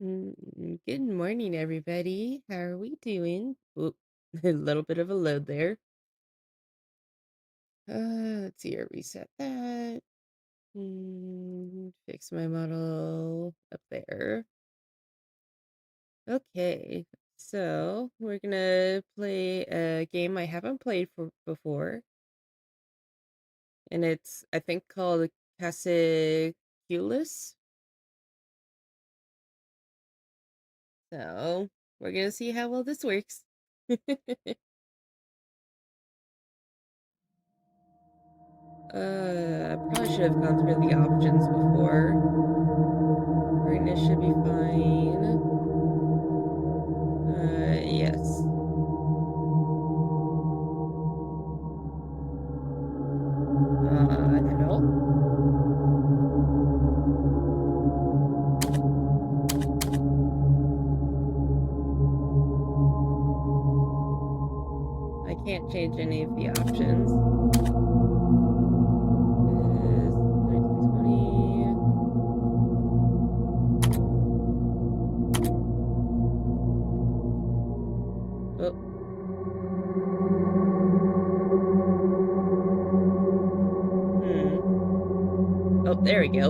Good morning, everybody. How are we doing? Oop, a little bit of a load there. Let's see here. Reset that. Fix my model up there. Okay, so we're gonna play a game I haven't played for before, and it's I think called Cassiculus. So we're gonna see how well this works. I probably should have gone through the options before. Brightness should be fine. Yes. Hello? I can't change any of the options. Is 1920. Oh. Oh, there we go.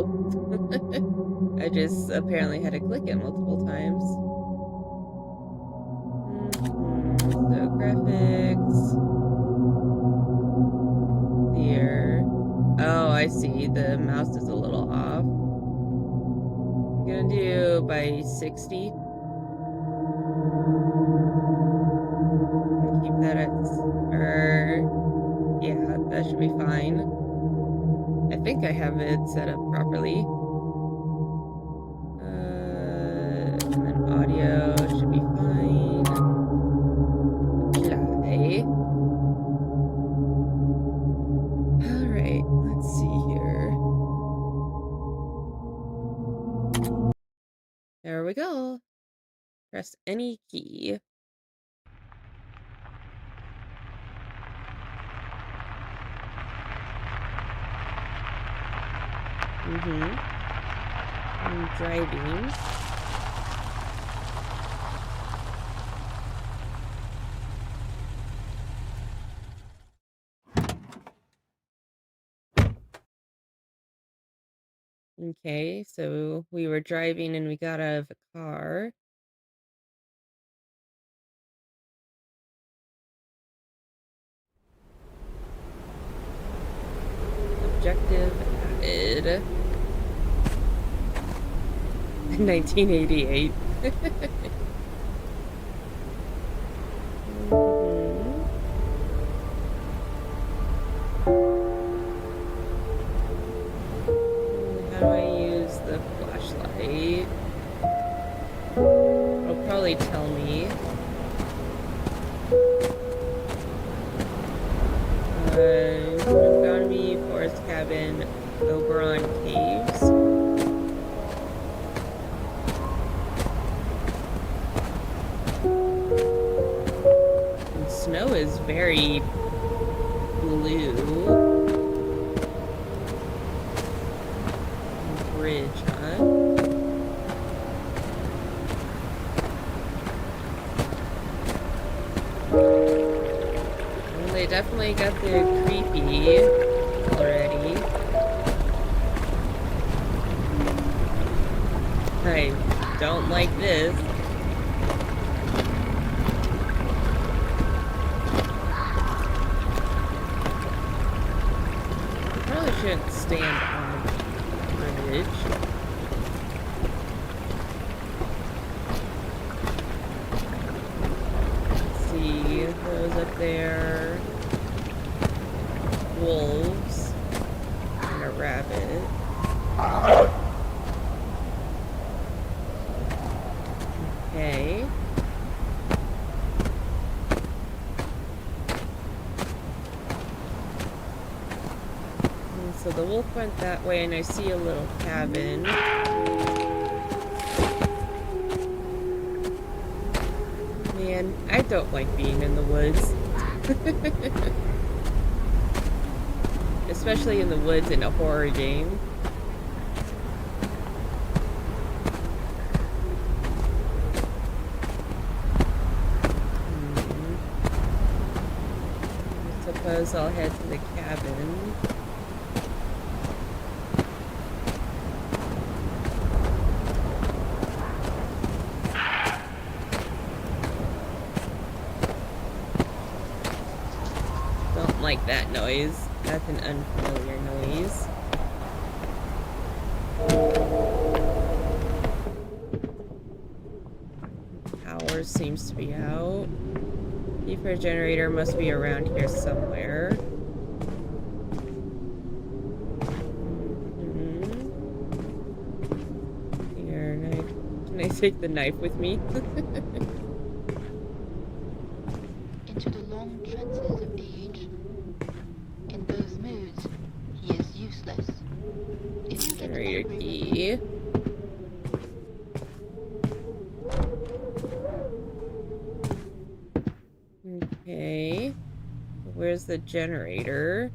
I just apparently had to click it multiple times. So graphics. Here. Oh, I see. The mouse is a little off. I'm gonna do by 60. And keep that at, yeah, that should be fine. I think I have it set up properly. And then audio should be fine. Apply. Alright, let's see here. There we go. Press any key. I'm driving. Okay, so we were driving and we got out of a car. Objective added. 1988. How do I use the flashlight? It'll probably tell me. Economy, forest cabin, Oberon caves. And snow is very blue. Bridge, huh? Well, they definitely got the creepy already. I don't like this. I probably shouldn't stand on the bridge. Let's see, those up there. Wolves. And a rabbit. Okay. And so the wolf went that way, and I see a little cabin. Man, I don't like being in the woods. Especially in the woods in a horror game. suppose I'll head to the cabin. Don't like that noise. That's an unfamiliar noise. Power seems to be out. Key for a generator must be around here somewhere. Here, can I take the knife with me? Into the long trances of age. In both moods, he is useless. If you get Generator angry key. Okay. Where's the generator?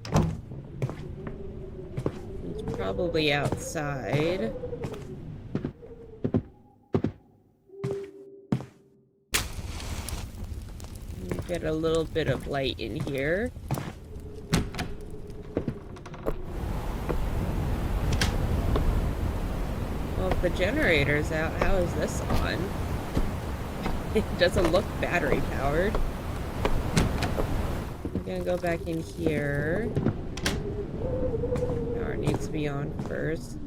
It's probably outside. Get a little bit of light in here. Well, if the generator's out, how is this on? It doesn't look battery powered. I'm gonna go back in here. Power needs to be on first.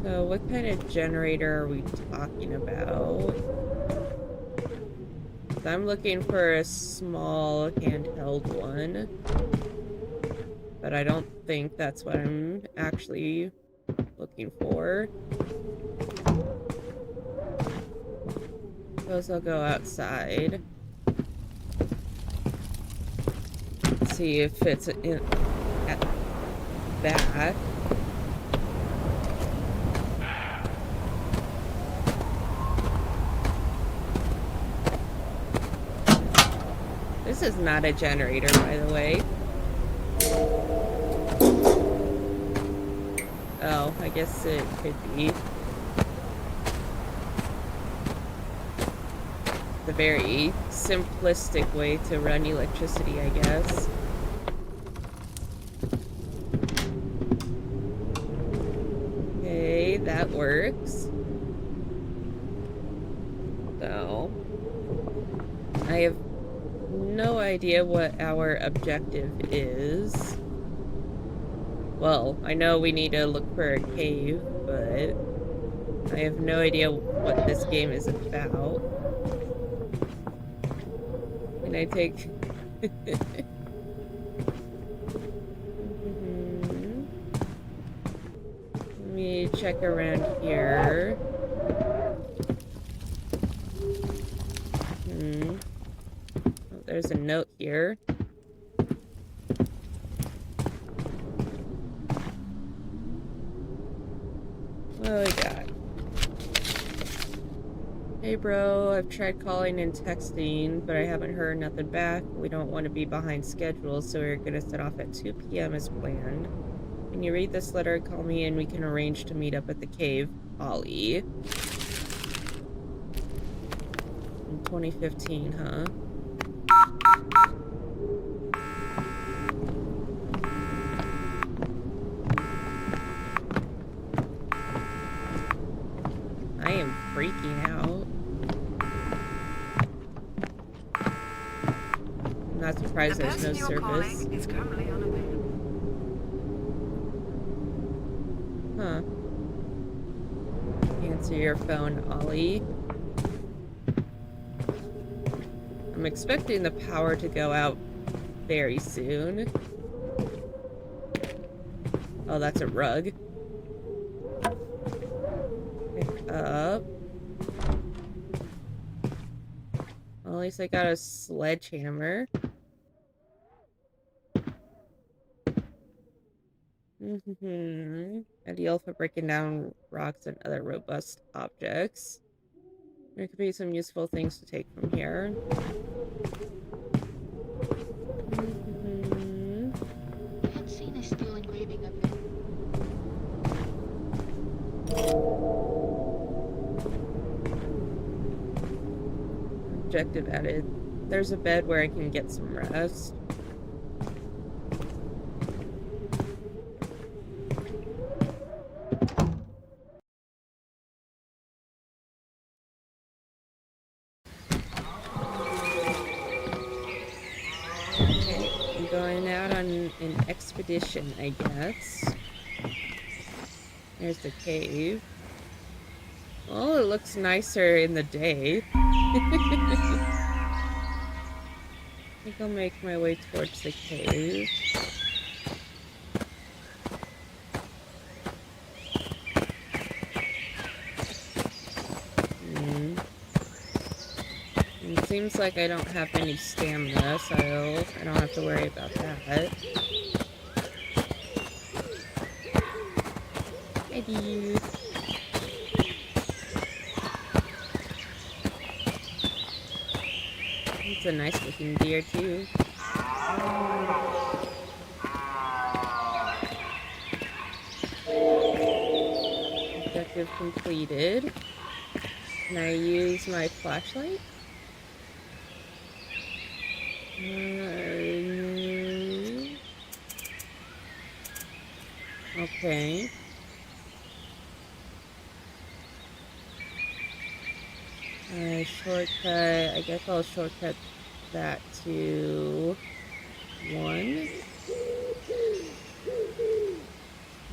So what kind of generator are we talking about? I'm looking for a small handheld one, but I don't think that's what I'm actually looking for. Suppose I'll go outside. See if it's in at that. This is not a generator, by the way. Oh, I guess it could be. It's a very simplistic way to run electricity, I guess. Okay, that works. So, I have no idea what our objective is. Well, I know we need to look for a cave, but I have no idea what this game is about. Can I take... Let me check around here. Oh, there's a note here. What do we got? Hey bro, I've tried calling and texting, but I haven't heard nothing back. We don't want to be behind schedule, so we're gonna set off at 2 p.m. as planned. Can you read this letter, call me, and we can arrange to meet up at the cave? Ollie. In 2015, huh? I am freaking out. I'm not surprised there's no service. Is currently unavailable. Huh. Answer your phone, Ollie. I'm expecting the power to go out very soon. Oh, that's a rug. Pick up. Well, at least I got a sledgehammer. Ideal for breaking down rocks and other robust objects. There could be some useful things to take from here. I had seen a steel engraving of it. Objective added. there's a bed where I can get some rest. Okay, I'm going out on an expedition, I guess. There's the cave. Well, it looks nicer in the day. I think I'll make my way towards the cave. It seems like I don't have any stamina, so I don't have to worry about that. Hi, dude. It's a nice looking deer, too. Objective completed. Can I use my flashlight? Okay. Shortcut. I guess I'll shortcut that to 1.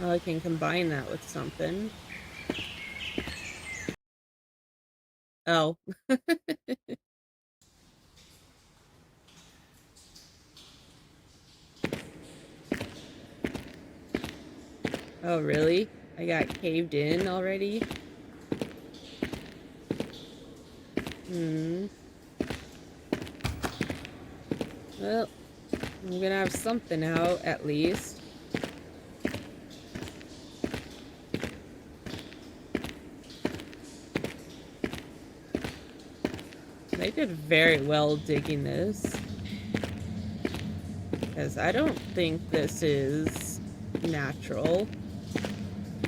Oh, I can combine that with something. Oh. Oh, really? I got caved in already? Well, I'm gonna have something out, at least. They did very well digging this. Because I don't think this is natural.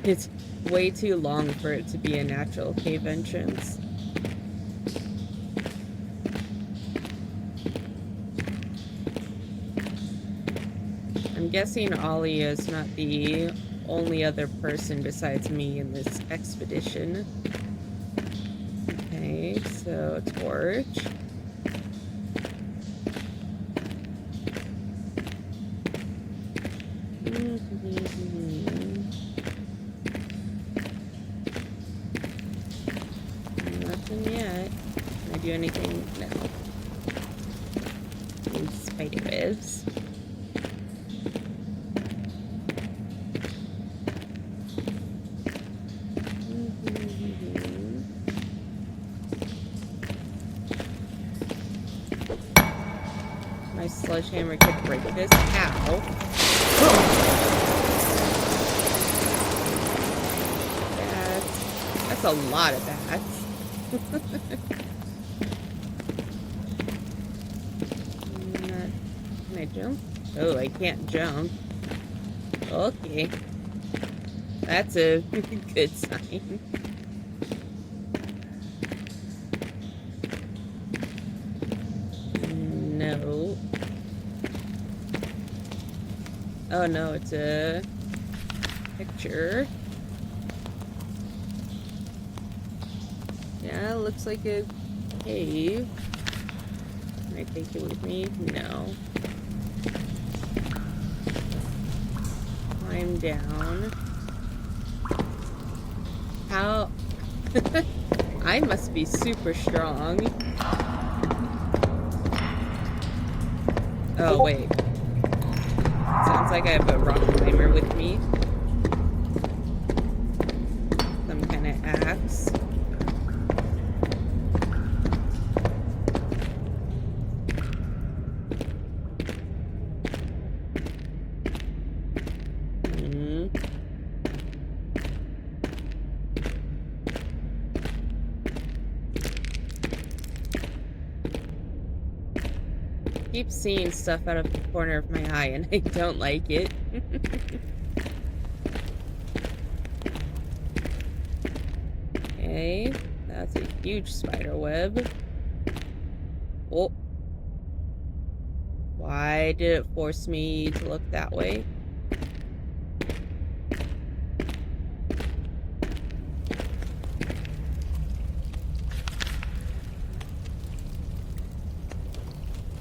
It's way too long for it to be a natural cave entrance. I'm guessing Ollie is not the only other person besides me in this expedition. Okay, so torch. Nothing yet. Can I do anything? No. In spider webs. My sledgehammer could break this. Ow. That's a lot of bats. Can I jump? Oh, I can't jump. Okay. That's a good sign. No. Oh no, it's a picture. Yeah, it looks like a cave. Can I take it with me? No. Climb down. How? I must be super strong. Oh, wait. Sounds like I have a rock climber with me. Some kind of axe. Keep seeing stuff out of the corner of my eye and I don't like it. Okay, that's a huge spider web. Oh, Why did it force me to look that way?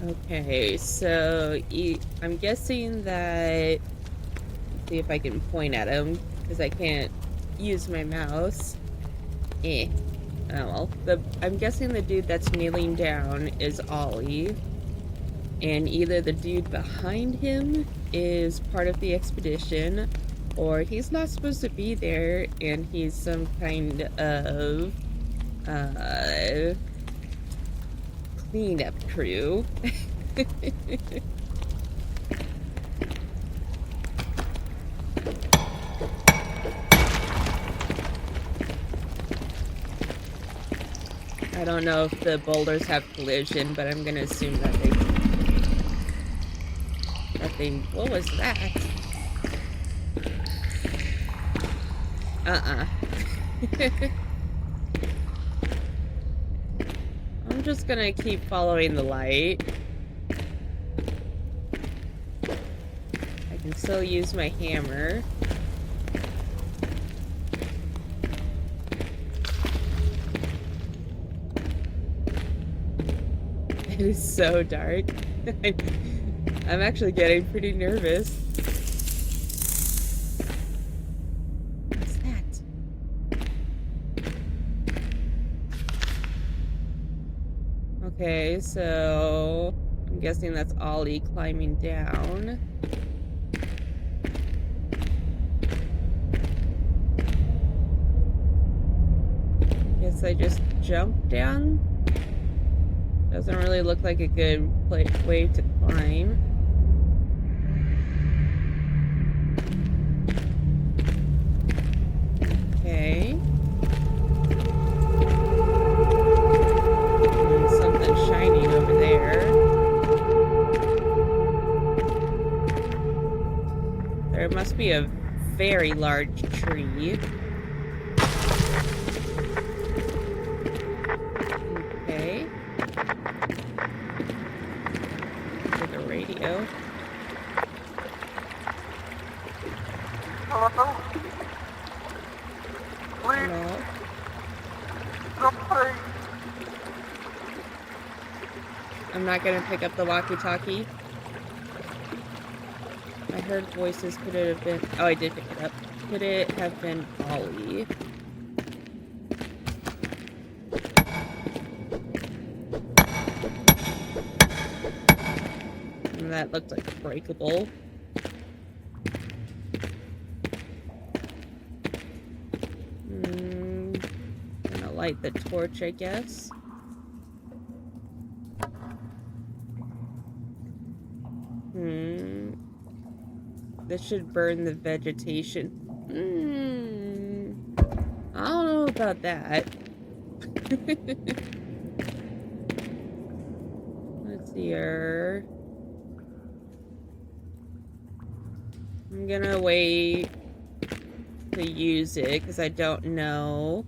Okay, so I'm guessing that... Let's see if I can point at him, because I can't use my mouse. Oh well. I'm guessing the dude that's kneeling down is Ollie. And either the dude behind him is part of the expedition, or he's not supposed to be there and he's some kind of cleanup crew. I don't know if the boulders have collision, but I'm gonna assume that they what was that? I'm just gonna keep following the light. I can still use my hammer. It is so dark. I'm actually getting pretty nervous. What's that? Okay, so I'm guessing that's Ollie climbing down. Guess I just jump down? Doesn't really look like a good way to climb. Okay. And something shining over there. There must be a very large tree. Okay. Like a radio. Hello? Please, Hello? somebody. I'm not gonna pick up the walkie-talkie. I heard voices. Could it have been... Oh, I did pick it up. Could it have been Ollie? And that looked like breakable. Gonna light the torch, I guess. This should burn the vegetation. I don't know about that. Let's see here. I'm gonna wait to use it because I don't know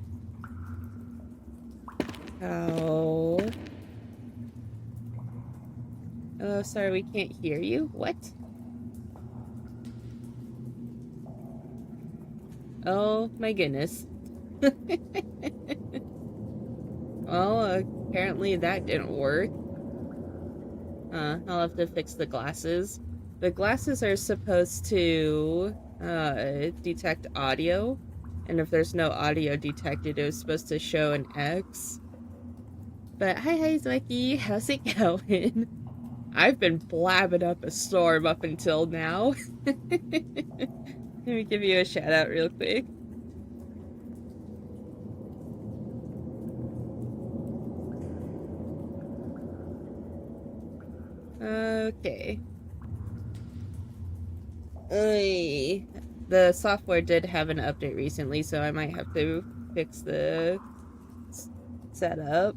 how... Oh, sorry, we can't hear you. What? Oh my goodness. Well, apparently that didn't work. I'll have to fix the glasses. The glasses are supposed to detect audio, and if there's no audio detected, it was supposed to show an X. But hi, Zweki, how's it going? I've been blabbing up a storm up until now. Let me give you a shout out real quick. Okay. The software did have an update recently, so I might have to fix the setup.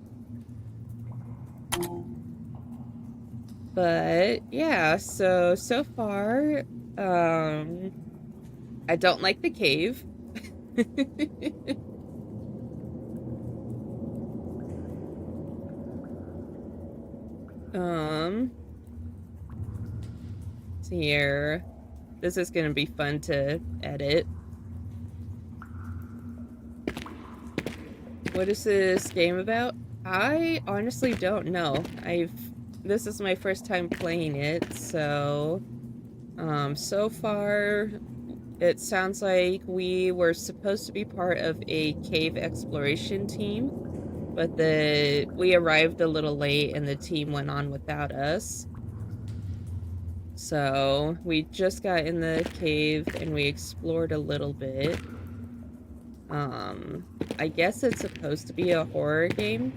But yeah, so far, I don't like the cave. Here. This is gonna be fun to edit. What is this game about? I honestly don't know. This is my first time playing it, so so far it sounds like we were supposed to be part of a cave exploration team, but we arrived a little late and the team went on without us. So we just got in the cave and we explored a little bit. I guess it's supposed to be a horror game.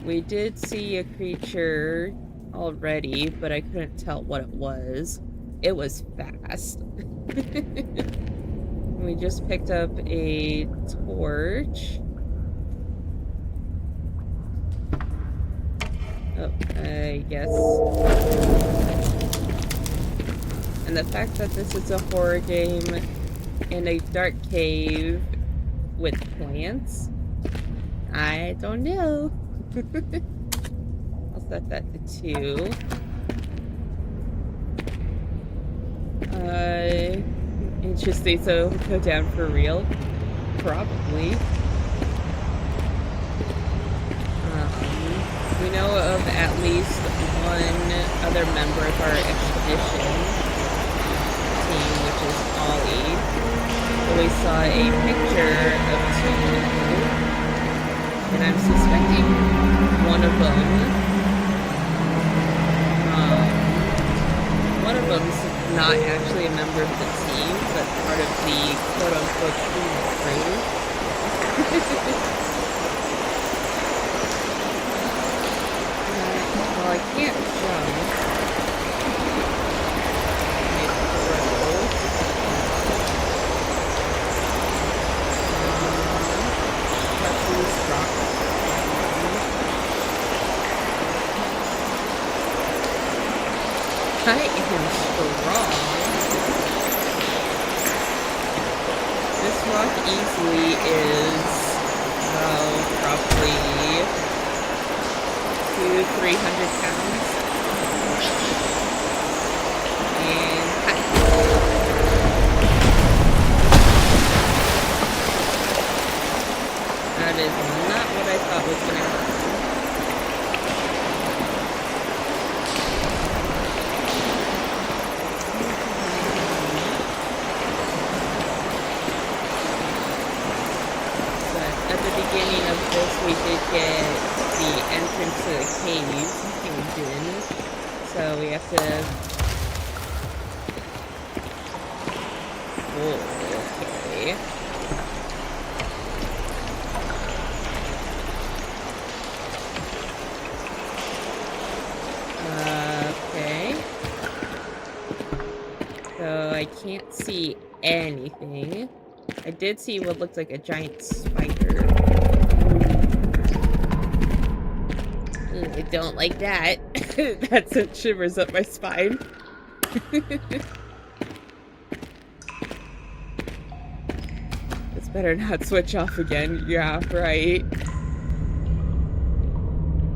We did see a creature already, but I couldn't tell what it was. It was fast. We just picked up a torch. Oh, I guess. And the fact that this is a horror game in a dark cave with plants, I don't know. I'll set that to 2. Interesting, so go down for real? Probably. We know of at least one other member of our expedition team, which is Ollie. We saw a picture of 2 people, and I'm suspecting one of them's not actually a member of the team, but part of the quote-unquote team crew. Well, I can't jump. I am strong. This rock easily is, probably 200-300 pounds. And that is not what I thought was going to happen. We did get the entrance to the cave caved in, so we have to... Oh, okay. Okay. So I can't see anything. I did see what looked like a giant spider. I don't like that. That sent shivers up my spine. It's better not switch off again. Yeah, right.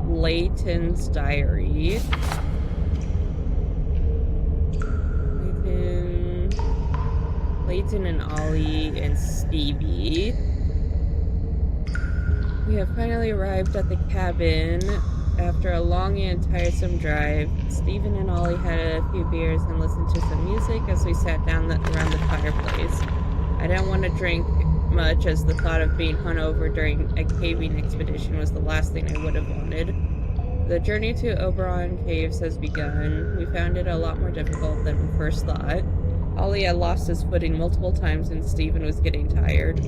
Layton's diary. Layton and Ollie and Stevie. We have finally arrived at the cabin. After a long and tiresome drive, Stephen and Ollie had a few beers and listened to some music as we sat down around the fireplace. I didn't want to drink much as the thought of being hungover during a caving expedition was the last thing I would have wanted. The journey to Oberon Caves has begun. We found it a lot more difficult than we first thought. Ollie had lost his footing multiple times and Stephen was getting tired.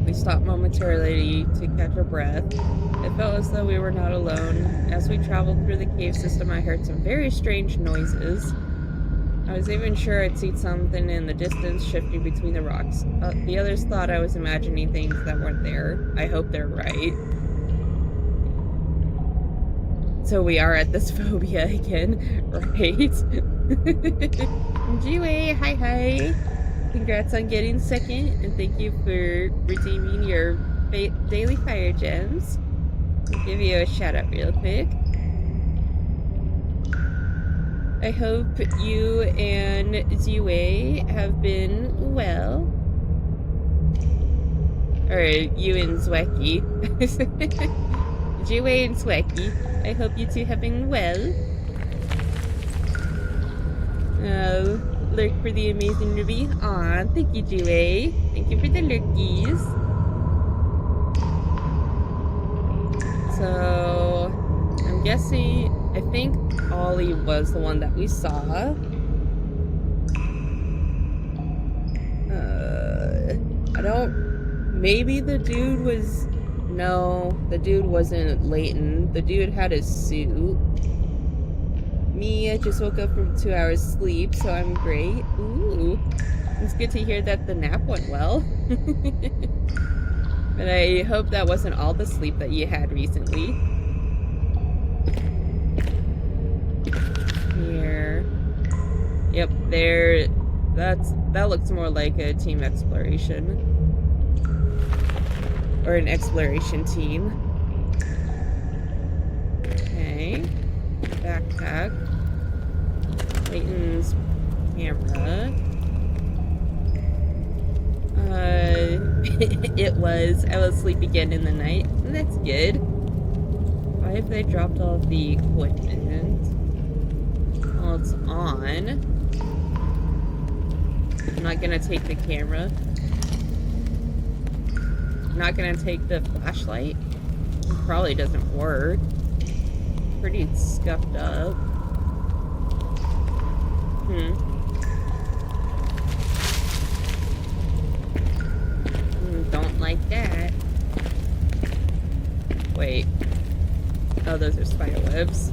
We stopped momentarily to catch our breath. It felt as though we were not alone. As we traveled through the cave system, I heard some very strange noises. I was even sure I'd seen something in the distance shifting between the rocks. The others thought I was imagining things that weren't there. I hope they're right. So we are at this phobia again, right? Jiwei, hi. Congrats on getting second, and thank you for redeeming your daily fire gems. I'll give you a shout out real quick. I hope you and WuWa have been well. Or you and Zwecky. WuWa and Zwecky. I hope you two have been well. Oh, lurk for the amazing Ruby. Aw, thank you, WuWa. Thank you for the lurkies. So, I'm guessing, I think Ollie was the one that we saw. I don't, maybe the dude was, no, the dude wasn't Leighton. The dude had a suit. Me, I just woke up from 2 hours sleep, so I'm great. Ooh, it's good to hear that the nap went well. But I hope that wasn't all the sleep that you had recently. Here. Yep, there. That looks more like a team exploration. Or an exploration team. Okay. Backpack. Leighton's camera. I was asleep again in the night. And that's good. Why have they dropped all of the equipment? Well, it's on. I'm not gonna take the camera. I'm not gonna take the flashlight. It probably doesn't work. Pretty scuffed up. Don't like that. Wait. Oh, those are spider webs.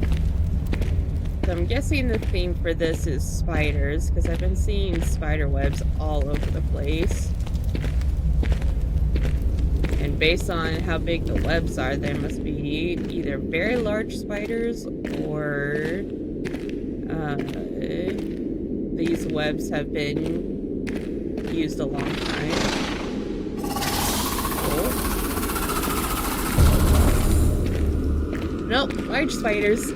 So I'm guessing the theme for this is spiders, because I've been seeing spider webs all over the place. And based on how big the webs are, they must be either very large spiders or these webs have been used a long time. Nope, large spiders.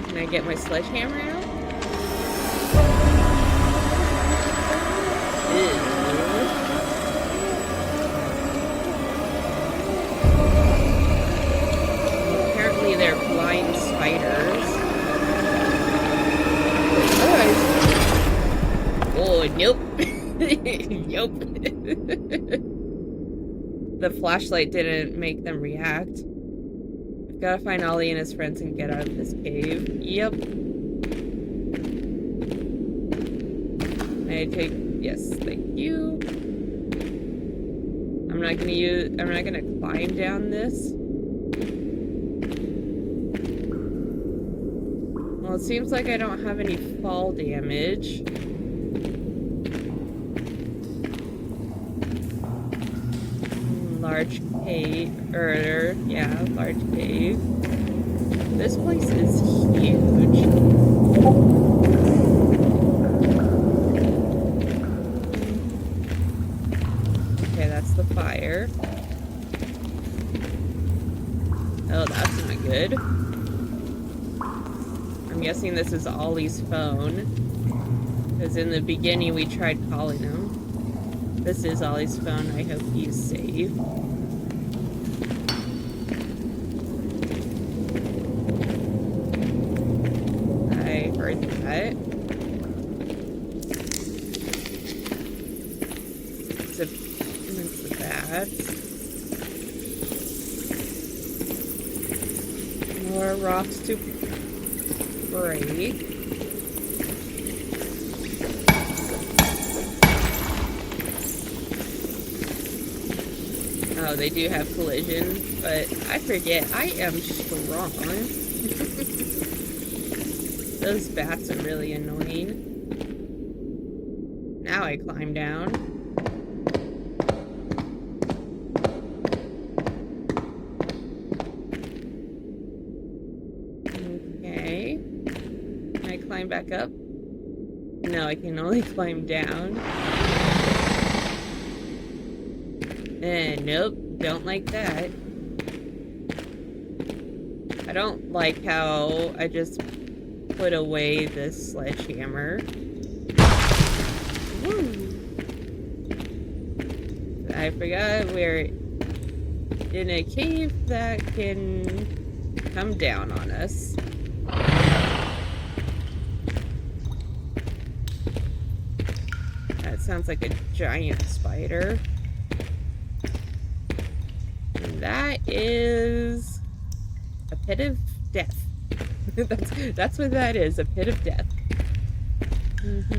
Can I get my sledgehammer out? Ew. Apparently they're flying spiders. Oh, nope. Nope. The flashlight didn't make them react. I've got to find Ollie and his friends and get out of this cave. Yep. May I take... Yes, thank you. I'm not gonna climb down this. Well, it seems like I don't have any fall damage. Large cave, large cave. This place is huge. Okay, that's the fire. Oh, that's not good. I'm guessing this is Ollie's phone. Because in the beginning we tried calling him. This is Ollie's phone. I hope he's safe. I heard that. It's the bats. More rocks to break. Oh, they do have collision, but I forget, I am strong. Those bats are really annoying. Now I climb down. Okay. Can I climb back up? No, I can only climb down. Nope, don't like that. I don't like how I just put away this sledgehammer. Woo. I forgot we're in a cave that can come down on us. That sounds like a giant spider. And that is a pit of death. that's what that is, a pit of death. And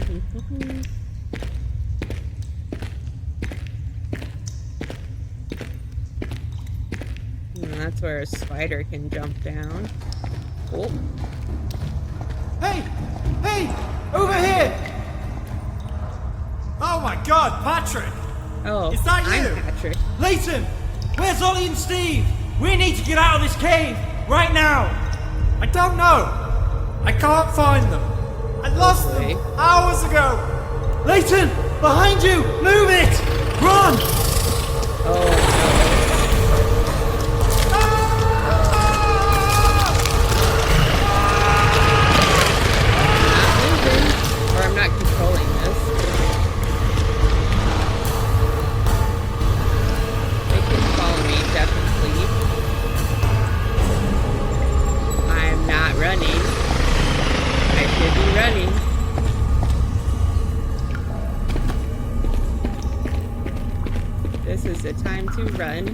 that's where a spider can jump down. Oh. Hey! Hey! Over here! Oh my god, Patrick! Oh, is that you? I'm Patrick. Leighton! Where's Ollie and Steve? We need to get out of this cave! Right now! I don't know! I can't find them! I lost them hours ago! Leighton! Behind you! Move it! Run! Oh no. I'm not controlling this. They can follow me, definitely. I'm not running. I should be running. This is the time to run.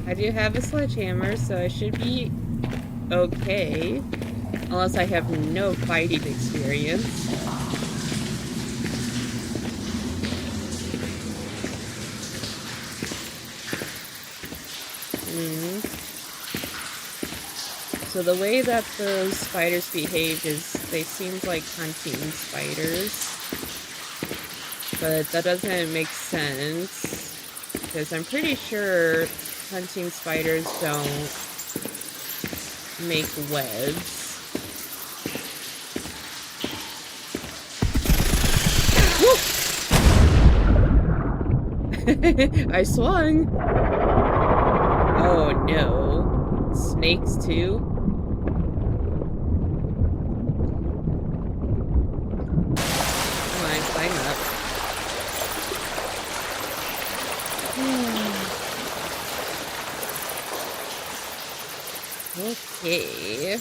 I do have a sledgehammer, so I should be okay. Unless I have no fighting experience. So the way that those spiders behave is they seem like hunting spiders. But that doesn't make sense. Because I'm pretty sure hunting spiders don't make webs. I swung. Oh no. Snakes too? Come on, climb up. Okay.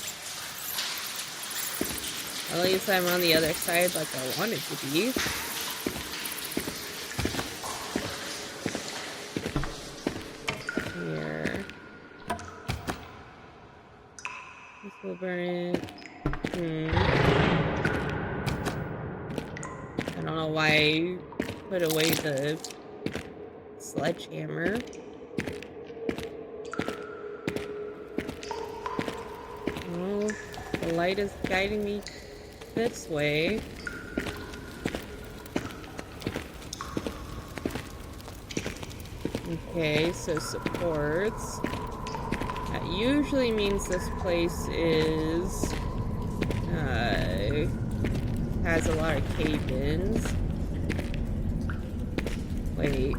At least I'm on the other side like I wanted to be. Burn it. I don't know why I put away the sledgehammer. Oh, the light is guiding me this way. Okay, so supports. That usually means this place is, has a lot of cave-ins. Wait.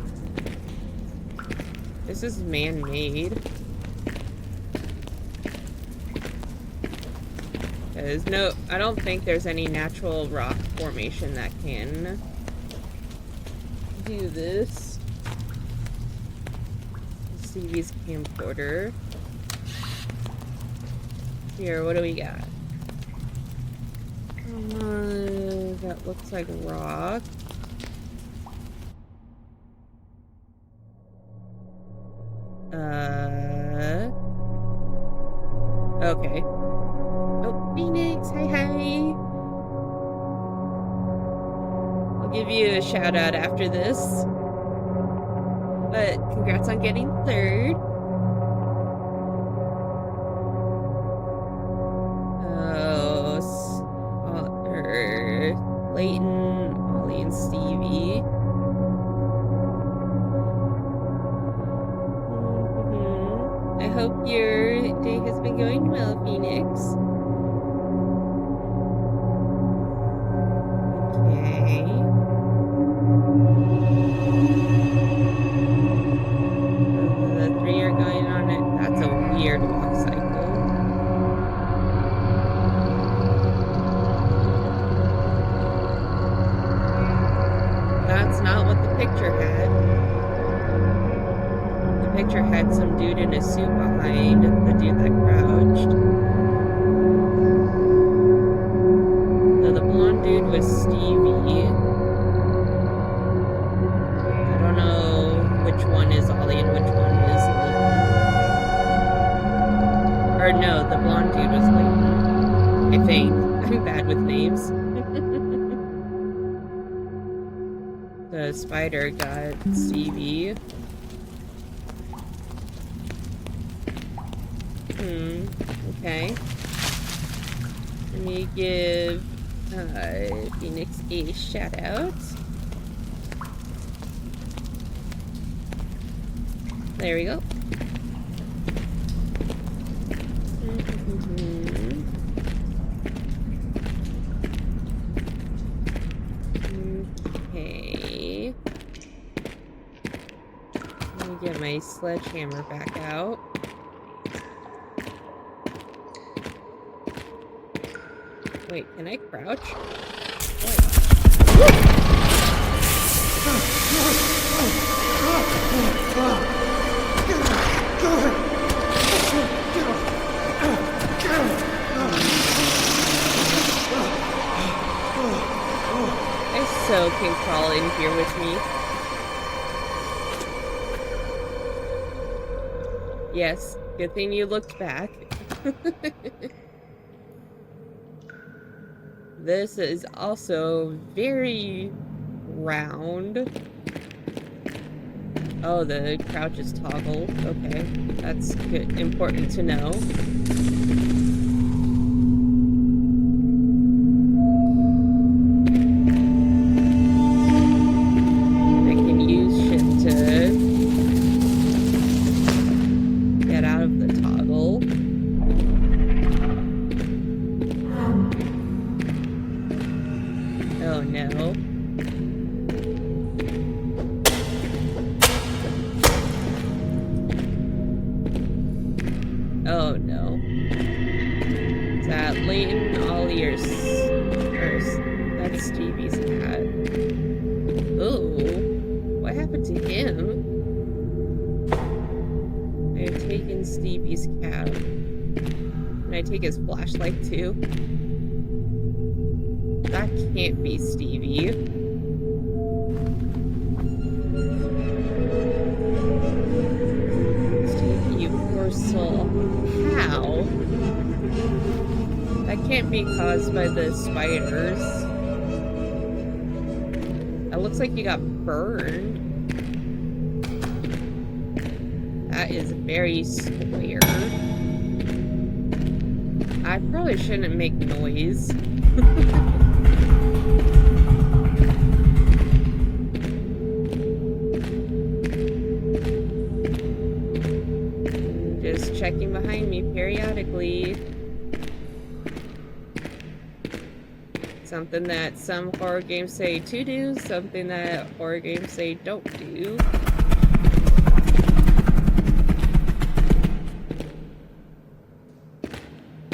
This is man-made. There's no, I don't think there's any natural rock formation that can do this. Stevie's camcorder. Here, what do we got? That looks like rock. Okay. Oh, Phoenix, hi. I'll give you a shout out after this. But congrats on getting third. Leighton, Ollie, and Stevie. I hope your day has been going well, Phoenix. Okay. that's not what the picture had. The picture had some dude in a suit behind the dude that crouched. So the blonde dude was Stevie. I don't know which one is Ollie and which one is Layton. Or no, the blonde dude was Layton. I think. I'm bad with names. The spider got Stevie. Okay. Let me give Phoenix a shout out. There we go. Okay. Let me get my sledgehammer back out. Wait, can I crouch? I so can crawl in here with me. Yes, good thing you looked back. This is also very round. Oh, the crouch is toggled. Okay, that's good. Important to know. I can use shift to get out of the toggle. Oh no. Oh no. Is that Layton, Ollie, or that's Stevie's hat? Oh, what happened to him? I've taken Stevie's cap. Can I take his flashlight too? That can't be Stevie. Stevie, you poor soul. How? That can't be caused by the spiders. It looks like you got burned. That is very square. I probably shouldn't make noise. Just checking behind me periodically. Something that some horror games say to do, something that horror games say don't do.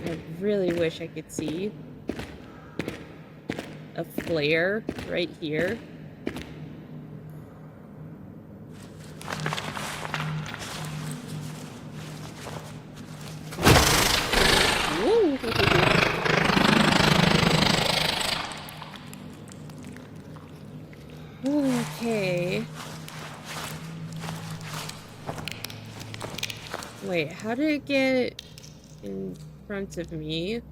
I really wish I could see a flare right here. Woo. Okay. Wait, how did it get in front of me? It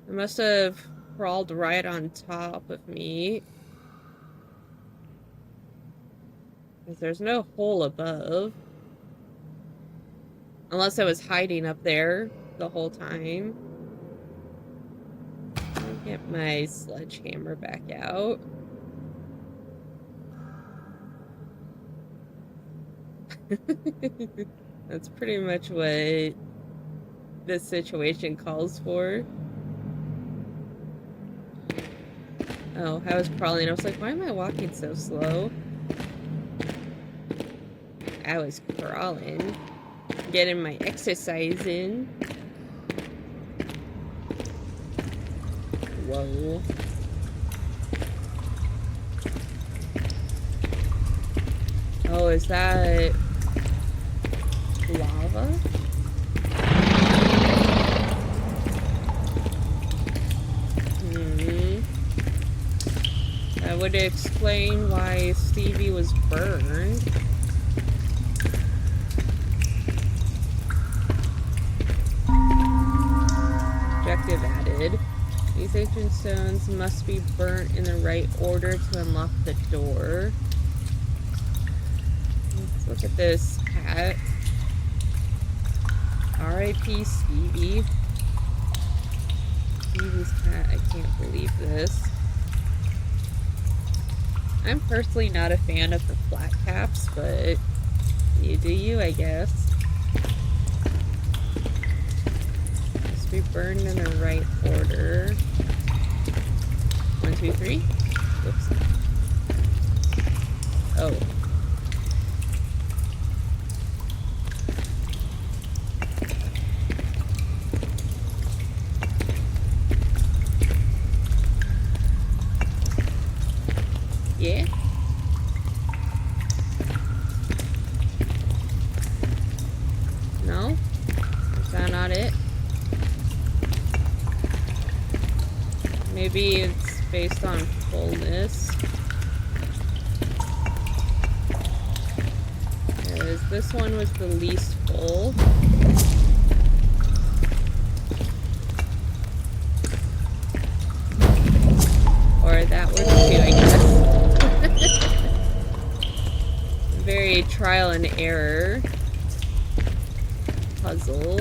must have crawled right on top of me. Because there's no hole above. Unless I was hiding up there the whole time. I'll get my sledgehammer back out. That's pretty much what this situation calls for. Oh, I was crawling. I was like, why am I walking so slow? I was crawling. Getting my exercise in. Whoa. Oh, is that lava? That would explain why Stevie was burned. Objective added. These ancient stones must be burnt in the right order to unlock the door. Let's look at this hat. R.I.P. Stevie. Stevie's hat. I can't believe this. I'm personally not a fan of the flat caps, but you do you, I guess. Must be burned in the right order. 1, 2, 3. Whoops. Oh. Yeah. No? Is that not it? Maybe it's based on fullness. Because this one was the least full. Or that was too, I guess. Very trial and error puzzle.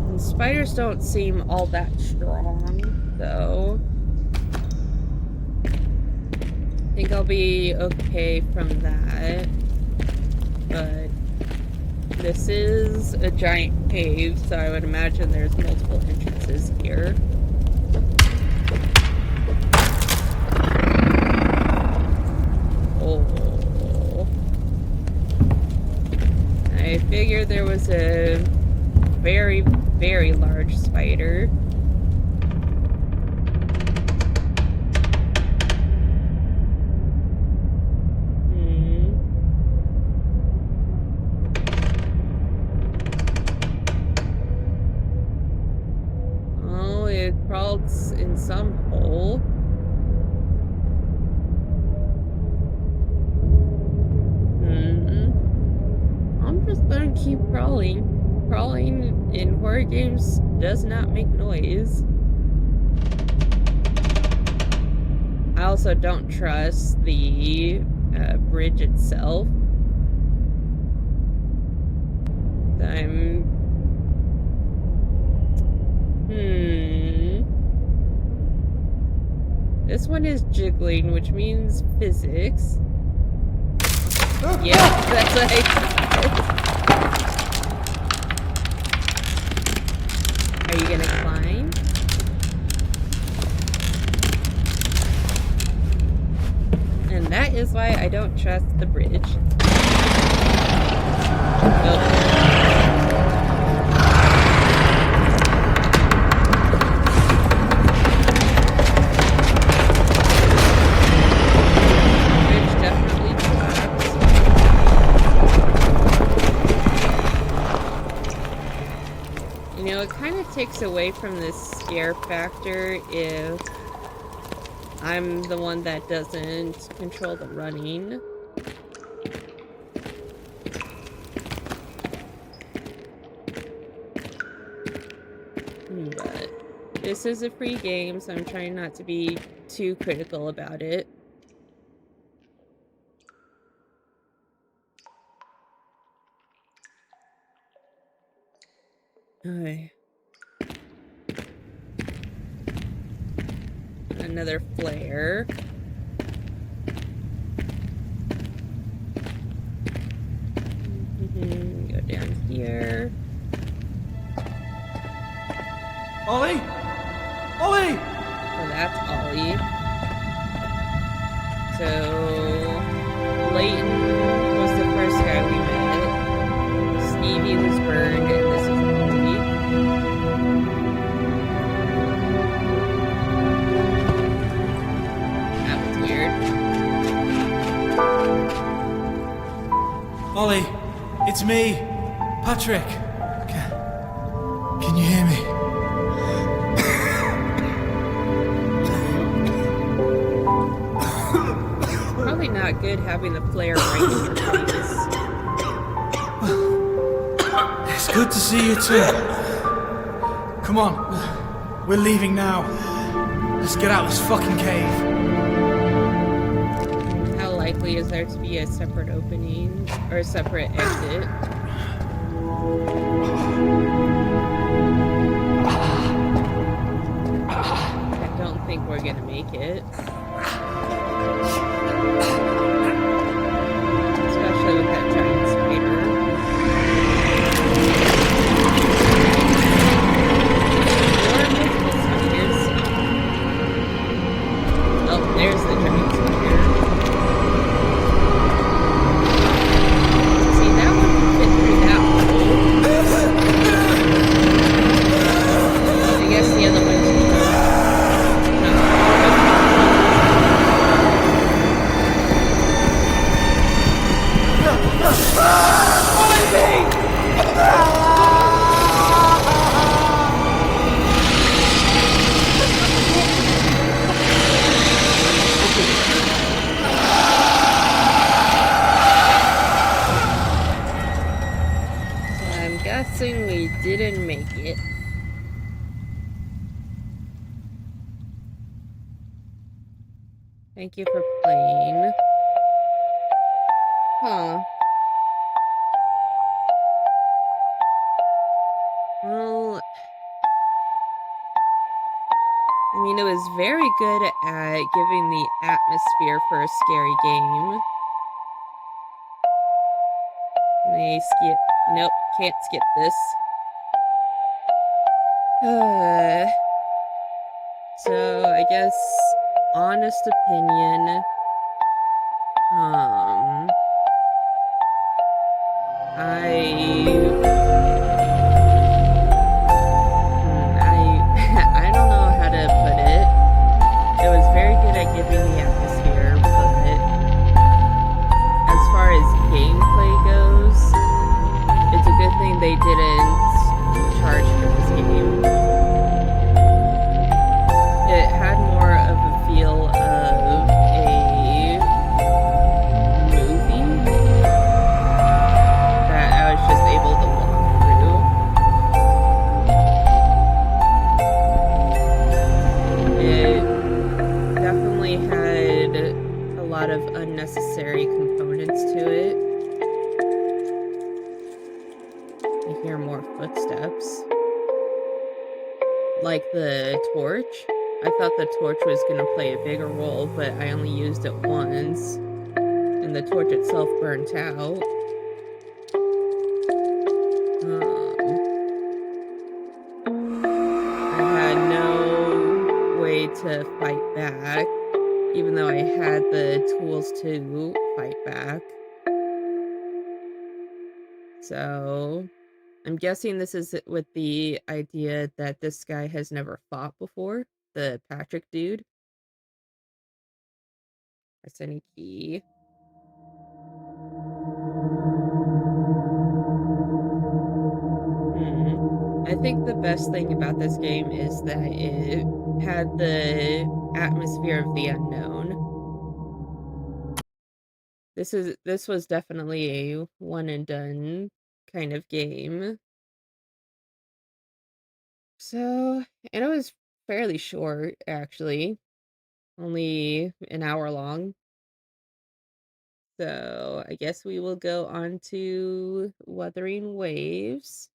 And spiders don't seem all that strong, though. I think I'll be okay from that, but this is a giant cave, so I would imagine there's multiple entrances here. Oh. I figured there was a very, very large spider. Crawled in some hole. I'm just gonna keep crawling. Crawling in horror games does not make noise. I also don't trust the bridge itself. This one is jiggling, which means physics. Yeah, that's what I said. Are you gonna climb? And that is why I don't trust the bridge. Oh. It kind of takes away from this scare factor if I'm the one that doesn't control the running. But this is a free game, so I'm trying not to be too critical about it. Okay. Another flare. Go down here. Ollie? Ollie! So that's Ollie. So Leighton was the first guy we met. Stevie was burned, and this is Ollie. That was weird. Ollie, it's me, Patrick. Can you hear me? Probably not good having the flare right in your face. It's good to see you too. Come on, we're leaving now. Let's get out of this fucking cave. How likely is there to be a separate opening or a separate exit? I don't think we're gonna make it. Especially with that giant spider. There are multiple spiders. Oh, there's the giant spider. See, that one can fit through that hole. I guess the other one's I'm guessing we didn't make it. Thank you for playing. Huh. Well, I mean, it was very good at giving the atmosphere for a scary game. Can I skip? Nope, can't skip this. So I guess honest opinion. I don't know how to put it. It was very good at giving the atmosphere, but as far as gameplay goes, it's a good thing they didn't charge for this game. It had more of a feel of a movie that I was just able to walk through. It definitely had a lot of unnecessary components to it. I hear more footsteps. Like the torch. I thought the torch was going to play a bigger role, but I only used it once. And the torch itself burnt out. I had no way to fight back, even though I had the tools to fight back. So I'm guessing this is with the idea that this guy has never fought before, the Patrick dude. Press any key. I think the best thing about this game is that it had the atmosphere of the unknown. This was definitely a one and done kind of game. So, and it was fairly short, actually. Only an hour long. So, I guess we will go on to Wuthering Waves.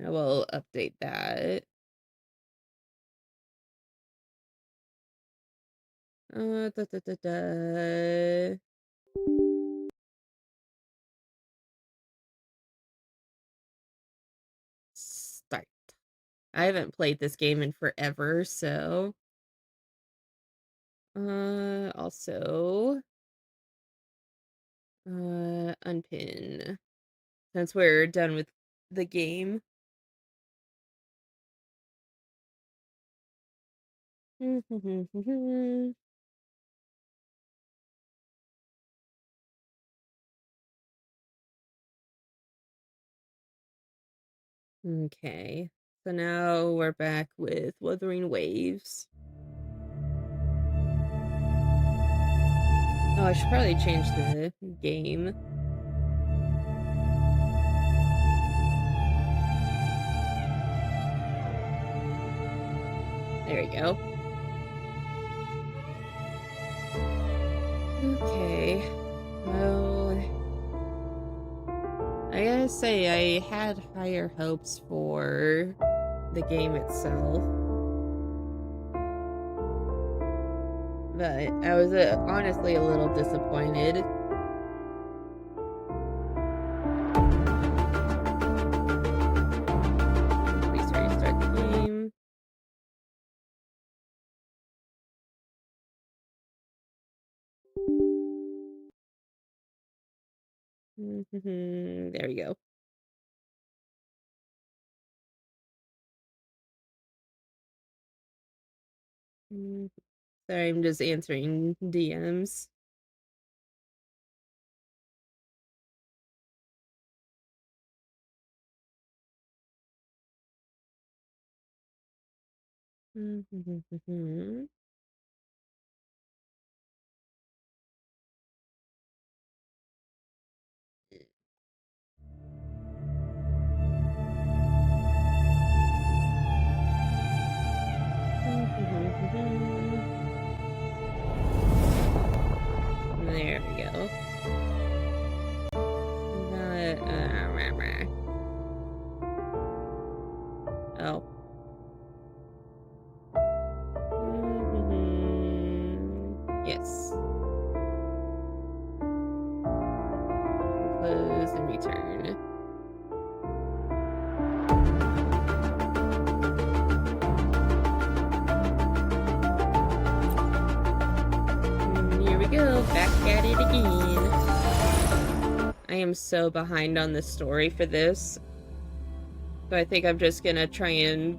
I will update that. Da, da, da, da. I haven't played this game in forever, so... also... unpin. Since we're done with the game. Okay, so now we're back with Wuthering Waves. Oh, I should probably change the game. There we go. Okay, well, I gotta say, I had higher hopes for the game itself. But I was honestly a little disappointed. Please restart the game. There we go. Sorry, I'm just answering DMs. There we go. Oh. Yes. Close and return. Here we go, back at it again. I am so behind on the story for this. So I think I'm just gonna try and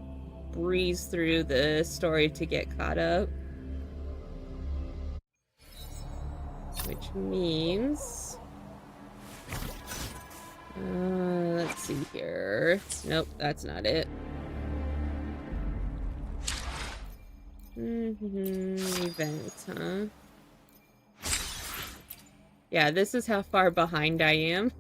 breeze through the story to get caught up. Which means... let's see here. Nope, that's not it. Events, huh? Yeah, this is how far behind I am.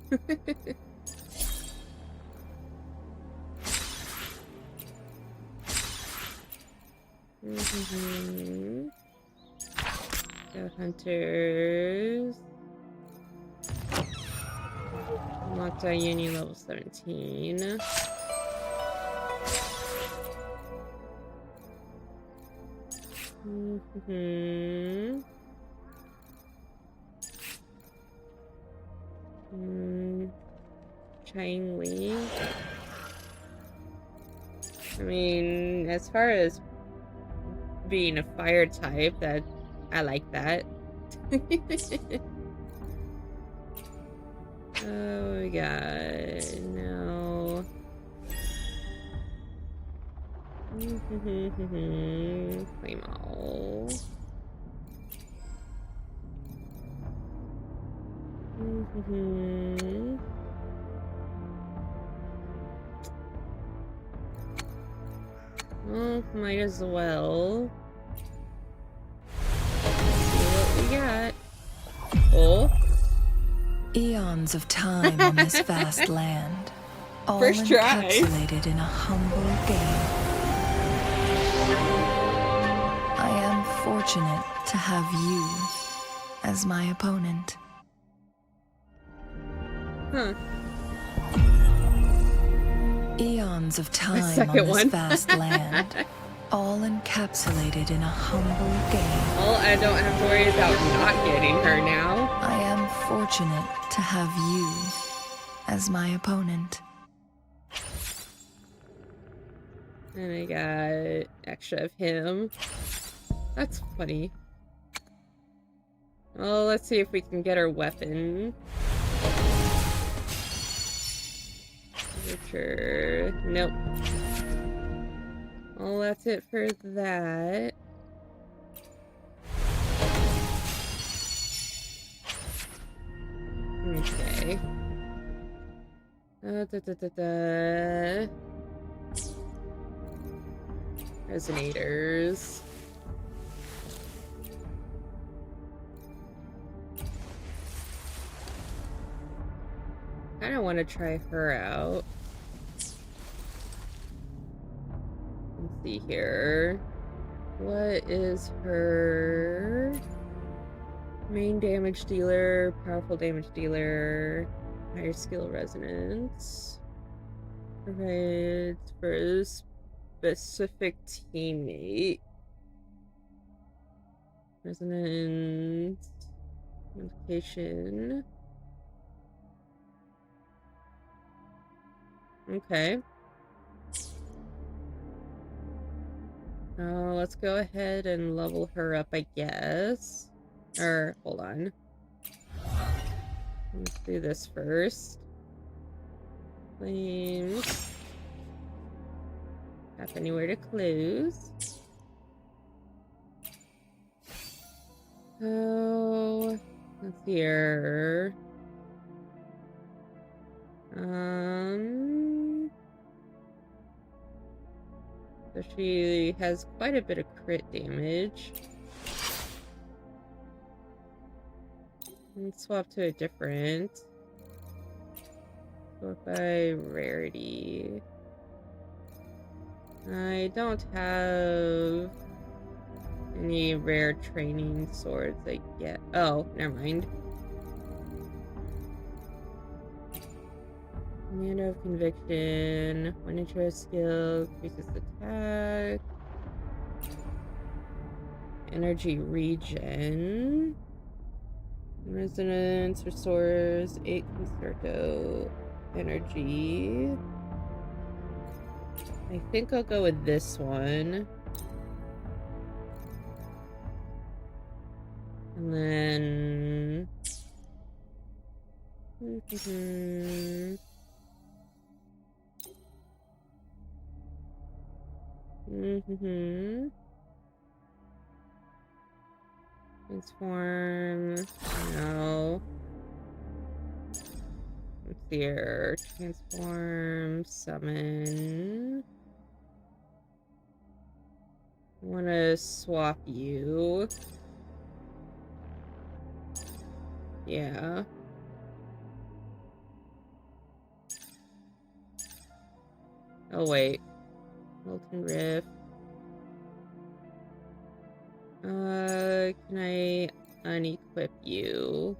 Go hunters. Unlocked our union level 17. Changli. I mean, as far as being a fire type, that I like that. Oh, we got no. Claim all. Well, might as well. See what we got. Oh. Eons of time on this vast land, all First try. encapsulated in a humble game. I am fortunate to have you as my opponent. Huh. Eons of time on second this one. vast land, all encapsulated in a humble game. Well, I don't have to worry about not getting her now. I am fortunate to have you as my opponent. And I got extra of him. That's funny. Well, let's see if we can get our weapon. Signature. Nope. Well, that's it for that. Okay. Resonators. Kinda want to try her out. Let's see here. What is her main damage dealer, powerful damage dealer, higher skill resonance? Provides for a specific teammate. Resonance. Modification. Okay. Let's go ahead and level her up, I guess. Or, hold on. Let's do this first. Flames. Tap anywhere to close. So, let's see here. So she has quite a bit of crit damage. Let's swap to a different. Sort by rarity. I don't have any rare training swords I get. Oh, never mind. Command of Conviction. One intro skill increases attack. Energy regen. Resonance restores 8 concerto energy. I think I'll go with this one. And then... Transform. No. Let's see here. Transform. Summon. I want to swap you. Yeah. Oh, wait. Molten Rift. Can I unequip you?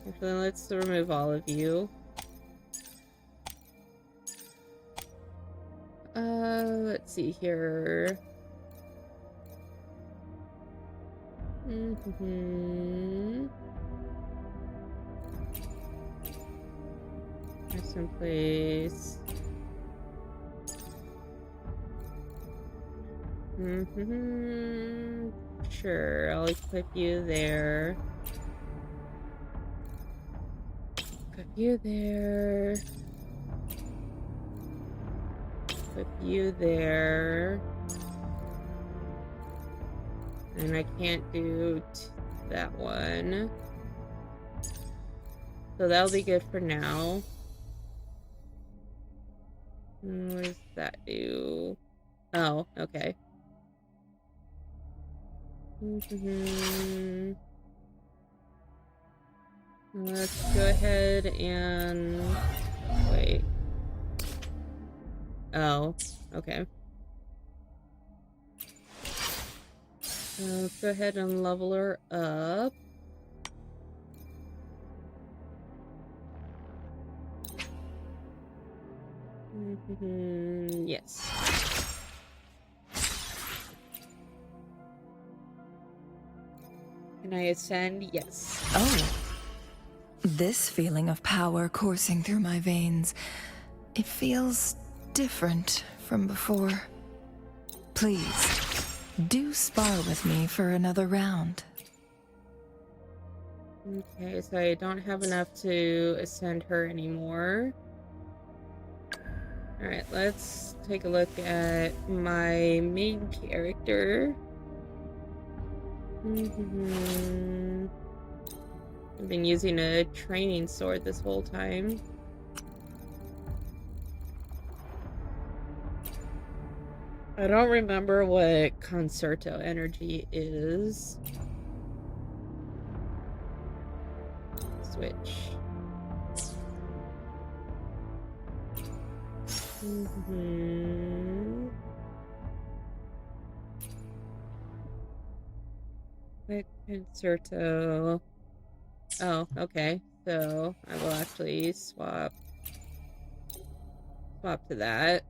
Actually, let's remove all of you. Let's see here. There's someplace. Sure, I'll equip you there. Equip you there. Equip you there. And I can't do that one. So that'll be good for now. What does that do? Oh, okay. Let's go ahead and... wait. Oh, okay. Let's go ahead and level her up. Yes. Can I ascend? Yes. Oh. This feeling of power coursing through my veins, it feels different from before. Please, do spar with me for another round. Okay, so I don't have enough to ascend her anymore. Alright, let's take a look at my main character. I've been using a training sword this whole time. I don't remember what concerto energy is. Switch. Quick concerto. Oh, okay. So I will actually swap to that.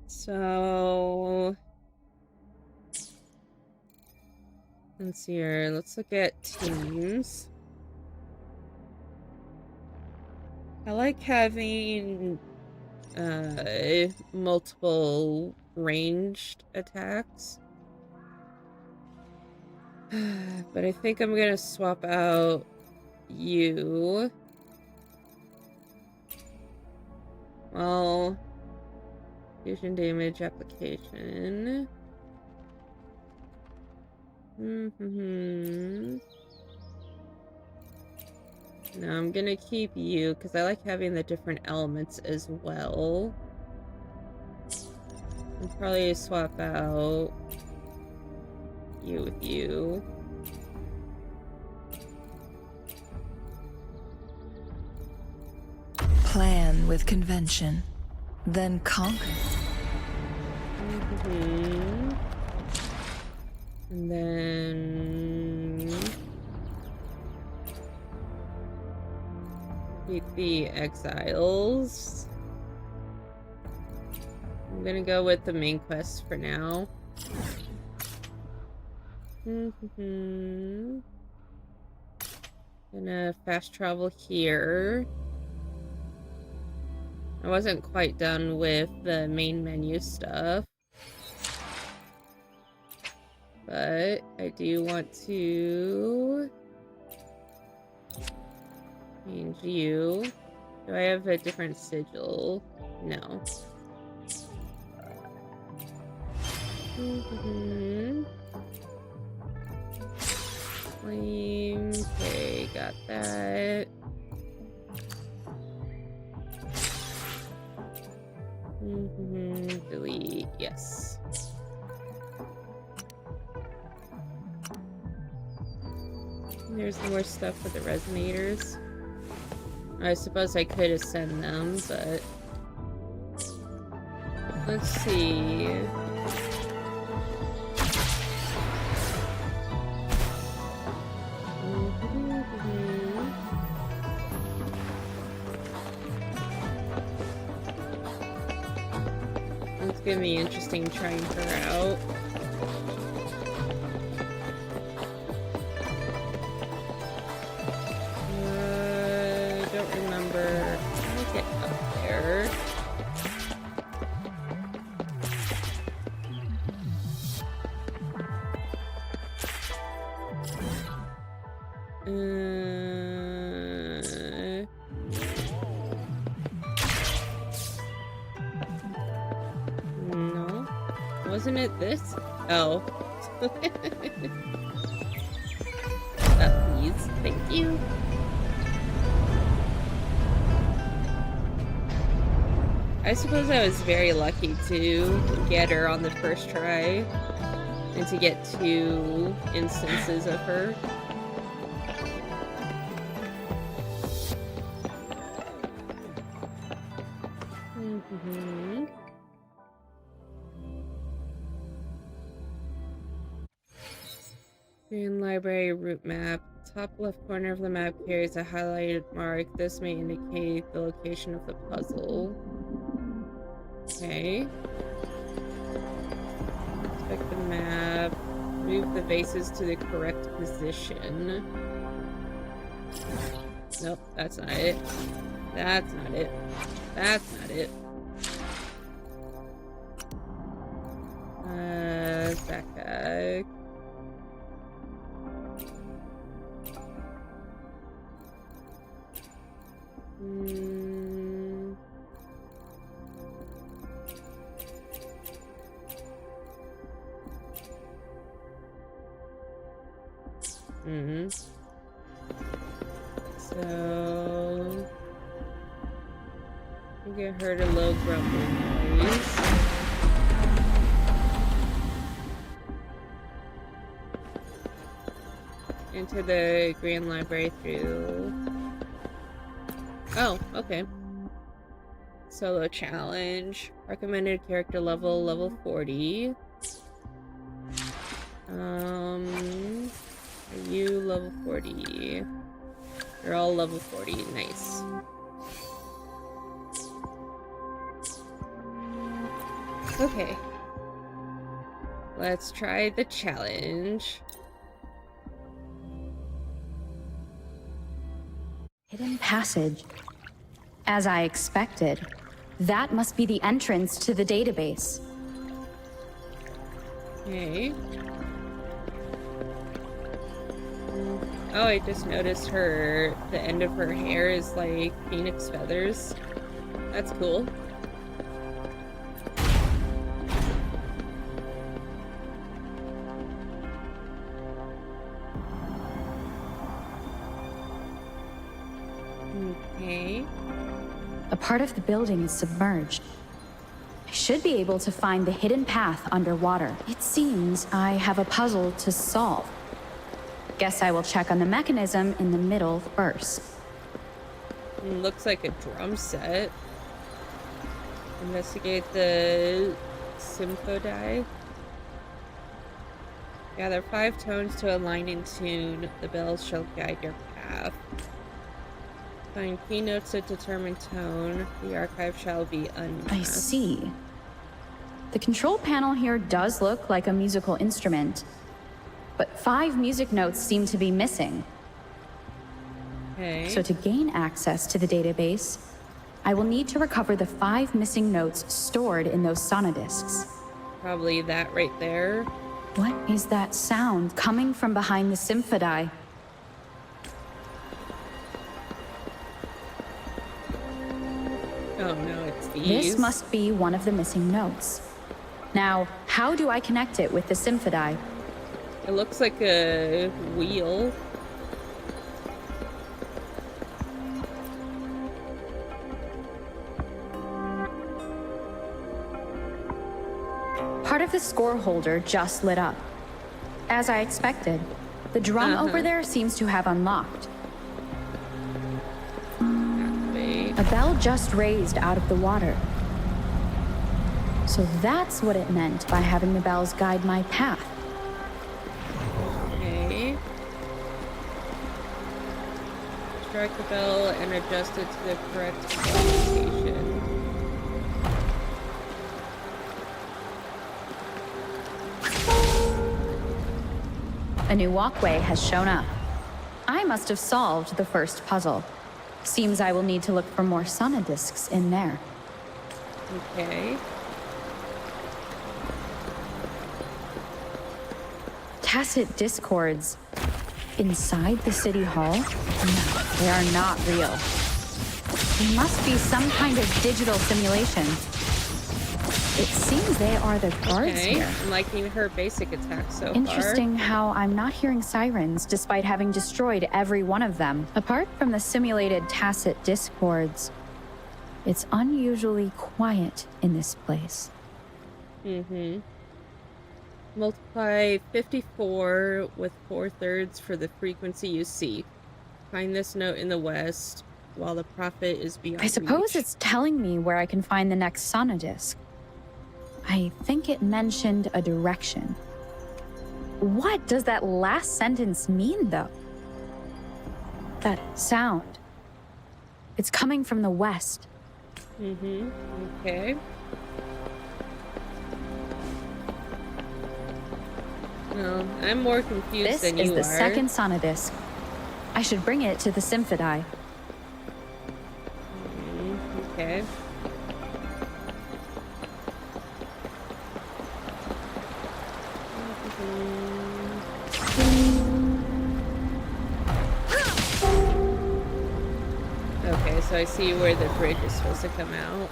So let's see here. Let's look at teams. I like having multiple ranged attacks. But I think I'm gonna swap out you. Well, fusion damage application. No, I'm gonna keep you because I like having the different elements as well. I'll probably swap out you with you. Plan with convention, then conquer. And then keep the exiles. I'm gonna go with the main quest for now. Gonna fast travel here. I wasn't quite done with the main menu stuff, but I do want to change you. Do I have a different sigil? No. Flame. Okay, got that. Delete. Yes. There's more stuff for the resonators. I suppose I could ascend them, but let's see. It's gonna be interesting trying her out. Don't remember how to get up there. No. Wasn't it this? Oh. Please. Thank you. I suppose I was very lucky to get her on the first try and to get 2 instances of her. Green Library route map. Top left corner of the map carries a highlighted mark. This may indicate the location of the puzzle. Okay. Check the map. Move the vases to the correct position. Nope, that's not it. That's not it. That's not it. That guy. So I think I heard a low grumbling noise. Into the Grand Library through... Oh, okay. Solo challenge. Recommended character level, level 40. Are you level 40? You're all level 40. Nice. Okay. Let's try the challenge. Hidden passage. As I expected, that must be the entrance to the database. Okay. Oh, I just noticed the end of her hair is like phoenix feathers. That's cool. Okay. A part of the building is submerged. I should be able to find the hidden path underwater. It seems I have a puzzle to solve. Guess I will check on the mechanism in the middle first. Looks like a drum set. Investigate the symphody. Gather 5 tones to align in tune. The bells shall guide your path. Find keynotes to determine tone. The archive shall be unmasked. I see. The control panel here does look like a musical instrument, but 5 music notes seem to be missing. Okay. So to gain access to the database, I will need to recover the 5 missing notes stored in those sonodiscs. Probably that right there. What is that sound coming from behind the symphody? Oh no, it's these. This must be one of the missing notes. Now, how do I connect it with the symphody? It looks like a wheel. Part of the score holder just lit up. As I expected, the drum over there seems to have unlocked. A bell just raised out of the water. So that's what it meant by having the bells guide my path. Okay. Strike the bell and adjust it to the correct location. A new walkway has shown up. I must have solved the first puzzle. Seems I will need to look for more sonodiscs in there. Okay. Tacit discords. Inside the city hall? No, they are not real. They must be some kind of digital simulation. It seems they are the guards here. I'm liking her basic attacks so Interesting how I'm not hearing sirens despite having destroyed every one of them. Apart from the simulated tacit discords, it's unusually quiet in this place. Mm-hmm. Multiply 54 with 4/3 for the frequency you seek. Find this note in the west while the prophet is beyond I suppose reach. it's telling me where I can find the next sonodisc. I think it mentioned a direction. What does that last sentence mean, though? That sound. It's coming from the west. Mm-hmm. Okay. Well, I'm more confused This than is you the are. second sonodisc. I should bring it to the Symphodi. Okay. Okay, so I see where the bridge is supposed to come out.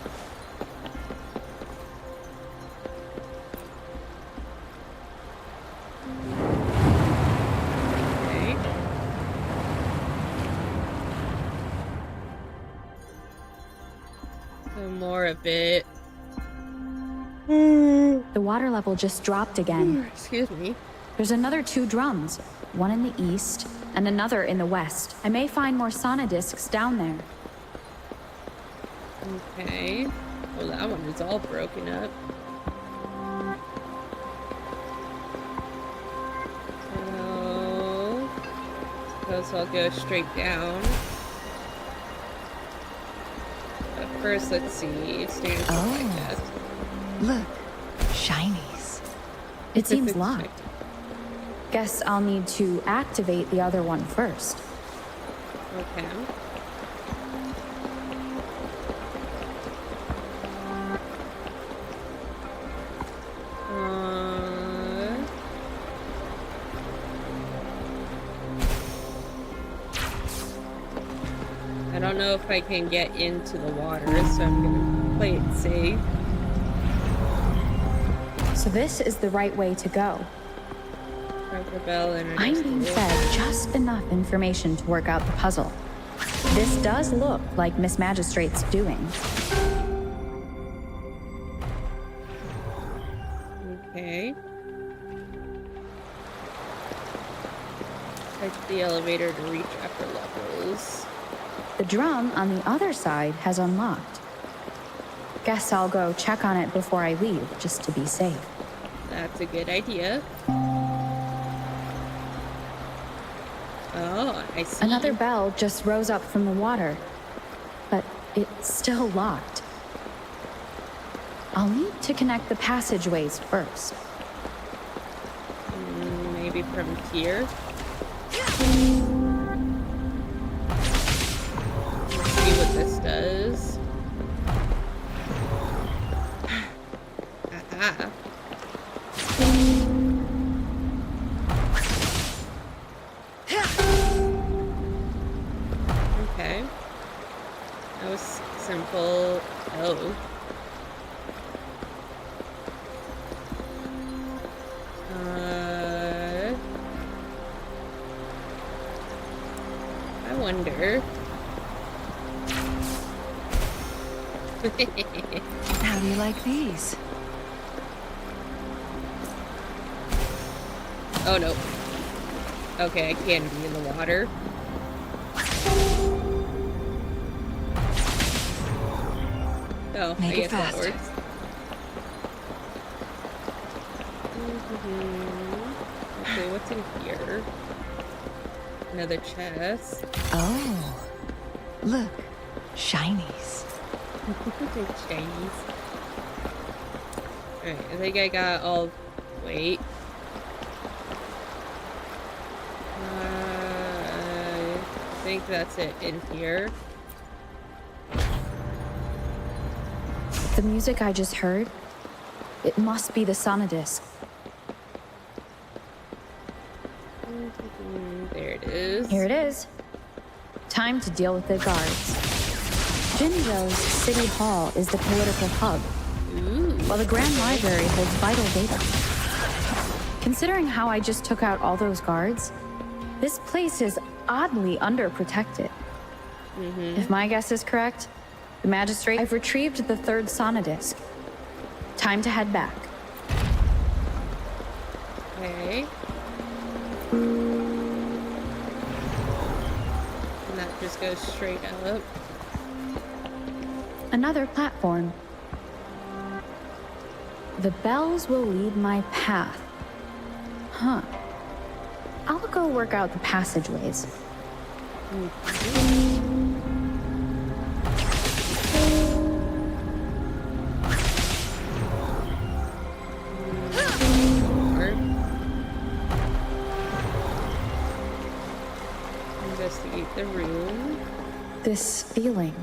Okay. So more of it. The water level just dropped again. Excuse me. There's another 2 drums, one in the east and another in the west. I may find more sonodiscs down there. Okay. Well, that one is all broken up. So, suppose I'll go straight down. But first, let's see. Stand like that. Look, shinies. It seems locked. Guess I'll need to activate the other one first. Okay. I don't know if I can get into the water, so I'm gonna play it safe. So this is the right way to go. Press the bell and I'm being fed just enough information to work out the puzzle. This does look like Miss Magistrate's doing. Okay. Take the elevator to reach upper levels. The drum on the other side has unlocked. Guess I'll go check on it before I leave, just to be safe. That's a good idea. Oh, I see. Another bell just rose up from the water, but it's still locked. I'll need to connect the passageways first. Maybe from here. Let's see what this does. Aha. Okay. That was simple. Oh. I wonder. How do you like these? Oh no. Okay, I can be in the water. Oh, Make I it guess that fast. works. Okay, what's in here? Another chest. Oh, look, shinies. Chinese. Alright, I think I got all. Wait. I think that's it in here. The music I just heard, it must be the sonodisc. There it is. Here it is. Time to deal with the guards. Jinzhou's City Hall is the political hub, Ooh. while the Grand Library holds vital data. Considering how I just took out all those guards, this place is oddly underprotected. If my guess is correct, the magistrate, I've retrieved the 3rd sonodisc. Time to head back. Okay. And that just goes straight up. Another platform. The bells will lead my path. Huh. I'll go work out the passageways. Take the room. This feeling.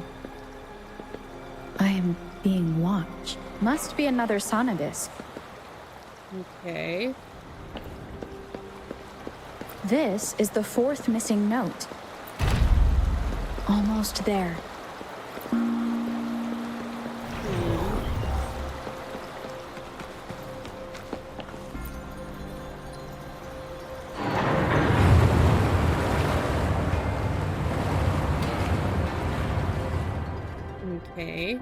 I am being watched. Must be another sonodisc. Okay. This is the fourth missing note. Almost there. Okay.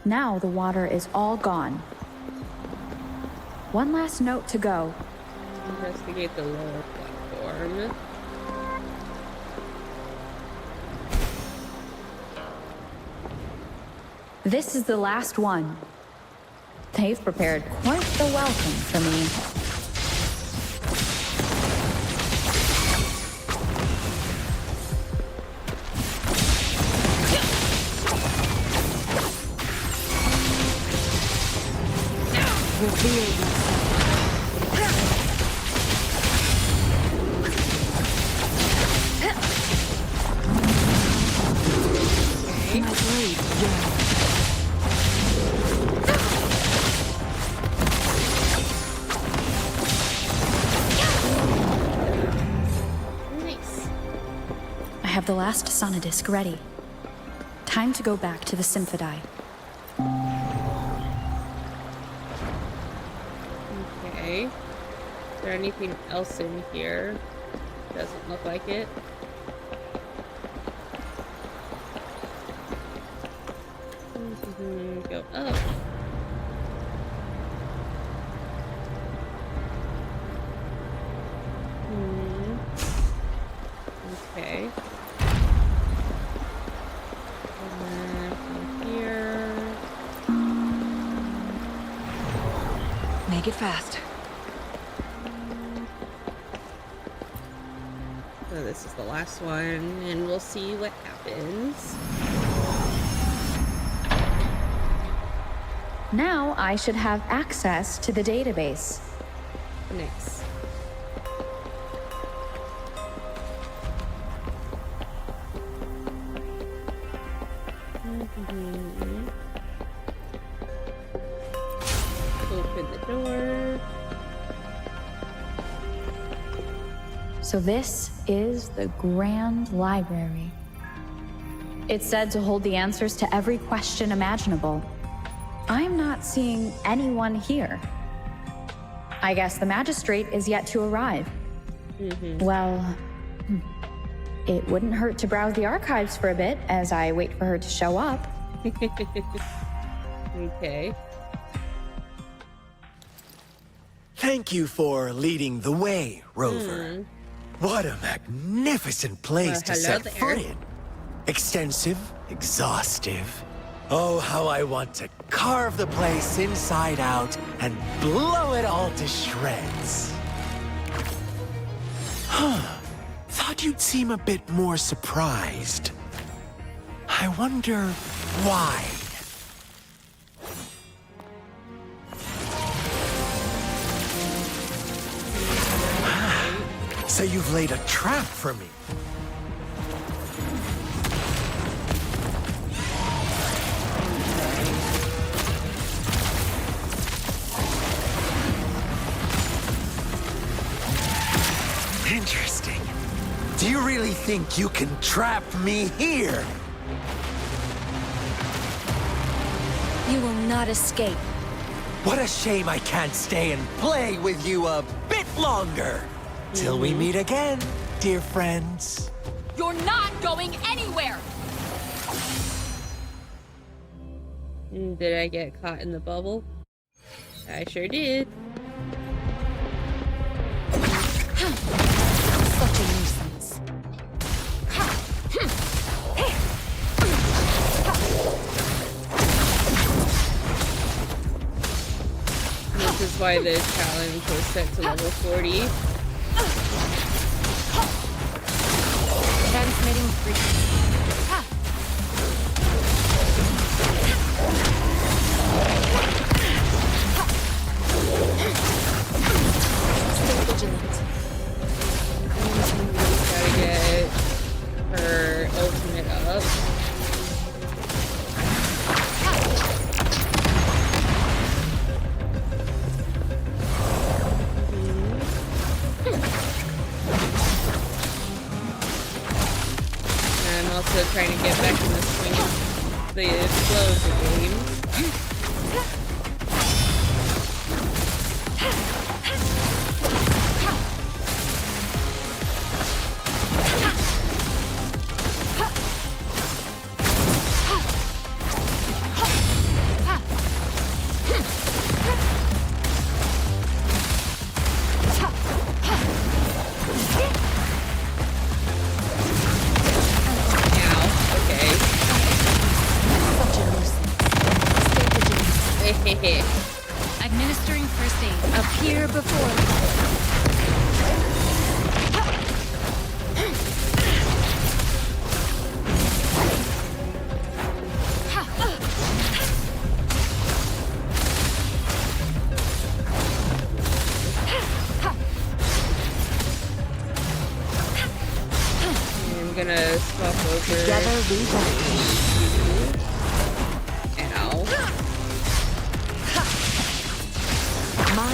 Now the water is all gone. One last note to go. Investigate the lower platform. This is the last one. They've prepared quite the welcome for me. I have the last sonodisc ready. Time to go back to the Symphodi. Okay. Is there anything else in here? Doesn't look like it. Go up. Okay. And then from here. Make it fast. So this is the last one, and we'll see what happens. Now I should have access to the database. Nice. Open the door. So this is the Grand Library. It's said to hold the answers to every question imaginable. I'm not seeing anyone here. I guess the magistrate is yet to arrive. Well, it wouldn't hurt to browse the archives for a bit as I wait for her to show up. Okay. Thank you for leading the way, Rover. What a magnificent place to hello set there. foot in. Extensive, exhaustive. Oh, how I want to carve the place inside out and blow it all to shreds. Thought you'd seem a bit more surprised. I wonder why. So you've laid a trap for me. Interesting. Do you really think you can trap me here? You will not escape. What a shame I can't stay and play with you a bit longer. Till we meet again, dear friends. You're not going anywhere! Did I get caught in the bubble? I sure did. Such a nuisance. This is why the challenge was set to level 40. Transmitting frequency. Stay vigilant. the flow of the game. Administering first aid. Appear before me. I'm gonna swap over. Together we rise. Ow.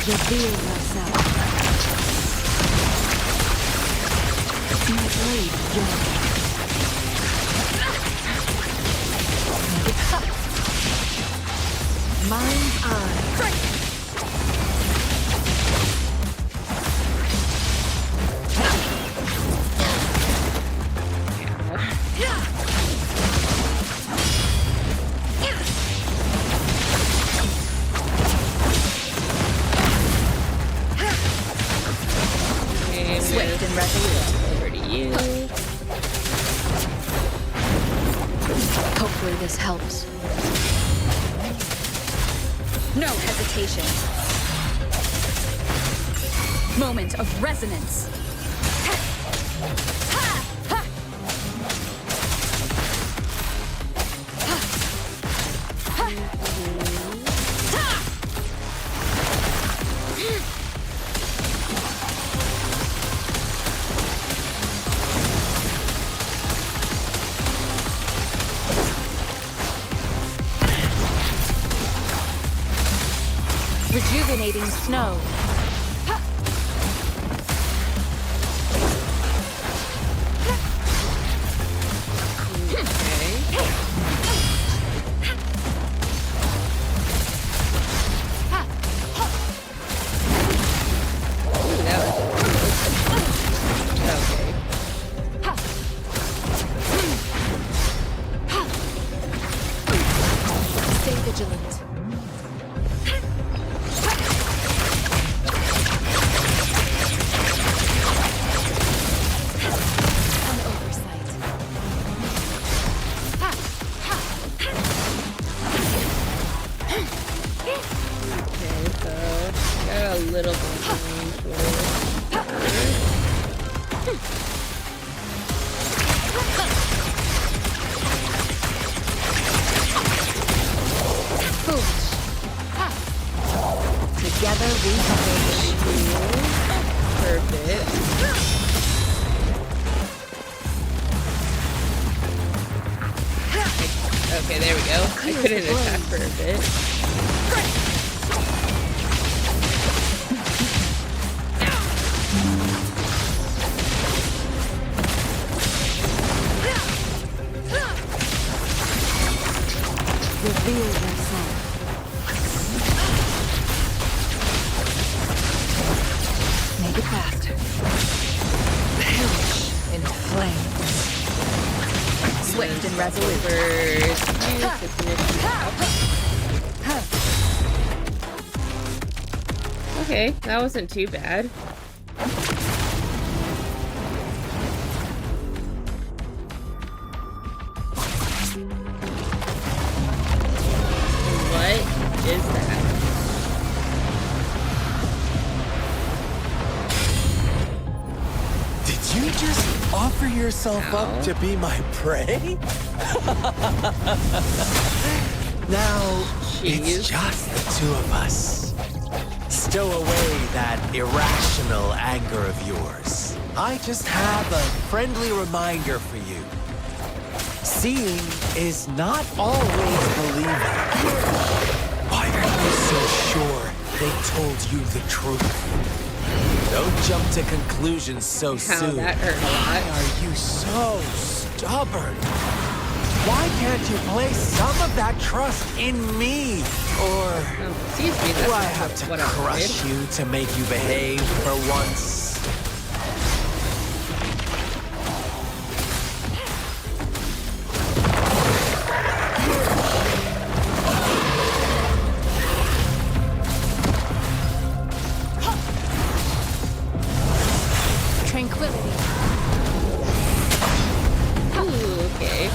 Reveal yourself. My blade journey. Mind's eye. Swift and resolute. Over to you. Hopefully this helps. No hesitation. Moment of resonance. Rejuvenating snow. Stay vigilant. A little bit of range Together we perfect. Okay, there we go. I couldn't attack for a bit. reveal yourself. Make it faster. Perish in flames. Swift and resolute. Okay, that wasn't too bad. What is that? Did you just offer yourself up to be my prey? Now, it's just the two of us. Stow away that irrational anger of yours. I just have a friendly reminder for you. Seeing is not always believing. Why are you so sure they told you the truth? Don't jump to conclusions so soon. That hurt a lot. Why are you so stubborn? Why can't you place some of that trust in me? Or Oh, excuse me, that's do I not have to what I crush wanted. you to make you behave for once? Tranquility. Ooh, okay.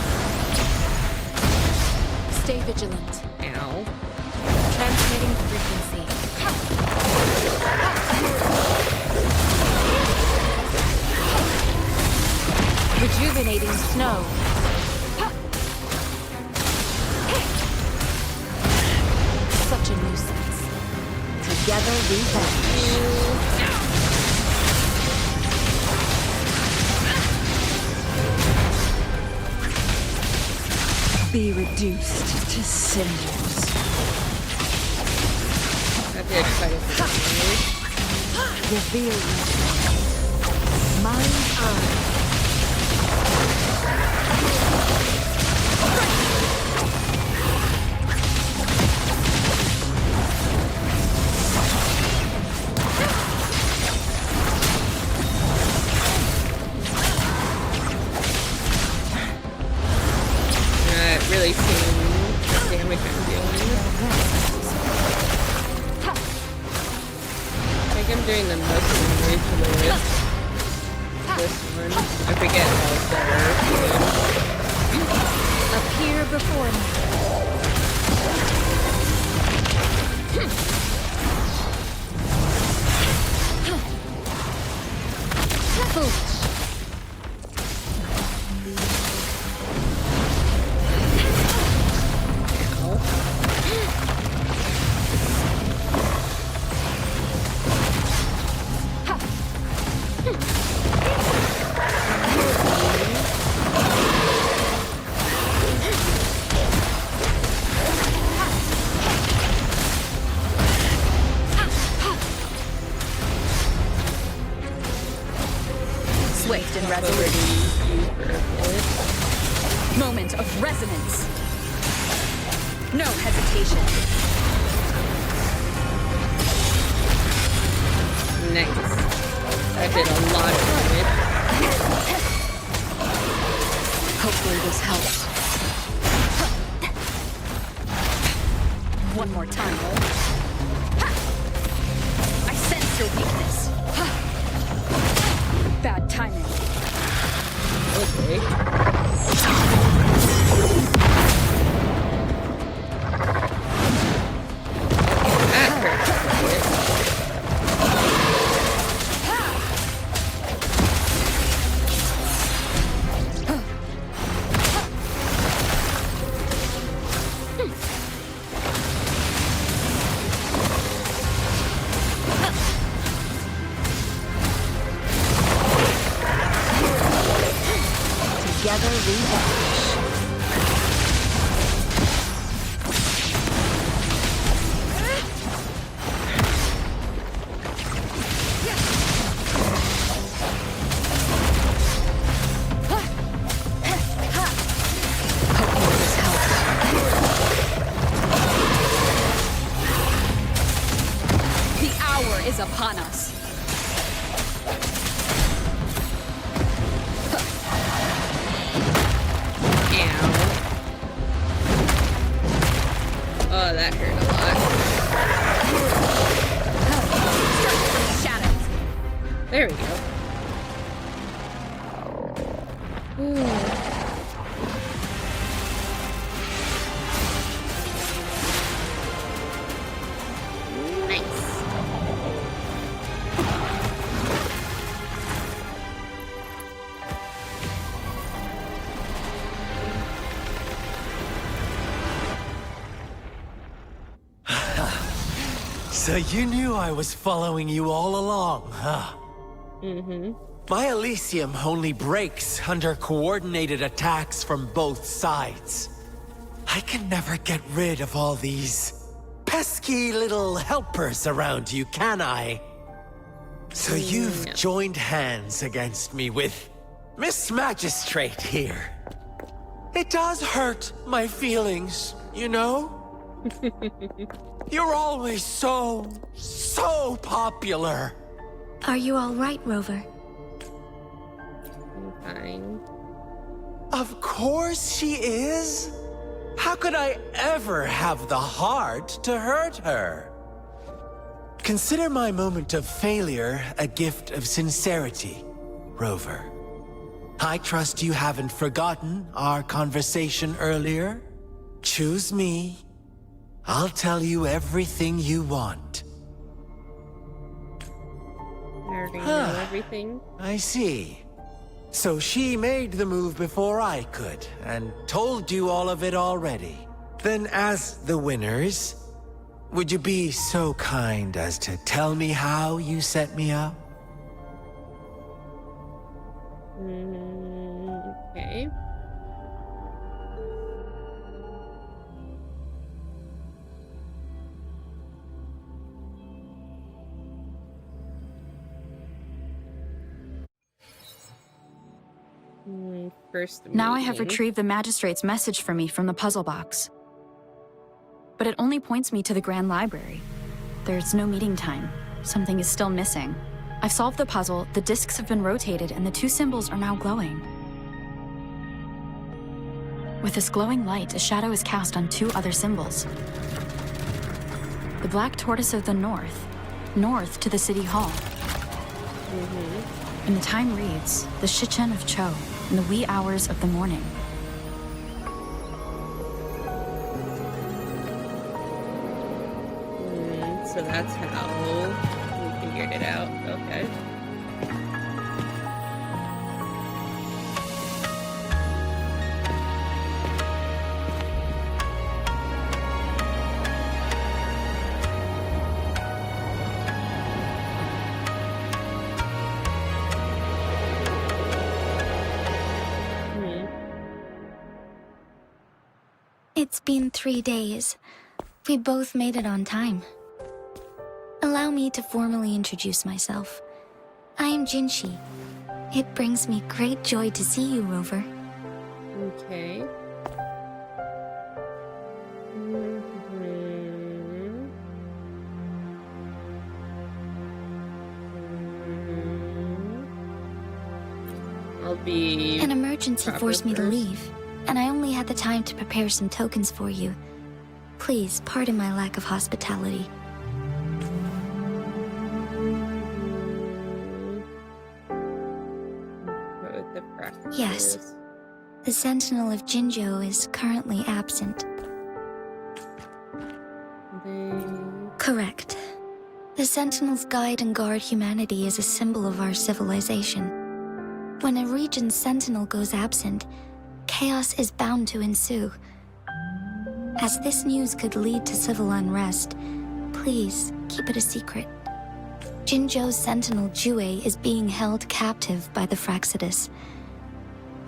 Stay vigilant. Ow. Transmitting frequency. Rejuvenating snow. Such a nuisance. Together we vanish. Be reduced to cinders. That did quite a bit of damage. Reveal yourself. Mind's eye. Not really seeing the damage I'm dealing. I think I'm doing the most damage with this one. I forget how Appear before me. Foolish. Swift and resolute. Moment of resonance. No hesitation. Nice. That did a lot of damage. Hopefully this helps. One more time. I sense your weakness. Bad timing. Okay. That hurts a bit. Together we vanish. Hopefully this helps. The hour is upon us. Oh, that hurt a lot. Strike from the shadows. There we go. Ooh. Nice. So you knew I was following you all along, huh? Mm-hmm. My Elysium only breaks under coordinated attacks from both sides. I can never get rid of all these pesky little helpers around you, can I? So you've No. joined hands against me with Miss Magistrate here. It does hurt my feelings, you know? You're always so popular. Are you all right, Rover? I'm fine. Of course she is. How could I ever have the heart to hurt her? Consider my moment of failure a gift of sincerity, Rover. I trust you haven't forgotten our conversation earlier. Choose me. I'll tell you everything you want. I already know everything. I see. So she made the move before I could, and told you all of it already. Then as the winners, would you be so kind as to tell me how you set me up? Okay. First Now I have meeting. retrieved the magistrate's message for me from the puzzle box. But it only points me to the Grand Library. There's no meeting time. Something is still missing. I've solved the puzzle, the discs have been rotated, and the two symbols are now glowing. With this glowing light, a shadow is cast on two other symbols. The black tortoise of the north to the city hall. And the time reads, the Shichen of Cho, in the wee hours of the morning. So that's how we figured it out. Okay. It's been 3 days. We both made it on time. Allow me to formally introduce myself. I am Jinshi. It brings me great joy to see you, Rover. Okay. I'll be... An emergency proper forced me to first. leave, and I only had the time to prepare some tokens for you. Please pardon my lack of hospitality. With the practice. Yes. The Sentinel of Jinzhou is currently absent. Correct. The Sentinels guide and guard humanity as a symbol of our civilization. When a region's sentinel goes absent, chaos is bound to ensue. As this news could lead to civil unrest, please keep it a secret. Jinzhou's sentinel Jue is being held captive by the Fraxidus.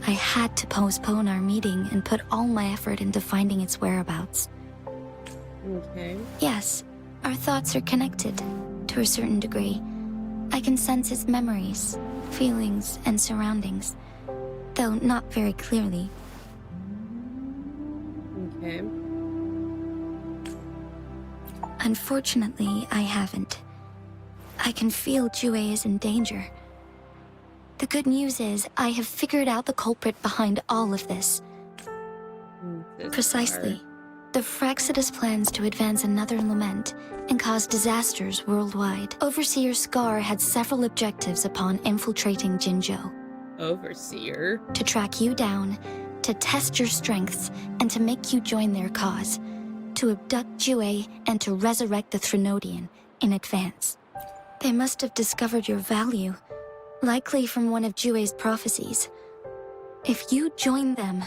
I had to postpone our meeting and put all my effort into finding its whereabouts. Okay. Yes, our thoughts are connected, to a certain degree. I can sense its memories, feelings, and surroundings, though not very clearly. Okay. Unfortunately, I haven't. I can feel Jue is in danger. The good news is, I have figured out the culprit behind all of this. Precisely. The Fraxidus plans to advance another lament and cause disasters worldwide. Overseer Scar had several objectives upon infiltrating Jinzhou. Overseer. To track you down, to test your strengths, and to make you join their cause. To abduct Jue and to resurrect the Threnodian in advance. They must have discovered your value, likely from one of Jue's prophecies. If you join them,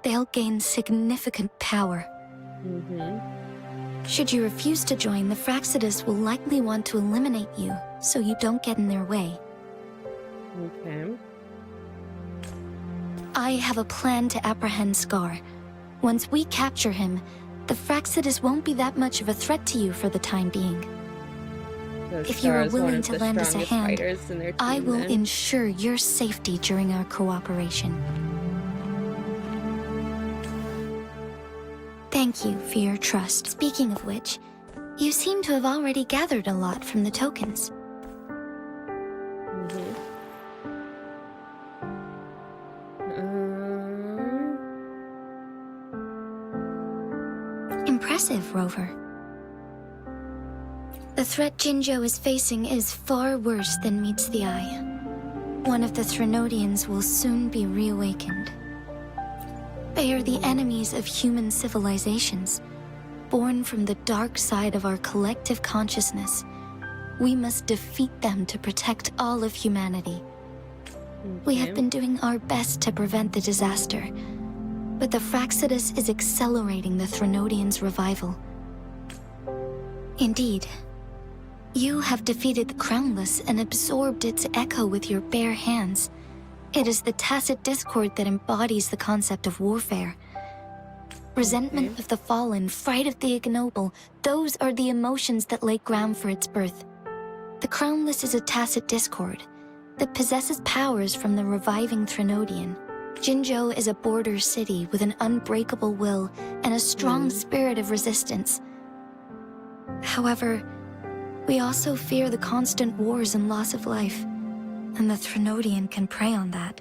they'll gain significant power. Should you refuse to join, the Fraxidus will likely want to eliminate you, so you don't get in their way. Okay. I have a plan to apprehend Scar. Once we capture him, the Fraxidus won't be that much of a threat to you for the time being. So If you are Scar is one willing of to the lend us a strongest hand, fighters in their I team, will then. ensure your safety during our cooperation. Thank you for your trust. Speaking of which, you seem to have already gathered a lot from the tokens. Impressive, Rover. The threat Jinzhou is facing is far worse than meets the eye. One of the Threnodians will soon be reawakened. They are the enemies of human civilizations, born from the dark side of our collective consciousness. We must defeat them to protect all of humanity. We have been doing our best to prevent the disaster, but the Fraxidus is accelerating the Threnodians' revival. Indeed, you have defeated the Crownless and absorbed its echo with your bare hands. It is the tacit discord that embodies the concept of warfare. Resentment of the fallen, fright of the ignoble, those are the emotions that lay ground for its birth. The Crownless is a tacit discord that possesses powers from the reviving Threnodian. Jinzhou is a border city with an unbreakable will and a strong spirit of resistance. However, we also fear the constant wars and loss of life, and the Threnodian can prey on that.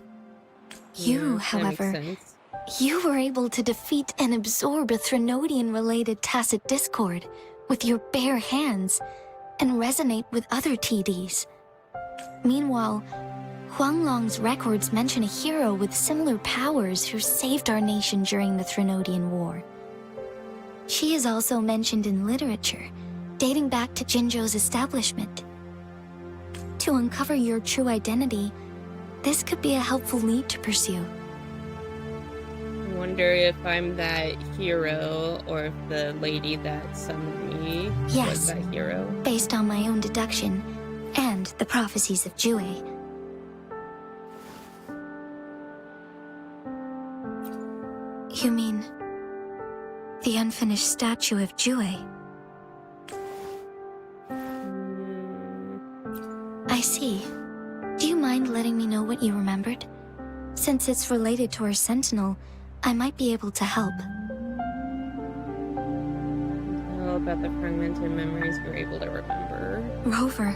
You, however, you were able to defeat and absorb a Threnodian-related tacit discord with your bare hands and resonate with other TDs. Meanwhile, Huanglong's records mention a hero with similar powers who saved our nation during the Threnodian War. She is also mentioned in literature, dating back to Jinzhou's establishment. To uncover your true identity, this could be a helpful lead to pursue. I wonder if I'm that hero, or if the lady that summoned me was that hero. Based on my own deduction, and the prophecies of WuWa. You mean the unfinished statue of WuWa? I see. Do you mind letting me know what you remembered? Since it's related to our sentinel, I might be able to help. All about the fragmented memories you're able to remember. Rover,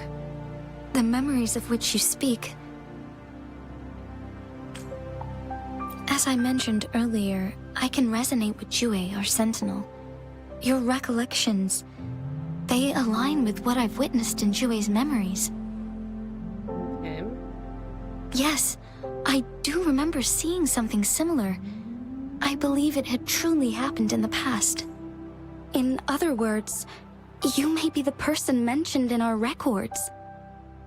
the memories of which you speak. As I mentioned earlier, I can resonate with WuWa, our sentinel. Your recollections, they align with what I've witnessed in WuWa's memories. Okay. Yes, I do remember seeing something similar. I believe it had truly happened in the past. In other words, you may be the person mentioned in our records.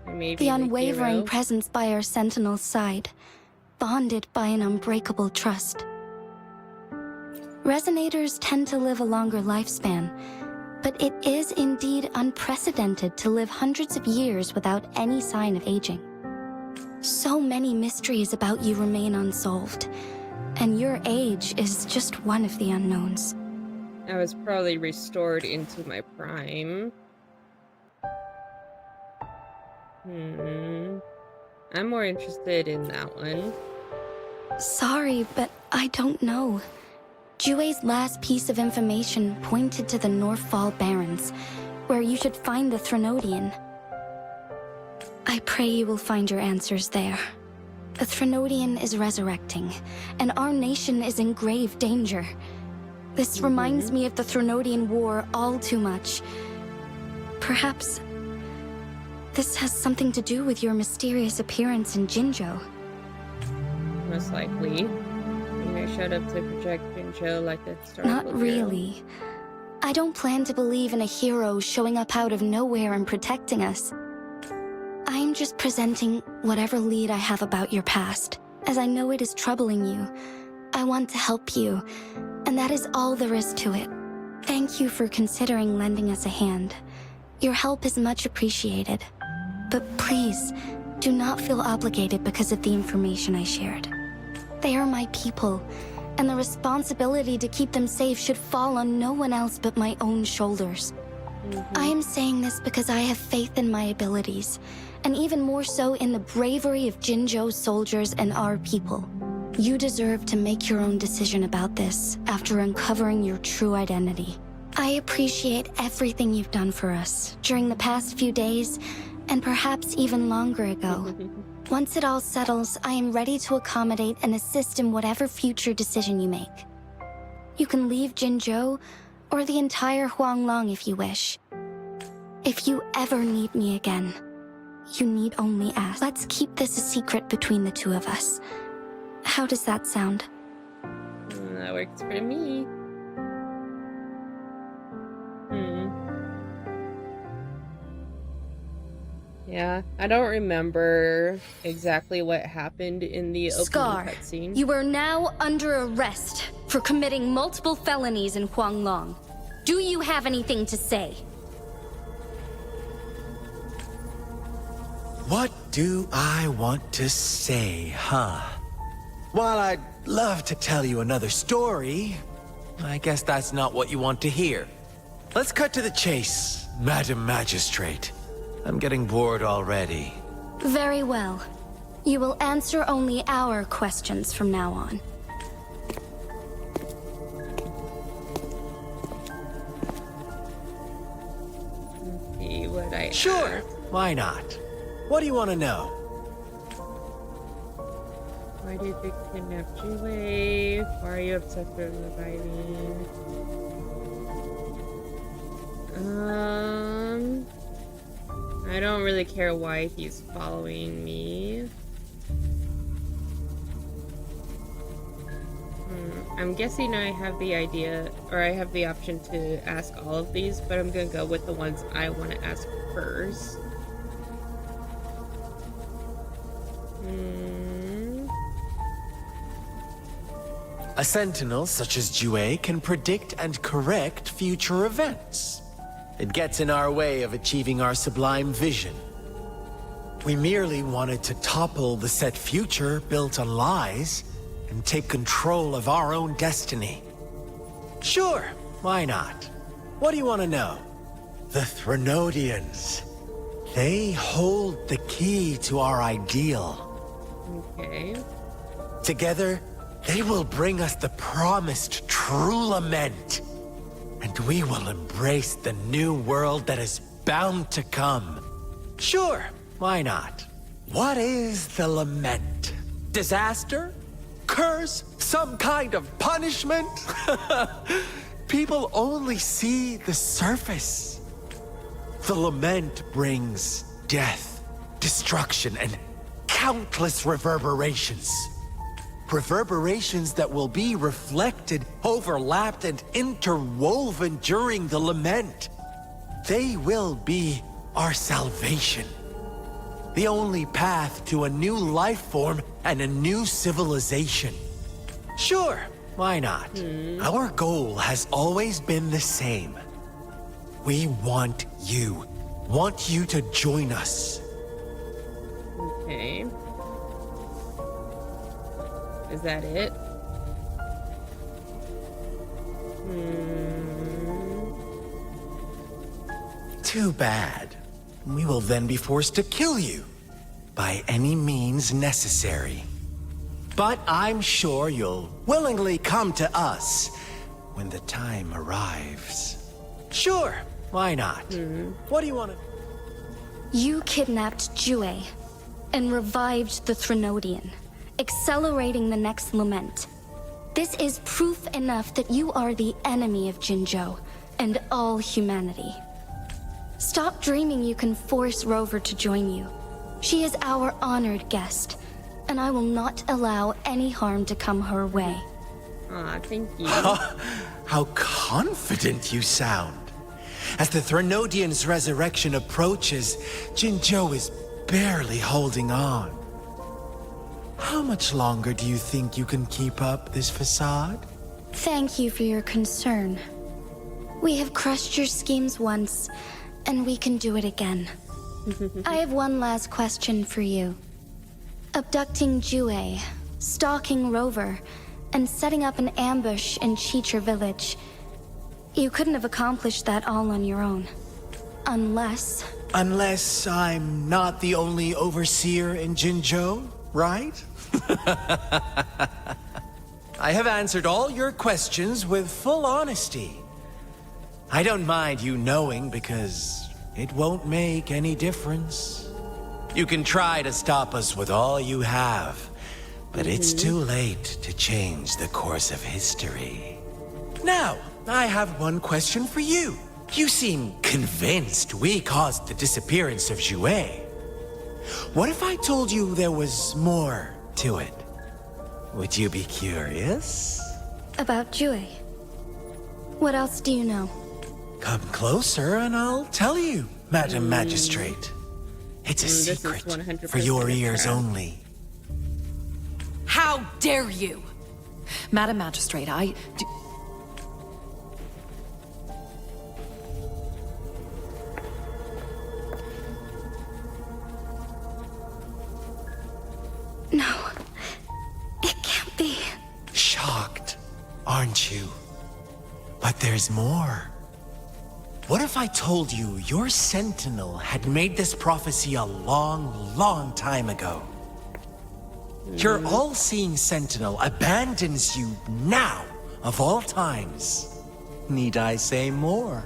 Maybe the unwavering hero. presence by our sentinel's side, bonded by an unbreakable trust. Resonators tend to live a longer lifespan, but it is indeed unprecedented to live hundreds of years without any sign of aging. So many mysteries about you remain unsolved, and your age is just one of the unknowns. I was probably restored into my prime. I'm more interested in that one. Sorry, but I don't know. WuWa's last piece of information pointed to the Northfall Barrens, where you should find the Threnodian. I pray you will find your answers there. The Threnodian is resurrecting, and our nation is in grave danger. This reminds me of the Threnodian War all too much. Perhaps this has something to do with your mysterious appearance in Jinzhou. Most likely. I showed up to project Jinzhou like a historical Not really. I don't plan to believe in a hero showing up out of nowhere and protecting us. I'm just presenting whatever lead I have about your past, as I know it is troubling you. I want to help you, and that is all there is to it. Thank you for considering lending us a hand. Your help is much appreciated. But please, do not feel obligated because of the information I shared. They are my people, and the responsibility to keep them safe should fall on no one else but my own shoulders. I am saying this because I have faith in my abilities, and even more so in the bravery of Jinzhou's soldiers and our people. You deserve to make your own decision about this after uncovering your true identity. I appreciate everything you've done for us during the past few days, and perhaps even longer ago. Once it all settles, I am ready to accommodate and assist in whatever future decision you make. You can leave Jinzhou, or the entire Huanglong if you wish. If you ever need me again, you need only ask. Let's keep this a secret between the two of us. How does that sound? That works for me. Yeah, I don't remember exactly what happened in the opening Scar, cutscene. you are now under arrest for committing multiple felonies in Huanglong. Do you have anything to say? What do I want to say, huh? While I'd love to tell you another story, I guess that's not what you want to hear. Let's cut to the chase, Madam Magistrate. I'm getting bored already. Very well. You will answer only our questions from now on. See what I Sure, asked. why not? What do you want to know? Why did they kidnap WuWa? Why are you obsessed with reviving? I don't really care why he's following me. I'm guessing I have the idea, or I have the option to ask all of these, but I'm gonna go with the ones I want to ask first. A sentinel such as WuWa can predict and correct future events. It gets in our way of achieving our sublime vision. We merely wanted to topple the set future built on lies and take control of our own destiny. Sure, why not? What do you want to know? The Threnodians. They hold the key to our ideal. Okay. Together, they will bring us the promised true lament. And we will embrace the new world that is bound to come. Sure, why not? What is the lament? Disaster? Curse? Some kind of punishment? People only see the surface. The lament brings death, destruction, and countless reverberations. Reverberations that will be reflected, overlapped, and interwoven during the lament. They will be our salvation. The only path to a new life form and a new civilization. Sure, why not? Our goal has always been the same. We want you to join us. Okay. Is that it? Too bad. We will then be forced to kill you by any means necessary. But I'm sure you'll willingly come to us when the time arrives. Sure, why not? What do you want to... You kidnapped WuWa and revived the Threnodian, accelerating the next lament. This is proof enough that you are the enemy of Jinzhou and all humanity. Stop dreaming you can force Rover to join you. She is our honored guest, and I will not allow any harm to come her way. Aw, thank you. How confident you sound. As the Threnodian's resurrection approaches, Jinzhou is barely holding on. How much longer do you think you can keep up this facade? Thank you for your concern. We have crushed your schemes once, and we can do it again. I have one last question for you. Abducting WuWa, stalking Rover, and setting up an ambush in Chicha village. You couldn't have accomplished that all on your own. Unless Unless I'm not the only overseer in Jinzhou? right? I have answered all your questions with full honesty. I don't mind you knowing because it won't make any difference. You can try to stop us with all you have, but it's too late to change the course of history. Now, I have one question for you. You seem convinced we caused the disappearance of Jouet. What if I told you there was more to it? Would you be curious? About Jouet. What else do you know? Come closer and I'll tell you, Madam Magistrate. It's a This is secret 100% for your a ears trap. only. How dare you? Madam Magistrate, No. It can't be. Shocked, aren't you? But there's more. What if I told you your sentinel had made this prophecy a long, long time ago? Your all-seeing sentinel abandons you now, of all times. Need I say more?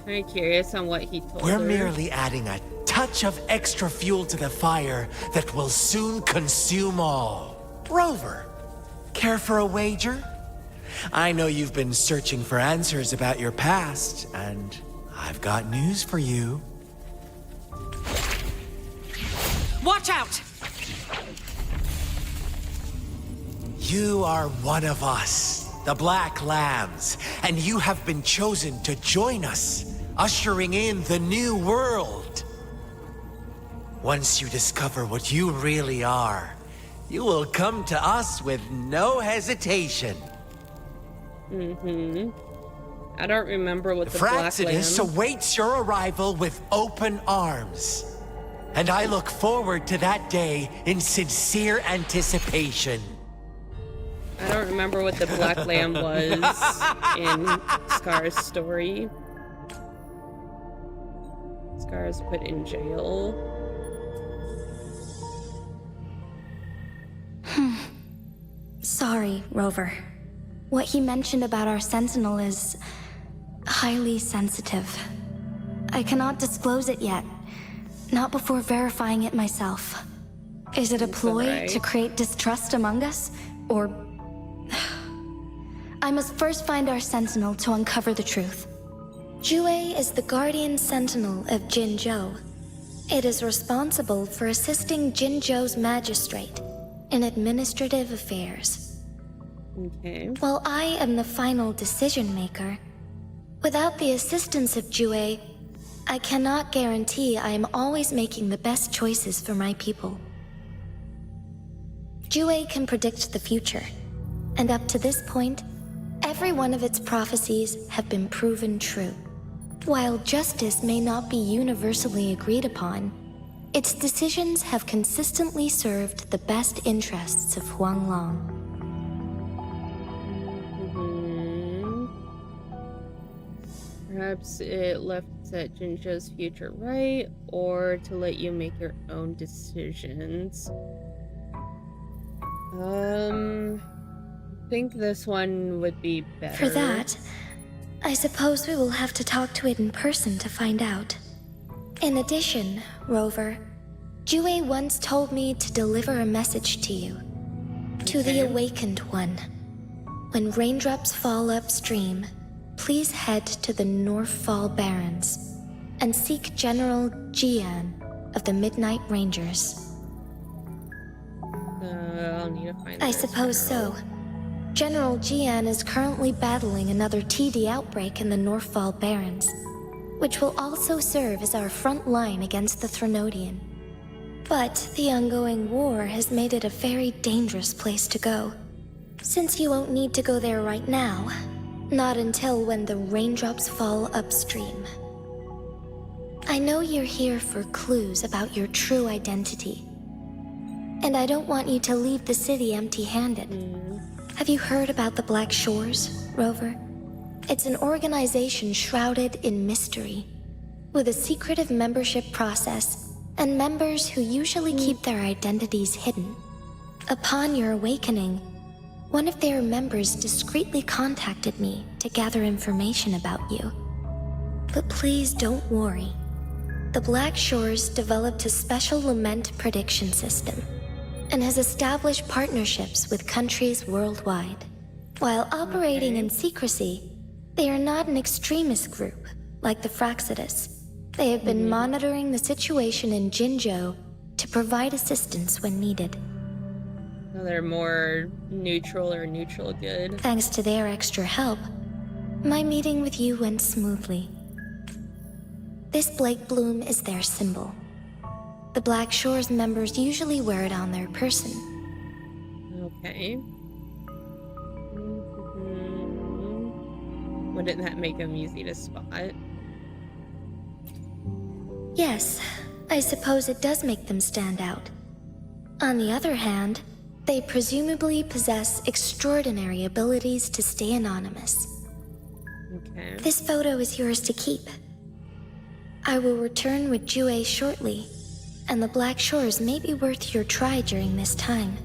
Very curious on what he told We're her. merely adding a touch of extra fuel to the fire that will soon consume all. Rover, care for a wager? I know you've been searching for answers about your past, and I've got news for you. Watch out! You are one of us, the Black Lambs, and you have been chosen to join us, ushering in the new world. Once you discover what you really are, you will come to us with no hesitation. I don't remember what the Black Fraxidus Lamb... awaits your arrival with open arms. And I look forward to that day in sincere anticipation. I don't remember what the Black Lamb was in Scar's story. Scar's put in jail. Sorry, Rover. What he mentioned about our sentinel is highly sensitive. I cannot disclose it yet. Not before verifying it myself. Is it a ploy alright. to create distrust among us? Or... I must first find our sentinel to uncover the truth. Jouet is the guardian sentinel of Jinzhou. It is responsible for assisting Jinzhou's magistrate in administrative affairs. Okay. While I am the final decision maker, without the assistance of Jouet, I cannot guarantee I am always making the best choices for my people. Jouet can predict the future, and up to this point, every one of its prophecies have been proven true. While justice may not be universally agreed upon, its decisions have consistently served the best interests of Huanglong. Perhaps it left at Jinzhou's future right, or to let you make your own decisions. I think this one would be better. For that, I suppose we will have to talk to it in person to find out. In addition, Rover, Jouet once told me to deliver a message to you. To the Awakened One. When raindrops fall upstream, please head to the Northfall Barrens and seek General Jian of the Midnight Rangers. I'll need to find I this. suppose so. General Jian is currently battling another TD outbreak in the Northfall Barrens, which will also serve as our front line against the Threnodian. But the ongoing war has made it a very dangerous place to go. Since you won't need to go there right now, not until when the raindrops fall upstream. I know you're here for clues about your true identity. And I don't want you to leave the city empty-handed. Have you heard about the Black Shores, Rover? It's an organization shrouded in mystery, with a secretive membership process and members who usually keep their identities hidden. Upon your awakening, one of their members discreetly contacted me to gather information about you. But please don't worry. The Black Shores developed a special lament prediction system and has established partnerships with countries worldwide. While operating in secrecy, they are not an extremist group like the Fraxidus. They have been monitoring the situation in Jinzhou to provide assistance when needed. So they're more neutral or neutral good. Thanks to their extra help, my meeting with you went smoothly. This Blake Bloom is their symbol. The Black Shores members usually wear it on their person. Okay. Wouldn't that make them easy to spot? Yes, I suppose it does make them stand out. On the other hand, they presumably possess extraordinary abilities to stay anonymous. Okay. This photo is yours to keep. I will return with WuWa shortly, and the Black Shores may be worth your try during this time.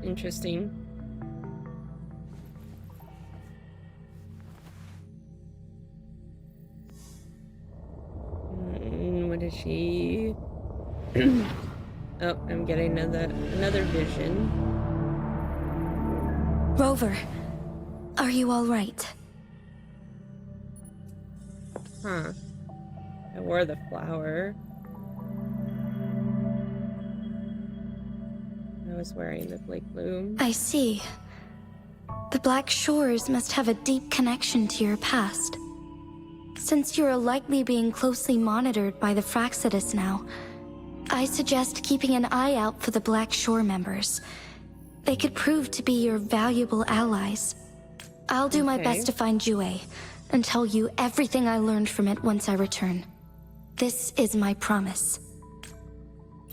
Interesting. What is she? Oh, I'm getting another vision. Rover, are you all right? Huh. I wore the flower. I was wearing the Blake Bloom. I see. The Black Shores must have a deep connection to your past. Since you are likely being closely monitored by the Fraxidus now, I suggest keeping an eye out for the Black Shore members. They could prove to be your valuable allies. I'll do my best to find WuWa and tell you everything I learned from it once I return. This is my promise.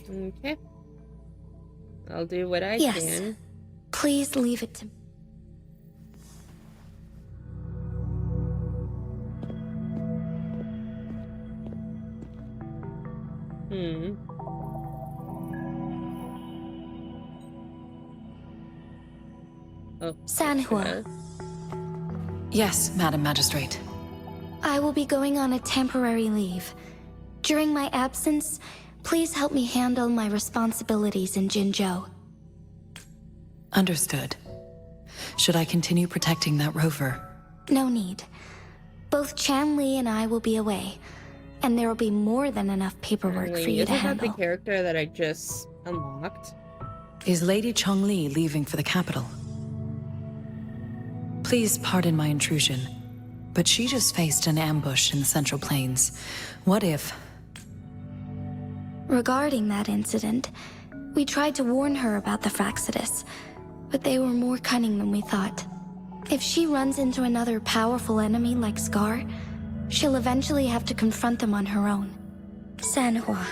Okay. I'll do what I Yes. can. Please leave it to me. Oh, Sanhua. Yes, Madam Magistrate. I will be going on a temporary leave. During my absence, please help me handle my responsibilities in Jinzhou. Understood. Should I continue protecting that rover? No need. Both Chanli and I will be away, and there will be more than enough paperwork for you to Isn't that handle. the character that I just unlocked? Is Lady Chongli leaving for the capital? Please pardon my intrusion, but she just faced an ambush in the Central Plains. What if... Regarding that incident, we tried to warn her about the Fraxidus, but they were more cunning than we thought. If she runs into another powerful enemy like Scar, she'll eventually have to confront them on her own. Sanhua,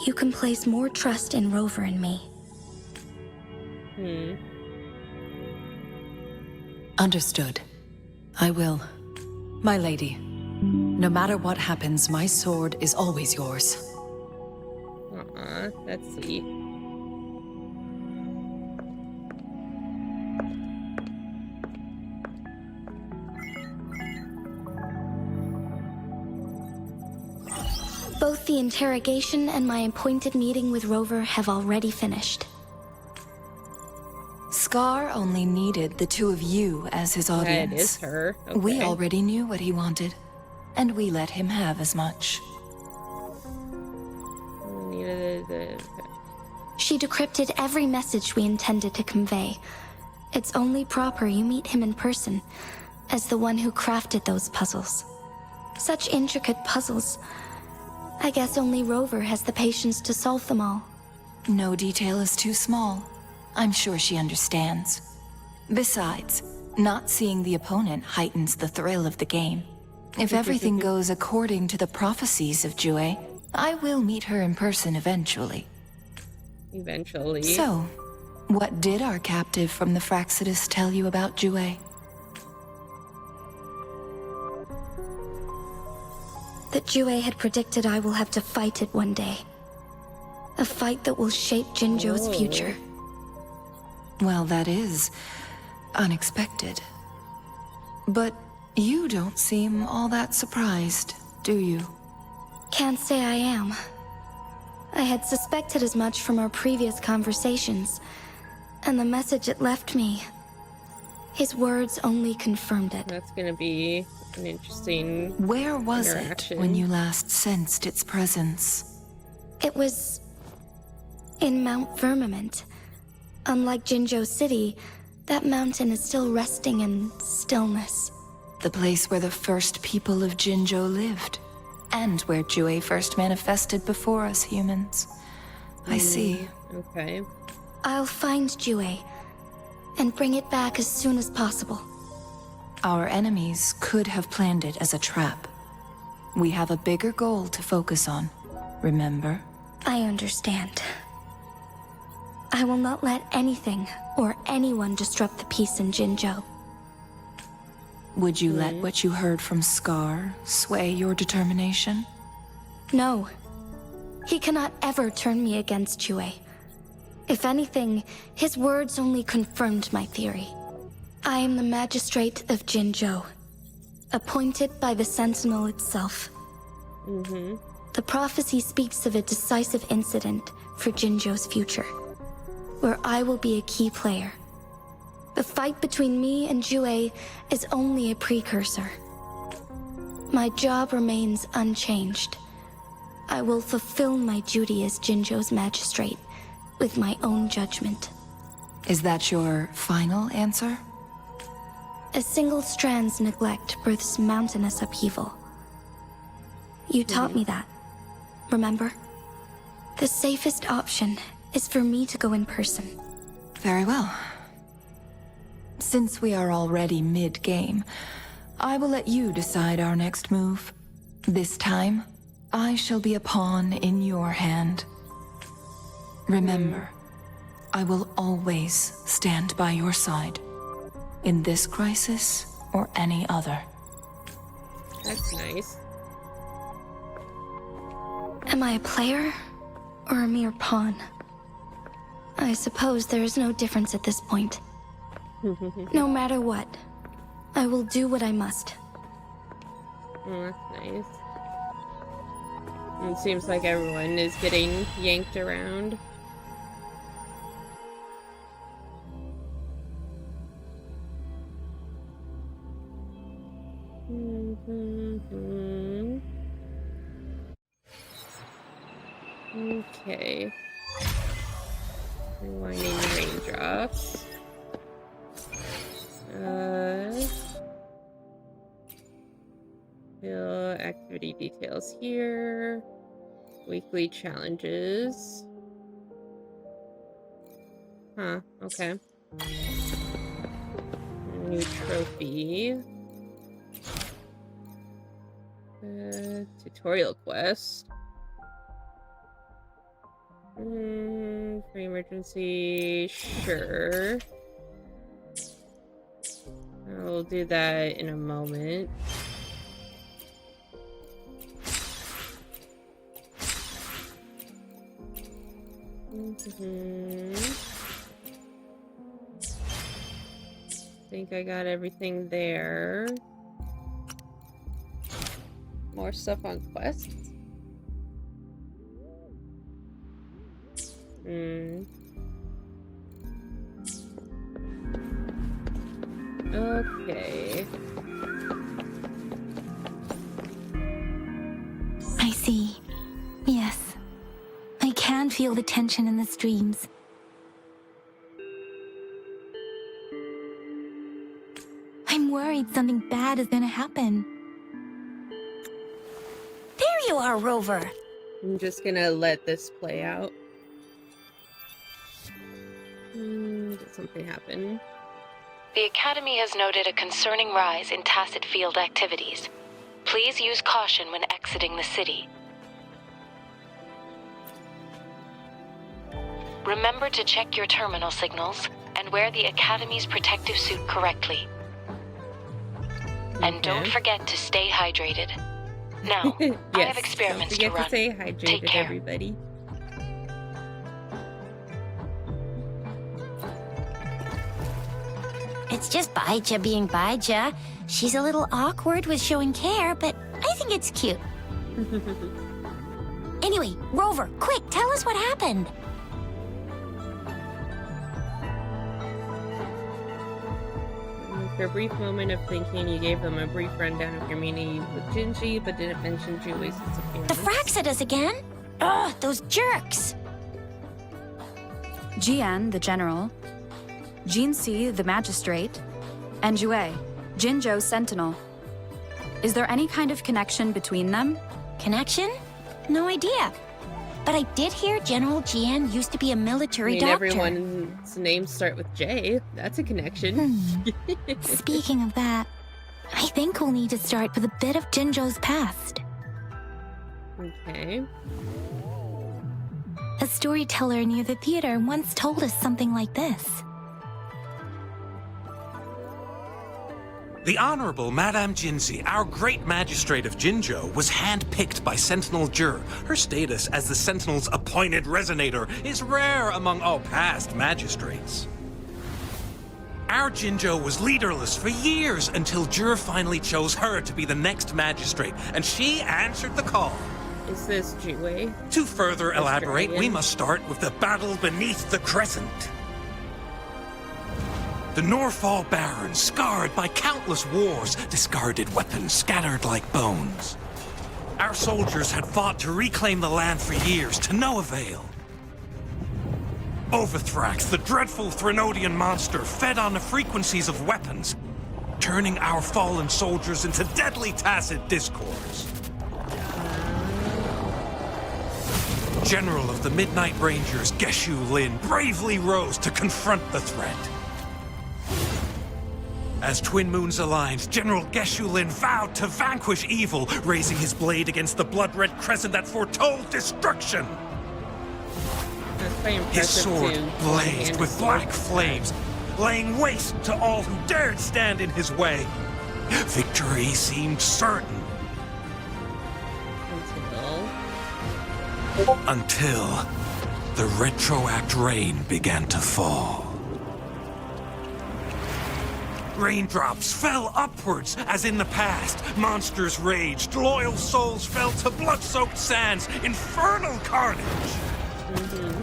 you can place more trust in Rover and me. Understood. I will. My lady, no matter what happens, my sword is always yours. Aw, that's sweet. Both the interrogation and my appointed meeting with Rover have already finished. Scar only needed the two of you as his audience. That is her. Okay. We already knew what he wanted, and we let him have as much. She decrypted every message we intended to convey. It's only proper you meet him in person, as the one who crafted those puzzles. Such intricate puzzles. I guess only Rover has the patience to solve them all. No detail is too small. I'm sure she understands. Besides, not seeing the opponent heightens the thrill of the game. If everything goes according to the prophecies of WuWa, I will meet her in person eventually. Eventually. So, what did our captive from the Fraxidus tell you about WuWa? That WuWa had predicted I will have to fight it one day. A fight that will shape Jinzhou's future. Well, that is unexpected. But you don't seem all that surprised, do you? Can't say I am. I had suspected as much from our previous conversations, and the message it left me. His words only confirmed it. That's gonna be an interesting Where was it interaction. when you last sensed its presence? It was in Mount Firmament. Unlike Jinzhou City, that mountain is still resting in stillness. The place where the first people of Jinzhou lived, and where WuWa first manifested before us humans. I see. Okay. I'll find WuWa and bring it back as soon as possible. Our enemies could have planned it as a trap. We have a bigger goal to focus on, remember? I understand. I will not let anything or anyone disrupt the peace in Jinzhou. Would you let what you heard from Scar sway your determination? No. He cannot ever turn me against WuWa. If anything, his words only confirmed my theory. I am the magistrate of Jinzhou, appointed by the Sentinel itself. The prophecy speaks of a decisive incident for Jinzhou's future, where I will be a key player. The fight between me and WuWa is only a precursor. My job remains unchanged. I will fulfill my duty as Jinzhou's magistrate with my own judgment. Is that your final answer? A single strand's neglect births mountainous upheaval. You taught me that, remember? The safest option is for me to go in person. Very well. Since we are already mid-game, I will let you decide our next move. This time, I shall be a pawn in your hand. Remember, I will always stand by your side, in this crisis or any other. That's nice. Am I a player or a mere pawn? I suppose there is no difference at this point. No matter what, I will do what I must. Oh, that's nice. It seems like everyone is getting yanked around. Okay. Rewinding raindrops. Fill activity details here. Weekly challenges. Huh, okay. New trophy. Tutorial quest. Free emergency, sure. I'll do that in a moment. Think I got everything there. More stuff on quests? Okay. I see. Yes. I can feel the tension in the streams. I'm worried something bad is gonna happen. There you are, Rover. I'm just gonna let this play out. Did something happen? The Academy has noted a concerning rise in tacit field activities. Please use caution when exiting the city. Remember to check your terminal signals and wear the Academy's protective suit correctly. And don't forget to stay hydrated. Now, Yes, I have experiments to don't run. forget to stay hydrated, Take care. everybody. It's just Baija being Baija. She's a little awkward with showing care, but I think it's cute. Anyway, Rover, quick, tell us what happened. After a brief moment of thinking, you gave them a brief rundown of your meeting with Jinji, but didn't mention Jue's disappearance. The Fraxidus again? Ugh, those jerks! Jian, the general, Jinxi, the magistrate, and Jue, Jinzhou's sentinel. Is there any kind of connection between them? Connection? No idea. But I did hear General Jian used to be a military doctor. Everyone's names start with J. That's a connection. Speaking of that, I think we'll need to start with a bit of Jinzhou's past. Okay. A storyteller near the theater once told us something like this. The Honorable Madame Jinzi, our great magistrate of Jinzhou, was handpicked by Sentinel Jur. Her status as the Sentinel's appointed resonator is rare among all past magistrates. Our Jinzhou was leaderless for years until Jur finally chose her to be the next magistrate, and she answered the call. Is this Jue? To further elaborate, Australian? we must start with the battle beneath the Crescent. The Norfall Barons, scarred by countless wars, discarded weapons scattered like bones. Our soldiers had fought to reclaim the land for years, to no avail. Overthrax, the dreadful Threnodian monster, fed on the frequencies of weapons, turning our fallen soldiers into deadly tacit discords. General of the Midnight Rangers, Geshu Lin, bravely rose to confront the threat. As Twin Moons aligned, General Geshu Lin vowed to vanquish evil, raising his blade against the blood-red crescent that foretold destruction. That's quite impressive. His sword blazed with black flames, laying waste to all who dared stand in his way. Victory seemed certain. Until the retroact rain began to fall. Raindrops fell upwards, as in the past. Monsters raged, loyal souls fell to blood-soaked sands, infernal carnage.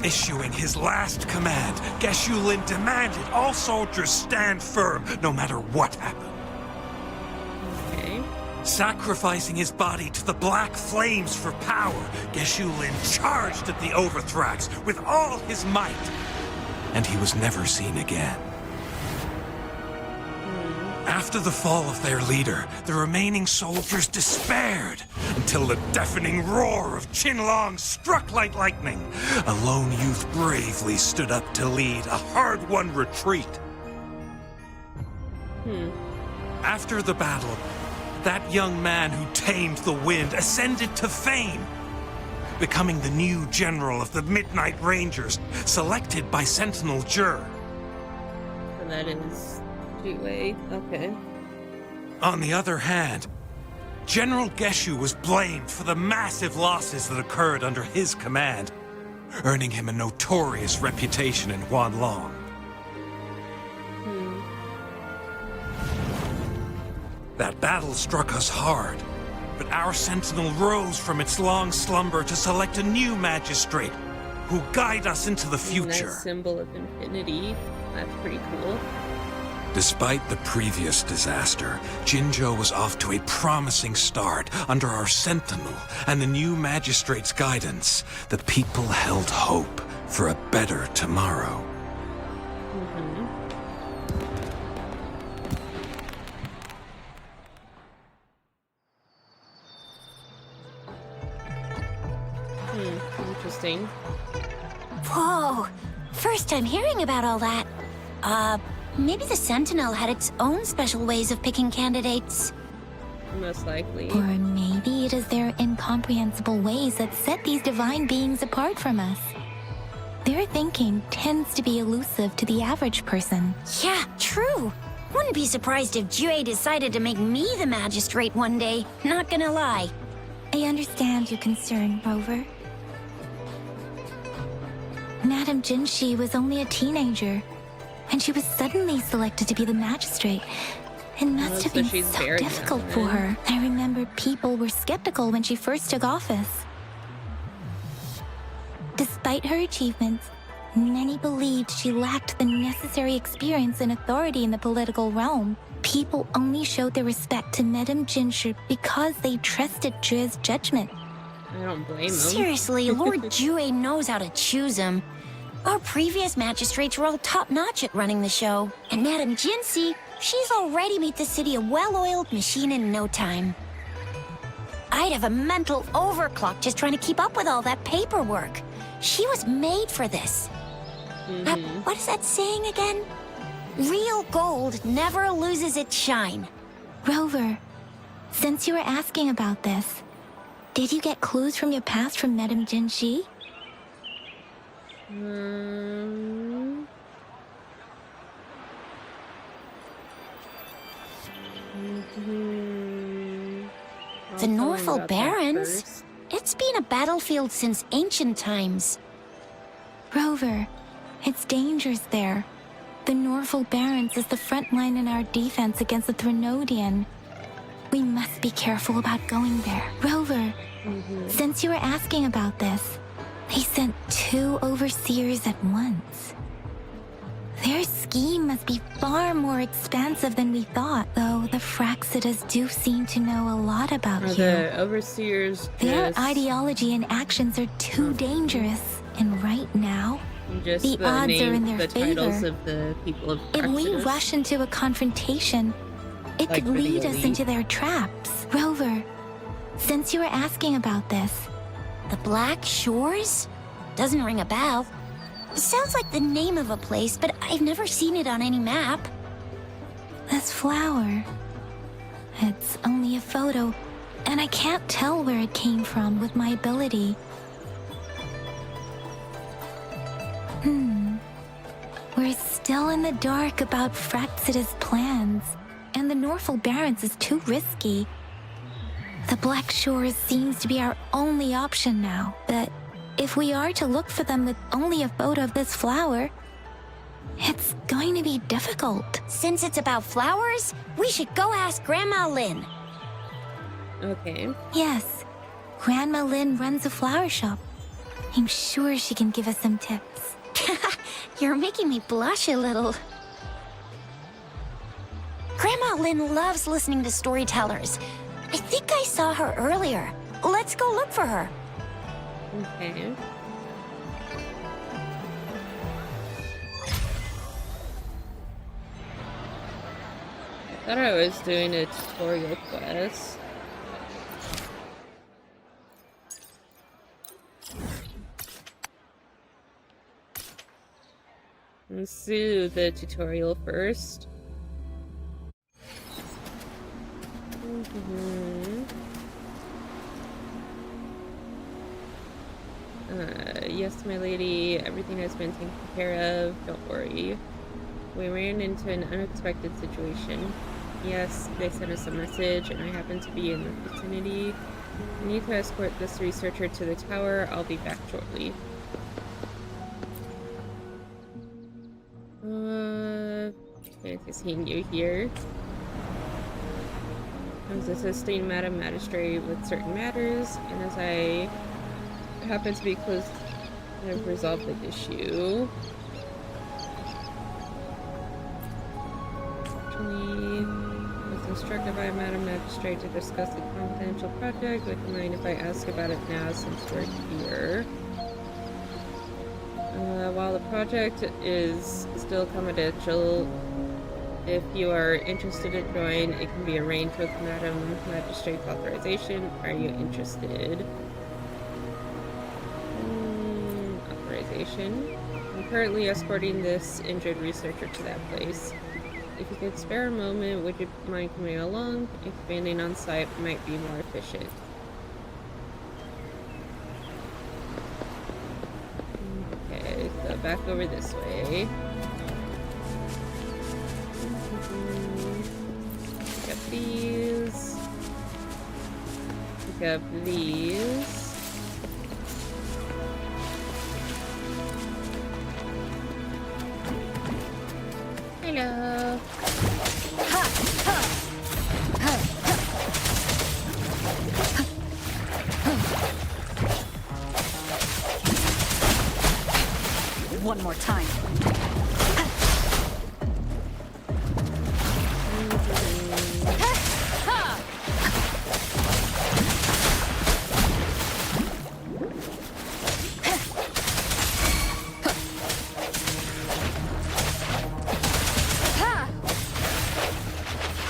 Issuing his last command, Geshu Lin demanded all soldiers stand firm, no matter what happened. Okay. Sacrificing his body to the black flames for power, Geshu Lin charged at the Overthrax with all his might, and he was never seen again. After the fall of their leader, the remaining soldiers despaired until the deafening roar of Qinlong struck like lightning. A lone youth bravely stood up to lead a hard-won retreat. After the battle, that young man who tamed the wind ascended to fame, becoming the new general of the Midnight Rangers, selected by Sentinel Jur. And that is Jue. Okay. On the other hand, General Geshu was blamed for the massive losses that occurred under his command, earning him a notorious reputation in Huanlong. That battle struck us hard, but our sentinel rose from its long slumber to select a new magistrate who guide us into the future. Nice symbol of infinity. That's pretty cool. Despite the previous disaster, Jinzhou was off to a promising start under our sentinel and the new magistrate's guidance. The people held hope for a better tomorrow. Interesting. Whoa! First time hearing about all that. Maybe the Sentinel had its own special ways of picking candidates. Most likely. Or maybe it is their incomprehensible ways that set these divine beings apart from us. Their thinking tends to be elusive to the average person. Yeah, true. Wouldn't be surprised if Jue decided to make me the magistrate one day. Not gonna lie. I understand your concern, Rover. Madame Jinshi was only a teenager, and she was suddenly selected to be the magistrate. It must have been so difficult for her. I remember people were skeptical when she first took office. Despite her achievements, many believed she lacked the necessary experience and authority in the political realm. People only showed their respect to Madame Jinshi because they trusted Jue's judgment. I don't blame them. Seriously, Lord Jue knows how to choose him. Our previous magistrates were all top-notch at running the show. And Madame Jinshi, she's already made the city a well-oiled machine in no time. I'd have a mental overclock just trying to keep up with all that paperwork. She was made for this. What is that saying again? Real gold never loses its shine. Rover, since you were asking about this, did you get clues from your past from Madame Jinshi? The Norfolk Barrens? It's been a battlefield since ancient times. Rover, it's dangerous there. The Norfolk Barrens is the front line in our defense against the Threnodian. We must be careful about going there. Rover, since you were asking about this, they sent 2 overseers at once. Their scheme must be far more expansive than we thought, though the Fraxidas do seem to know a lot about you. The overseers Their ideology and actions are too dangerous, and right now, the odds are in their favor. Of the people of if we Fraxidas. rush into a confrontation, it Like could for the lead us elite. into their traps. Rover, since you were asking about this, The Black Shores? Doesn't ring a bell. Sounds like the name of a place, but I've never seen it on any map. this flower, it's only a photo, and I can't tell where it came from with my ability. We're still in the dark about Fraxida's plans, and the Norfolk Barrens is too risky. The Black Shores seems to be our only option now, but if we are to look for them with only a photo of this flower, it's going to be difficult. Since it's about flowers, we should go ask Grandma Lynn. Okay. Yes, Grandma Lynn runs a flower shop. I'm sure she can give us some tips. You're making me blush a little. Grandma Lynn loves listening to storytellers. I think I saw her earlier. Let's go look for her. Okay. I thought I was doing a tutorial quest. Let's do the tutorial first. Yes, my lady, everything has been taken care of. Don't worry. We ran into an unexpected situation. Yes, they sent us a message, and I happen to be in the vicinity. I need to escort this researcher to the tower. I'll be back shortly. Fancy seeing you here. I was assisting Madam Magistrate with certain matters, and as I happen to be close, I've resolved the issue. Actually, I was instructed by Madam Magistrate to discuss a confidential project. Would you mind if I ask about it now since we're here? While the project is still confidential, if you are interested in joining, it can be arranged with Madam Magistrate's authorization. Are you interested? Authorization. I'm currently escorting this injured researcher to that place. If you could spare a moment, would you mind coming along? Expanding on site might be more efficient. Okay, so back over this way. Pick up these. Pick up these. one more time.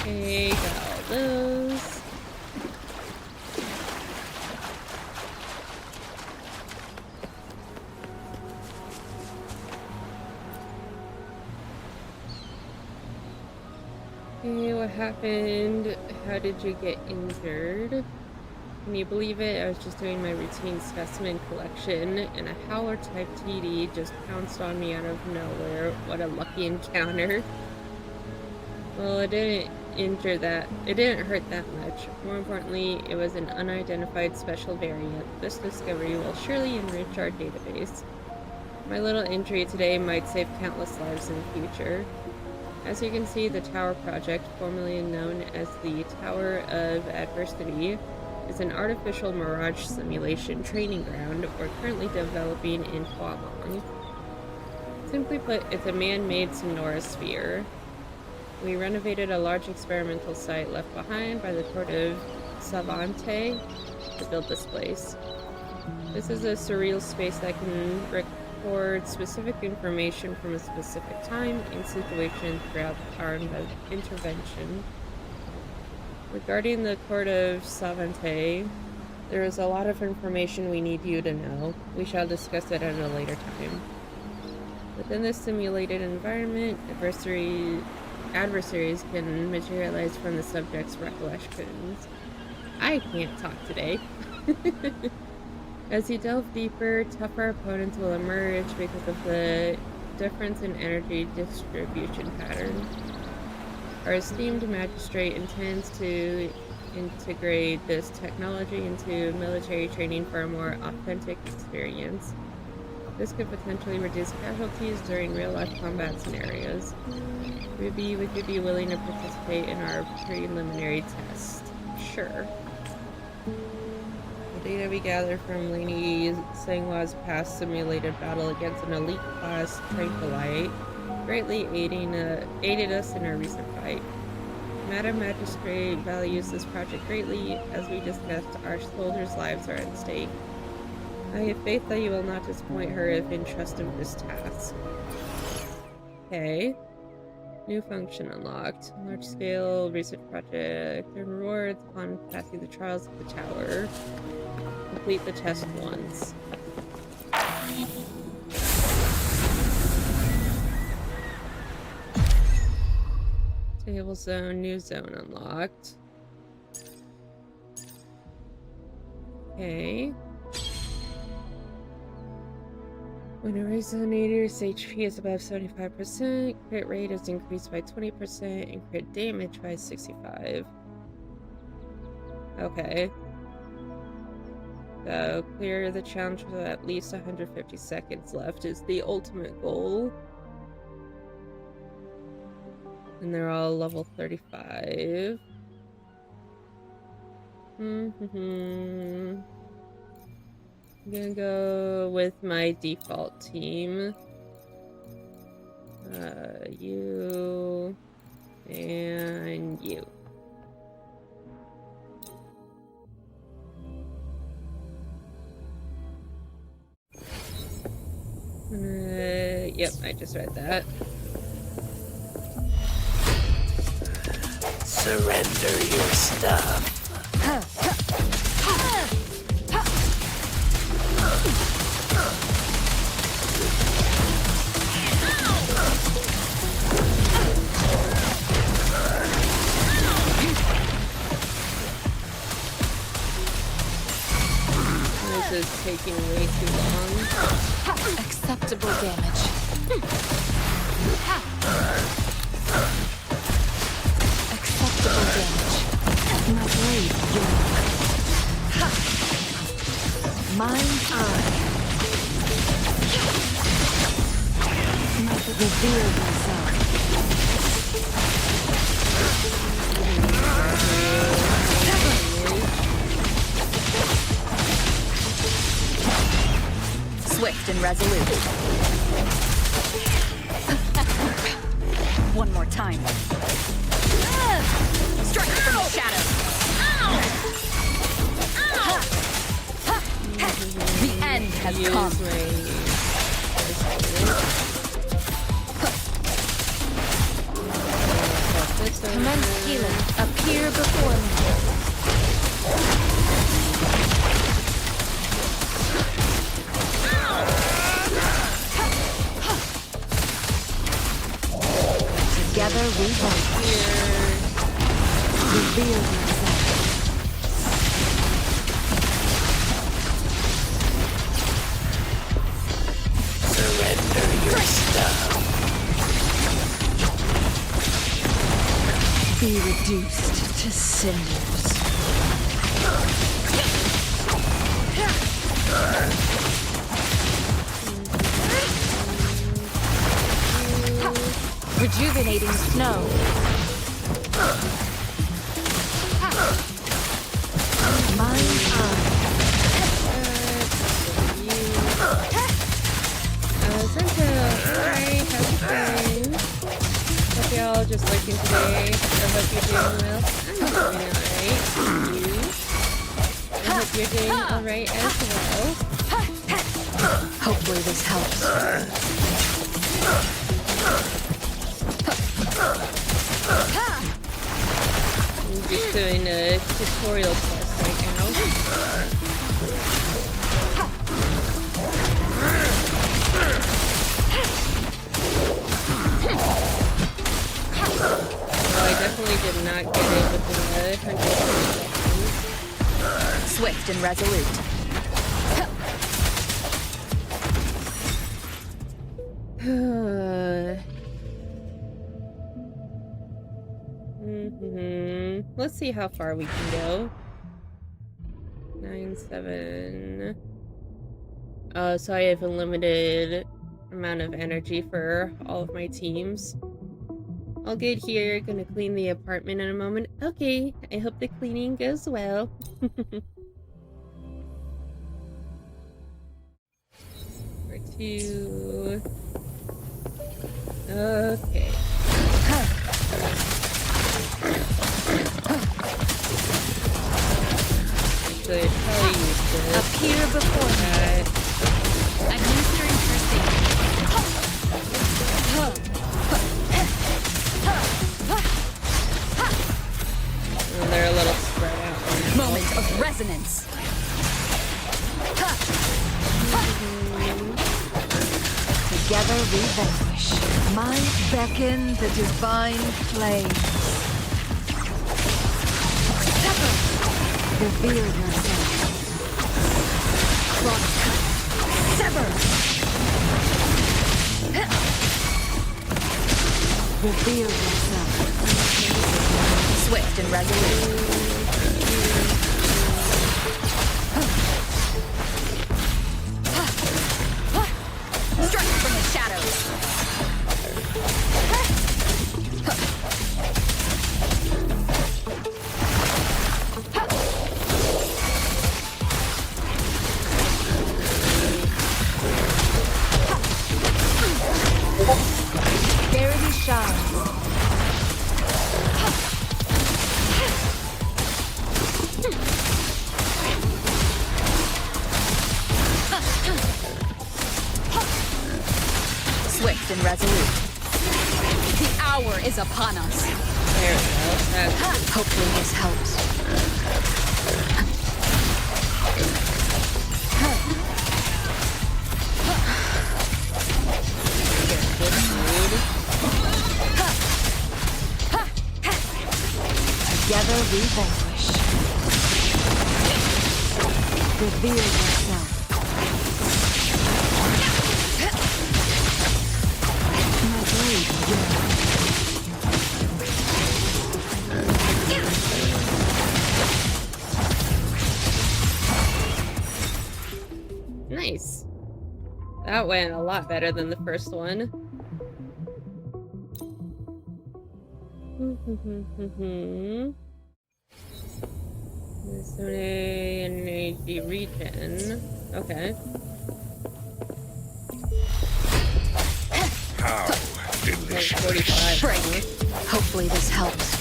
Okay, got all those. Okay, what happened? How did you get injured? Can you believe it? I was just doing my routine specimen collection, and a Howler-type TD just pounced on me out of nowhere. What a lucky encounter. Well, it didn't hurt that much. More importantly, it was an unidentified special variant. This discovery will surely enrich our database. My little injury today might save countless lives in the future. As you can see, the Tower Project, formerly known as the Tower of Adversity, is an artificial mirage simulation training ground we're currently developing in Huamong. Simply put, it's a man-made Sonora sphere. We renovated a large experimental site left behind by the court of Savante to build this place. This is a surreal space that can record specific information from a specific time and situation throughout our intervention. Regarding the court of Savante, there is a lot of information we need you to know. We shall discuss it at a later time. Within this simulated environment, adversaries can materialize from the subject's recollections. I can't talk today. As you delve deeper, tougher opponents will emerge because of the difference in energy distribution pattern. Our esteemed magistrate intends to integrate this technology into military training for a more authentic experience. This could potentially reduce casualties during real-life combat scenarios. Would you be willing to participate in our preliminary test? Sure. The data we gather from Lady Sangwa's past simulated battle against an elite-class Tranquilite greatly aided us in our recent fight. Madam Magistrate values this project greatly. As we discussed, our soldiers' lives are at stake. I have faith that you will not disappoint her if entrusted with this task. Okay. New function unlocked. Large-scale research project. Earn rewards upon passing the trials of the tower. Complete the test once. Stable zone. New zone unlocked. Okay. When a resonator's HP is above 75%, crit rate is increased by 20% and crit damage by 65%. Okay. So, clear the challenge with at least 150 seconds left is the ultimate goal. And they're all level 35. I'm gonna go with my default team. You and you. Yep, I just read that. Surrender your stuff. This is taking way too long. Acceptable damage. Acceptable damage. My blade, young. Mine, eye. Reveal myself. Swift and resolute. time. Strike from the shadows. The end has come. Commence healing. Appear before me. Together we walk. Reveal yourself. Surrender your stuff. Be reduced to cinders. Rejuvenating snow. Mine Santa, hi, how's it going? Hope y'all just lurking today. I hope you're doing well. I'm doing alright, thank you. I hope you're doing alright as well. Hopefully this helps. I'm just doing a tutorial quest right now. Well, I definitely did not get it within the 100 seconds. Swift and resolute. Let's see how far we can go. 9, 7. So I have a limited amount of energy for all of my teams. All good here. Gonna clean the apartment in a moment. Okay, I hope the cleaning goes well. Number 2. Okay. Actually, I'd probably use this. Appear before me. Administering first aid. And they're a little spread out. Moment of resonance. Together we vanquish. Might beckon the divine flame. Reveal yourself. Crosscut. Sever. Reveal yourself. Swift and resolute. Strike from the shadows. Verity shines. Swift and resolute. The hour is upon us. There we go. Hopefully this helps. Together we vanquish. Reveal yourself. My blade Nice. That went a lot better than the first one. This energy regen. Okay. How Okay, 45. Break. Hopefully this helps.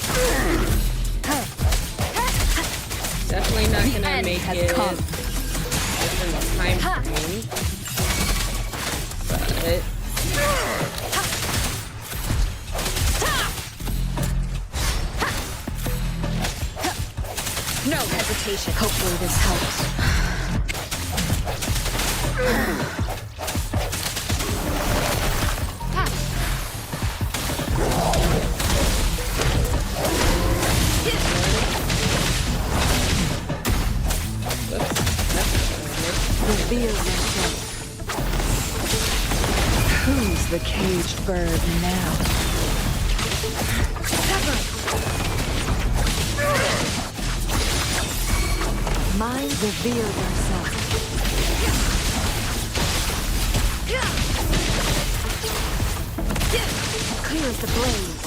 Definitely not The gonna end make has it come. within the time frame. But No hesitation. Hopefully this helps. Reveal yourself. Who's the caged bird now? Mind, reveal yourself. Clear as the blaze.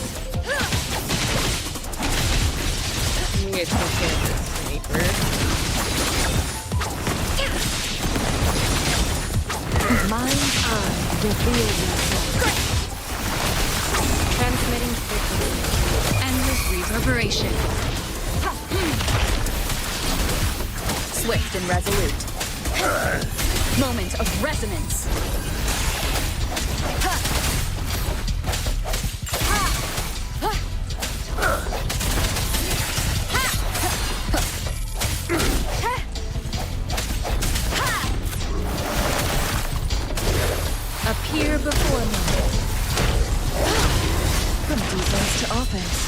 I'm gonna take care of this sniper. Mind, eye, reveal yourself. Transmitting frequency. Endless reverberation. Swift and resolute. Moment of resonance. Appear before me. From defense to offense.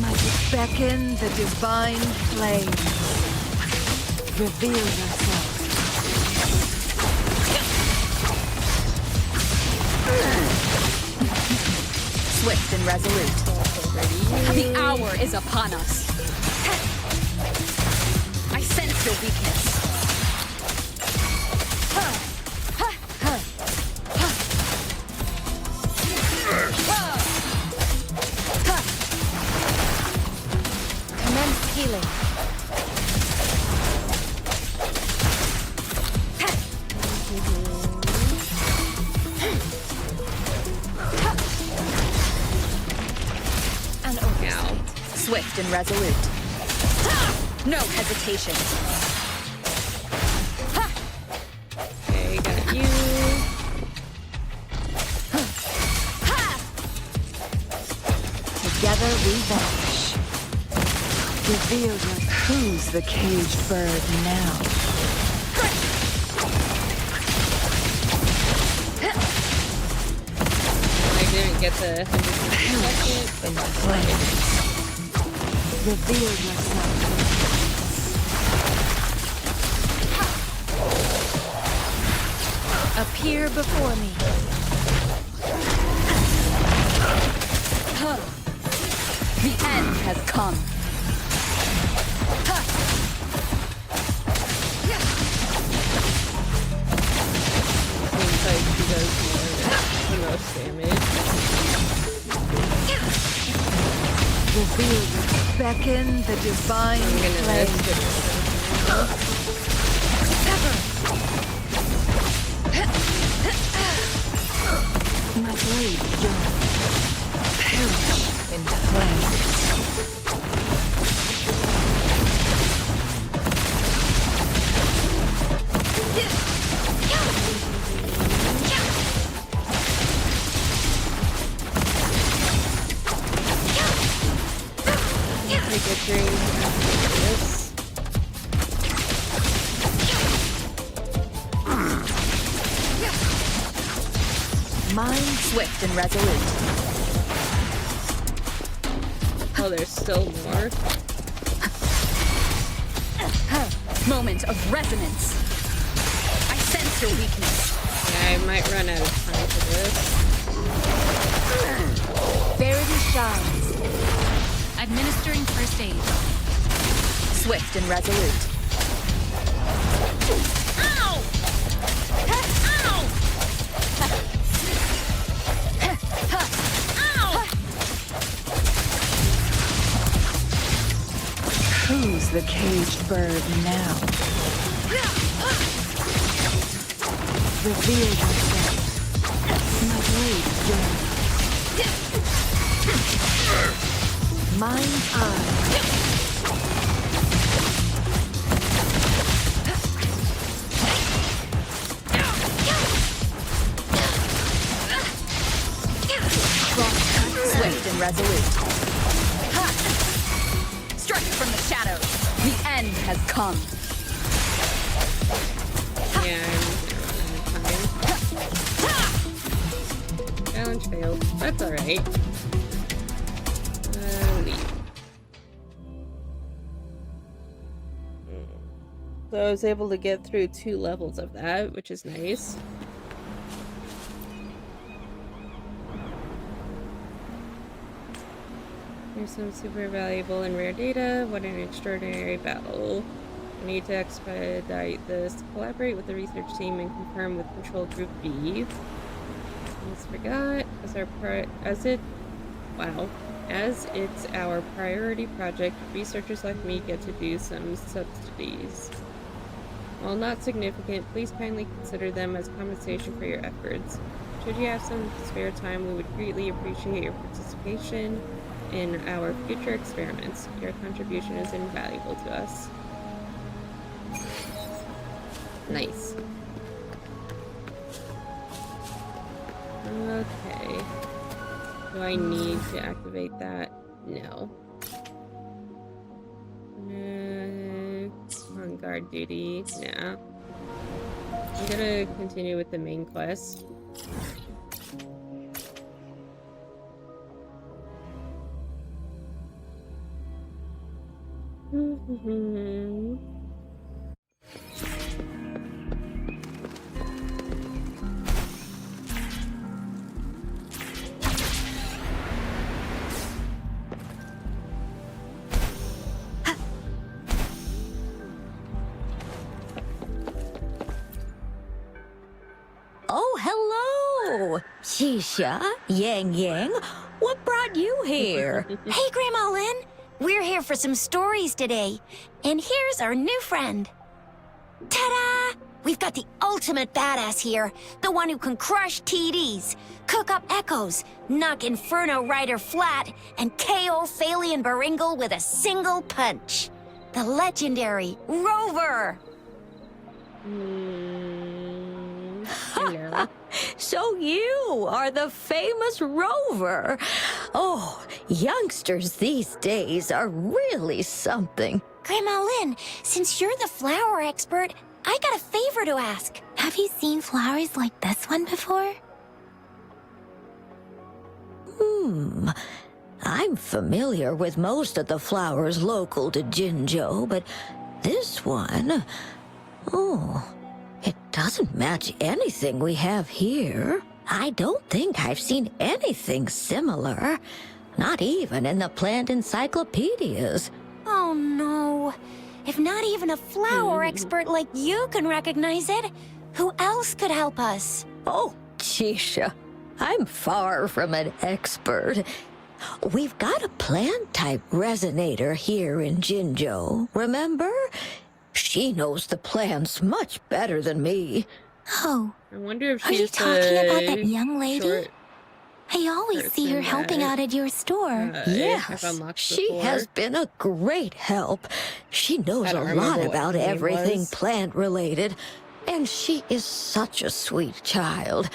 Might beckon the divine flame. Reveal yourself. Swift and resolute. The hour is upon us. I sense your weakness. Commence healing. And now, swift and resolute. No hesitation. Okay, got you. Together we vanish. Reveal your who's the caged bird now. I didn't get the 100% In the flames. Reveal yourself. Appear before me. The end has come. Seems like she does the most damage. Reveal your beckon the divine I'm gonna flame. risk it. My blade yearns. Perish in flames. Take a drink after this. Mind Swift and resolute. Oh, there's still more. Moment of resonance. I sense your weakness. Yeah, I might run out of time for this. Verity shines. Administering first aid. Swift and resolute. Ow! Ow! Who's the caged bird now? reveal themselves. My blade journey. Mine eye. Swift and resolute. Ha! Strike from the shadows. The end has come. Yeah, I'm challenge failed. That's alright. Leave. So I was able to get through 2 levels of that, which is nice. Here's some super valuable and rare data. What an extraordinary battle. We need to expedite this. Collaborate with the research team and confirm with Control Group B. Almost forgot. As it's our priority project, researchers like me get to do some subsidies. While not significant, please kindly consider them as compensation for your efforts. Should you have some spare time, we would greatly appreciate your participation in our future experiments. Your contribution is invaluable to us. Nice. Okay. Do I need to activate that? No. On guard duty? No. I'm gonna continue with the main quest. Oh, hello! Shisha, Yang Yang, what brought you here? Hey, Grandma Lynn! We're here for some stories today, and here's our new friend. Ta-da! We've got the ultimate badass here, the one who can crush TDs, cook up echoes, knock Inferno Rider flat, and KO Phalian Baringle with a single punch. The legendary Rover! Hello. So you are the famous Rover. Oh, youngsters these days are really something. Grandma Lynn, since you're the flower expert, I got a favor to ask. Have you seen flowers like this one before? I'm familiar with most of the flowers local to Jinzhou, but this one... Oh, it doesn't match anything we have here. I don't think I've seen anything similar. Not even in the plant encyclopedias. Oh no. If not even a flower expert like you can recognize it, who else could help us? Oh, Chisha, I'm far from an expert. We've got a plant-type resonator here in Jinzhou, remember? She knows the plants much better than me. Oh, I wonder if are you she's talking about that young lady? short I always see her helping out at your store. Yes, she has been a great help. She knows a lot about everything plant-related, and she is such a sweet child.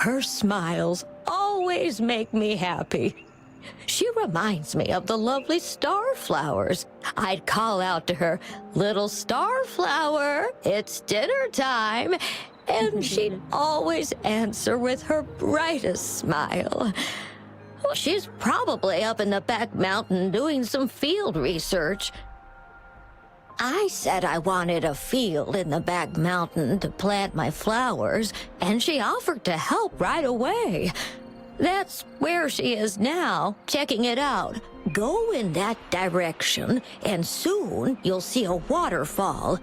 Her smiles always make me happy. She reminds me of the lovely starflowers. I'd call out to her, "Little starflower, it's dinner time," and she'd always answer with her brightest smile. Well, she's probably up in the back mountain doing some field research. I said I wanted a field in the back mountain to plant my flowers, and she offered to help right away. That's where she is now, checking it out. Go in that direction, and soon you'll see a waterfall.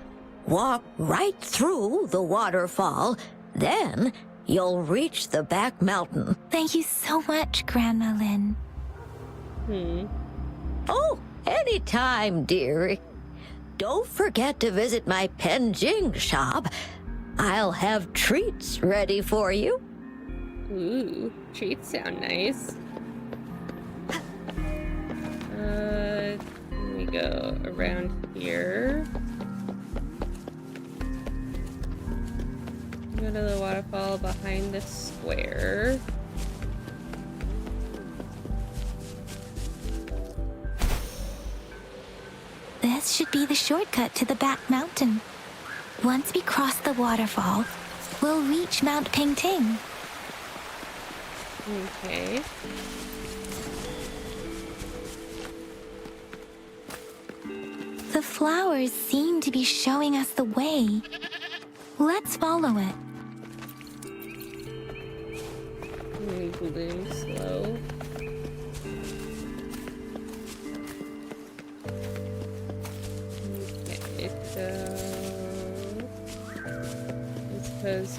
Walk right through the waterfall, then you'll reach the back mountain. Thank you so much, Grandma Lynn. Oh, anytime, dearie. Don't forget to visit my Penjing shop. I'll have treats ready for you. Ooh, treats sound nice. Let me go around here. Go to the waterfall behind the square. This should be the shortcut to the back mountain. Once we cross the waterfall, we'll reach Mount Pingting. Okay. The flowers seem to be showing us the way. Let's follow it. Bloom slow. Okay, so I suppose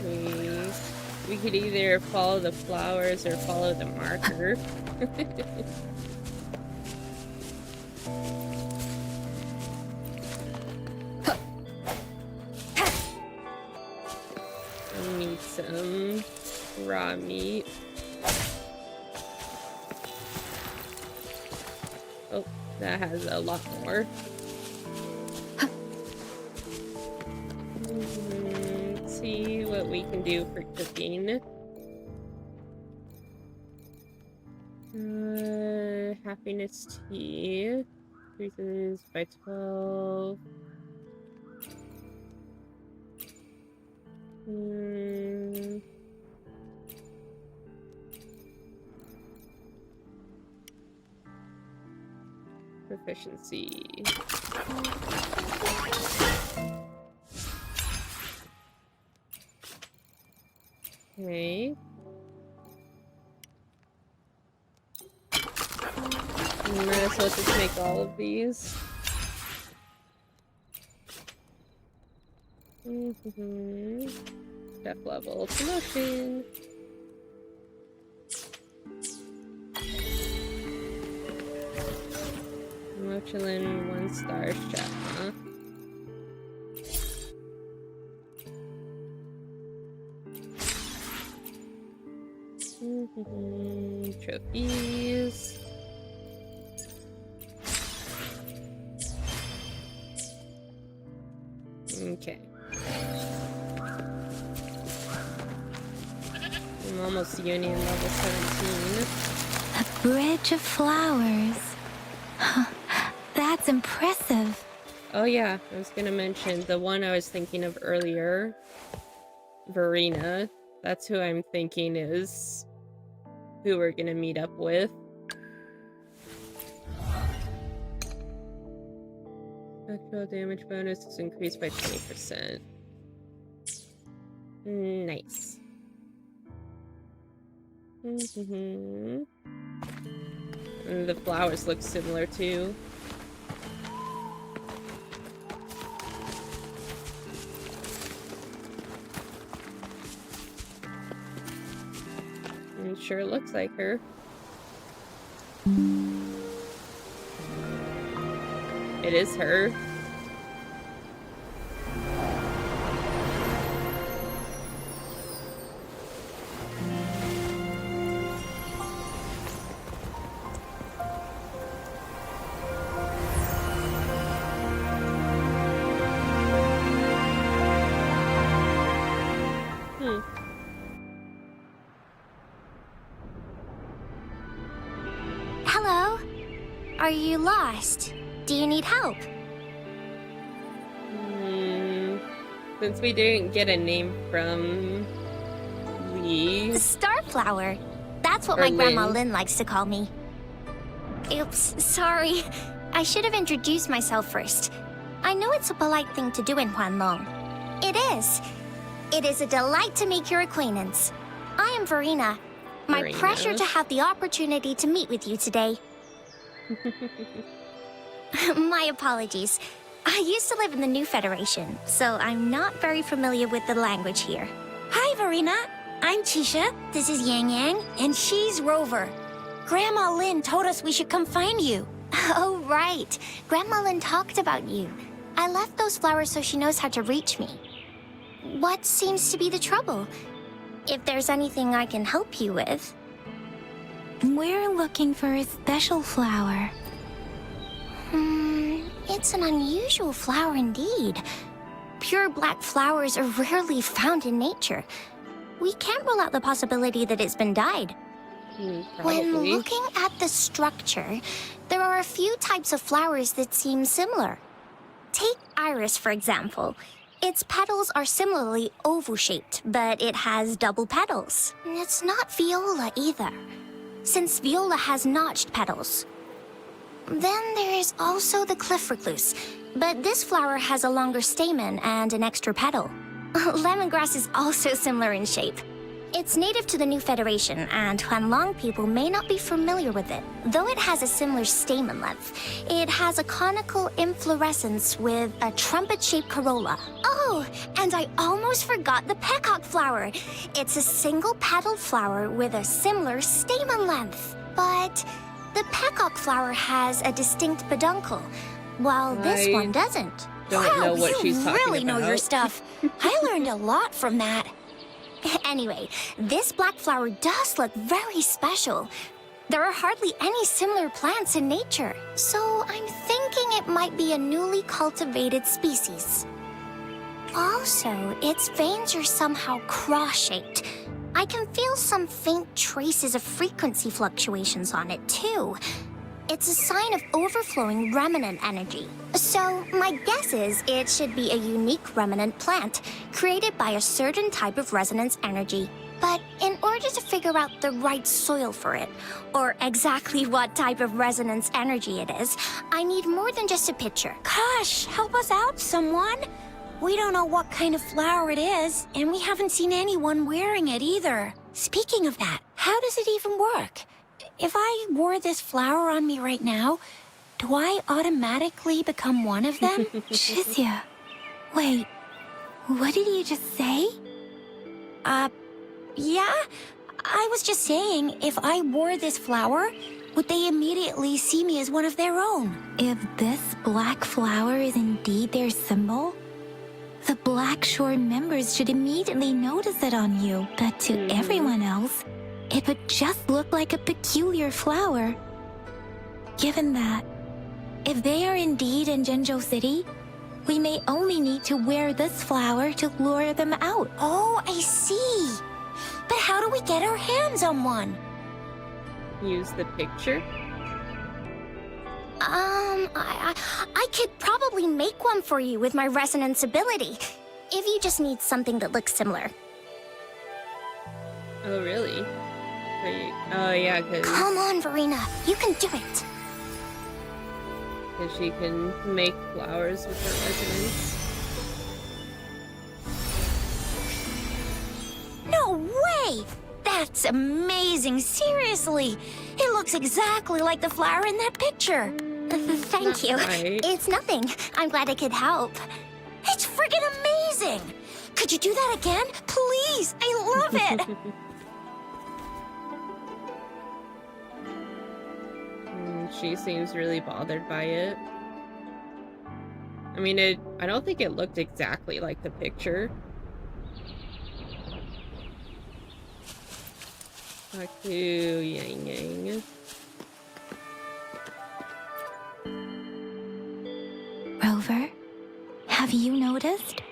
we could either follow the flowers or follow the marker. I need some raw meat. Oh, that has a lot more. Let's see what we can do for cooking. Happiness tea. Increases by 12. Proficiency. Okay. Might as well just make all of these. Step level promotion. Michelin 1-star chef, huh? Trophies. Okay. I'm almost union level 17. A bridge of flowers. That's impressive. Oh yeah, I was gonna mention the one I was thinking of earlier, Verena. That's who I'm thinking is who we're gonna meet up with. Actual damage bonus is increased by 20%. Nice. And the flowers look similar too. It sure looks like her. It is her. Hello? Are you lost? Do you need help? Since we didn't get a name from Lee. Starflower. That's what Or my grandma Lynn. Lynn likes to call me. Oops, sorry. I should have introduced myself first. I know it's a polite thing to do in Huanlong. It is. It is a delight to make your acquaintance. I am Verena. My Verena. pleasure to have the opportunity to meet with you today. My apologies. I used to live in the New Federation, so I'm not very familiar with the language here. Hi, Verena. I'm Tisha. This is Yang Yang, and she's Rover. Grandma Lynn told us we should come find you. Oh, right. Grandma Lynn talked about you. I left those flowers so she knows how to reach me. what seems to be the trouble? If there's anything I can help you with. We're looking for a special flower. It's an unusual flower indeed. Pure black flowers are rarely found in nature. We can't rule out the possibility that it's been dyed. When looking at the structure, there are a few types of flowers that seem similar. Take iris, for example. Its petals are similarly oval-shaped, but it has double petals. It's not viola either, since viola has notched petals. Then there is also the cliff recluse, but this flower has a longer stamen and an extra petal. Lemongrass is also similar in shape. It's native to the New Federation, and Huanlong people may not be familiar with it. Though it has a similar stamen length, it has a conical inflorescence with a trumpet-shaped corolla. Oh, and I almost forgot the peacock flower. It's a single-petaled flower with a similar stamen length. But the peacock flower has a distinct peduncle, while this one doesn't. Don't know what she's talking You really know about. your stuff. I learned a lot from that. Anyway, this black flower does look very special. There are hardly any similar plants in nature, so I'm thinking it might be a newly cultivated species. Also, its veins are somehow cross-shaped. I can feel some faint traces of frequency fluctuations on it, too. It's a sign of overflowing remnant energy. So, my guess is it should be a unique remnant plant, created by a certain type of resonance energy. But in order to figure out the right soil for it, or exactly what type of resonance energy it is, I need more than just a picture. Gosh, help us out, someone. We don't know what kind of flower it is, and we haven't seen anyone wearing it either. Speaking of that, how does it even work? If I wore this flower on me right now, do I automatically become one of them? Shizia, wait, what did you just say? Yeah? I was just saying, if I wore this flower, would they immediately see me as one of their own? If this black flower is indeed their symbol, the Black Shore members should immediately notice it on you. But to everyone else, it would just look like a peculiar flower. Given that, if they are indeed in Jinzhou City, we may only need to wear this flower to lure them out. Oh, I see. But how do we get our hands on one? Use the picture. I could probably make one for you with my resonance ability, if you just need something that looks similar. Oh, really? Wait, oh, yeah, because... Come on, Verena, you can do it. Because she can make flowers with her resonance. No way! That's amazing, seriously! It looks exactly like the flower in that picture. Thank you. Right. It's nothing. I'm glad I could help. It's friggin' amazing! Could you do that again? Please! I love it! She seems really bothered by it. I mean, I don't think it looked exactly like the picture. Back to Yang Yang. Rover, have you noticed?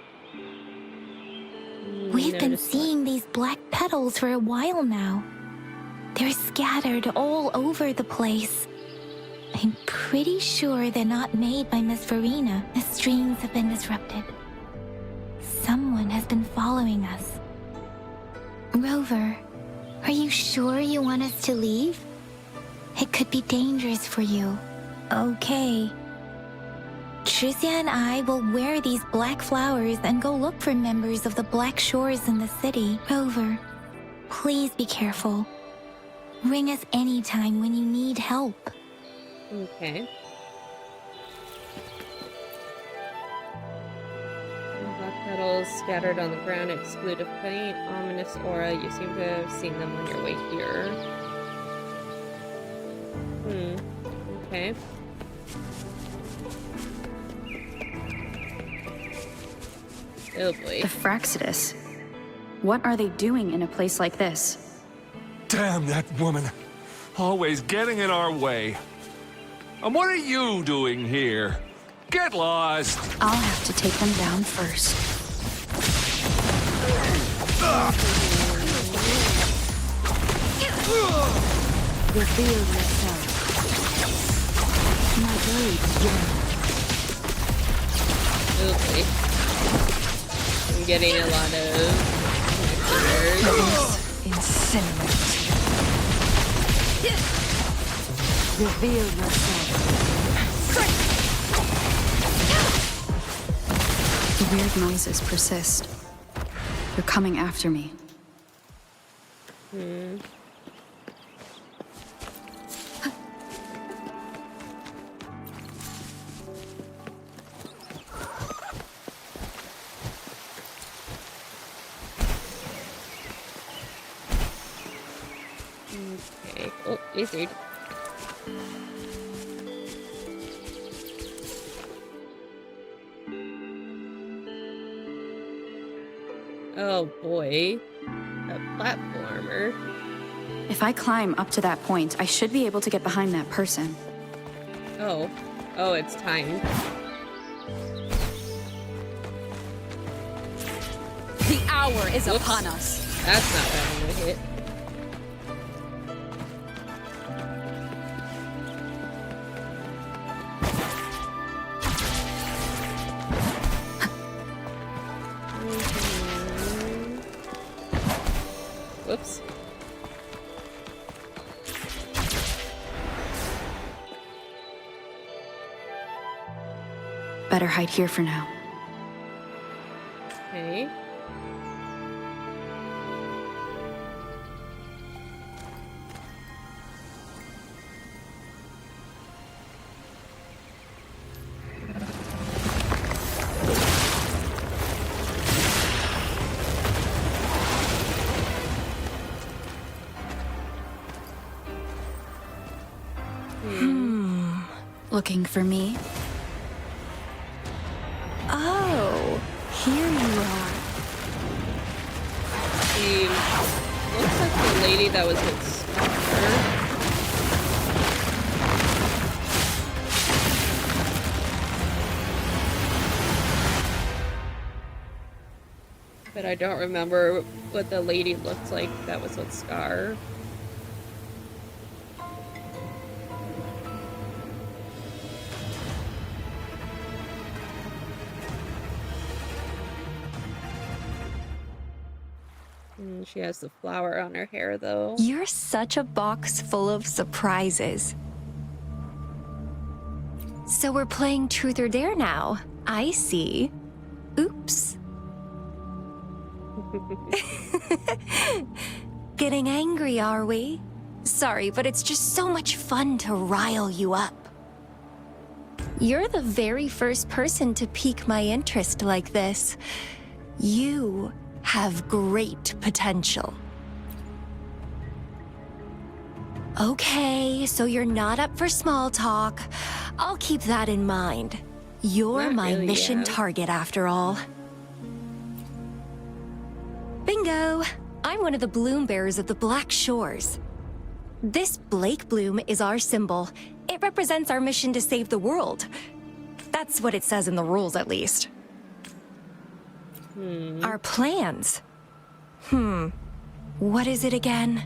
We've been seeing these black petals for a while now. They're scattered all over the place. I'm pretty sure they're not made by Miss Verena. The streams have been disrupted. Someone has been following us. Rover, are you sure you want us to leave? It could be dangerous for you. Okay. Tricia and I will wear these black flowers and go look for members of the Black Shores in the city. Rover, please be careful. Ring us anytime when you need help. Okay. Black petals scattered on the ground exclude a faint, ominous aura. You seem to have seen them on your way here. Okay. Oh boy. The Fraxidus. What are they doing in a place like this? Damn that woman. Always getting in our way. And what are you doing here? Get lost! I'll have to take them down first. Reveal yourself. My blade's young. Okay. I'm getting a lot of connectors. Incinerate. Reveal yourself. The weird noises persist. They're coming after me. Okay. Oh, lizard. Oh boy. A platformer. If I climb up to that point, I should be able to get behind that person. Oh. Oh, it's timed. The hour is upon us. That's not what I'm gonna hit. Whoops. Better hide here for now. Okay. Looking for me? Oh, here you are. She looks like the lady that was with Scar. But I don't remember what the lady looked like that was with Scar. She has the flower on her hair, though. You're such a box full of surprises. So we're playing Truth or Dare now. I see. Oops. Getting angry, are we? Sorry, but it's just so much fun to rile you up. You're the very first person to pique my interest like this. You have great potential. Okay, so you're not up for small talk. I'll keep that in mind. You're Not my really, mission yeah. target after all. Bingo! I'm one of the bloom bearers of the Black Shores. This Blake bloom is our symbol. It represents our mission to save the world. That's what it says in the rules, at least. Our plans. What is it again?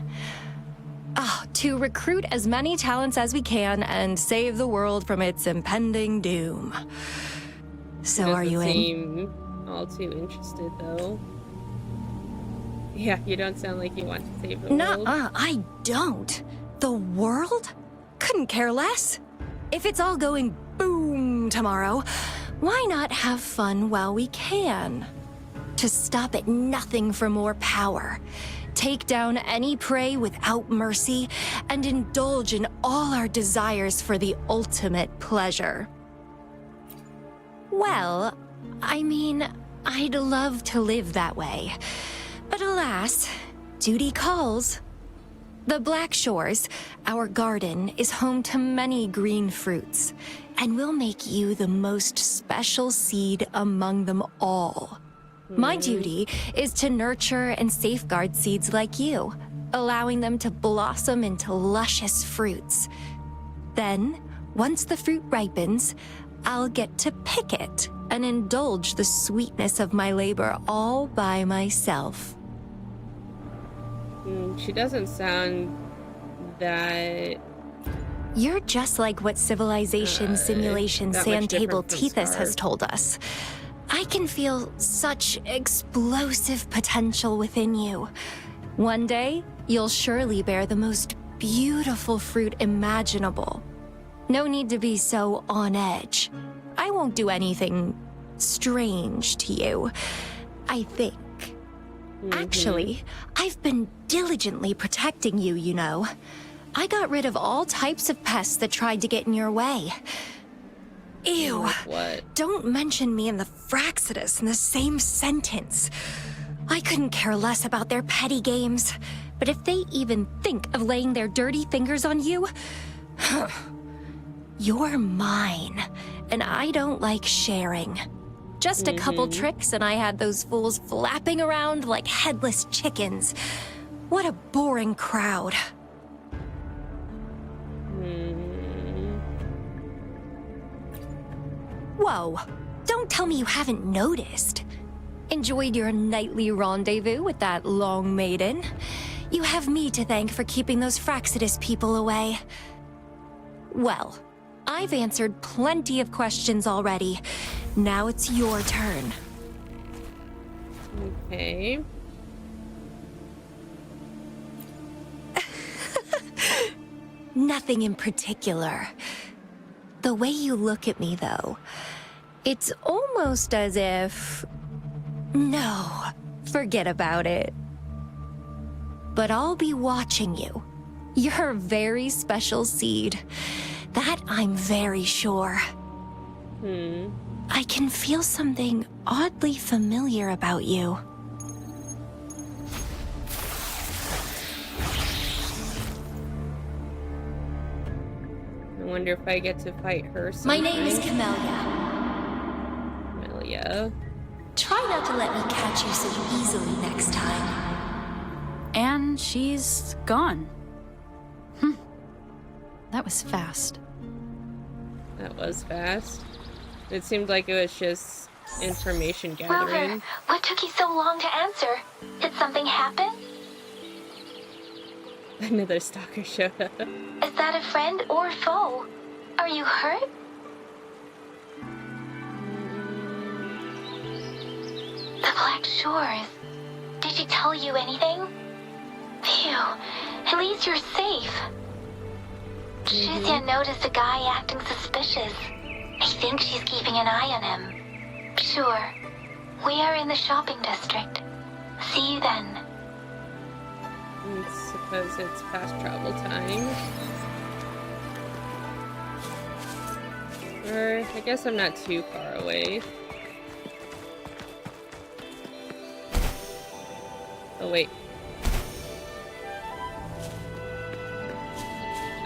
To recruit as many talents as we can and save the world from its impending doom. So are you in? Seem all too interested, though. Yeah, you don't sound like you want to save the world. Nuh-uh, I don't. The world? Couldn't care less. If it's all going boom tomorrow, why not have fun while we can? To stop at nothing for more power, take down any prey without mercy, and indulge in all our desires for the ultimate pleasure. Well, I mean, I'd love to live that way. But alas, duty calls. The Black Shores, our garden, is home to many green fruits, and we'll make you the most special seed among them all. My duty is to nurture and safeguard seeds like you, allowing them to blossom into luscious fruits. Then, once the fruit ripens, I'll get to pick it and indulge the sweetness of my labor all by myself. She doesn't sound that... You're just like what Civilization Simulation Sandtable Tethys has told us. I can feel such explosive potential within you. One day, you'll surely bear the most beautiful fruit imaginable. No need to be so on edge. I won't do anything strange to you, I think. Actually, I've been diligently protecting you, you know. I got rid of all types of pests that tried to get in your way. Ew. What? Don't mention me and the Fraxidus in the same sentence. I couldn't care less about their petty games, but if they even think of laying their dirty fingers on you, you're mine, and I don't like sharing. Just a couple tricks and I had those fools flapping around like headless chickens. What a boring crowd. Whoa, don't tell me you haven't noticed. Enjoyed your nightly rendezvous with that long maiden? You have me to thank for keeping those Fraxidus people away. Well, I've answered plenty of questions already. Now it's your turn. Okay. Nothing in particular. The way you look at me, though, it's almost as if... No, forget about it. But I'll be watching you. You're a very special seed. That I'm very sure. I can feel something oddly familiar about you. I wonder if I get to fight her My sometime. name is Camellia. Camellia. Try not to let me catch you so easily next time. And she's gone. That was fast. That was fast. It seemed like it was just information gathering. Rover, what took you so long to answer? Did something happen? Another stalker showed up. Is that a friend or foe? Are you hurt? The Black Shores. Did she tell you anything? Phew, at least you're safe. Shuzia noticed a guy acting suspicious. I think she's keeping an eye on him. Sure. We are in the shopping district. See you then. I suppose it's fast travel time. Or, I guess I'm not too far away. Oh, wait.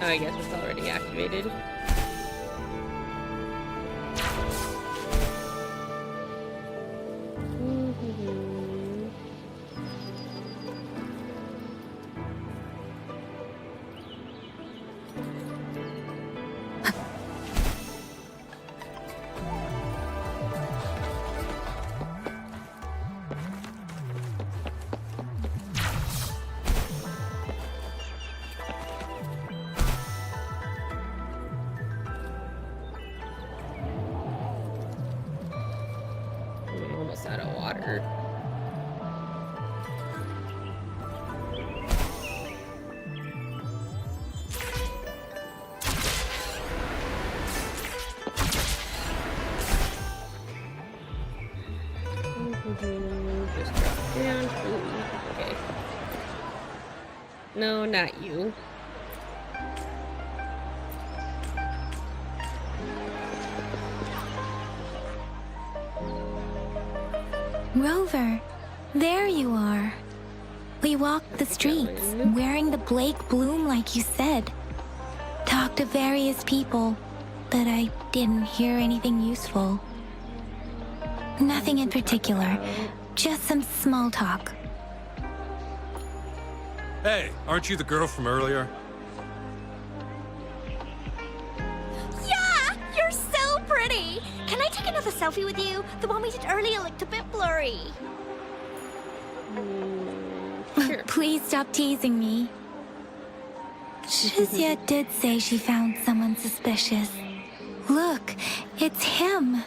Oh, I guess it's already activated. I'm almost out of water. Just drop down. Ooh, okay. No, not you. Rover, there you are. We walked the streets, wearing the Blake bloom like you said. Talked to various people, but I didn't hear anything useful. Nothing in particular. Just some small talk. Hey, aren't you the girl from earlier? Yeah! You're so pretty! Can I take another selfie with you? The one we did earlier looked a bit blurry. Sure. Please stop teasing me. Shizia did say she found someone suspicious. Look, it's him.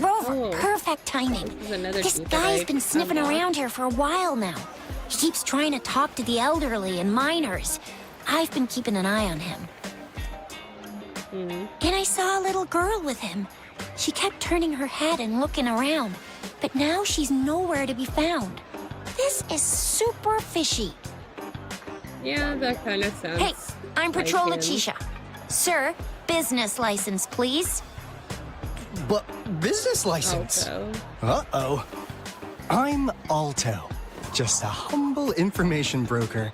Rover, perfect timing. This guy's been sniffing around here for a while now. He keeps trying to talk to the elderly and minors. I've been keeping an eye on him. And I saw a little girl with him. She kept turning her head and looking around, but now she's nowhere to be found. This is super fishy. Yeah, that kind of sounds. Hey, I'm Patrol like him. Letitia. Sir, business license, please. But business license? Alto. Uh-oh. I'm Alto, just a humble information broker.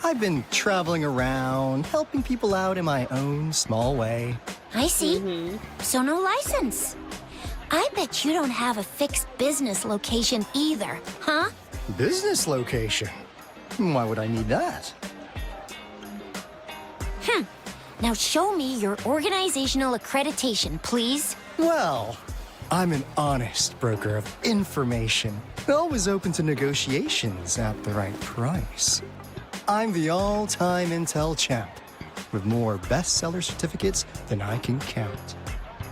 I've been traveling around, helping people out in my own small way. I see. So no license. I bet you don't have a fixed business location either, huh? Business location? Why would I need that? Now show me your organizational accreditation, please. Well, I'm an honest broker of information, always open to negotiations at the right price. I'm the all-time intel champ, with more bestseller certificates than I can count.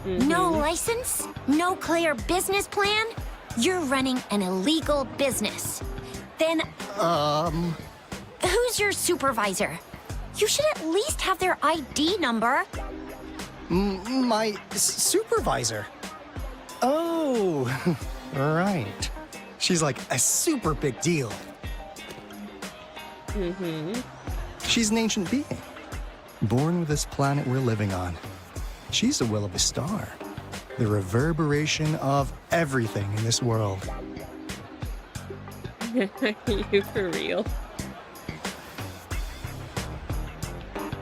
No license? No clear business plan? You're running an illegal business. Then, who's your supervisor? You should at least have their ID number. My supervisor? Oh, right. She's like a super big deal. She's an ancient being, born with this planet we're living on. She's the will of a star, the reverberation of everything in this world. You for real?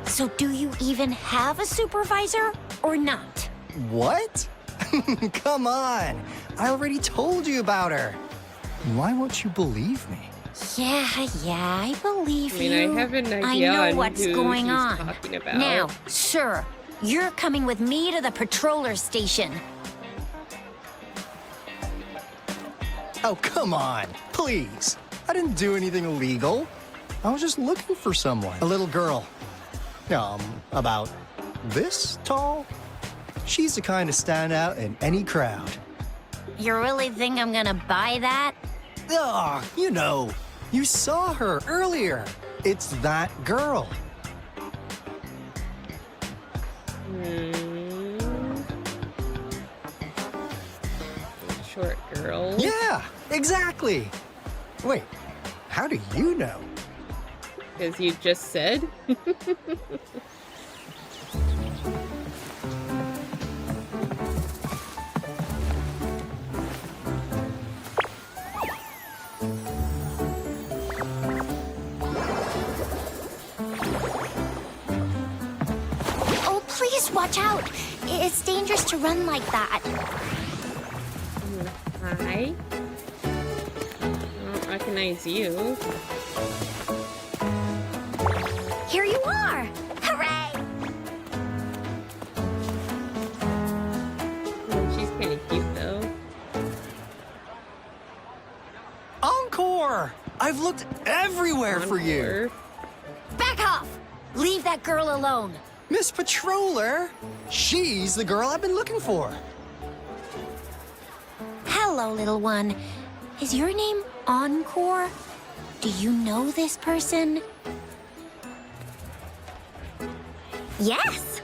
So do you even have a supervisor or not? What? Come on! I already told you about her. Why won't you believe me? Yeah, I believe you. I mean, I have an idea I know on what's who going she's on. talking about. Now, sir, you're coming with me to the patroller station. Oh, come on, please. I didn't do anything illegal. I was just looking for someone. A little girl. About this tall. She's the kind to stand out in any crowd. You really think I'm gonna buy that? You know, you saw her earlier. It's that girl. Short girl. Yeah, exactly. Wait, how do you know? Because you just said. Oh, please watch out. It's dangerous to run like that. Hi. I don't recognize you. Here you are. Hooray! She's kind of cute, though. Encore! I've looked everywhere for you. Back off! Leave that girl alone. Miss Patroller! She's the girl I've been looking for. Hello, little one. Is your name Encore? Do you know this person? Yes!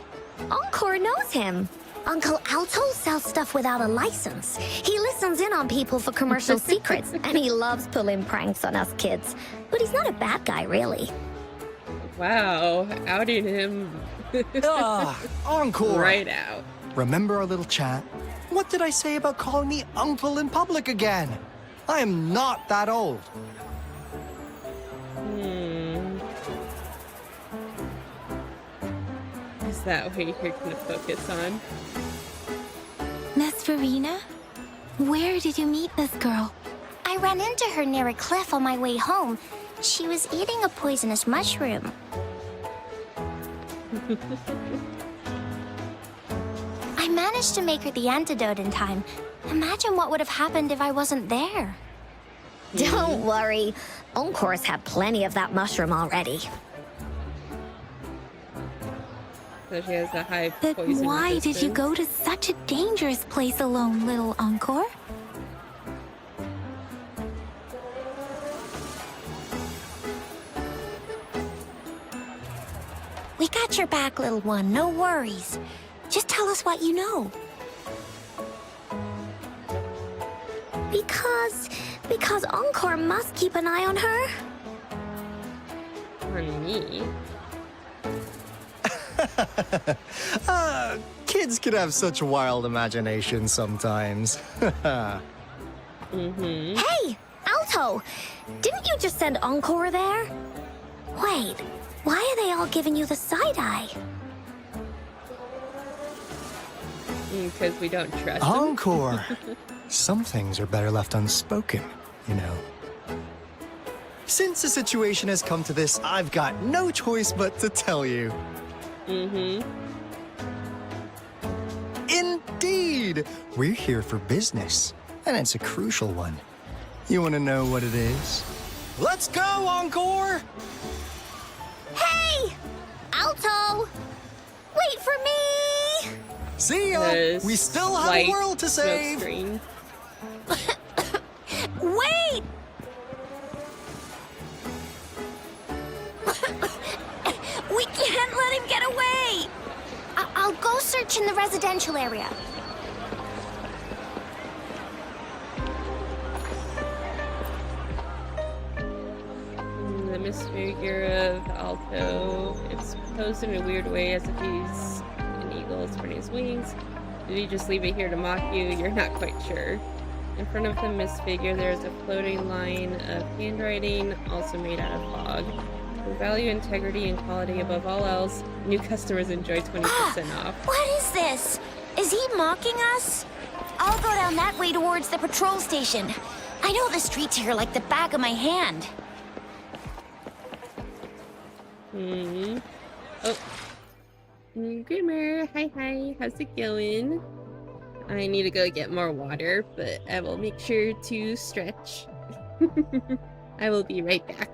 Encore knows him. Uncle Alto sells stuff without a license. He listens in on people for commercial secrets, and he loves pulling pranks on us kids. But he's not a bad guy, really. Wow, outing him. Encore! Right out. Remember our little chat? What did I say about calling me uncle in public again? I am not that old. Is that what you're gonna focus on? Miss Verena? Where did you meet this girl? I ran into her near a cliff on my way home. She was eating a poisonous mushroom. I managed to make her the antidote in time. Imagine what would have happened if I wasn't there. Don't worry. Encore's had plenty of that mushroom already. So she has a high But poison why did you resistance. go to such a dangerous place alone, little Encore? We got your back, little one. No worries. Just tell us what you know. Because Encore must keep an eye on her. On me? Kids can have such wild imaginations sometimes. Hey, Alto! Didn't you just send Encore there? Wait, why are they all giving you the side eye? Because we don't trust them. Encore! Some things are better left unspoken, you know. Since the situation has come to this, I've got no choice but to tell you. Indeed! We're here for business, and it's a crucial one. You want to know what it is? Let's go, Encore! Hey! Alto! Wait for me! See ya! We still have a world to save! Wait! We can't let him get away! I'll go search in the residential area. The misfigure of Alto. It's posed in a weird way as if he's an eagle spreading his wings. Did he just leave it here to mock you? You're not quite sure. In front of the misfigure, there's a floating line of handwriting, also made out of fog. We value integrity and quality above all else. New customers enjoy 20% off. What is this? Is he mocking us? I'll go down that way towards the patrol station. I know the streets here like the back of my hand. Oh. Grimmer, hi, how's it going? I need to go get more water, but I will make sure to stretch. I will be right back.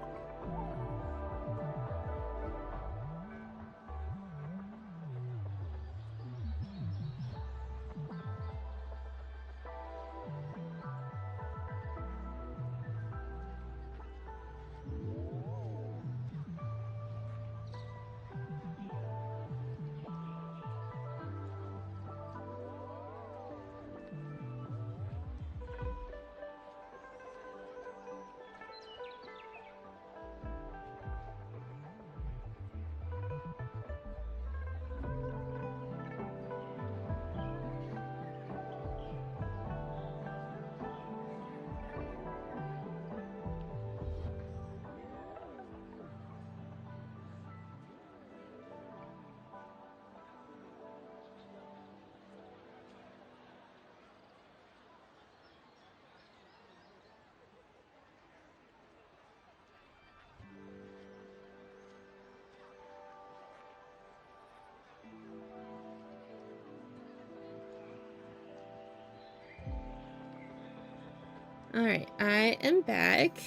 Alright, I am back.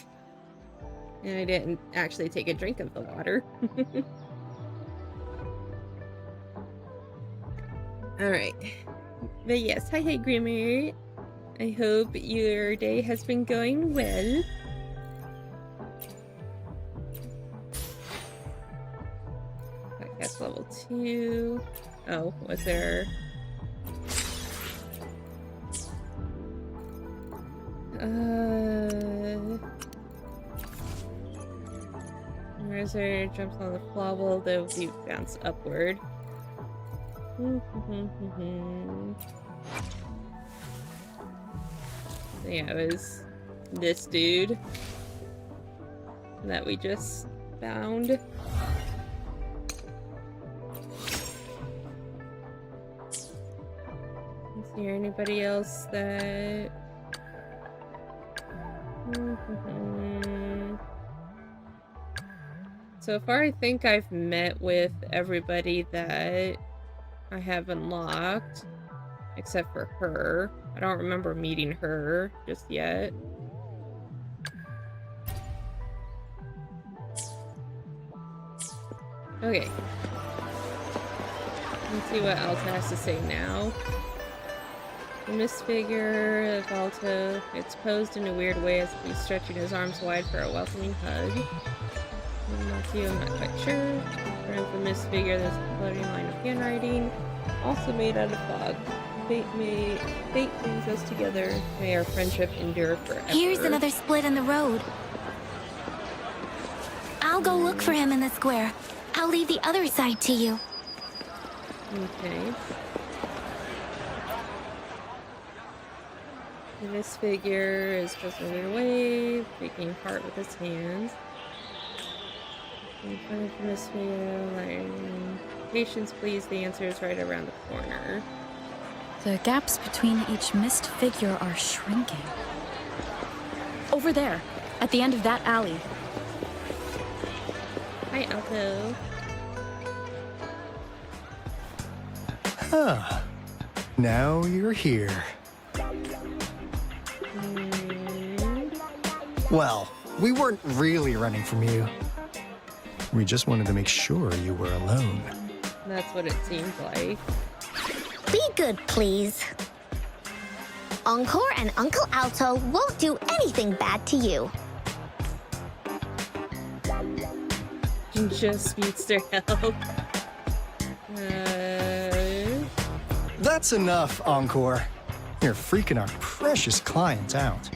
And I didn't actually take a drink of the water. Alright. But yes, hi Grimmer. I hope your day has been going well. Podcast level 2. Oh, was there... Razor jumps on the flobble, though we bounce upward. Yeah, it was this dude that we just found. there anybody else that... So far, I think I've met with everybody that I have unlocked, except for her. I don't remember meeting her just yet. Okay. Let's see what Alta has to say now. The mist figure of Alta, it's posed in a weird way as if he's stretching his arms wide for a welcoming hug. Matthew, I'm not quite sure. From the mist figure, there's a floating line of handwriting, also made out of fog. Fate brings us together. May our friendship endure forever. Here's another split in the road. I'll go look for him in the square. I'll leave the other side to you. Okay. This figure is just running away, taking part with his hands. In front of this figure, patience, please. The answer is right around the corner. The gaps between each mist figure are shrinking. Over there, at the end of that alley. Hi, Alto. Huh. Now you're here. Well, we weren't really running from you. We just wanted to make sure you were alone. That's what it seems like. Be good, please. Encore and Uncle Alto won't do anything bad to you. Just beats their health. That's enough, Encore. You're freaking our precious client out.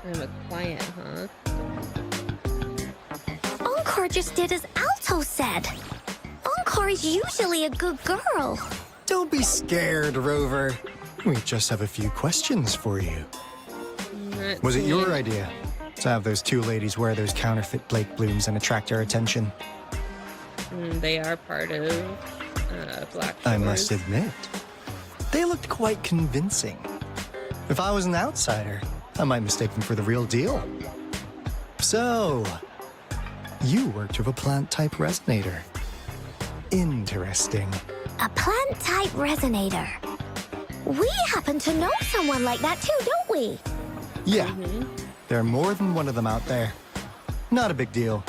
I'm a client, huh? Encore just did as Alto said. Encore is usually a good girl. Don't be scared, Rover. We just have a few questions for you. Was it your idea to have those two ladies wear those counterfeit Blake blooms and attract our attention? They are part of Black Shores. I must admit, they looked quite convincing. If I was an outsider, I might mistake them for the real deal. So, you worked with a plant-type resonator. Interesting. A plant-type resonator. We happen to know someone like that too, don't we? Yeah, there are more than one of them out there. Not a big deal.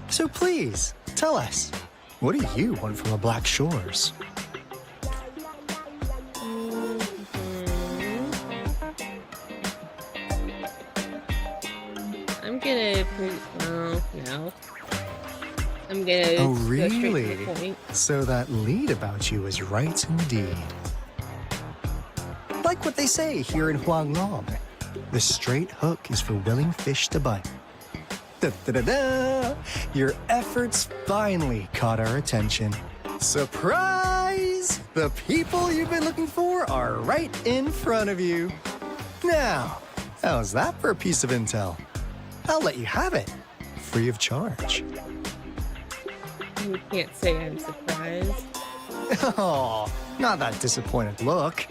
So please, tell us, what do you want from the Black Shores? I'm gonna no. I'm gonna Oh, go straight to really? the point. So that lead about you is right indeed. Like what they say here in Huanglong, the straight hook is for willing fish to bite. Da-da-da-da! Your efforts finally caught our attention. Surprise! The people you've been looking for are right in front of you. Now, how's that for a piece of intel? I'll let you have it, free of charge. You can't say I'm surprised. Oh, not that disappointed look.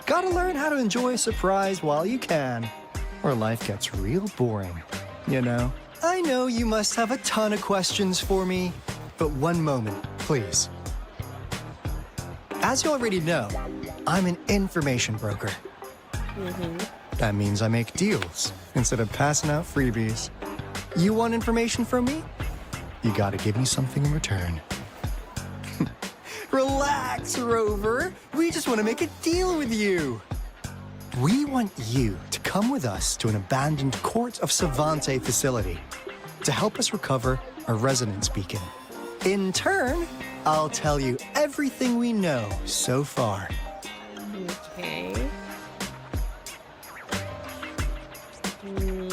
Gotta learn how to enjoy a surprise while you can, or life gets real boring, you know? I know you must have a ton of questions for me, but one moment, please. As you already know, I'm an information broker. That means I make deals instead of passing out freebies. You want information from me? You gotta give me something in return. Relax, Rover. We just want to make a deal with you. We want you to come with us to an abandoned Court of Savante facility to help us recover a resonance beacon. In turn, I'll tell you everything we know so far. Okay. And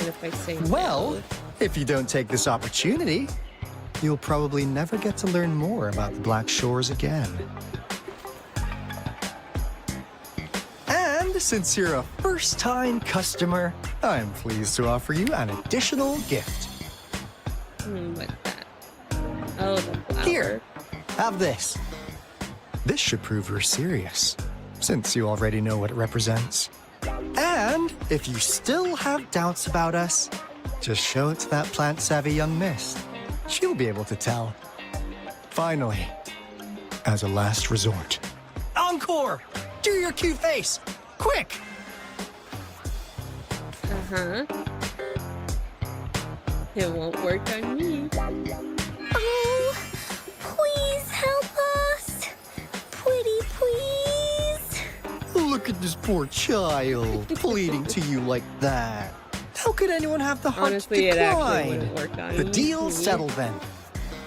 if I say Well, no? if you don't take this opportunity, you'll probably never get to learn more about the Black Shores again. And since you're a first-time customer, I'm pleased to offer you an additional gift. What's that? Oh, the flower. Here, have this. This should prove you're serious. since you already know what it represents. And if you still have doubts about us, just show it to that plant-savvy young miss. She'll be able to tell. Finally, as a last resort. Encore! Do your cute face! Quick! Uh-huh. It won't work on me. Oh, please help us. Pretty please. Look at this poor child, pleading to you like that. How could anyone have the heart Honestly, to it actually decline? wouldn't work on The me. deal's settled then.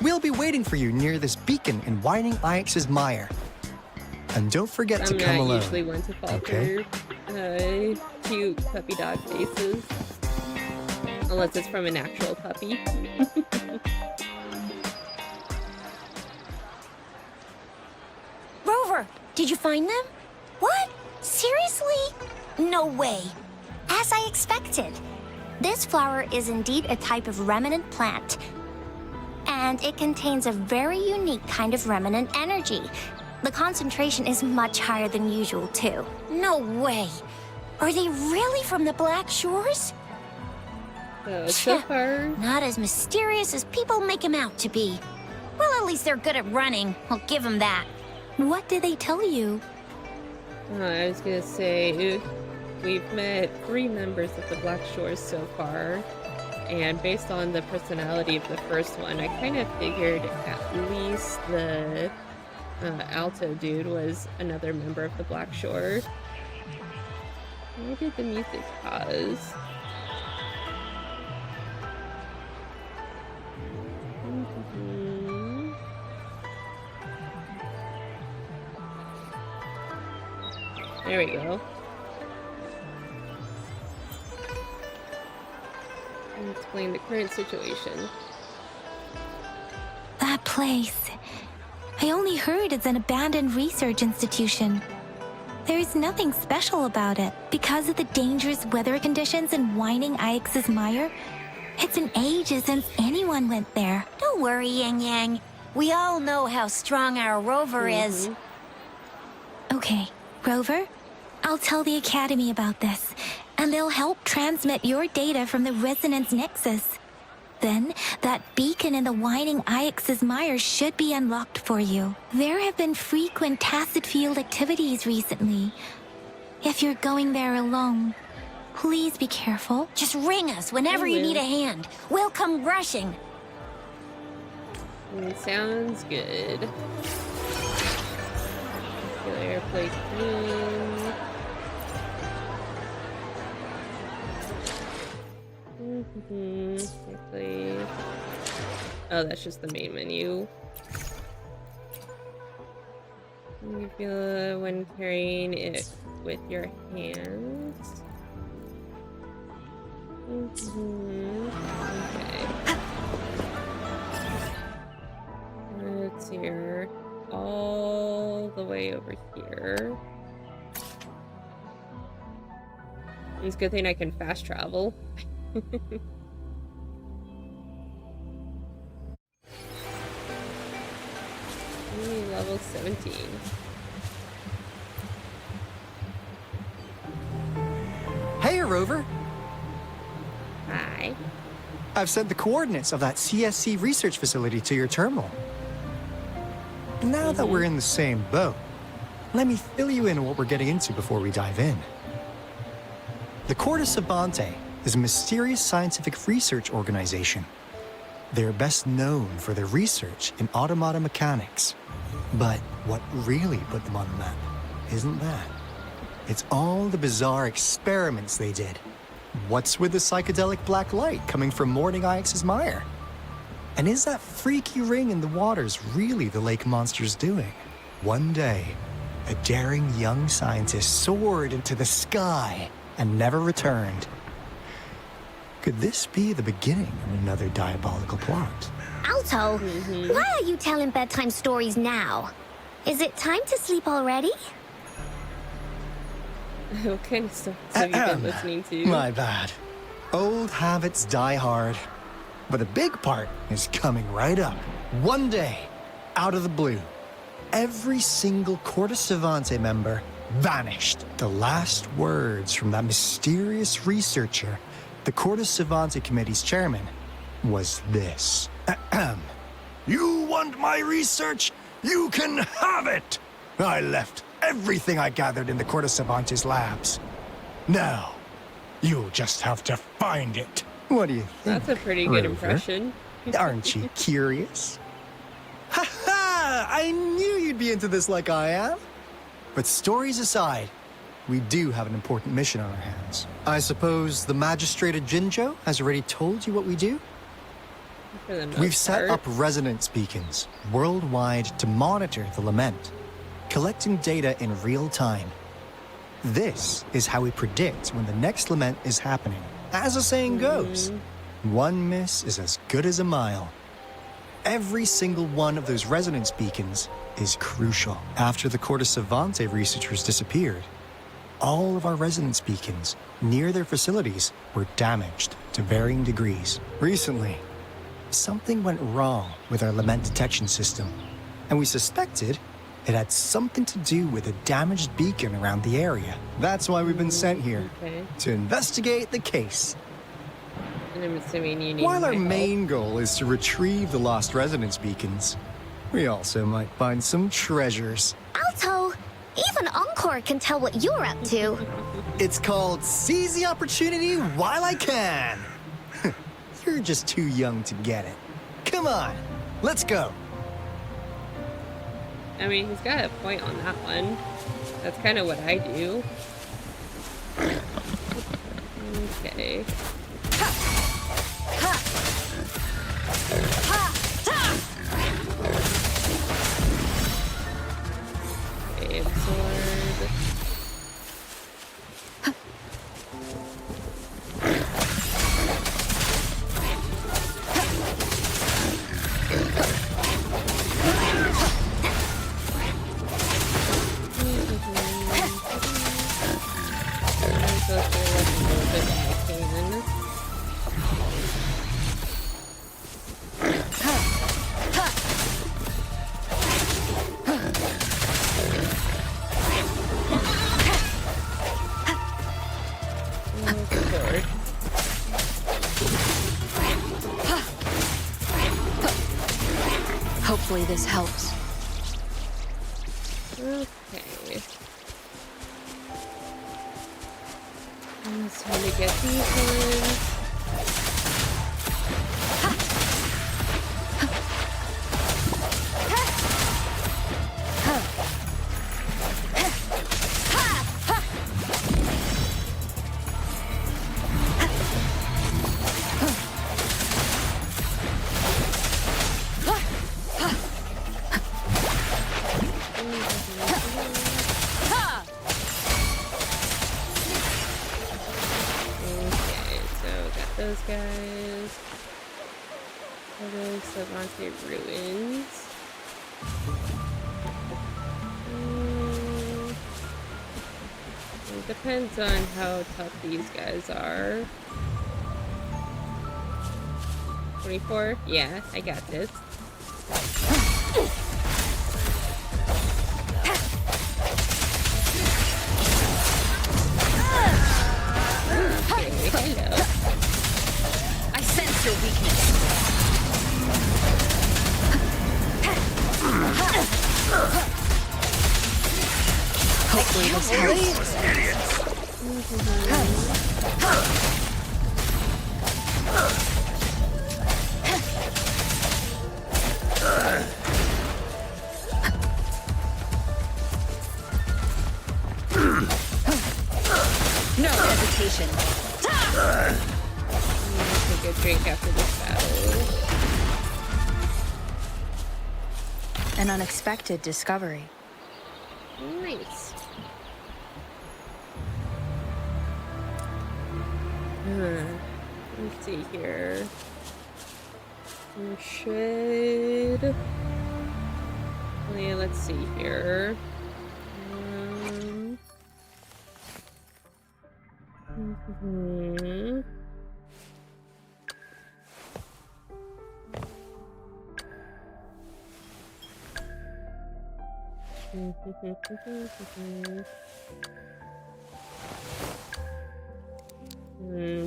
We'll be waiting for you near this beacon in Whining Ix's Mire. And don't forget to come I'm not alone. usually one to fall okay? for cute puppy dog faces. Unless it's from an actual puppy. Rover, did you find them? What? Seriously? No way. As I expected. This flower is indeed a type of remnant plant. And it contains a very unique kind of remnant energy. The concentration is much higher than usual, too. No way. Are they really from the Black Shores? So far, not as mysterious as people make them out to be. Well, at least they're good at running. I'll give them that. What did they tell you? I was gonna say, we've met 3 members of the Black Shores so far, and based on the personality of the first one, I kind of figured at least the alto dude was another member of the Black Shore. Why did the music pause? There we go. Explain the current situation. That place. I only heard it's an abandoned research institution. There is nothing special about it. Because of the dangerous weather conditions in Whining Ix's Mire, it's been ages since anyone went there. Don't worry, Yang Yang. We all know how strong our Rover is. Okay, Rover, I'll tell the Academy about this, and they'll help transmit your data from the Resonance Nexus. Then, that beacon in the Whining Ix's Mire should be unlocked for you. There have been frequent tacit field activities recently. If you're going there alone, please be careful. Just ring us whenever you need a hand. We'll come rushing. Sounds good. Regular play clean. Quickly. Oh, that's just the main menu. You feel when carrying it with your hands. Okay. It's here. All the way over here. It's a good thing I can fast travel. Level 17. Hey, Rover. Hi. I've sent the coordinates of that CSC research facility to your terminal. Now that we're in the same boat, let me fill you in on what we're getting into before we dive in. The Corte Savante is a mysterious scientific research organization. They're best known for their research in automata mechanics. But what really put them on the map isn't that. It's all the bizarre experiments they did. What's with the psychedelic black light coming from Morning Ix's Mire? And is that freaky ring in the waters really the lake monster's doing? One day, a daring young scientist soared into the sky and never returned. Could this be the beginning of another diabolical plot? Alto, why are you telling bedtime stories now? Is it time to sleep already? What kind of stuff have you been listening to? My bad. Old habits die hard. But a big part is coming right up. One day, out of the blue, every single Corte Savante member vanished. The last words from that mysterious researcher, the Cortes Savante Committee's chairman, was this. You want my research? You can have it! I left everything I gathered in the Cortes Savante's labs. Now, you'll just have to find it. What do you think? That's a pretty good Rover? impression. Aren't you curious? Ha ha! I knew you'd be into this like I am. But stories aside, we do have an important mission on our hands. I suppose the magistrate at Jinzhou has already told you what we do? For the most We've set part. up resonance beacons worldwide to monitor the lament, collecting data in real time. This is how we predict when the next lament is happening. As the saying goes, one miss is as good as a mile. Every single one of those resonance beacons is crucial. After the Cortes Savante researchers disappeared, all of our resonance beacons near their facilities were damaged to varying degrees. Recently, something went wrong with our lament detection system, and we suspected it had something to do with a damaged beacon around the area. That's why we've been sent here, to investigate the case. And I'm assuming you need While our my help. main goal is to retrieve the lost resonance beacons, we also might find some treasures. Alto, even Encore can tell what you're up to. It's called Seize the Opportunity While I Can. You're just too young to get it. Come on, let's go. I mean, he's got a point on that one. That's kind of what I do. Okay. Okay, absorb. Hopefully this helps. Okay. It's time to get these ones. Those guys. Those Savante ruins. It depends on how tough these guys are. 24? Yeah, I got this. Okay, hello. I sense your weakness. Hopefully this helps. No hesitation. Take a drink after this battle. An unexpected discovery. Nice. Let's see here. We should. Oh, yeah, let's see here.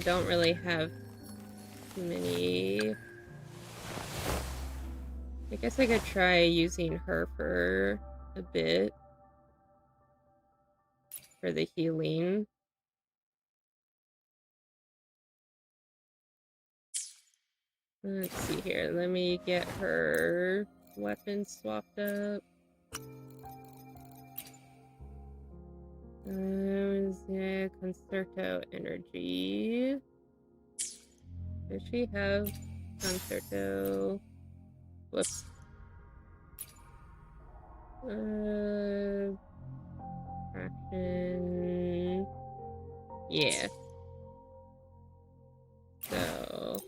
Don't really have too many. I guess I could try using her for a bit for the healing. Let's see here. Let me get her weapon swapped up. Yeah, Concerto energy. Does she have Concerto? Whoops. Fraction. Yeah. So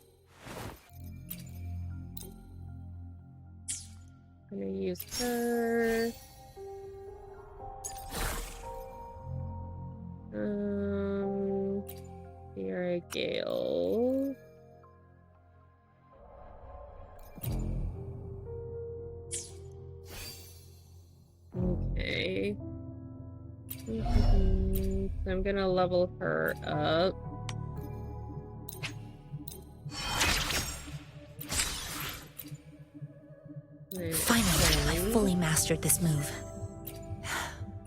I'm gonna use her. Sierra Gale. Okay. So I'm gonna level her up. Finally, I fully mastered this move.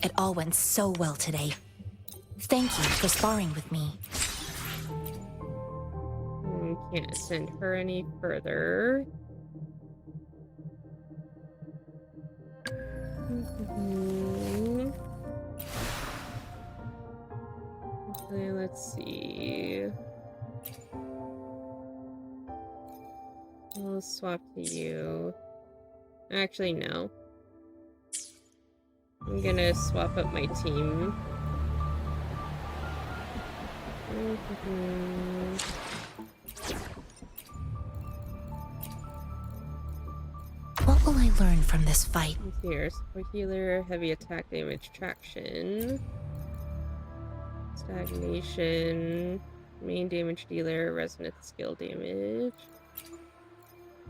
It all went so well today. Thank you for sparring with me. Can't send her any further. Okay, let's see. I'll swap to you. Actually, no. I'm gonna swap up my team. What will I learn from this fight? Here, support healer, heavy attack damage, traction, stagnation, main damage dealer, resonant skill damage.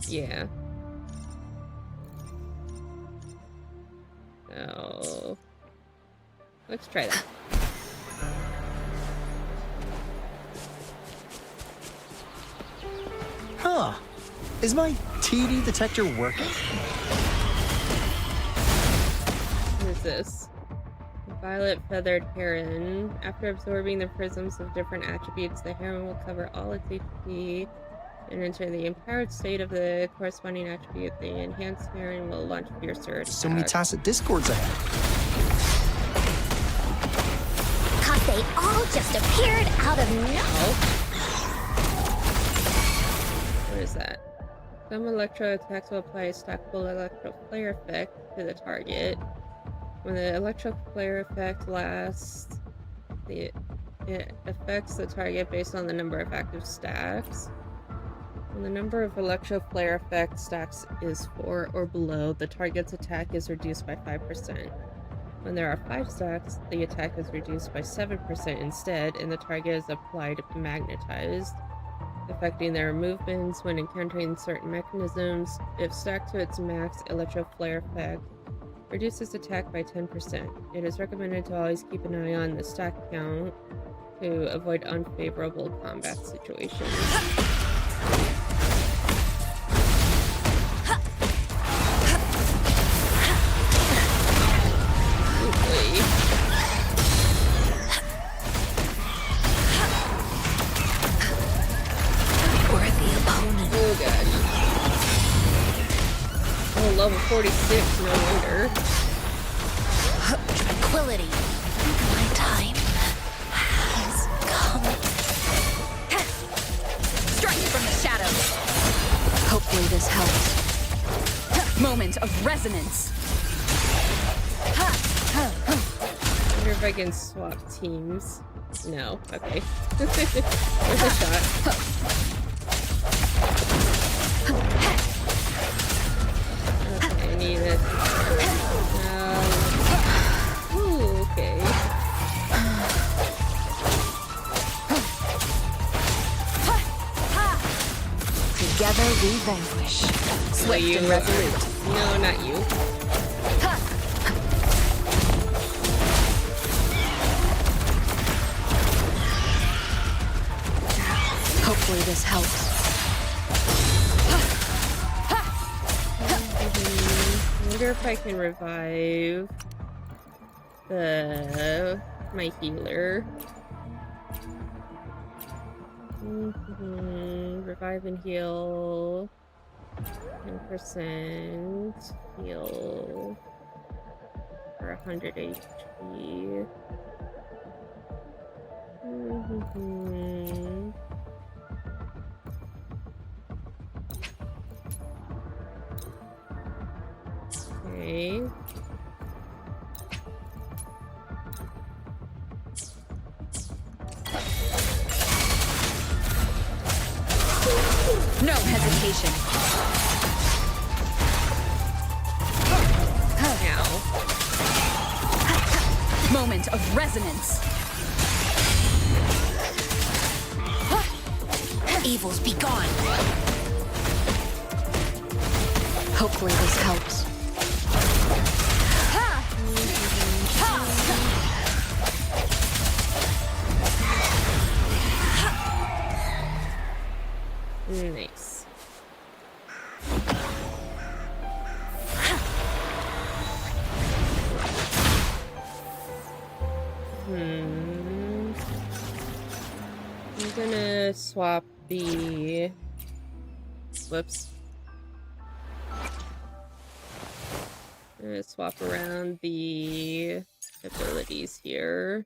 Yeah. So let's try that. Huh. Is my TD detector working? What is this? Violet feathered heron. After absorbing the prisms of different attributes, the heron will cover all its HP and enter the empowered state of the corresponding attribute. The enhanced heron will launch fiercer attacks. So many tacit discords ahead. Cause they all just appeared out of nowhere. What is that? Some electro attacks will apply a stackable electro flare effect to the target. When the electro flare effect lasts, it affects the target based on the number of active stacks. When the number of electro flare effect stacks is 4 or below, the target's attack is reduced by 5%. When there are 5 stacks, the attack is reduced by 7% instead, and the target is applied magnetized, affecting their movements when encountering certain mechanisms. If stacked to its max, electro flare effect reduces attack by 10%. It is recommended to always keep an eye on the stack count to avoid unfavorable combat situations. Oh god. Oh, level 46, no wonder. Tranquility. My time has come. Strike from the shadows. Hopefully this helps. Moment of resonance. I wonder if I can swap teams. No. Okay. There's a shot. Okay, I need it. Ooh, okay. Together we vanquish. Swift and resolute. No, not you. Hopefully this helps. I wonder if I can revive my healer. Revive and heal. 10% heal for 100 HP. Okay. No hesitation. Ow. Moment of resonance. Evils be gone. Hopefully this helps. Nice. I'm gonna swap the... Whoops. I'm gonna swap around the abilities here.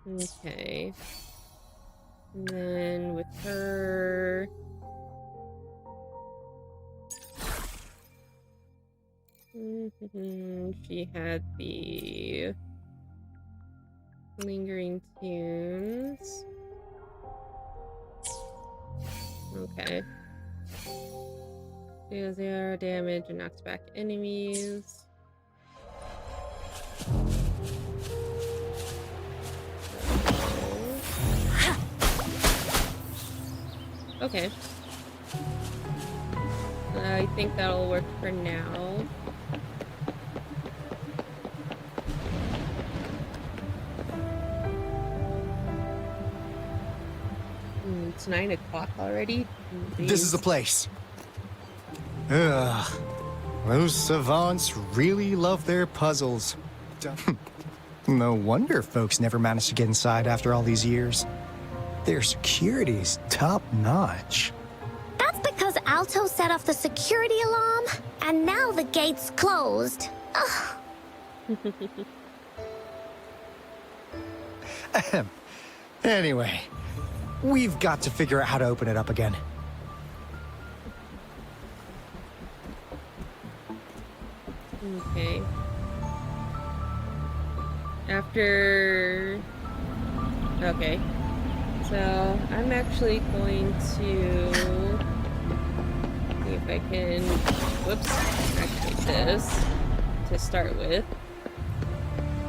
Okay. And then with her... she had the lingering tunes. Okay. Deals 0 damage and knocks back enemies. Okay. I think that'll work for now. It's 9 o'clock already? This is the place. Ugh. Those savants really love their puzzles. No wonder folks never managed to get inside after all these years. Their security's top-notch. That's because Alto set off the security alarm, and now the gate's closed. Ahem. Anyway, we've got to figure out how to open it up again. Okay. After... Okay. So, I'm actually going to see if I can, whoops, activate this to start with.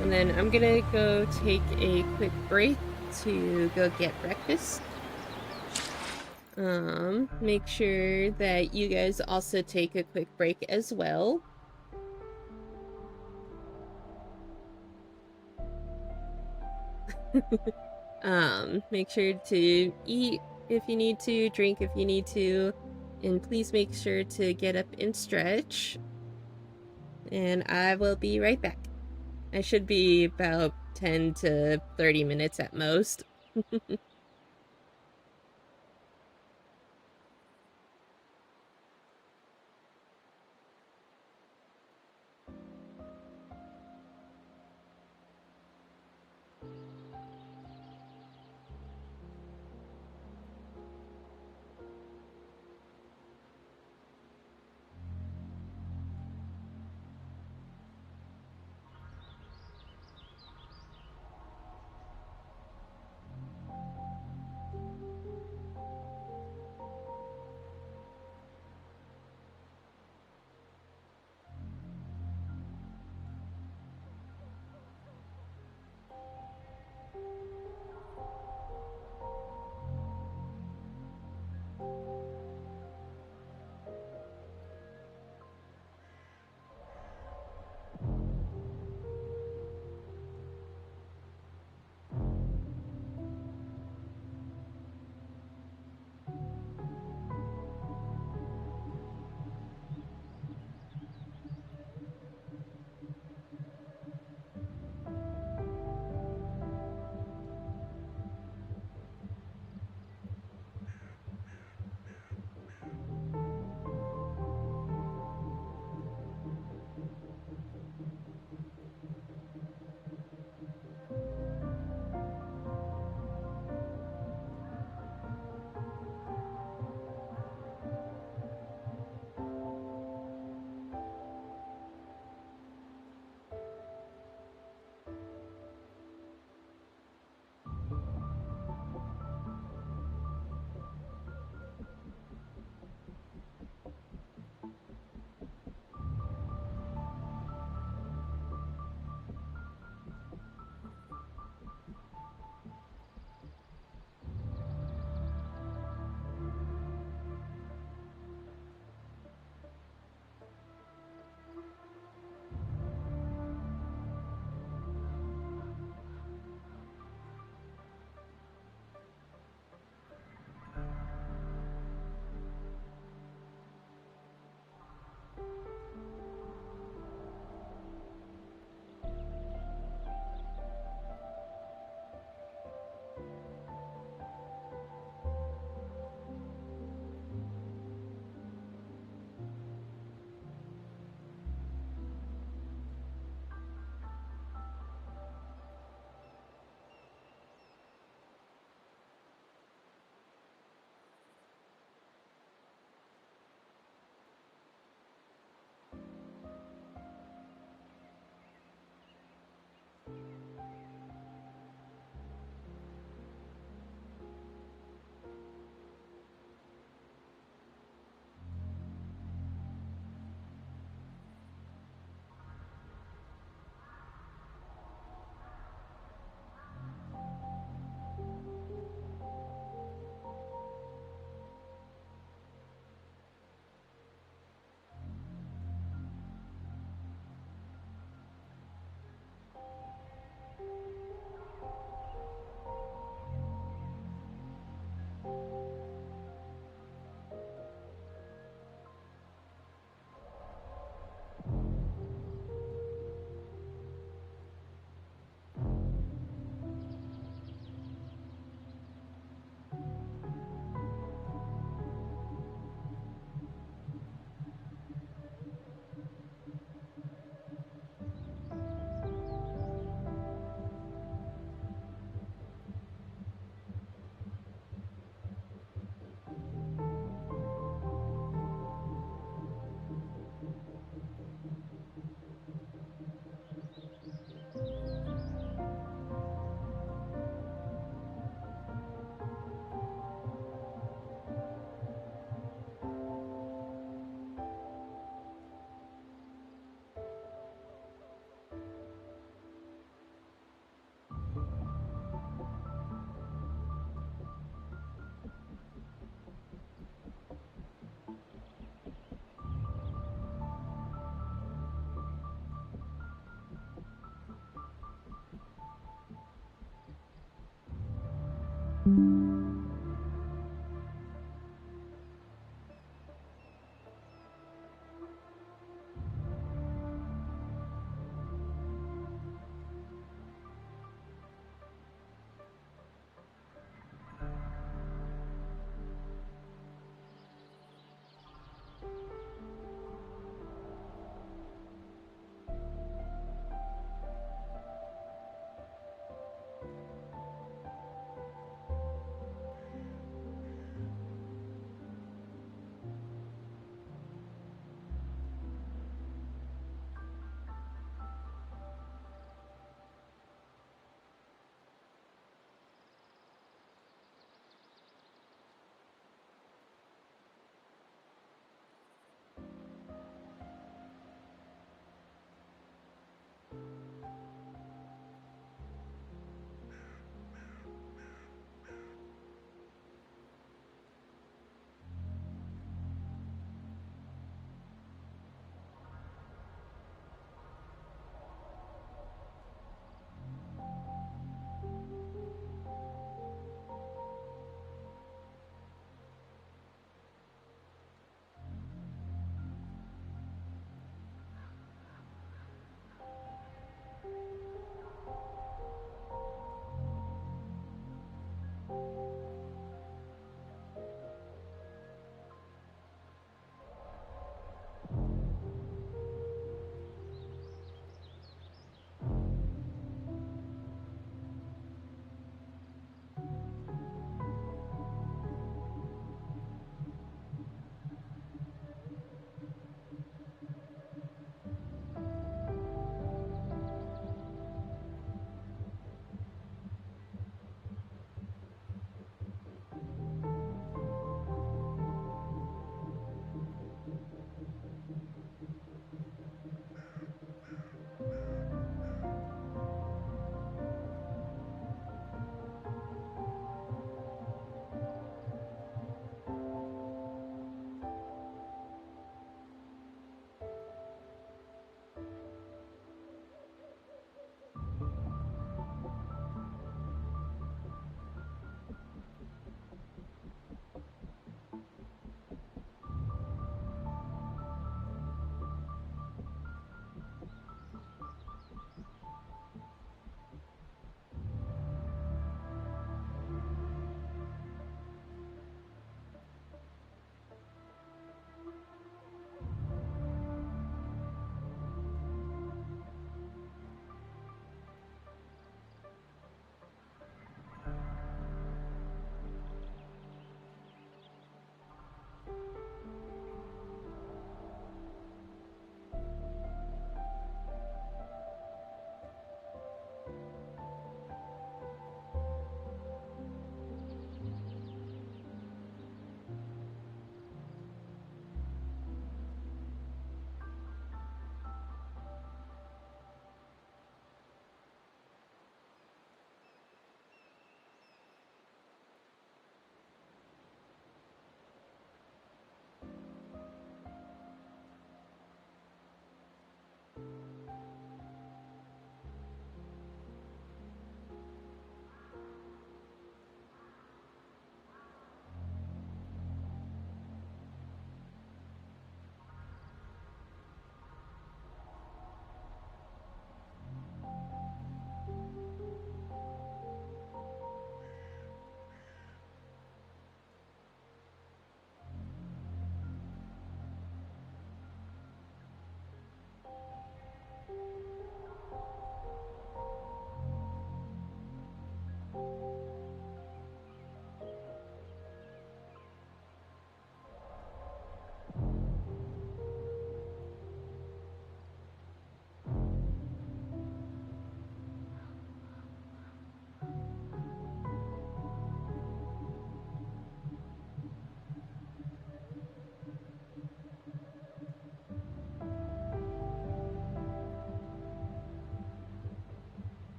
And then I'm gonna go take a quick break to go get breakfast. Make sure that you guys also take a quick break as well. Make sure to eat if you need to, drink if you need to, and please make sure to get up and stretch. And I will be right back. I should be about 10 to 30 minutes at most.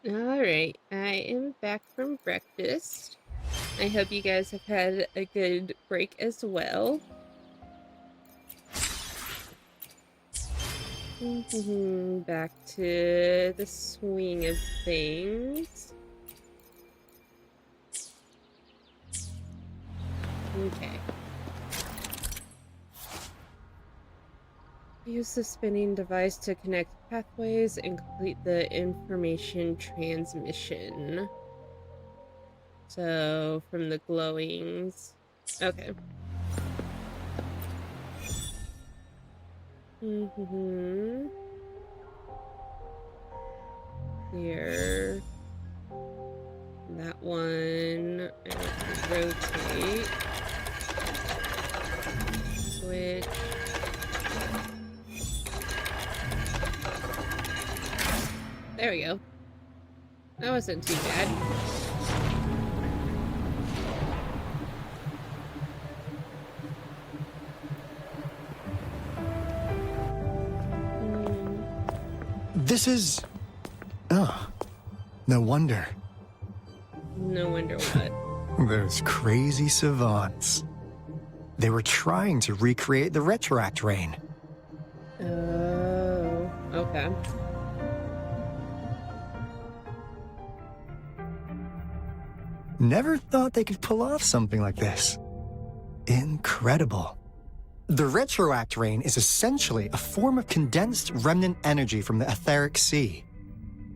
Alright, I am back from breakfast. I hope you guys have had a good break as well. Back to the swing of things. Okay. Use the spinning device to connect pathways and complete the information transmission. So, from the glowings. Okay. Here. That one. I have to rotate. Switch. There we go. That wasn't too bad. This is... Oh, no wonder. No wonder what. Those crazy savants. They were trying to recreate the Retroact Rain. Oh, okay. Never thought they could pull off something like this. Incredible. The Retroact Rain is essentially a form of condensed remnant energy from the etheric sea.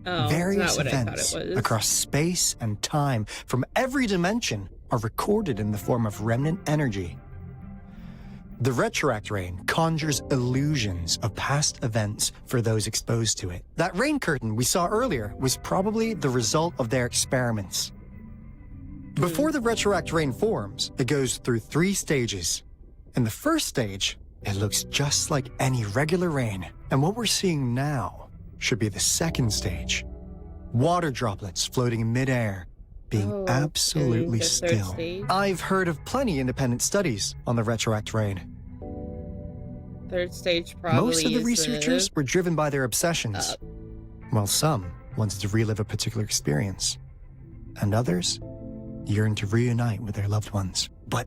Oh, Various not what events I thought it was. across space and time from every dimension are recorded in the form of remnant energy. The Retroact Rain conjures illusions of past events for those exposed to it. That rain curtain we saw earlier was probably the result of their experiments. Before the Retroact Rain forms, it goes through 3 stages. In the first stage, it looks just like any regular rain, and what we're seeing now should be the second stage. Water droplets floating in midair, being absolutely still. I've heard of plenty independent studies on the Retroact Rain. Third stage probably Most of the researchers were driven by their obsessions, while some wanted to relive a particular experience, and others yearned to reunite with their loved ones. But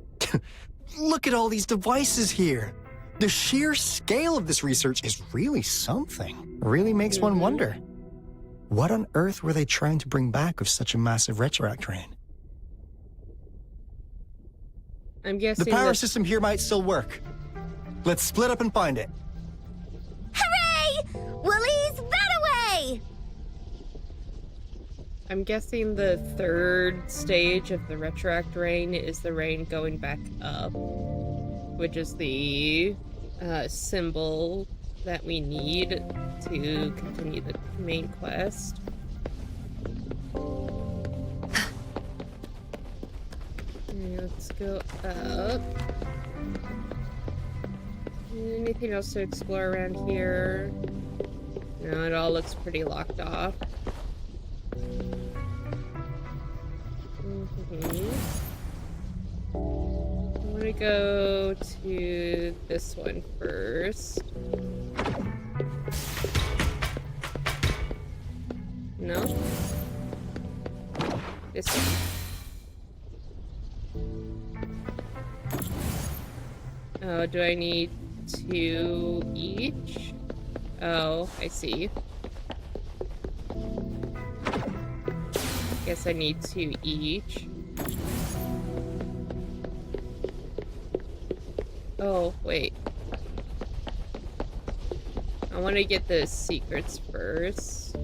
look at all these devices here. The sheer scale of this research is really something. Really makes one wonder. What on earth were they trying to bring back with such a massive Retroact Rain? I'm guessing the power system here might still work. Let's split up and find it. Hooray! Willie's that away! I'm guessing the third stage of the Retroact Rain is the rain going back up, which is the symbol that we need to continue the main quest. Okay, let's go up. Anything else to explore around here? No, it all looks pretty locked off. I want to go to this one first. No? This one. Oh, do I need 2 each? Oh, I see. Guess I need 2 each. Oh, wait. I want to get the secrets first. Oh,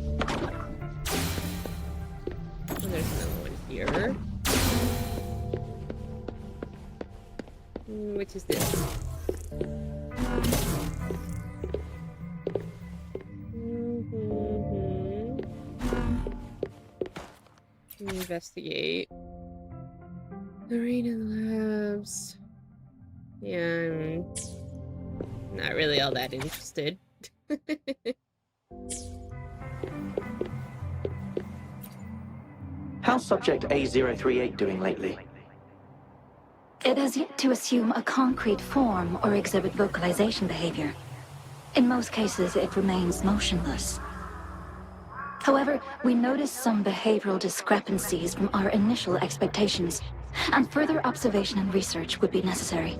there's another one here. Which is this? Investigate. The rain in the labs. Yeah, I'm not really all that interested. How's subject A038 doing lately? It has yet to assume a concrete form or exhibit vocalization behavior. In most cases, it remains motionless. However, we noticed some behavioral discrepancies from our initial expectations, and further observation and research would be necessary.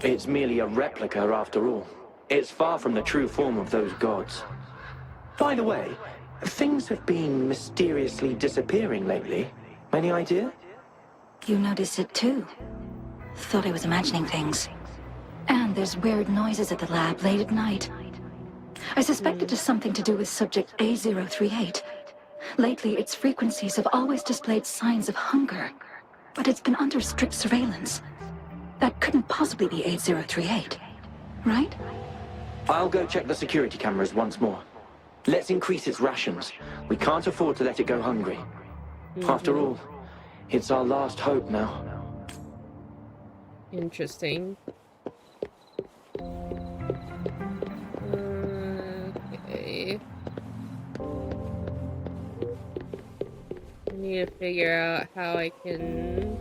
It's merely a replica after all. It's far from the true form of those gods. By the way, things have been mysteriously disappearing lately. Any idea? You noticed it too. Thought I was imagining things. And there's weird noises at the lab late at night. I suspect it is something to do with subject A038. Lately, its frequencies have always displayed signs of hunger, but it's been under strict surveillance. That couldn't possibly be A038, right? I'll go check the security cameras once more. Let's increase its rations. We can't afford to let it go hungry. After all, it's our last hope now. Interesting. Okay. I need to figure out how I can...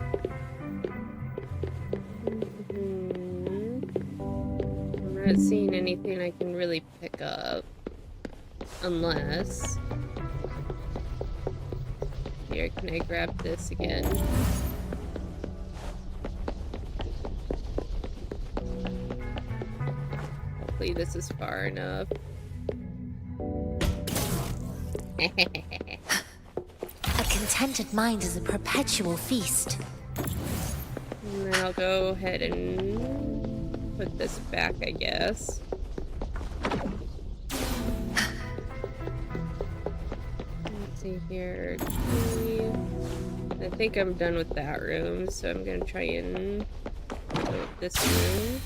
I'm not seeing anything I can really pick up. Unless... Here, can I grab this again? Hopefully this is far enough. A contented mind is a perpetual feast. And then I'll go ahead and put this back, I guess. Let's see here. I think I'm done with that room, so I'm gonna try and go with this room.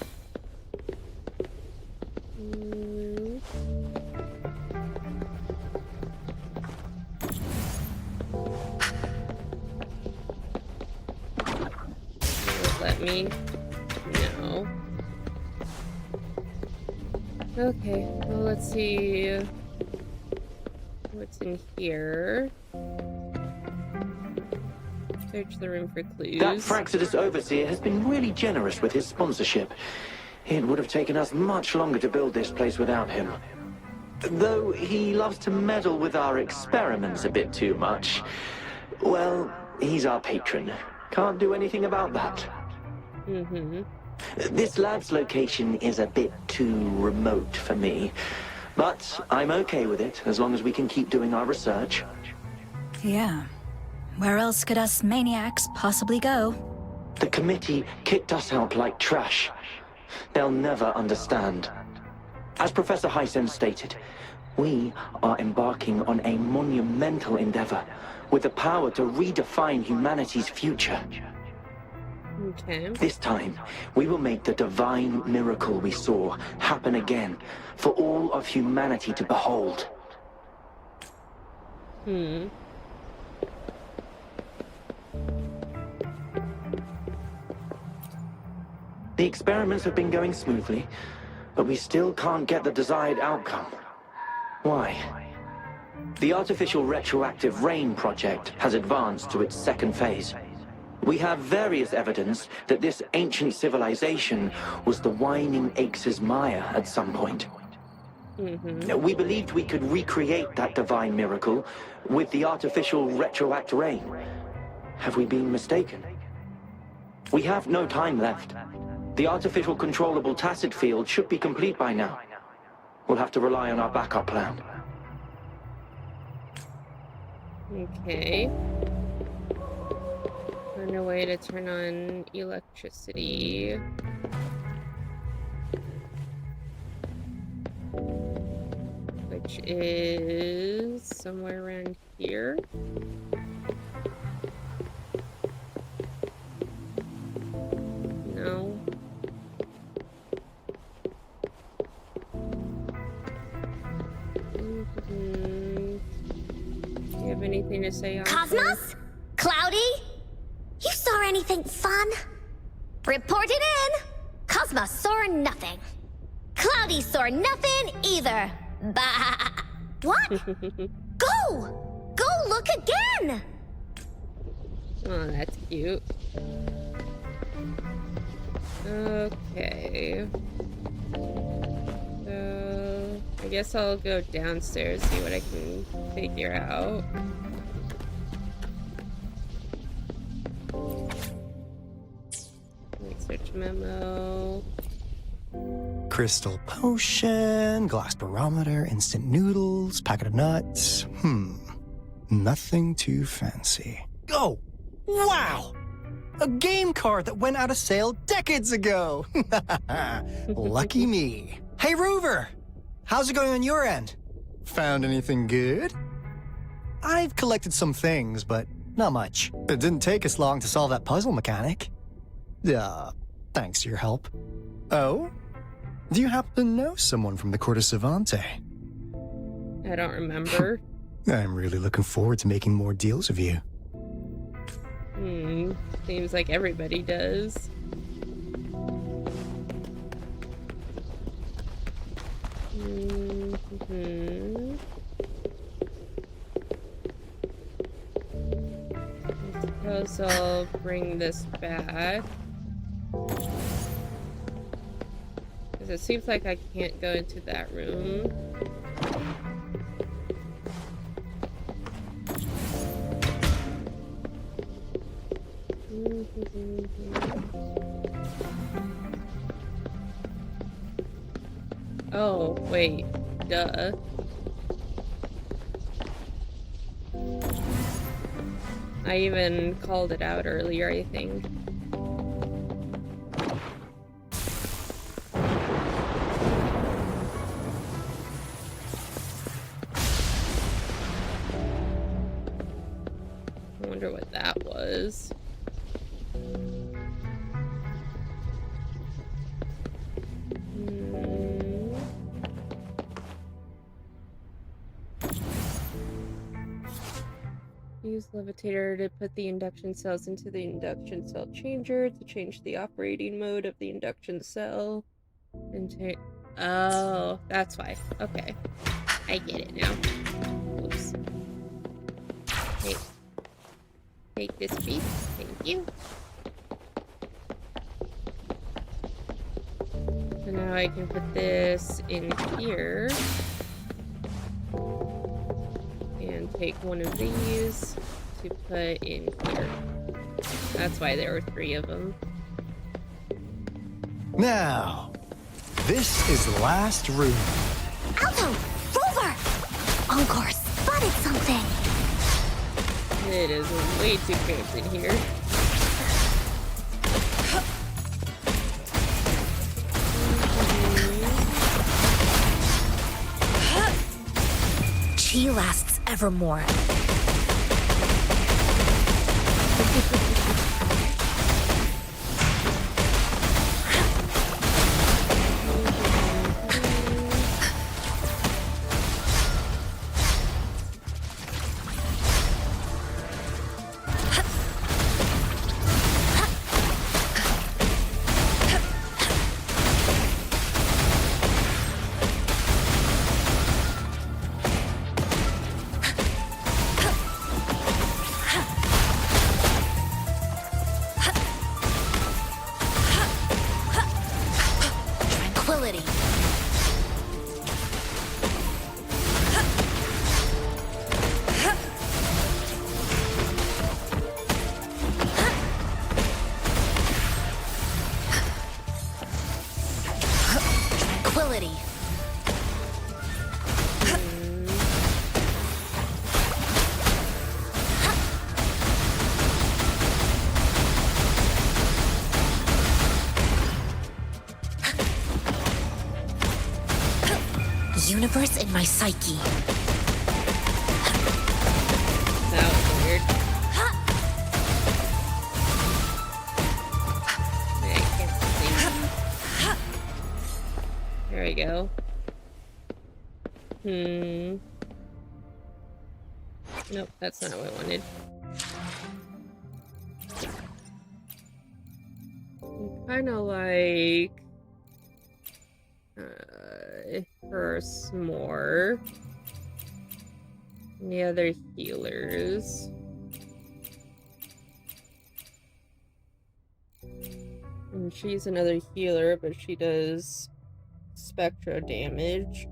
Let me know. Okay, well, let's see what's in here. Search the room for clues. That Fraxidus overseer has been really generous with his sponsorship. It would have taken us much longer to build this place without him. Though he loves to meddle with our experiments a bit too much. Well, he's our patron. Can't do anything about that. This lab's location is a bit too remote for me. But I'm okay with it, as long as we can keep doing our research. Yeah. Where else could us maniacs possibly go? The committee kicked us out like trash. They'll never understand. As Professor Hysen stated, we are embarking on a monumental endeavor with the power to redefine humanity's future. Okay. This time, we will make the divine miracle we saw happen again for all of humanity to behold. The experiments have been going smoothly, but we still can't get the desired outcome. Why? The artificial retroactive rain project has advanced to its second phase. We have various evidence that this ancient civilization was the Whining Aches' Maya at some point. We believed we could recreate that divine miracle with the artificial retroact rain. Have we been mistaken? We have no time left. The artificial controllable tacit field should be complete by now. We'll have to rely on our backup plan. Okay. Find a way to turn on electricity. Which is somewhere around here. No. Do you have anything to say on Cosmos? Cloudy? You saw anything fun? Report it in! Cosmos saw nothing. Cloudy saw nothing either. Bah! What? Go! Go look again! Oh, that's cute. Okay. So, I guess I'll go downstairs, see what I can figure out. Research memo. Crystal potion, glass barometer, instant noodles, packet of nuts. Nothing too fancy. Oh! Wow! A game card that went out of sale decades ago! Lucky me. Hey, Rover! How's it going on your end? Found anything good? I've collected some things, but not much. It didn't take us long to solve that puzzle mechanic. Thanks to your help. Oh? Do you happen to know someone from the Court of Savante? I don't remember. I'm really looking forward to making more deals with you. Seems like everybody does. I suppose I'll bring this back. Because it seems like I can't go into that room. Oh, wait. Duh. I even called it out earlier, I think. I wonder what that was. Use levitator to put the induction cells into the induction cell changer to change the operating mode of the induction cell. And oh, that's why. Okay. I get it now. Oops. Hey. Take this piece. Thank you. So now I can put this in here. And take one of these to put in here. That's why there were 3 of them. Now, this is the last room. Alto! Rover! Encore spotted something! It is way too cramped in here. Chi lasts evermore. Universe in my psyche. That was weird. I can't see. There we go. Nope, that's not what I wanted. Kind of like her s'more. And the other healers. And she's another healer, but she does spectro damage.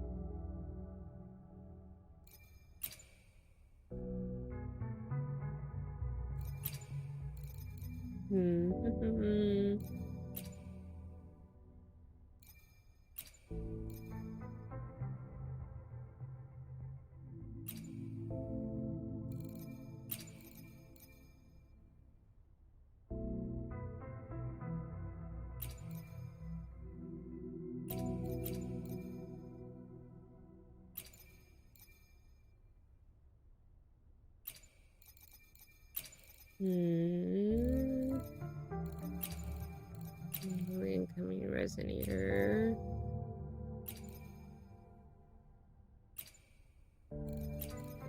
Incoming resonator.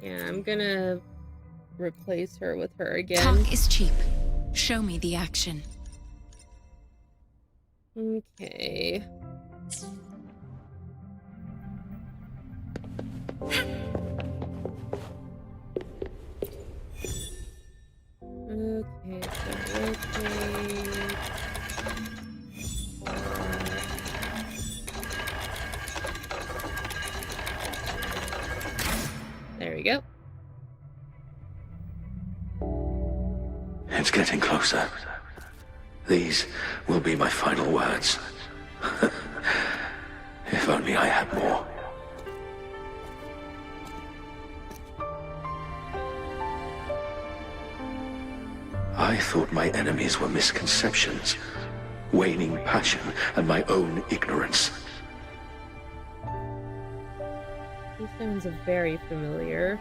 Yeah, I'm gonna replace her with her again. Talk is cheap. Show me the action. Okay. Okay, so rotate. There we go. It's getting closer. These will be my final words. If only I had more. I thought my enemies were misconceptions, waning passion, and my own ignorance. He sounds very familiar.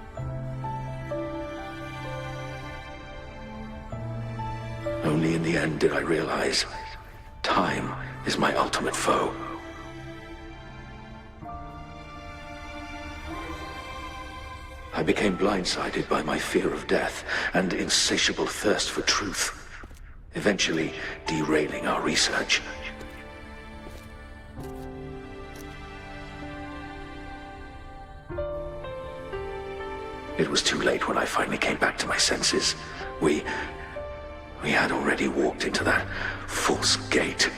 Only in the end did I realize time is my ultimate foe. I became blindsided by my fear of death and insatiable thirst for truth, eventually derailing our research. It was too late when I finally came back to my senses. We had already walked into that false gate.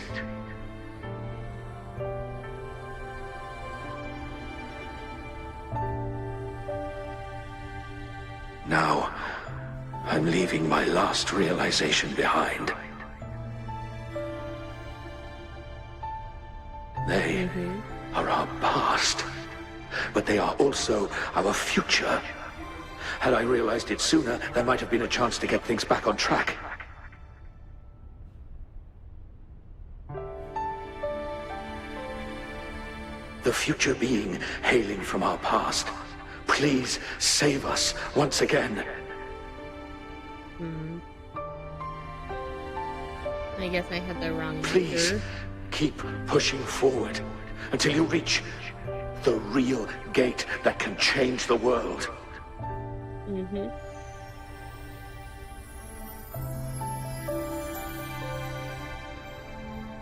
Now, I'm leaving my last realization behind. They are our past, but they are also our future. Had I realized it sooner, there might have been a chance to get things back on track. The future being hailing from our past. Please save us once again. I guess I had the wrong Please answer. keep pushing forward until you reach the real gate that can change the world.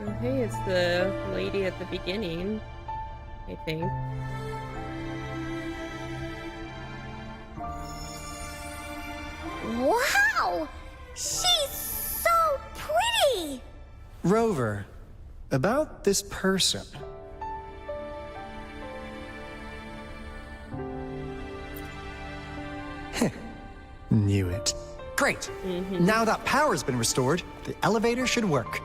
Oh, hey, it's the lady at the beginning, I think. Wow! She's so pretty! Rover, about this person. Knew it. Great. Now that power's been restored, the elevator should work.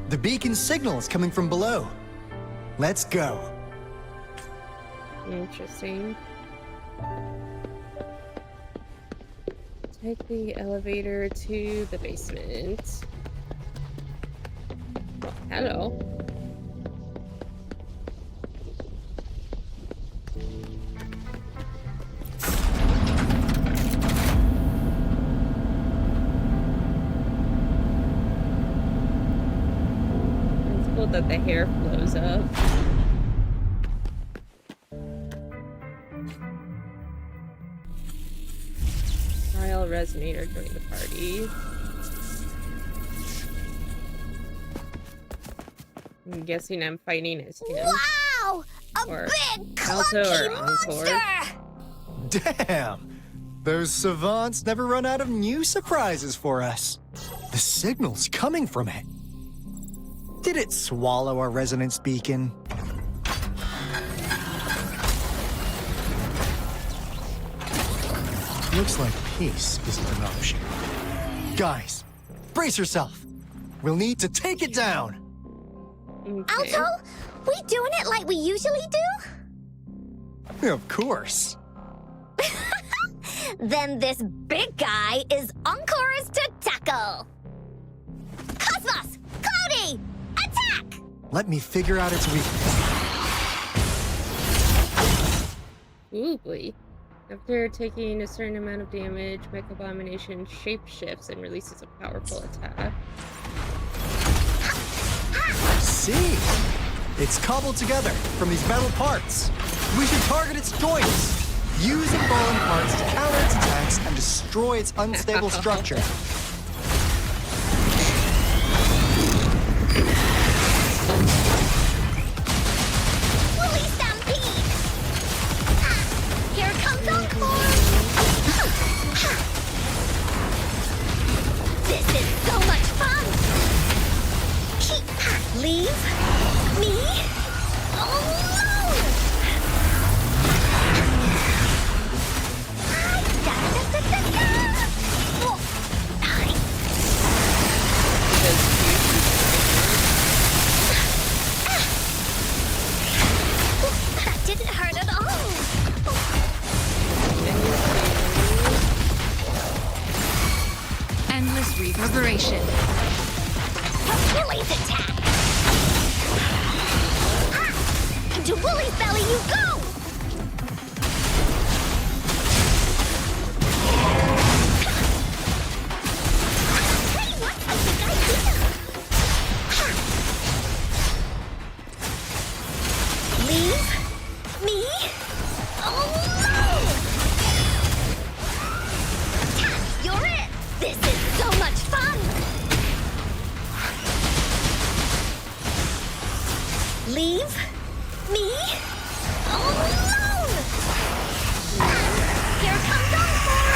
The beacon signal is coming from below. Let's go. Interesting. Take the elevator to the basement. Oh, hello. It's cool that the hair flows up. Resonator join the party. I'm guessing I'm fighting as him. Wow! A or big alto clunky or encore. monster! Damn! Those savants never run out of new surprises for us. The signal's coming from it. Did it swallow our resonance beacon? Looks like peace isn't an option. Guys, brace yourself. We'll need to take it down. Okay. Alto, we doing it like we usually do? Of course. Then this big guy is Encore's to tackle. Cosmos! Cloudy! Attack! Let me figure out its weakness. Ooh, boy. After taking a certain amount of damage, Mech Abomination shapeshifts and releases a powerful attack. See? It's cobbled together from these metal parts. We should target its joints. Use the fallen parts to counter its attacks and destroy its unstable structure. Woolly Stampede! Here comes Encore! This is so much fun! Leave me alone! That didn't hurt at all! Endless reverberation. Woolly's attack! Into Woolly's belly you go! Hey, what's a big idea? Leave me alone! You're it! This is so much fun! Leave me alone! Here comes Encore!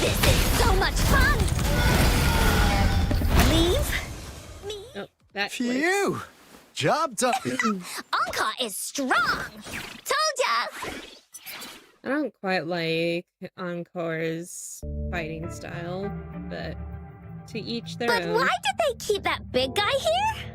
This is so much fun! Leave me. Oh, that Phew! Job done. Encore is strong! Told ya! I don't quite like Encore's fighting style, but to each their But own. why did they keep that big guy here?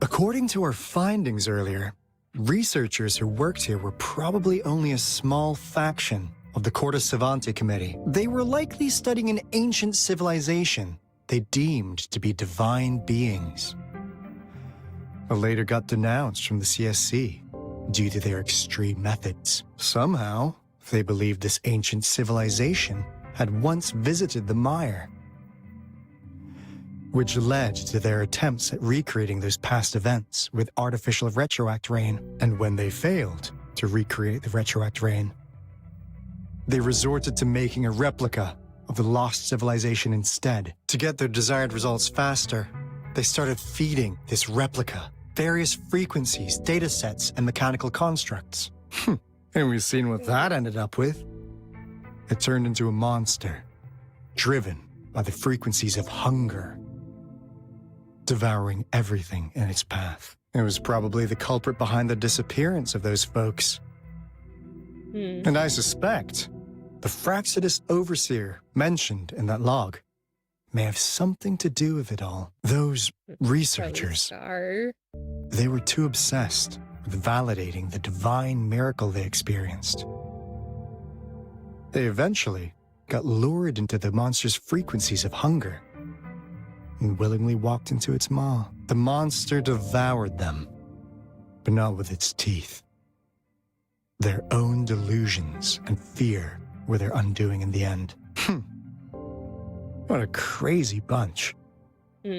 According to our findings earlier, researchers who worked here were probably only a small faction of the Cortes Savante Committee. They were likely studying an ancient civilization they deemed to be divine beings, but later got denounced from the CSC due to their extreme methods. Somehow, they believed this ancient civilization had once visited the mire, which led to their attempts at recreating those past events with artificial retroact rain. And when they failed to recreate the retroact rain, they resorted to making a replica of the lost civilization instead. To get their desired results faster, they started feeding this replica various frequencies, data sets, and mechanical constructs. And we've seen what that ended up with. It turned into a monster, driven by the frequencies of hunger, devouring everything in its path. It was probably the culprit behind the disappearance of those folks. And I suspect the Fraxidus Overseer mentioned in that log may have something to do with it all. Those researchers, they were too obsessed with validating the divine miracle they experienced. They eventually got lured into the monster's frequencies of hunger and willingly walked into its maw. The monster devoured them, but not with its teeth. Their own delusions and fear were their undoing in the end. What a crazy bunch.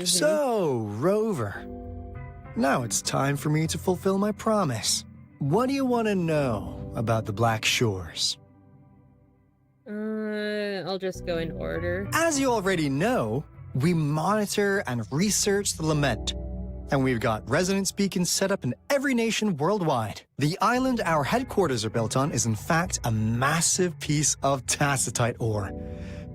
So, Rover, now it's time for me to fulfill my promise. What do you want to know about the Black Shores? I'll just go in order. As you already know, we monitor and research the Lament, and we've got resonance beacons set up in every nation worldwide. The island our headquarters are built on is in fact a massive piece of tacitite ore,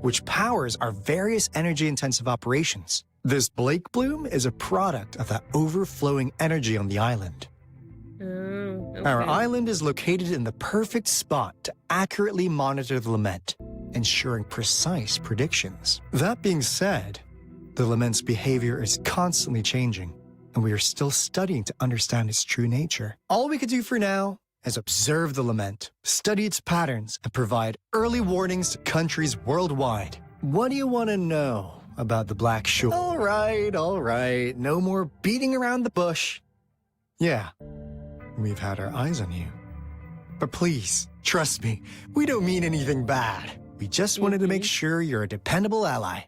which powers our various energy-intensive operations, This Blake bloom is a product of that overflowing energy on the island. Oh, okay. Our island is located in the perfect spot to accurately monitor the lament, ensuring precise predictions. That being said, the lament's behavior is constantly changing, and we are still studying to understand its true nature. All we can do for now is observe the lament, study its patterns, and provide early warnings to countries worldwide. What do you want to know about the Black Shore? All right. No more beating around the bush. Yeah, we've had our eyes on you. But please, trust me, we don't mean anything bad. We just wanted to make sure you're a dependable ally.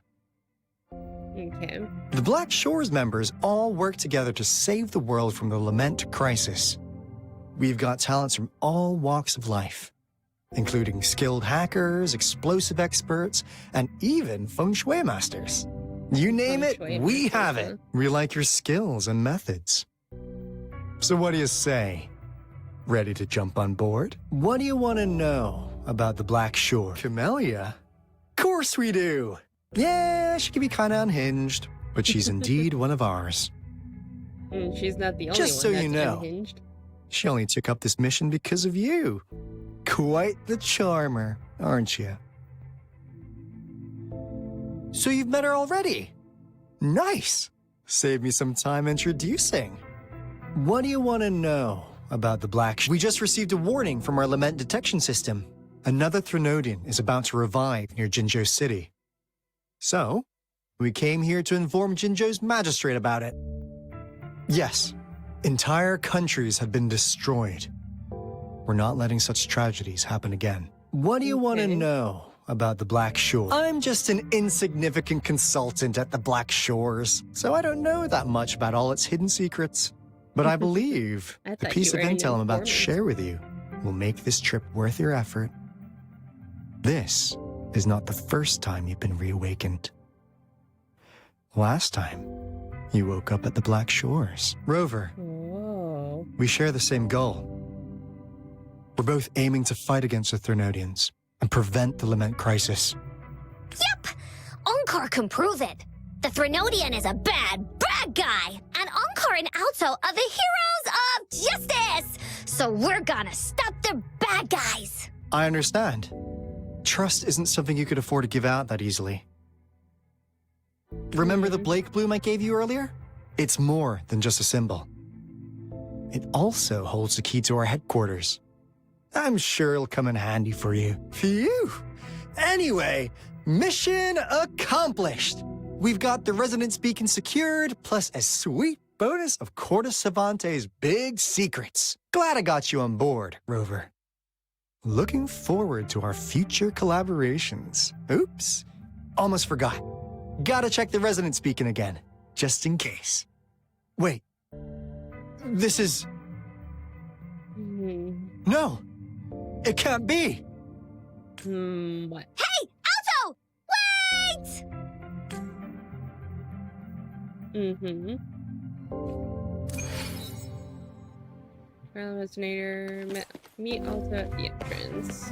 Okay. The Black Shore's members all work together to save the world from the lament crisis. We've got talents from all walks of life, including skilled hackers, explosive experts, and even feng shui masters. You name it, we have it. We like your skills and methods. So what do you say? Ready to jump on board? What do you want to know about the Black Shore? Camellia? Of course we do. Yeah, she can be kind of unhinged, but she's indeed one of ours. She's not the only Just so one you that's know, unhinged. she only took up this mission because of you. Quite the charmer, aren't you? So you've met her already? Nice. Save me some time introducing. What do you want to know about the Black Shore? We just received a warning from our lament detection system. Another Threnodian is about to revive near Jinzhou City. So, we came here to inform Jinzhou's magistrate about it. Yes, entire countries have been destroyed. We're not letting such tragedies happen again. What do you want to know about the Black Shore? I'm just an insignificant consultant at the Black Shores, so I don't know that much about all its hidden secrets. But I believe the piece of intel I'm about to share with you will make this trip worth your effort. This is not the first time you've been reawakened. Last time, you woke up at the Black Shores. Rover, Whoa. we share the same goal. We're both aiming to fight against the Threnodians and prevent the lament crisis. Yep! Onkar can prove it. The Threnodian is a bad guy. And Onkar and Alto are the heroes of justice. So we're gonna stop the bad guys. I understand. Trust isn't something you could afford to give out that easily. Remember the Blake bloom I gave you earlier? It's more than just a symbol. It also holds the key to our headquarters. I'm sure it'll come in handy for you. Phew! Anyway, mission accomplished! We've got the resonance beacon secured, plus a sweet bonus of Corda Savante's big secrets. Glad I got you on board, Rover. Looking forward to our future collaborations. Oops, almost forgot. Gotta check the resonance beacon again, just in case. Wait, this is... No, it can't be. What? Hey, Alto! Wait! Trial resonator. Meet Alta at the entrance.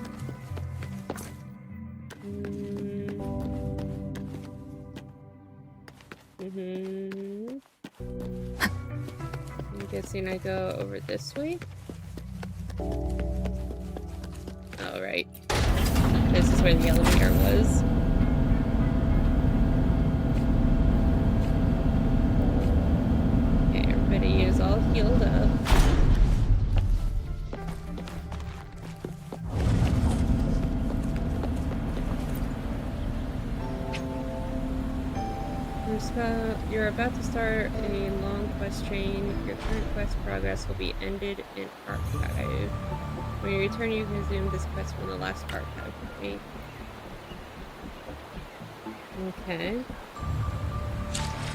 I'm guessing I go over this way. Oh, right. This is where the elevator was. Okay, everybody is all healed up. You're about to start a long quest chain. Your current quest progress will be ended in archive. When you return, you can resume this quest from the last archive complete. Okay.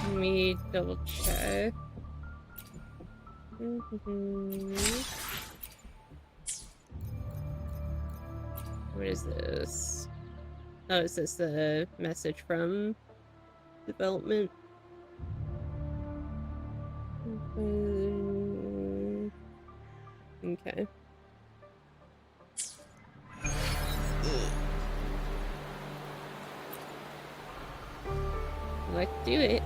Let me double check. What is this? Oh, is this the message from development? Okay. Let's do it.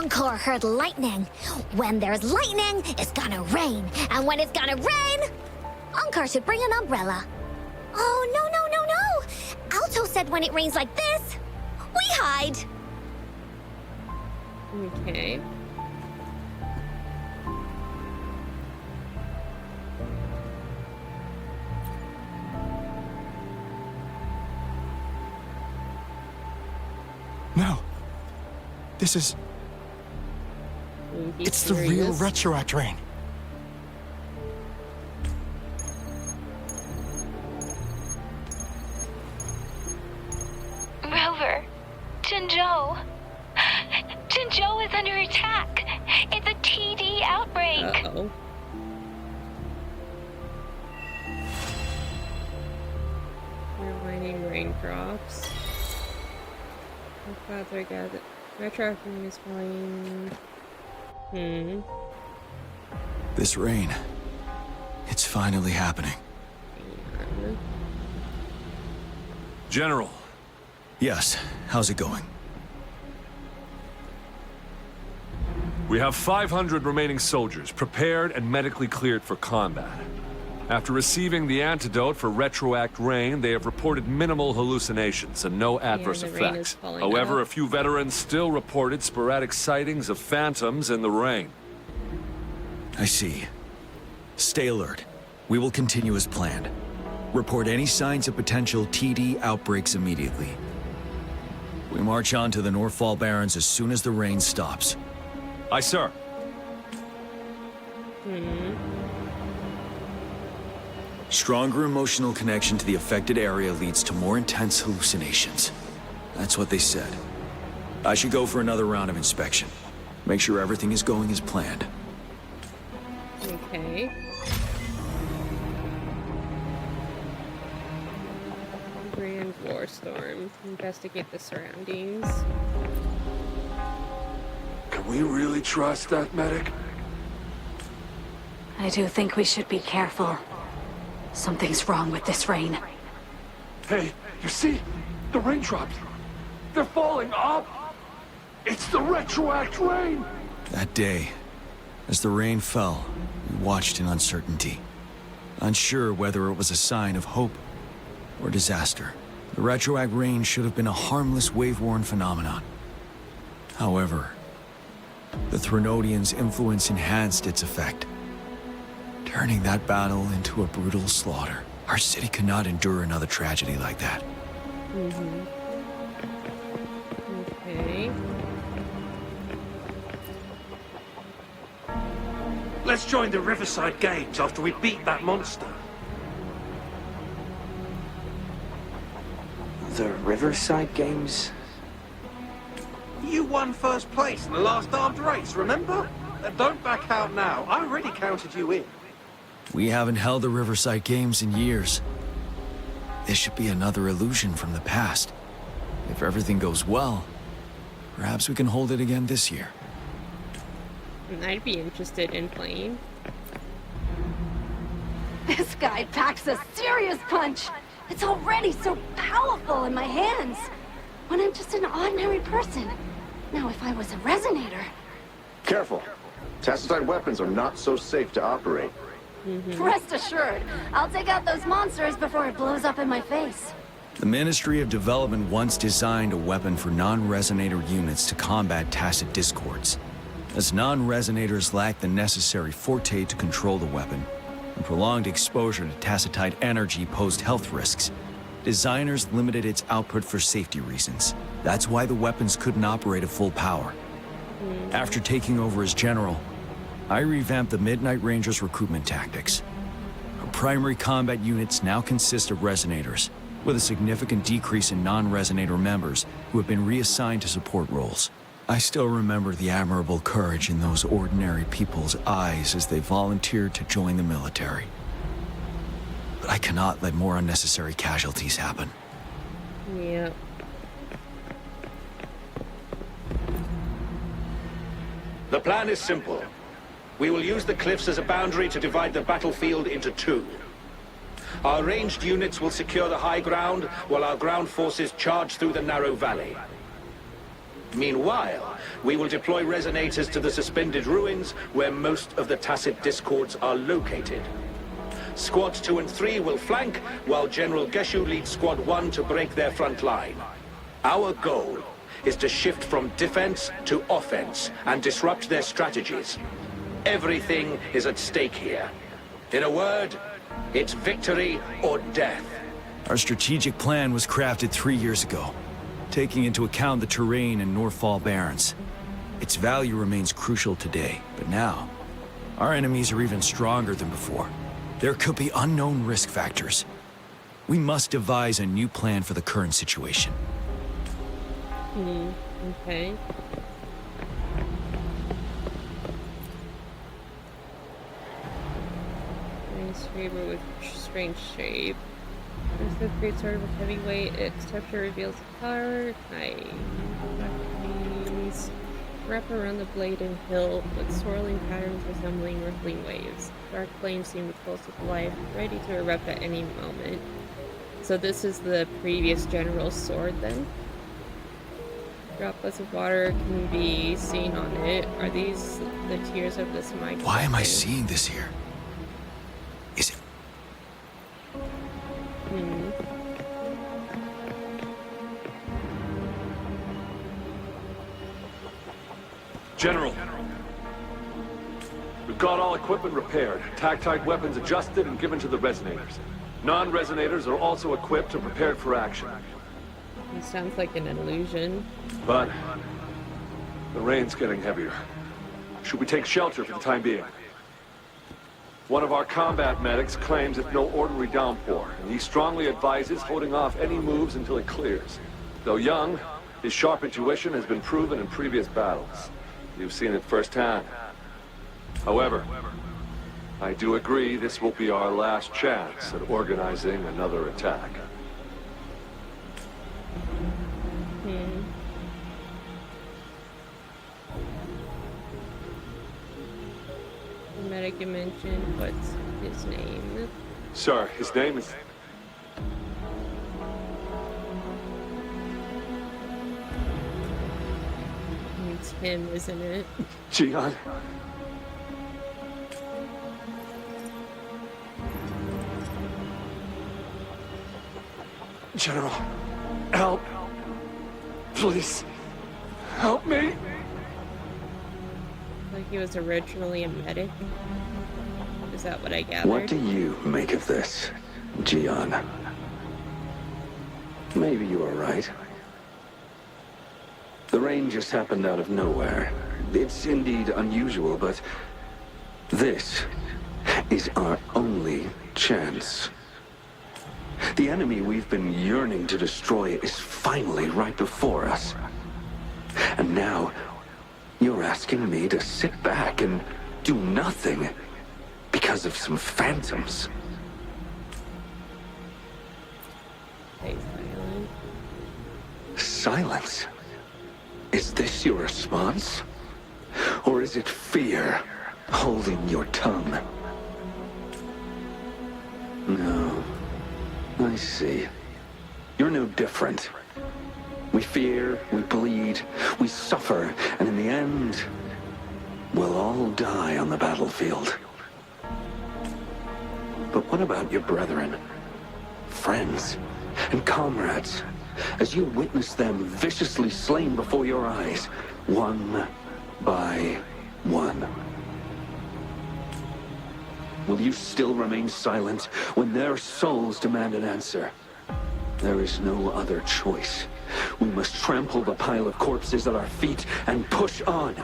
Encore heard lightning. When there's lightning, it's gonna rain. And when it's gonna rain, Encore should bring an umbrella. Oh, no, no, no, no! Alto said when it rains like this, we hide. Okay. No. This is... It's the real Retroact rain. Rover, Jinzhou. Jinzhou is under attack. It's a TD outbreak. Uh-oh. Rewinding raindrops. Oh god, I got it. Retracting is falling. This rain. It's finally happening. General. Yes, how's it going? We have 500 remaining soldiers, prepared and medically cleared for combat. After receiving the antidote for Retroact Rain, they have reported minimal hallucinations and no adverse effects. However, a few veterans still reported sporadic sightings of phantoms in the rain. I see. Stay alert. We will continue as planned. Report any signs of potential TD outbreaks immediately. We march on to the Northfall Barrens as soon as the rain stops. Aye, sir. Stronger emotional connection to the affected area leads to more intense hallucinations. That's what they said. I should go for another round of inspection. Make sure everything is going as planned. Okay. Grand War Storm. Investigate the surroundings. Can we really trust that medic? I do think we should be careful. Something's wrong with this rain. Hey, you see? The raindrops. They're falling up. It's the Retroact rain. That day, as the rain fell, we watched in uncertainty. Unsure whether it was a sign of hope or disaster. The Retroact rain should have been a harmless wave-worn phenomenon. However, the Threnodians' influence enhanced its effect, turning that battle into a brutal slaughter. Our city could not endure another tragedy like that. Okay. Let's join the Riverside Games after we beat that monster. The Riverside Games? You won first place in the last armed race, remember? Don't back out now. I already counted you in. We haven't held the Riverside Games in years. This should be another illusion from the past. If everything goes well, perhaps we can hold it again this year. I'd be interested in playing. This guy packs a serious punch. It's already so powerful in my hands. When I'm just an ordinary person. Now, if I was a resonator... Careful. Tacitite weapons are not so safe to operate. Rest assured, I'll take out those monsters before it blows up in my face. The Ministry of Development once designed a weapon for non-resonator units to combat tacit discords. As non-resonators lack the necessary forte to control the weapon, and prolonged exposure to tacitite energy posed health risks, designers limited its output for safety reasons. That's why the weapons couldn't operate at full power. After taking over as general, I revamped the Midnight Rangers' recruitment tactics. Our primary combat units now consist of resonators, with a significant decrease in non-resonator members who have been reassigned to support roles. I still remember the admirable courage in those ordinary people's eyes as they volunteered to join the military. But I cannot let more unnecessary casualties happen. Yeah. The plan is simple. We will use the cliffs as a boundary to divide the battlefield into two. Our ranged units will secure the high ground, while our ground forces charge through the narrow valley. Meanwhile, we will deploy resonators to the suspended ruins where most of the Tacit discords are located. Squads 2 and 3 will flank, while General Geshu leads Squad 1 to break their front line. Our goal is to shift from defense to offense and disrupt their strategies. Everything is at stake here. In a word, it's victory or death. Our strategic plan was crafted 3 years ago, taking into account the terrain and Northfall Barrens. Its value remains crucial today, but now, our enemies are even stronger than before. There could be unknown risk factors. We must devise a new plan for the current situation. Okay. Nice Reaver with strange shape. There's the great sword with heavy weight. Its texture reveals the power. Nice. Wrap around the blade and hilt with swirling patterns resembling rippling waves. Dark flames seem to pulse with life, ready to erupt at any moment. So this is the previous general's sword then? Droplets of water can be seen on it. Are these the tears of this mighty? Why am I seeing this here? Is it? General, we've got all equipment repaired, tactite weapons adjusted and given to the resonators. Non-resonators are also equipped and prepared for action. It sounds like an illusion. But the rain's getting heavier. Should we take shelter for the time being? One of our combat medics claims it's no ordinary downpour, and he strongly advises holding off any moves until it clears. Though young, his sharp intuition has been proven in previous battles. You've seen it firsthand. However, I do agree this will be our last chance at organizing another attack. The medic you mentioned, what's his name? Sir, his name is... It's him, isn't it? Jian. General, help. Please, help me. Like he was originally a medic? Is that what I gathered? What do you make of this, Jian? Maybe you are right. The rain just happened out of nowhere. It's indeed unusual, but this is our only chance. The enemy we've been yearning to destroy is finally right before us. And now, you're asking me to sit back and do nothing because of some phantoms. Stay silent. Silence? Is this your response? Or is it fear holding your tongue? No. I see. You're no different. We fear, we bleed, we suffer, and in the end, we'll all die on the battlefield. But what about your brethren, friends, and comrades, as you witness them viciously slain before your eyes, one by one? Will you still remain silent when their souls demand an answer? There is no other choice. We must trample the pile of corpses at our feet and push on.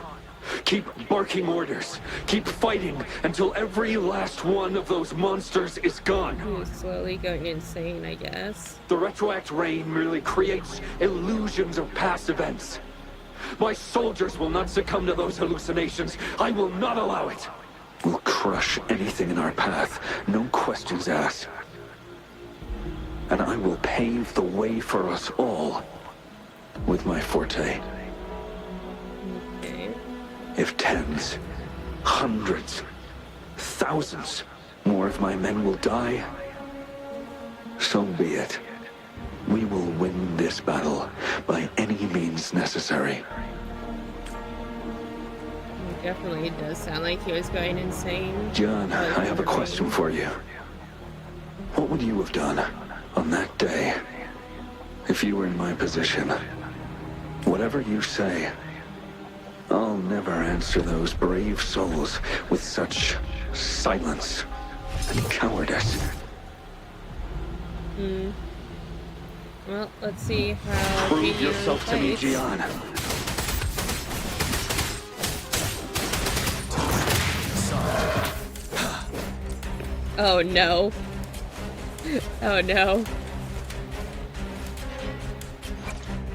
Keep barking orders. Keep fighting until every last one of those monsters is gone. He was slowly going insane, I guess. The retroact rain merely creates illusions of past events. My soldiers will not succumb to those hallucinations. I will not allow it. We'll crush anything in our path, no questions asked. And I will pave the way for us all with my forte. Okay. If tens, hundreds, thousands more of my men will die, so be it. We will win this battle by any means necessary. It definitely does sound like he was going insane. John, I have a question for you. What would you have done on that day if you were in my position? Whatever you say, I'll never answer those brave souls with such silence and cowardice. Well, let's see how Prove Gian yourself to me, fights. Gian. Oh no. Oh no.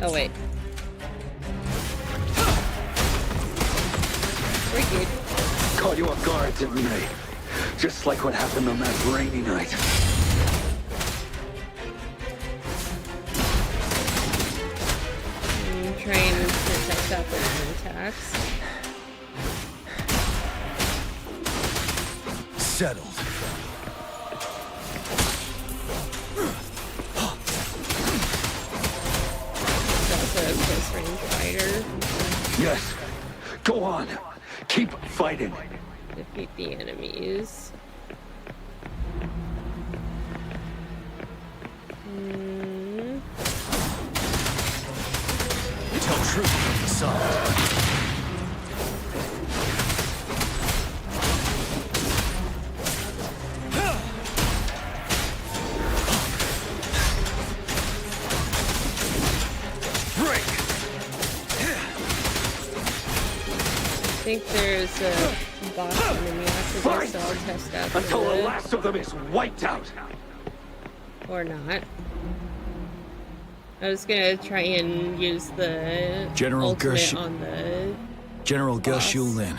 Oh wait. We're good. Caught you off guard, didn't they? Just like what happened on that rainy night. Try and protect that with attacks. Settled. Also a close range fighter. Yes. Go on. Keep fighting. Defeat the enemies. Tell truth, son. I think there's a boss enemy after this, so I'll test out until the the last of them is wiped out. or not. I was gonna try and use the General ultimate Gersh- on the General boss. Geshu Lin.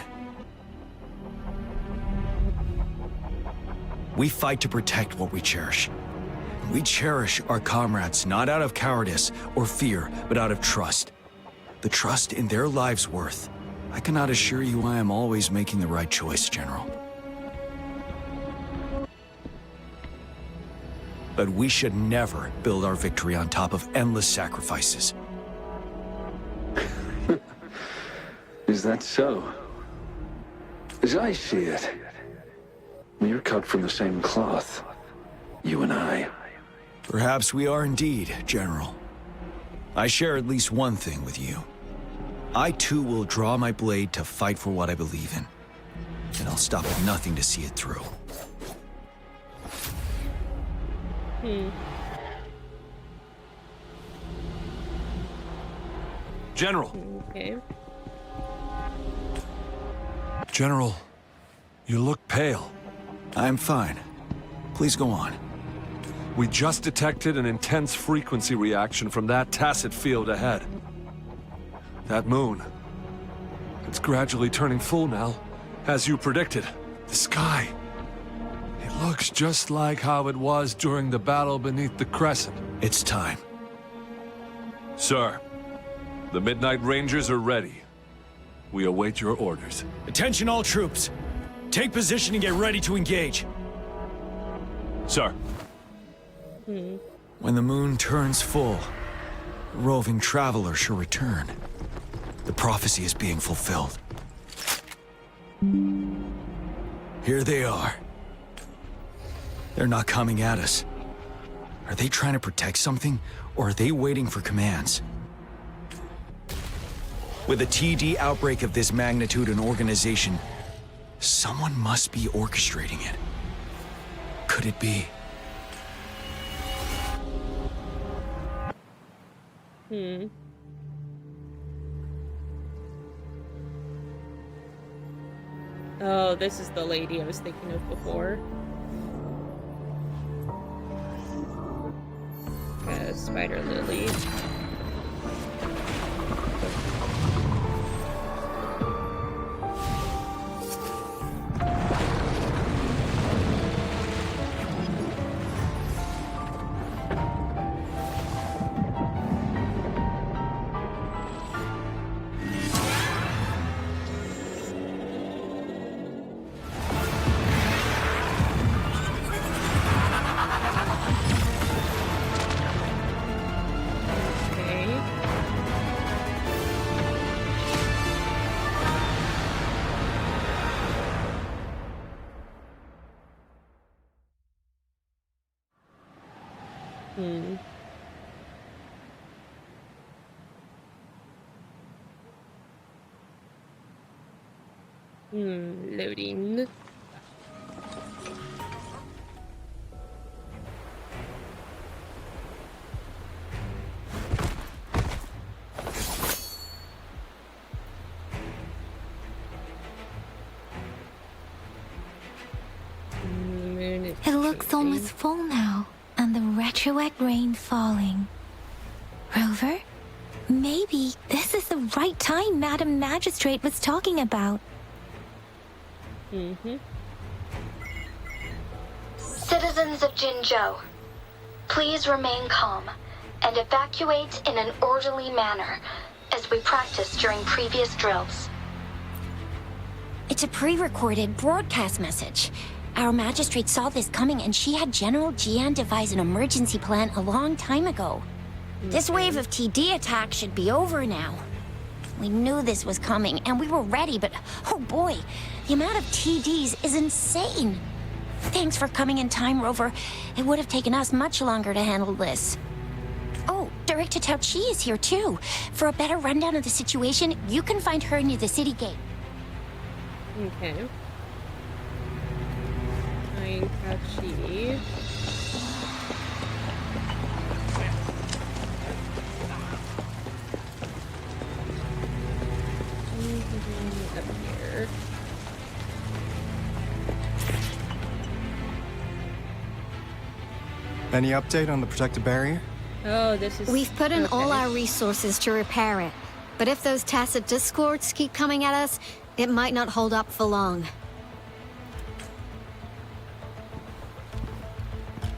We fight to protect what we cherish. We cherish our comrades not out of cowardice or fear, but out of trust. The trust in their lives' worth. I cannot assure you I am always making the right choice, General. But we should never build our victory on top of endless sacrifices. Is that so? As I see it, we're cut from the same cloth. You and I. Perhaps we are indeed, General. I share at least one thing with you. I too will draw my blade to fight for what I believe in. And I'll stop at nothing to see it through. General. Okay. General, you look pale. I'm fine. Please go on. We just detected an intense frequency reaction from that tacit field ahead. That moon. It's gradually turning full now, as you predicted. The sky. It looks just like how it was during the battle beneath the crescent. It's time. Sir, the Midnight Rangers are ready. We await your orders. Attention all troops. Take position and get ready to engage. Sir. When the moon turns full, a roving traveler shall return. The prophecy is being fulfilled. Here they are. They're not coming at us. Are they trying to protect something, or are they waiting for commands? With a TD outbreak of this magnitude and organization, someone must be orchestrating it. Could it be? Oh, this is the lady I was thinking of before. Spider Lily. Loading. It looks almost full now, and the retroact rain falling. Rover, maybe this is the right time Madam Magistrate was talking about. Citizens of Jinzhou, please remain calm and evacuate in an orderly manner as we practiced during previous drills. It's a pre-recorded broadcast message. Our magistrate saw this coming and she had General Jian devise an emergency plan a long time ago. This wave of TD attacks should be over now. We knew this was coming and we were ready, but oh boy, the amount of TDs is insane. Thanks for coming in time, Rover. It would have taken us much longer to handle this. Oh, Director Tao Chi is here too. For a better rundown of the situation, you can find her near the city gate. Okay. Find Tao Chi. Up here. Any update on the protective barrier? Oh, this is... We've put in all our resources to repair it. But if those tacit discords keep coming at us, it might not hold up for long.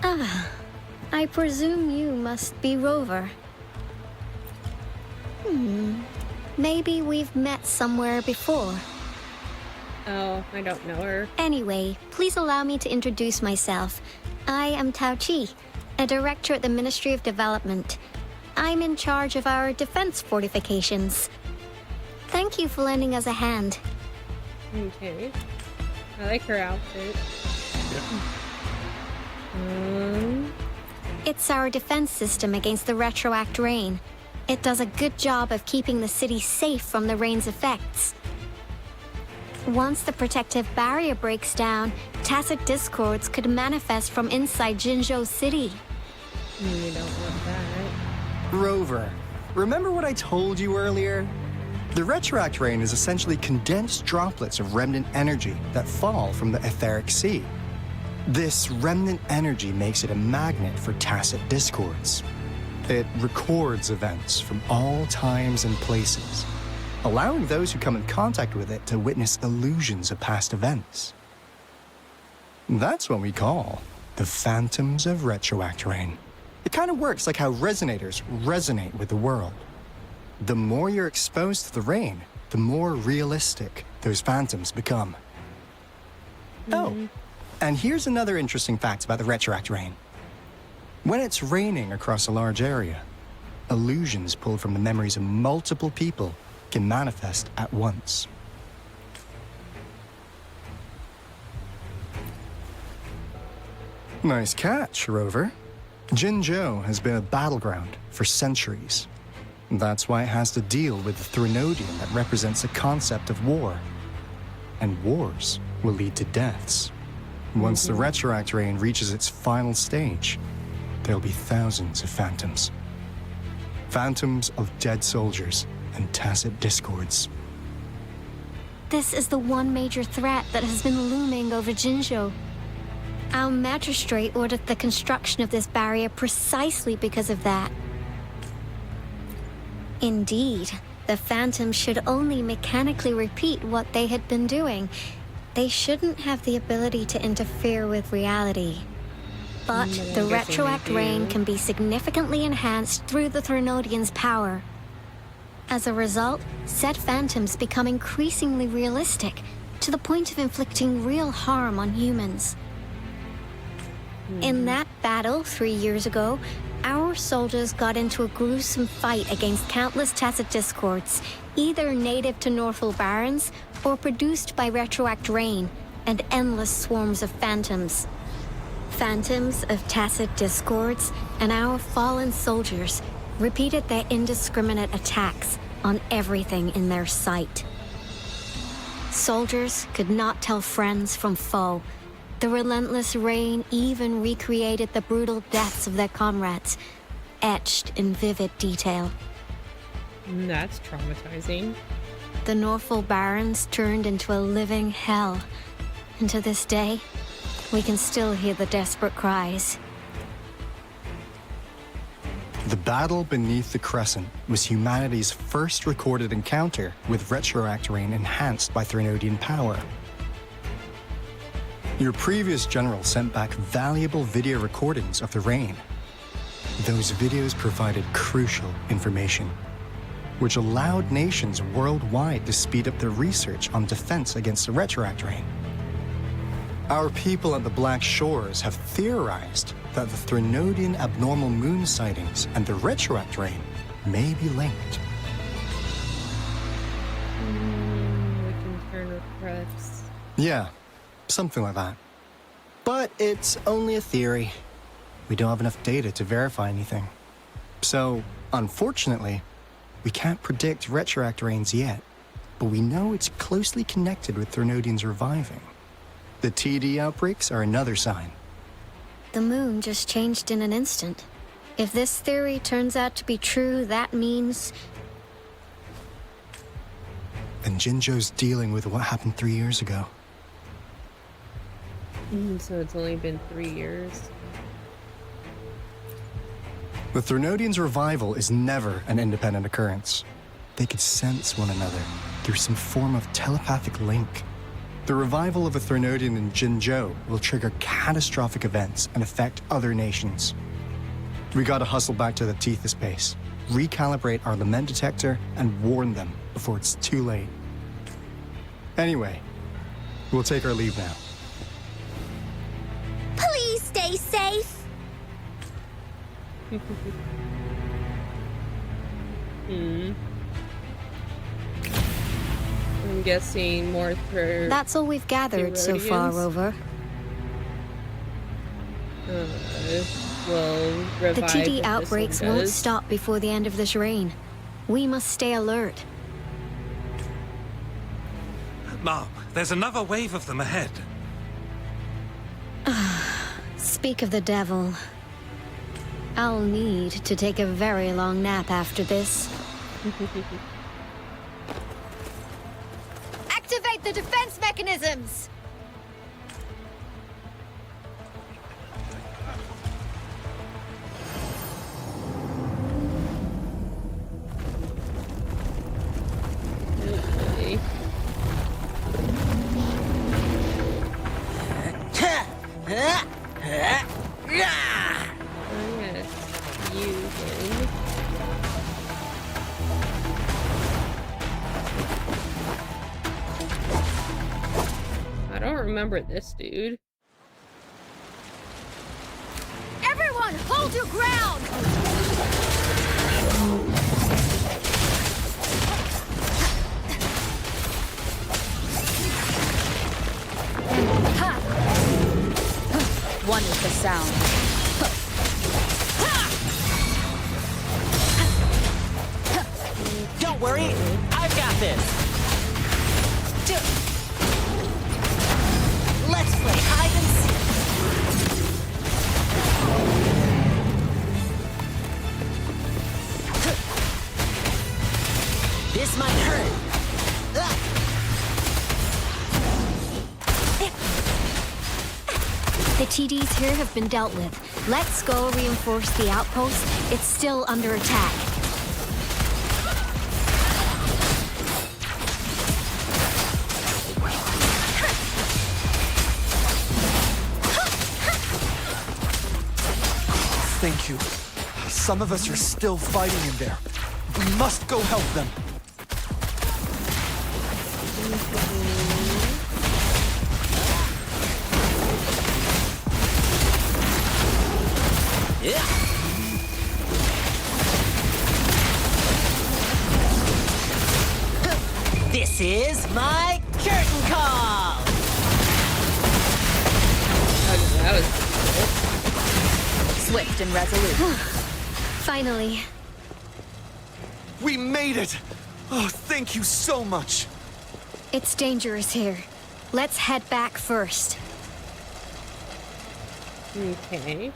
Ah, I presume you must be Rover. Maybe we've met somewhere before. Oh, I don't know her. Anyway, please allow me to introduce myself. I am Tao Chi, a director at the Ministry of Development. I'm in charge of our defense fortifications. Thank you for lending us a hand. Okay. I like her outfit. It's our defense system against the retroact rain. It does a good job of keeping the city safe from the rain's effects. Once the protective barrier breaks down, tacit discords could manifest from inside Jinzhou City. We don't want that. Rover, remember what I told you earlier? The retroact rain is essentially condensed droplets of remnant energy that fall from the etheric sea. This remnant energy makes it a magnet for tacit discords. It records events from all times and places, allowing those who come in contact with it to witness illusions of past events. That's what we call the phantoms of retroact rain. It kind of works like how resonators resonate with the world. The more you're exposed to the rain, the more realistic those phantoms become. Oh, and here's another interesting fact about the retroact rain. When it's raining across a large area, illusions pulled from the memories of multiple people can manifest at once. Nice catch, Rover. Jinzhou has been a battleground for centuries. That's why it has to deal with the Threnodian that represents the concept of war. And wars will lead to deaths. Once the retroact rain reaches its final stage, there'll be thousands of phantoms. Phantoms of dead soldiers and tacit discords. This is the one major threat that has been looming over Jinzhou. Our magistrate ordered the construction of this barrier precisely because of that. Indeed, the phantoms should only mechanically repeat what they had been doing. They shouldn't have the ability to interfere with reality. But the retroact rain can be significantly enhanced through the Threnodian's power. As a result, said phantoms become increasingly realistic, to the point of inflicting real harm on humans. In that battle 3 years ago, our soldiers got into a gruesome fight against countless tacit discords, either native to Northal Barrens or produced by retroact rain and endless swarms of phantoms. phantoms of tacit discords and our fallen soldiers repeated their indiscriminate attacks on everything in their sight. Soldiers could not tell friends from foe. The relentless rain even recreated the brutal deaths of their comrades, etched in vivid detail. That's traumatizing. The Norfolk Barrens turned into a living hell, and to this day, we can still hear the desperate cries. The battle beneath the Crescent was humanity's first recorded encounter with retroact rain enhanced by Threnodian power. Your previous general sent back valuable video recordings of the rain. Those videos provided crucial information, which allowed nations worldwide to speed up their research on defense against the retroact rain. Our people at the Black Shores have theorized that the Threnodian abnormal moon sightings and the retroact rain may be linked. We can turn requests. Yeah, something like that. But it's only a theory. We don't have enough data to verify anything. So, unfortunately, we can't predict retroact rains yet, but we know it's closely connected with Threnodians reviving. The TD outbreaks are another sign. The moon just changed in an instant. If this theory turns out to be true, that means... And Jinzhou's dealing with what happened 3 years ago. So it's only been 3 years. The Threnodians' revival is never an independent occurrence. They could sense one another through some form of telepathic link. The revival of a Threnodian in Jinzhou will trigger catastrophic events and affect other nations. We gotta hustle back to the Tethys base, recalibrate our lament detector, and warn them before it's too late. Anyway, we'll take our leave now. Please stay safe. I'm guessing more through. That's all we've gathered so far, Rover. Well, The revive TD what outbreaks this one won't does. stop before the end of this rain. We must stay alert. Mom, there's another wave of them ahead. Speak of the devil. I'll need to take a very long nap after this. Activate the defense mechanisms! Okay. I don't remember this dude. Everyone, hold your ground! Ha! One is the sound. Don't worry, I've got this. Let's play hide and seek. This might hurt. The TDs here have been dealt with. Let's go reinforce the outpost. It's still under attack. Thank you. Some of us are still fighting in there. We must go help them. Yeah. This is my curtain call. That was cool. Swift and resolute. Finally. We made it! Oh, thank you so much! It's dangerous here. Let's head back first. Okay.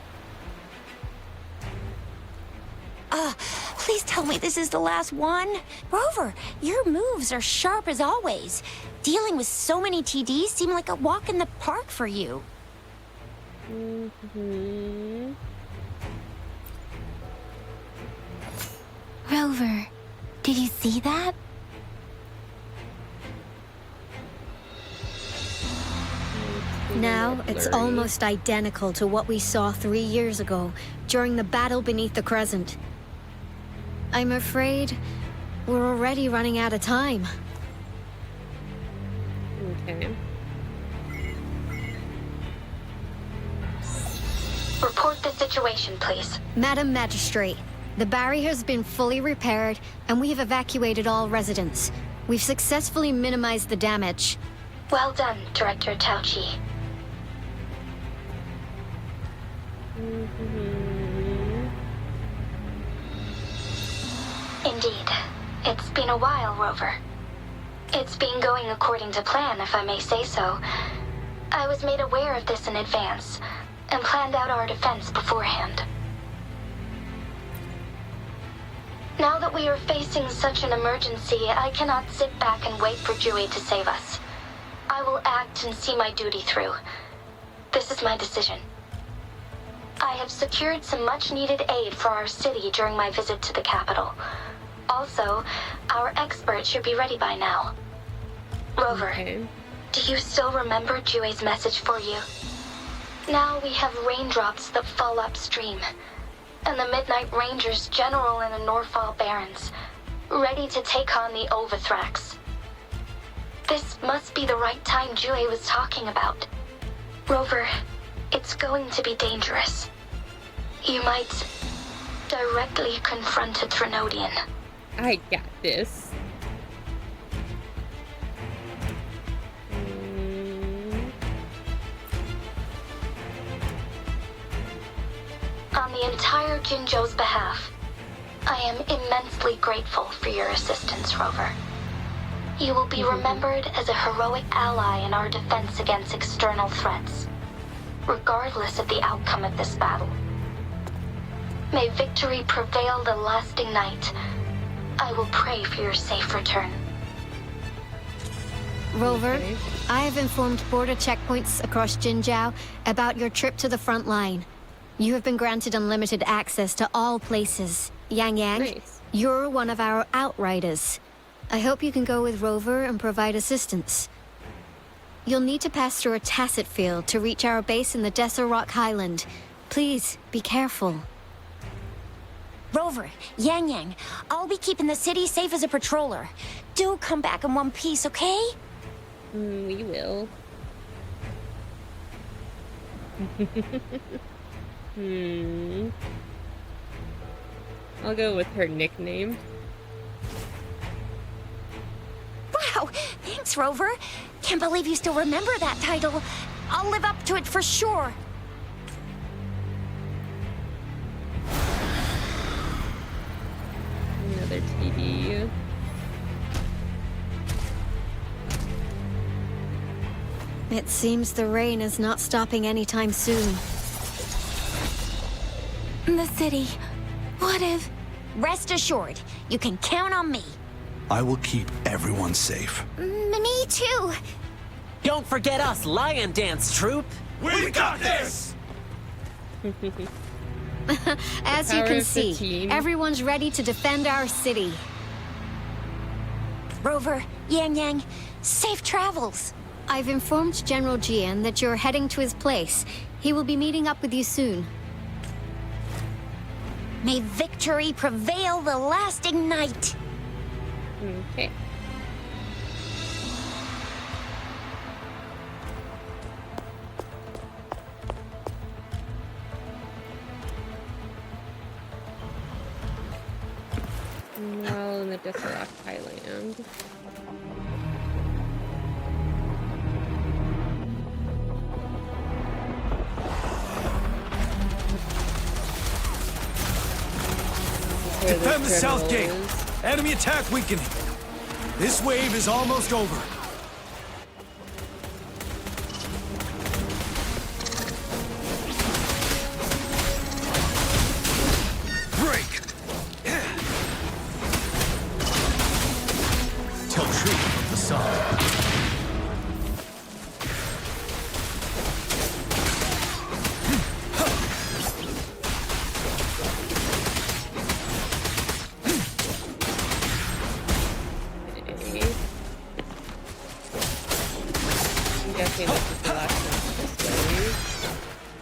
Please tell me this is the last one. Rover, your moves are sharp as always. Dealing with so many TDs seemed like a walk in the park for you. Rover, did you see that? Now, it's almost identical to what we saw 3 years ago, during the battle beneath the Crescent. I'm afraid we're already running out of time. Okay. Report the situation, please. Madam Magistrate, the barrier has been fully repaired, and we have evacuated all residents. We've successfully minimized the damage. Well done, Director Tauchi. Indeed. It's been a while, Rover. It's been going according to plan, if I may say so. I was made aware of this in advance, and planned out our defense beforehand. Now that we are facing such an emergency, I cannot sit back and wait for Jui to save us. I will act and see my duty through. This is my decision. I have secured some much-needed aid for our city during my visit to the capital. Also, our expert should be ready by now. Rover, do you still remember Jue's message for you? Now we have raindrops that fall upstream, and the Midnight Rangers general in the Norfall Barrens, ready to take on the Overthrax. This must be the right time Jue was talking about. Rover, it's going to be dangerous. You might directly confront a Trinodian. I got this. On the entire Jinzhou's behalf, I am immensely grateful for your assistance, Rover. You will be remembered as a heroic ally in our defense against external threats, regardless of the outcome of this battle. May victory prevail the lasting night. I will pray for your safe return. Rover, I have informed border checkpoints across Jinzhou about your trip to the front line. You have been granted unlimited access to all places. Yang, you're one of our outriders. I hope you can go with Rover and provide assistance. You'll need to pass through a tacit field to reach our base in the Desert Rock Highland. Please, be careful. Rover, Yang, I'll be keeping the city safe as a patroller. Do come back in one piece, okay? We will. I'll go with her nickname. Wow, thanks, Rover. Can't believe you still remember that title. I'll live up to it for sure. Another TD. It seems the rain is not stopping anytime soon. The city. What if... Rest assured, you can count on me. I will keep everyone safe. Me too. Don't forget us, Lion Dance Troop! We got this! As you can see, everyone's ready to defend our city. Rover, Yang, safe travels. I've informed General Jian that you're heading to his place. He will be meeting up with you soon. May victory prevail the lasting night. Okay. Well, in the Desert Rock Highland. Defend the south gate. is. Enemy attack weakening. This wave is almost over. Break! Tell truth of the sun.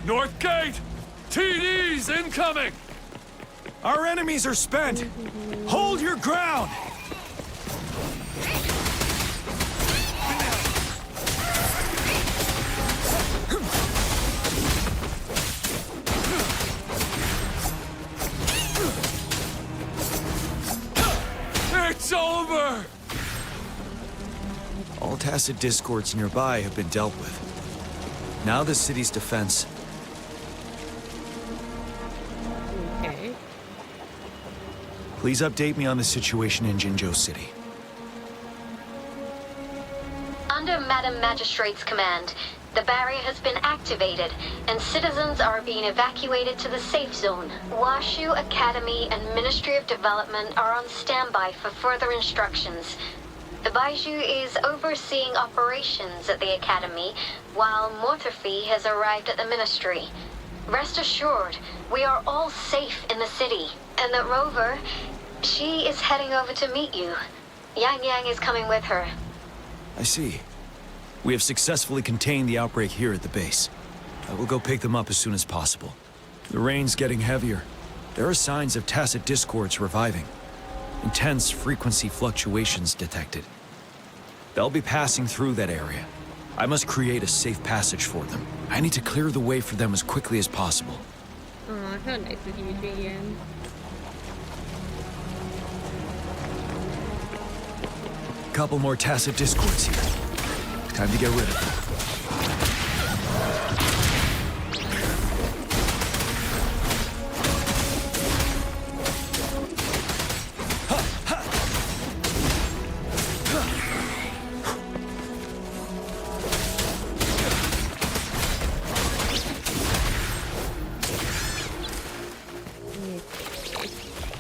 North Gate! TDs incoming! Our enemies are spent! Hold your ground! It's over! All tacit discords nearby have been dealt with. Now the city's defense. Okay. Please update me on the situation in Jinzhou City. Under Madam Magistrate's command, the barrier has been activated, and citizens are being evacuated to the safe zone. Washu Academy and Ministry of Development are on standby for further instructions. The Baiju is overseeing operations at the Academy, while Mortherfee has arrived at the Ministry. Rest assured, we are all safe in the city, and that Rover, she is heading over to meet you. Yang Yang is coming with her. I see. We have successfully contained the outbreak here at the base. I will go pick them up as soon as possible. The rain's getting heavier. There are signs of tacit discords reviving. Intense frequency fluctuations detected. They'll be passing through that area. I must create a safe passage for them. I need to clear the way for them as quickly as possible. Aw, how nice of you, Julian. Couple more tacit discords here. Time to get rid of them.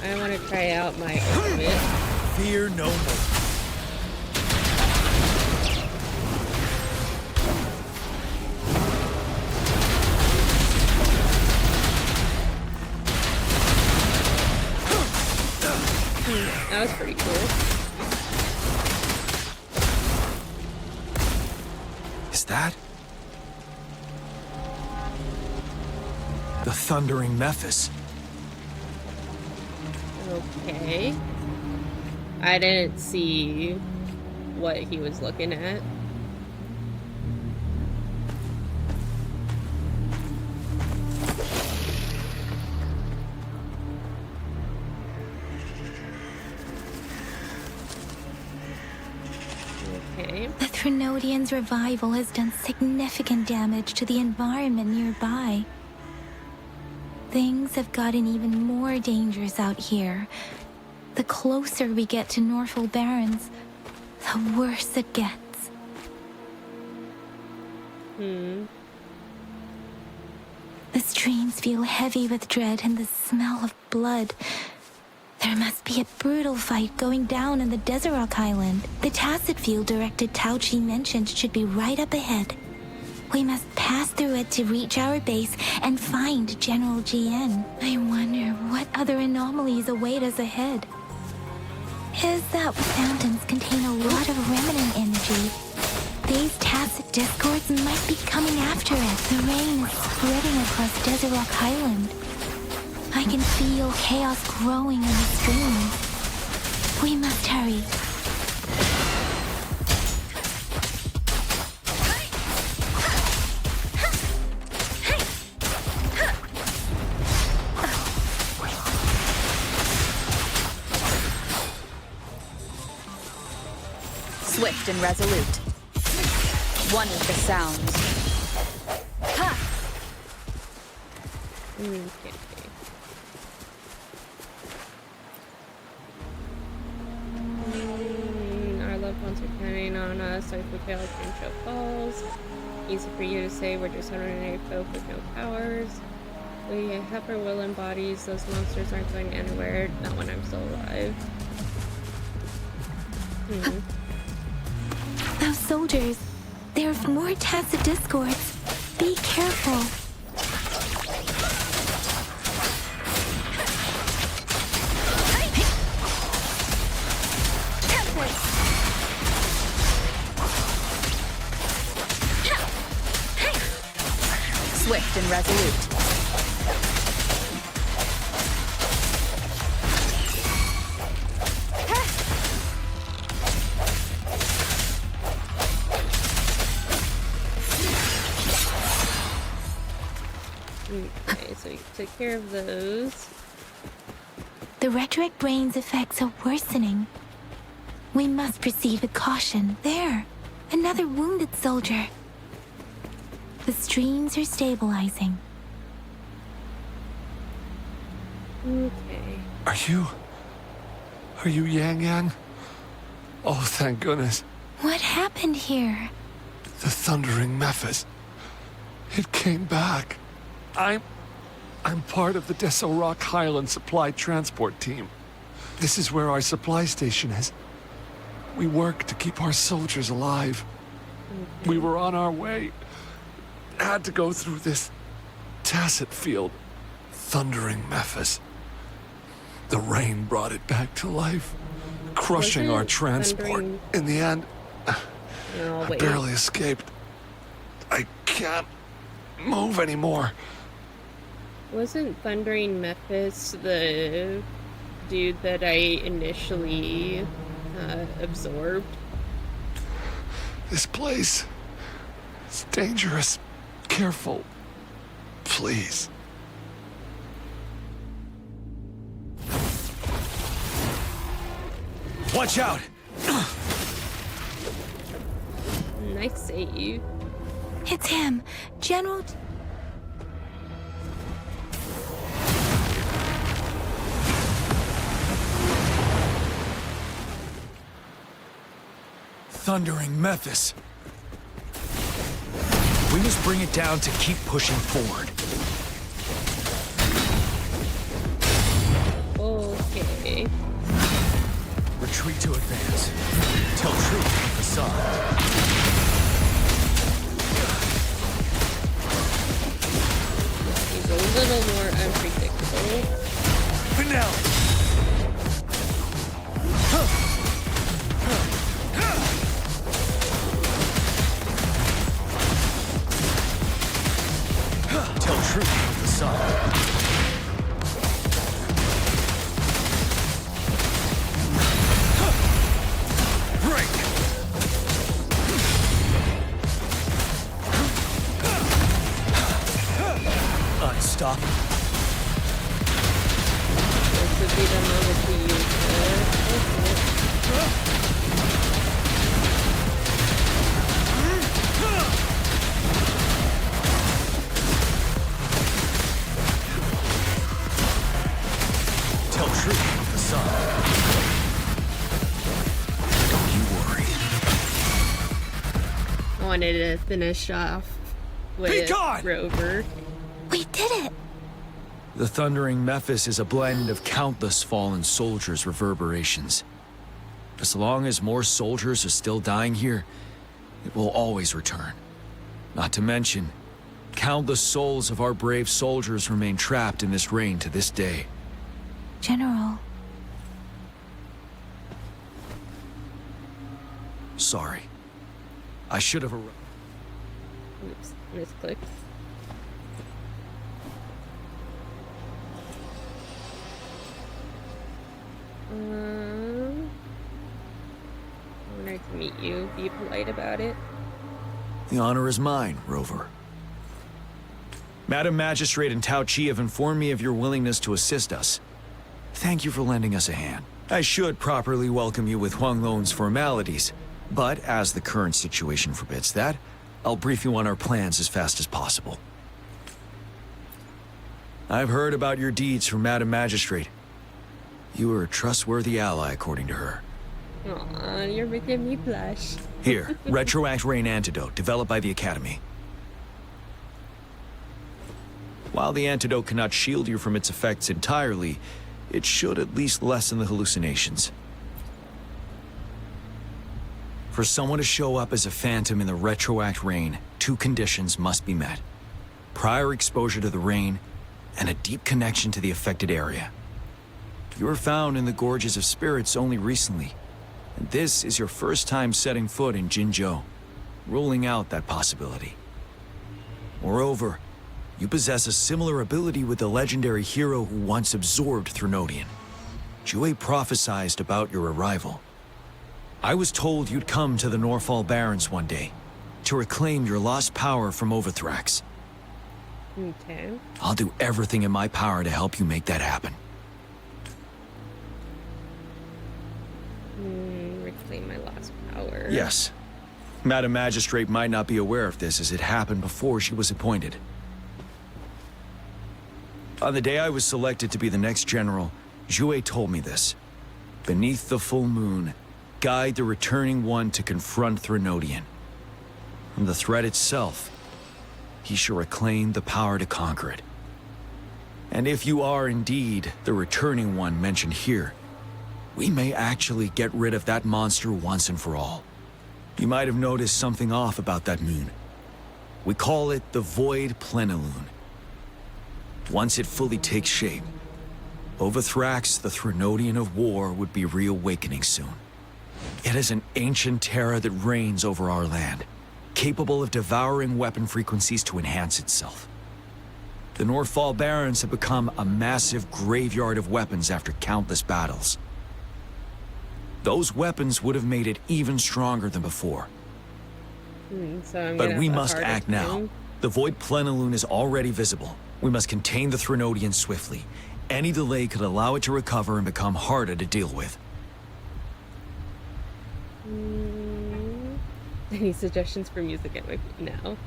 I want to try out my ultimate. Fear no more. That was pretty cool. Is that? The Thundering Mephis. Okay. I didn't see what he was looking at. Okay. The Threnodian's revival has done significant damage to the environment nearby. Things have gotten even more dangerous out here. The closer we get to Norfolk Barrens, the worse it gets. The streams feel heavy with dread and the smell of blood. There must be a brutal fight going down in the Desert Island. The tacit field-directed Tauchi mentioned should be right up ahead. We must pass through it to reach our base and find General GN. I wonder what other anomalies await us ahead. Is that fountains contain a lot of remnant energy? These tacit discords might be coming after it. The rain is spreading across Desert Rock Island. I can feel chaos growing in the streams. We must hurry. Swift and resolute. One with the sounds. Ha! Okay. unless our fatality show falls. Easy for you to say, we're just ordinary folk with no powers. We have our will in bodies, those monsters aren't going anywhere, not when I'm still alive. Those soldiers, there are more tacit discords. Be careful. Swift and resolute. Okay, so you took care of those. The retroact rain's effects are worsening. We must proceed with caution. There, another wounded soldier. The streams are stabilizing. Okay. Are you Yang Yang? Oh, thank goodness. What happened here? The Thundering Mephis. It came back. I'm part of the Deso Rock Highland Supply Transport Team. This is where our supply station is. We work to keep our soldiers alive. We were on our way. Had to go through this tacit field. Thundering Mephis. The rain brought it back to life, crushing our transport. In the end, I barely escaped. I can't move anymore. Wasn't Thundering Mephis the dude that I initially absorbed? This place is dangerous. Careful. Please. Watch out! Nice save. It's him, General... Thundering Mephis. We must bring it down to keep pushing forward. Okay. Retreat to advance. Tell truth with facade. He's a little more unpredictable. Finale! Tell truth with facade. Stop. This would be the moment to use Tell truth with the sun. Don't you worry. I wanted to finish off with Rover. We did it! The Thundering Mephis is a blend of countless fallen soldiers' reverberations. As long as more soldiers are still dying here, it will always return. Not to mention, countless souls of our brave soldiers remain trapped in this rain to this day. General. Sorry. I should have... Oops, misclicked. Honored to meet you. Be polite about it. The honor is mine, Rover. Madam Magistrate and Tao Chi have informed me of your willingness to assist us. Thank you for lending us a hand. I should properly welcome you with Huang Lon's formalities, but as the current situation forbids that, I'll brief you on our plans as fast as possible. I've heard about your deeds from Madam Magistrate. You are a trustworthy ally, according to her. Aw, you're making me blush. Here, Retroact Rain Antidote, developed by the Academy. While the antidote cannot shield you from its effects entirely, it should at least lessen the hallucinations. For someone to show up as a phantom in the Retroact Rain, 2 conditions must be met. Prior exposure to the rain, and a deep connection to the affected area. You were found in the Gorges of Spirits only recently, and this is your first time setting foot in Jinzhou, ruling out that possibility. Moreover, you possess a similar ability with the legendary hero who once absorbed Threnodian. Jue prophesied about your arrival. I was told you'd come to the Norfall Barrens one day, to reclaim your lost power from Overthrax. Okay. I'll do everything in my power to help you make that happen. Reclaim my lost power. Yes. Madam Magistrate might not be aware of this as it happened before she was appointed. On the day I was selected to be the next general, Jue told me this. Beneath the full moon, guide the returning one to confront Threnodian. From the threat itself, he shall reclaim the power to conquer it. And if you are indeed the returning one mentioned here, we may actually get rid of that monster once and for all. You might have noticed something off about that moon. We call it the Void Plenilune. Once it fully takes shape, Overthrax, the Threnodian of War, would be reawakening soon. It is an ancient terror that reigns over our land, capable of devouring weapon frequencies to enhance itself. The Norfall Barrens have become a massive graveyard of weapons after countless battles. Those weapons would have made it even stronger than before. But we must act now. The Void Plenilune is already visible. We must contain the Threnodian swiftly. Any delay could allow it to recover and become harder to deal with. Any suggestions for music now?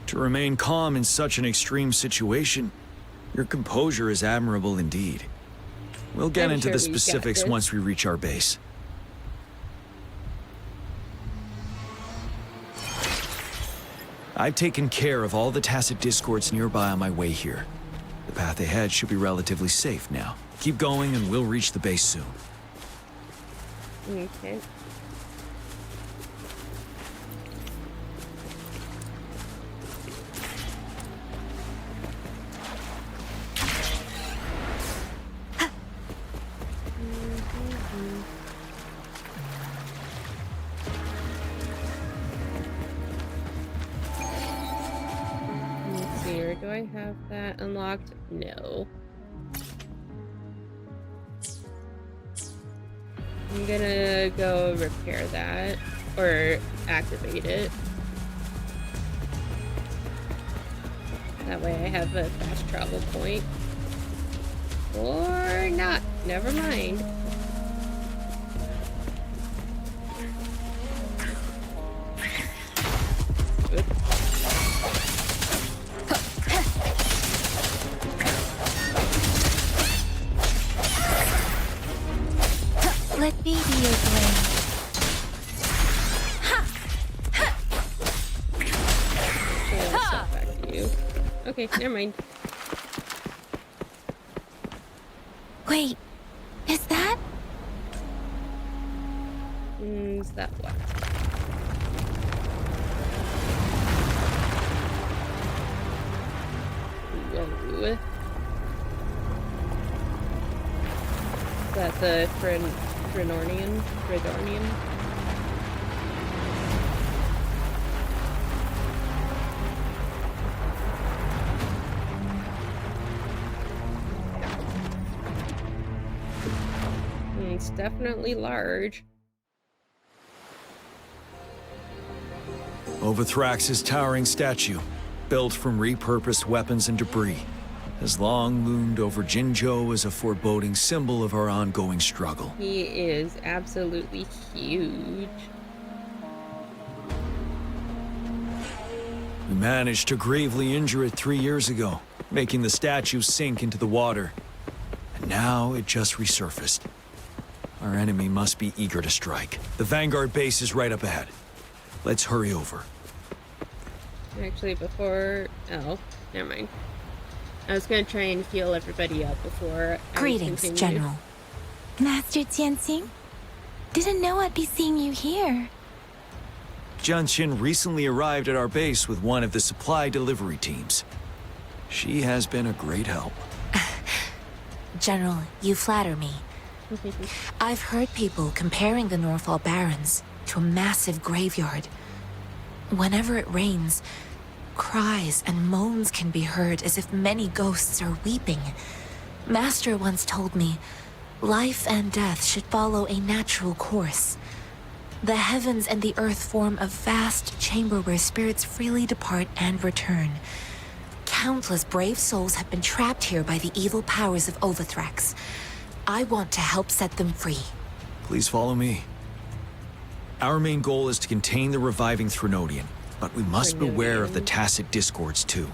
To remain calm in such an extreme situation, your composure is admirable indeed. We'll get into the specifics once we reach our base. I've taken care of all the tacit discords nearby on my way here. The path ahead should be relatively safe now. Keep going and we'll reach the base soon. Okay. Let's see here. Do I have that unlocked? No. I'm gonna go repair that, or activate it. That way I have a fast travel point. Or not. Never mind. Let me be your blade. Back to you. Okay, never mind. Wait, is that? Is that what? Whoa. Is that the Fredornian? It's definitely large. Overthrax's towering statue, built from repurposed weapons and debris, has long loomed over Jinzhou as a foreboding symbol of our ongoing struggle. He is absolutely huge. We managed to gravely injure it 3 years ago, making the statue sink into the water. And now it just resurfaced. Our enemy must be eager to strike. The Vanguard base is right up ahead. Let's hurry over. Actually, before... Oh, never mind. I was gonna try and heal everybody up before I Greetings, continued. General. Master Tianxing? Didn't know I'd be seeing you here. Jianxin recently arrived at our base with one of the supply delivery teams. She has been a great help. General, you flatter me. I've heard people comparing the Norfall Barrens to a massive graveyard. Whenever it rains, cries and moans can be heard as if many ghosts are weeping. Master once told me, life and death should follow a natural course. The heavens and the earth form a vast chamber where spirits freely depart and return. Countless brave souls have been trapped here by the evil powers of Overthrax. I want to help set them free. Please follow me. Our main goal is to contain the reviving Threnodian, but we must beware of the Tacit Discords too.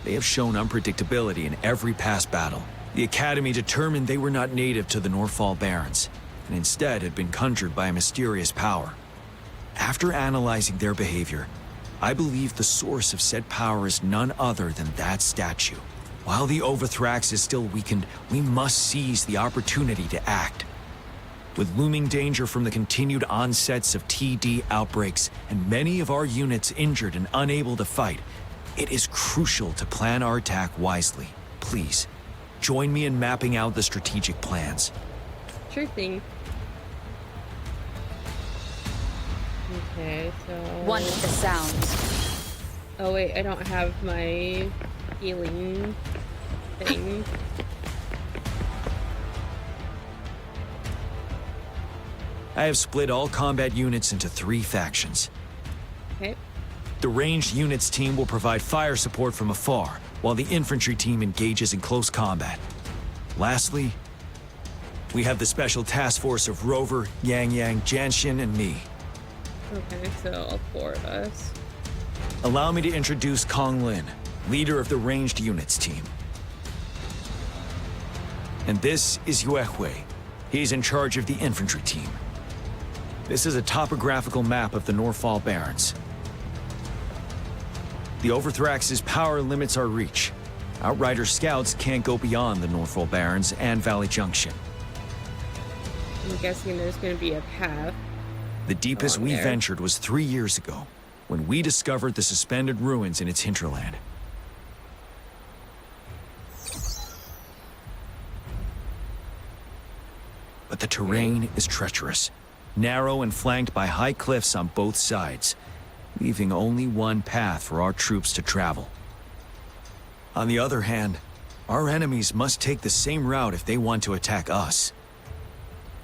They have shown unpredictability in every past battle. The Academy determined they were not native to the Norfall Barrens, and instead had been conjured by a mysterious power. After analyzing their behavior, I believe the source of said power is none other than that statue. While the Overthrax is still weakened, we must seize the opportunity to act. With looming danger from the continued onsets of TD outbreaks and many of our units injured and unable to fight, it is crucial to plan our attack wisely. Please, join me in mapping out the strategic plans. Sure thing. Okay, so... One with the sounds. Oh wait, I don't have my healing thing. I have split all combat units into 3 factions. Okay. The ranged units team will provide fire support from afar, while the infantry team engages in close combat. Lastly, we have the special task force of Rover, Yang Yang, Jianxin, and me. Okay, so all 4 of us. Allow me to introduce Kong Lin, leader of the ranged units team. And this is Yue Hui. He's in charge of the infantry team. This is a topographical map of the Norfall Barrens. The Overthrax's power limits our reach. Outrider scouts can't go beyond the Norfall Barrens and Valley Junction. I'm guessing there's going to be a path. The deepest we ventured was 3 years ago, when we discovered the suspended ruins in its hinterland. But the terrain is treacherous, narrow and flanked by high cliffs on both sides, leaving only one path for our troops to travel. On the other hand, our enemies must take the same route if they want to attack us.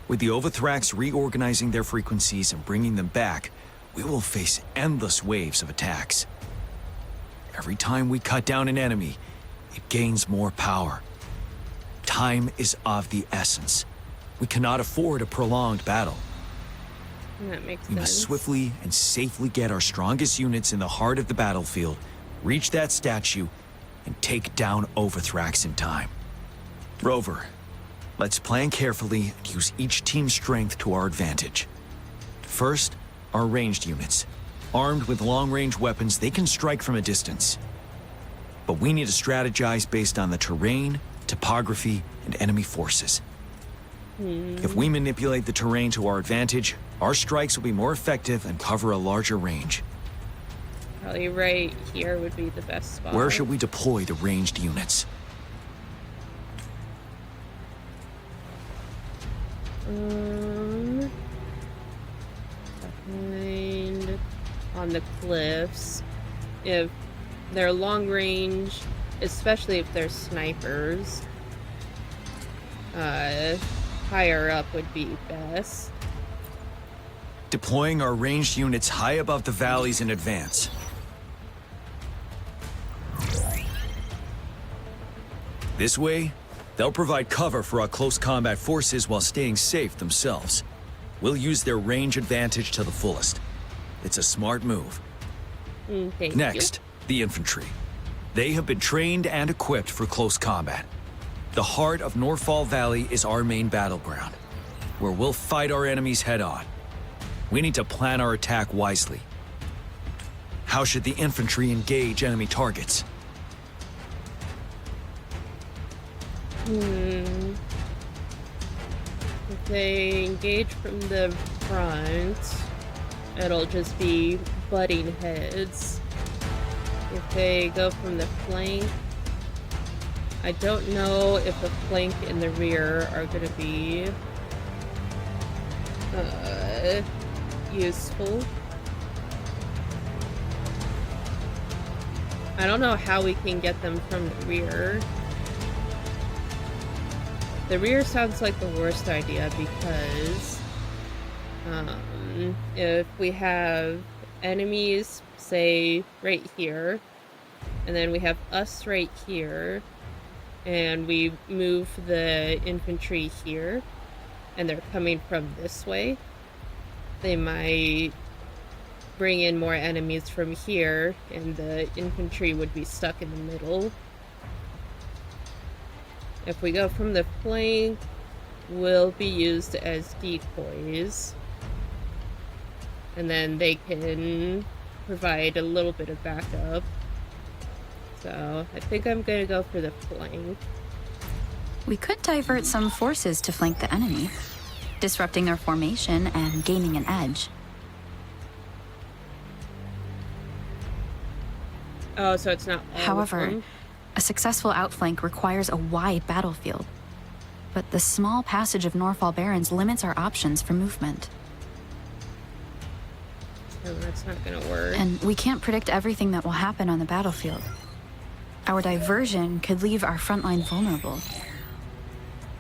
With the Overthrax reorganizing their frequencies and bringing them back, we will face endless waves of attacks. Every time we cut down an enemy, it gains more power. Time is of the essence. We cannot afford a prolonged battle. That makes sense. We must swiftly and safely get our strongest units in the heart of the battlefield, reach that statue, and take down Overthrax in time. Rover, let's plan carefully and use each team's strength to our advantage. First, our ranged units. Armed with long-range weapons, they can strike from a distance. But we need to strategize based on the terrain, topography, and enemy forces. If we manipulate the terrain to our advantage, our strikes will be more effective and cover a larger range. Probably right here would be the best spot. Where should we deploy the ranged units? Behind on the cliffs. If they're long range, especially if they're snipers, higher up would be best. Deploying our ranged units high above the valleys in advance. This way, they'll provide cover for our close combat forces while staying safe themselves. We'll use their range advantage to the fullest. It's a smart move. Thank Next, the infantry. They have been trained and equipped for close combat. The heart of Norfall Valley is our main battleground, where we'll fight our enemies head-on. We need to plan our attack wisely. How should the infantry engage enemy targets? If they engage from the front, it'll just be butting heads. If they go from the flank, I don't know if the flank and the rear are going to be useful. I don't know how we can get them from the rear. The rear sounds like the worst idea because if we have enemies, say, right here, and then we have us right here, and we move the infantry here, and they're coming from this way, they might bring in more enemies from here, and the infantry would be stuck in the middle. If we go from the flank, we'll be used as decoys. And then they can provide a little bit of backup. So I think I'm gonna go for the flank. We could divert some forces to flank the enemy, disrupting their formation and gaining an edge. Oh, so it's not all However, of them? a successful outflank requires a wide battlefield. But the small passage of Norfall Barrens limits our options for movement. No, that's not gonna work. And we can't predict everything that will happen on the battlefield. Our diversion could leave our front line vulnerable.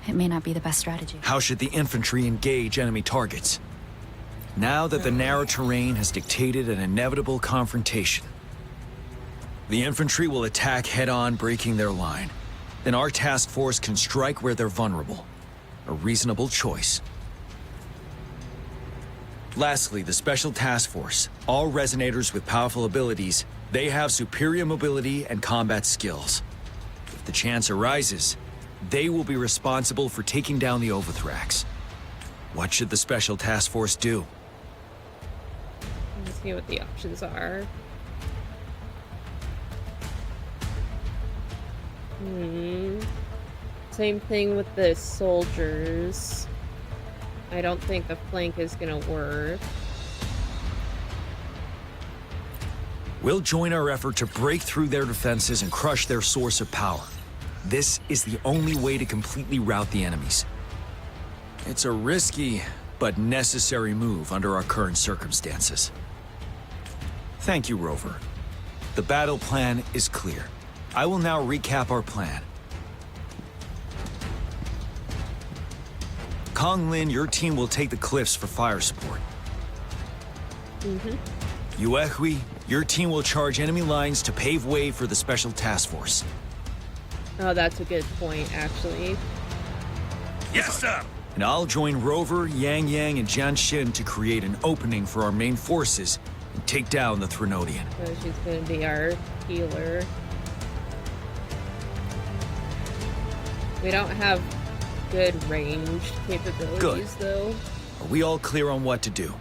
It may not be the best strategy. How should the infantry engage enemy targets? Now that the narrow terrain has dictated an inevitable confrontation, the infantry will attack head-on, breaking their line. Then our task force can strike where they're vulnerable. A reasonable choice. Lastly, the Special Task Force. All resonators with powerful abilities, they have superior mobility and combat skills. If the chance arises, they will be responsible for taking down the Overthrax. What should the Special Task Force do? Let's see what the options are. Same thing with the soldiers. I don't think the flank is gonna work. We'll join our effort to break through their defenses and crush their source of power. This is the only way to completely rout the enemies. It's a risky, but necessary move under our current circumstances. Thank you, Rover. The battle plan is clear. I will now recap our plan. Kong Lin, your team will take the cliffs for fire support. Yuehui, your team will charge enemy lines to pave way for the Special Task Force. Oh, that's a good point, actually. Yes, sir! And I'll join Rover, Yang Yang, and Jian Xin to create an opening for our main forces and take down the Threnodian. So she's gonna be our healer. We don't have good ranged capabilities, though. Are we all clear on what to do?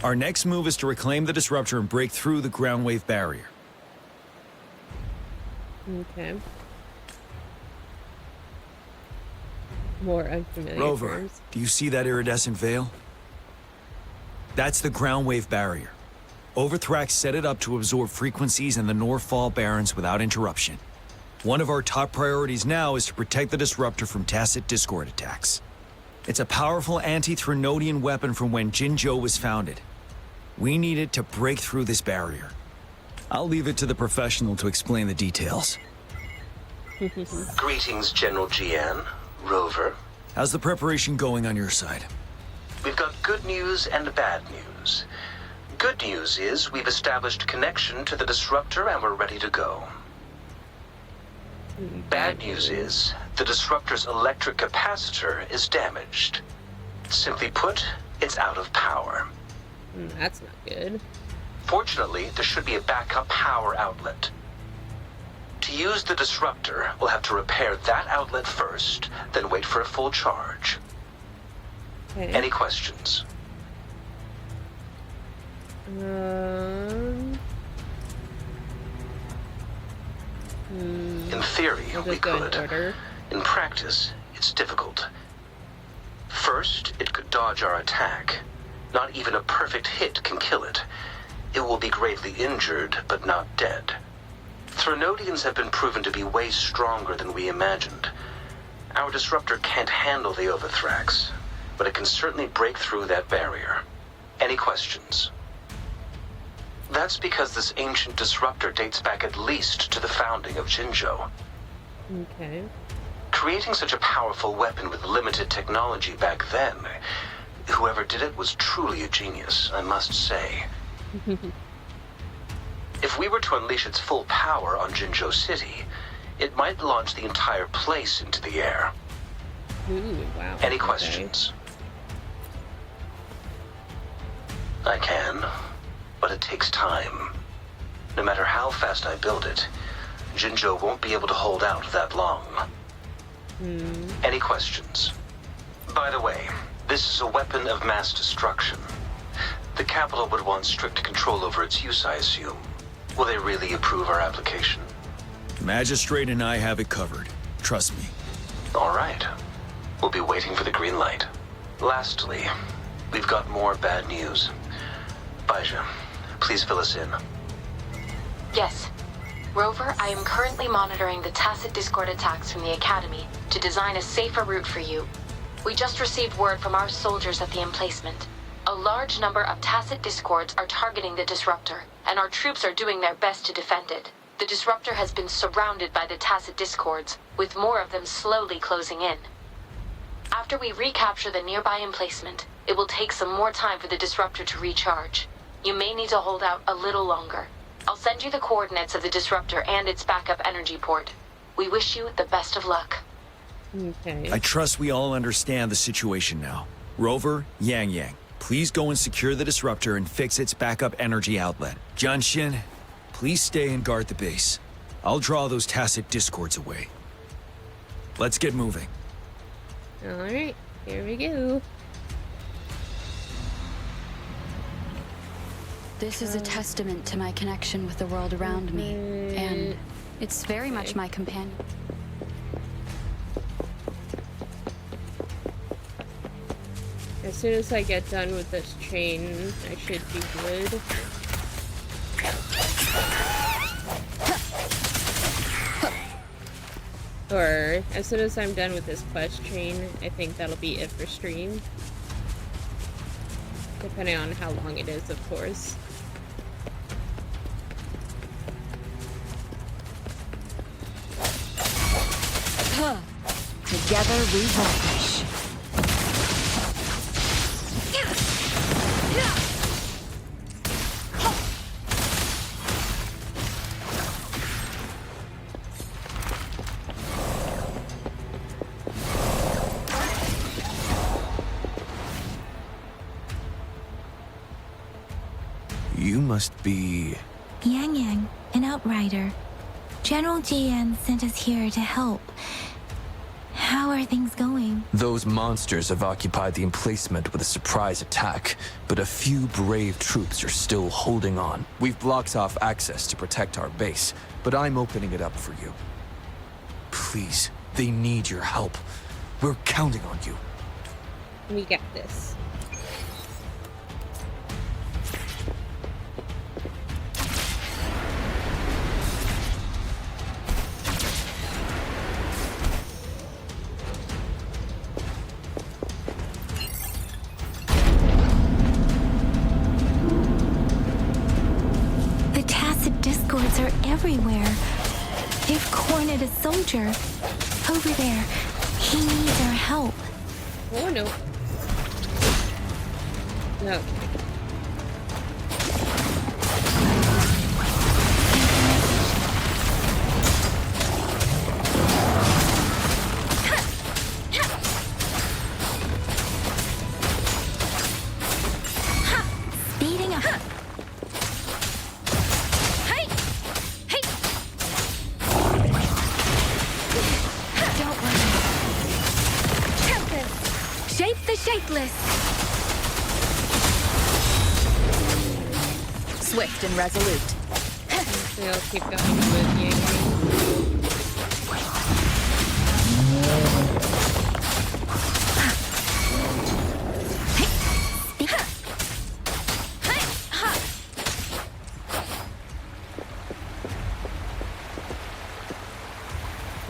Our next move is to reclaim the disruptor and break through the ground wave barrier. Okay. More unfamiliar Rover, terms. do you see that iridescent veil? That's the ground wave barrier. Overthrax set it up to absorb frequencies in the Norfall Barrens without interruption. One of our top priorities now is to protect the disruptor from tacit discord attacks. It's a powerful anti-Threnodian weapon from when Jinzhou was founded. We need it to break through this barrier. I'll leave it to the professional to explain the details. Greetings, General Jian. Rover. How's the preparation going on your side? We've got good news and bad news. Good news is we've established connection to the disruptor and we're ready to go. Bad news is the disruptor's electric capacitor is damaged. Simply put, it's out of power. That's not good. Fortunately, there should be a backup power outlet. To use the disruptor, we'll have to repair that outlet first, then wait for a full charge. Okay. Any questions? In theory, we could. In practice, it's difficult. First, it could dodge our attack. Not even a perfect hit can kill it. It will be gravely injured, but not dead. Threnodians have been proven to be way stronger than we imagined. Our disruptor can't handle the Overthrax, but it can certainly break through that barrier. Any questions? That's because this ancient disruptor dates back at least to the founding of Jinzhou. Okay. Creating such a powerful weapon with limited technology back then, whoever did it was truly a genius, I must say. If we were to unleash its full power on Jinzhou City, it might launch the entire place into the air. Ooh, wow. Any questions? I can, but it takes time. No matter how fast I build it, Jinzhou won't be able to hold out that long. Any questions? By the way, this is a weapon of mass destruction. The capital would want strict control over its use, I assume. Will they really approve our application? The Magistrate and I have it covered. Trust me. All right. We'll be waiting for the green light. Lastly, we've got more bad news. Baija, please fill us in. Yes. Rover, I am currently monitoring the tacit discord attacks from the Academy to design a safer route for you. We just received word from our soldiers at the emplacement. A large number of tacit discords are targeting the disruptor, and our troops are doing their best to defend it. The disruptor has been surrounded by the tacit discords, with more of them slowly closing in. After we recapture the nearby emplacement, it will take some more time for the disruptor to recharge. You may need to hold out a little longer. I'll send you the coordinates of the disruptor and its backup energy port. We wish you the best of luck. Okay. I trust we all understand the situation now. Rover, Yang, please go and secure the disruptor and fix its backup energy outlet. Jianxin, please stay and guard the base. I'll draw those tacit discords away. Let's get moving. Alright, here we go. This is a testament to my connection with the world around me, and it's very much my companion. As soon as I get done with this chain, I should be good. Or, as soon as I'm done with this quest chain, I think that'll be it for stream. Depending on how long it is, of course. Together we vanquish. You must be... Yang, an outrider. General Jian sent us here to help. How are things going? Those monsters have occupied the emplacement with a surprise attack, but a few brave troops are still holding on. We've blocked off access to protect our base, but I'm opening it up for you. Please, they need your help. We're counting on you. We got this. Discords are everywhere. They've cornered a soldier. Over there. He needs our help. Oh no. No. Speeding up. Reckless. Swift and resolute. So I'll keep going with Yang.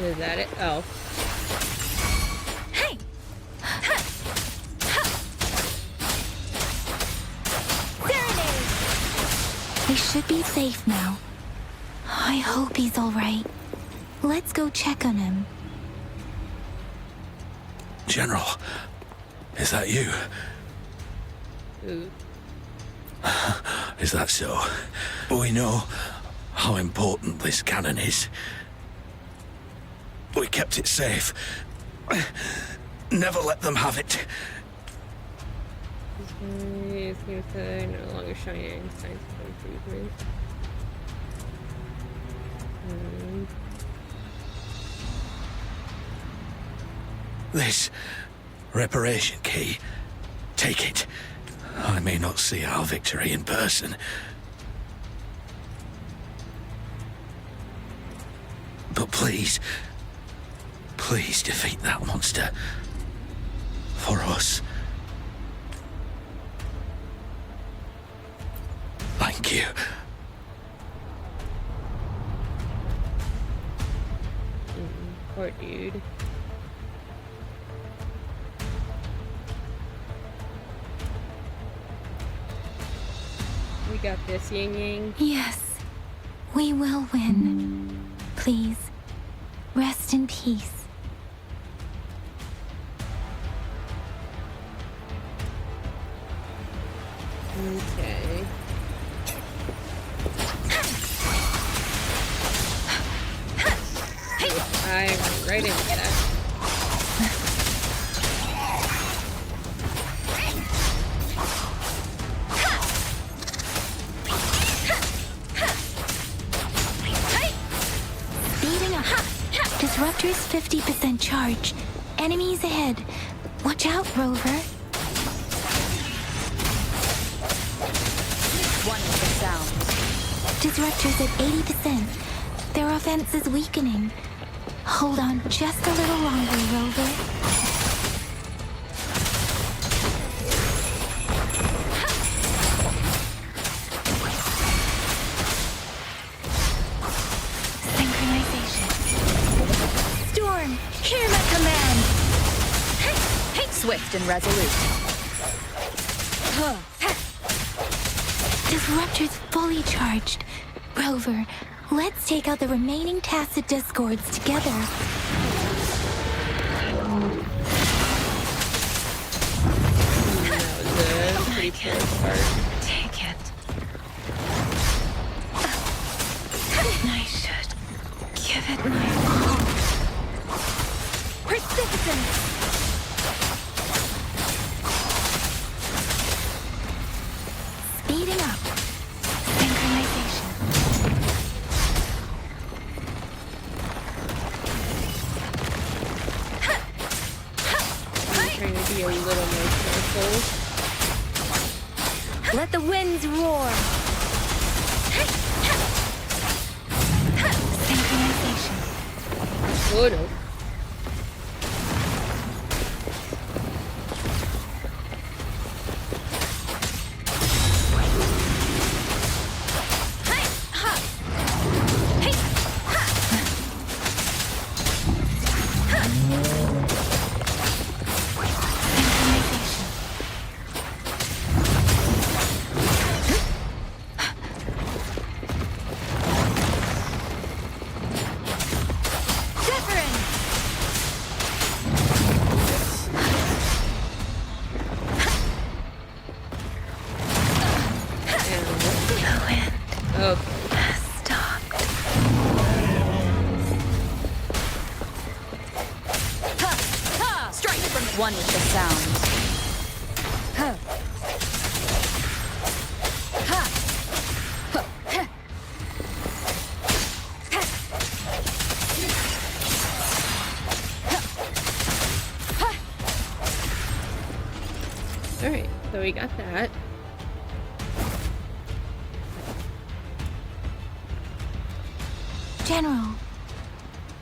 Is that it? Oh. They should be safe now. I hope he's all right. Let's go check on him. General, is that you? Ooh. Is that so? We know how important this cannon is. We kept it safe. Never let them have it. It seems to no longer showing any signs of improvement. This reparation key, take it. I may not see our victory in person. But please, please defeat that monster. For us. Thank you. Poor dude. We got this, Ying Yang. Yes, we will win. Please, rest in peace. Okay. I'm right into that. Speeding up. Disruptor's 50% charge. Enemies ahead. Watch out, Rover. One with the sound. Disruptor's at 80%. Their offense is weakening. Hold on just a little longer, Rover. Synchronization. Storm, hear my command. Swift and resolute. Disruptor's fully charged. Rover, let's take out the remaining tacit discords together. That was a pretty poor start. Take it. I should give it my all. Persistence! Speeding up. Synchronization. I'm trying to be a little more careful. Let the winds roar. Synchronization. Oh no. One with the sound. So we got that. General.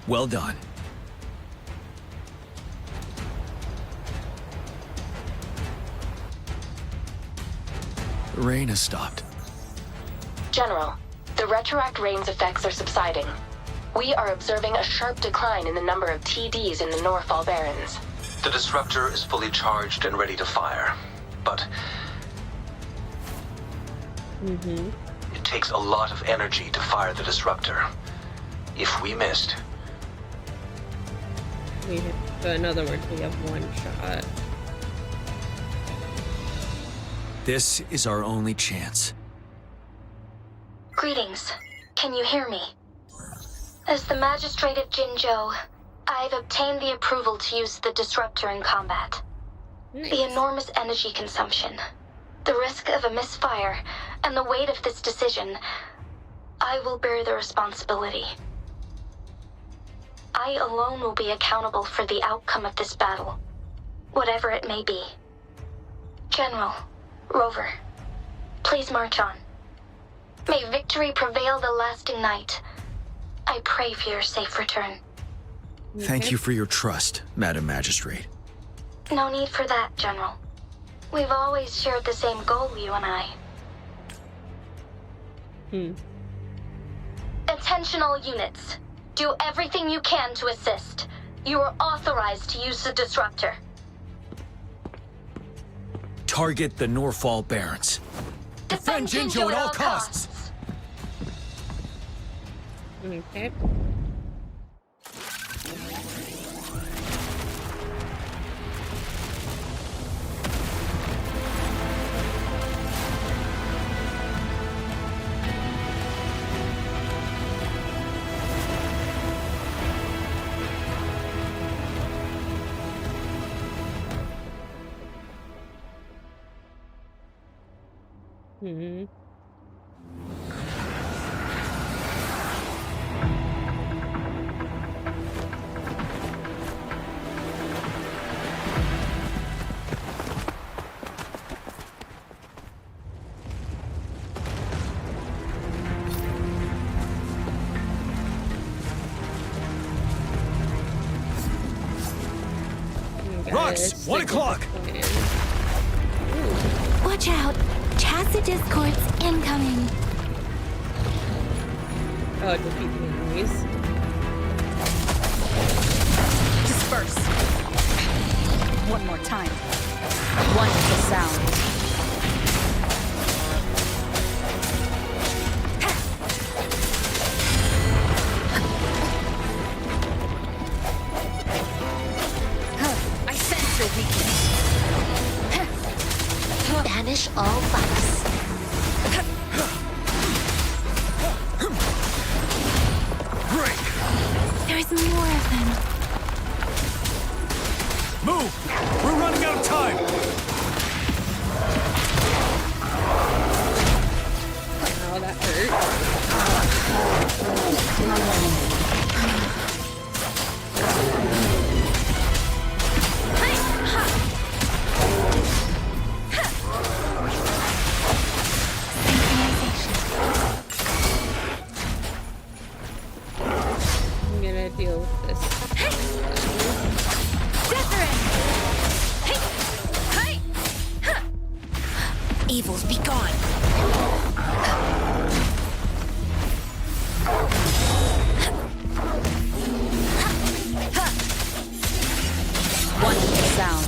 Well done. The rain has stopped. General, the retroact rain's effects are subsiding. We are observing a sharp decline in the number of TDs in the Norfall Barrens. The disruptor is fully charged and ready to fire, but it takes a lot of energy to fire the disruptor. If we missed, so in other words, we have one shot. This is our only chance. Greetings. Can you hear me? As the Magistrate of Jinzhou, I've obtained the approval to use the disruptor in combat. Nice. The enormous energy consumption, the risk of a misfire, and the weight of this decision, I will bear the responsibility. I alone will be accountable for the outcome of this battle, whatever it may be. General, Rover, please march on. May victory prevail the lasting night. I pray for your safe return. Thank you for your trust, Madam Magistrate. No need for that, General. We've always shared the same goal, you and I. Attention all units. Do everything you can to assist. You are authorized to use the disruptor. Target the Norfall Barrens. Defend Jinzhou at all costs. Okay. Rox, 1 o'clock! Watch out! Tacit discords incoming! Oh, defeat the enemies. Disperse! One more time. One is the sound. Banish all bugs. Break! There's more of them. Move! We're running out of time! Oh, that hurt. I'm gonna deal with this. Evils be gone. One is the sound.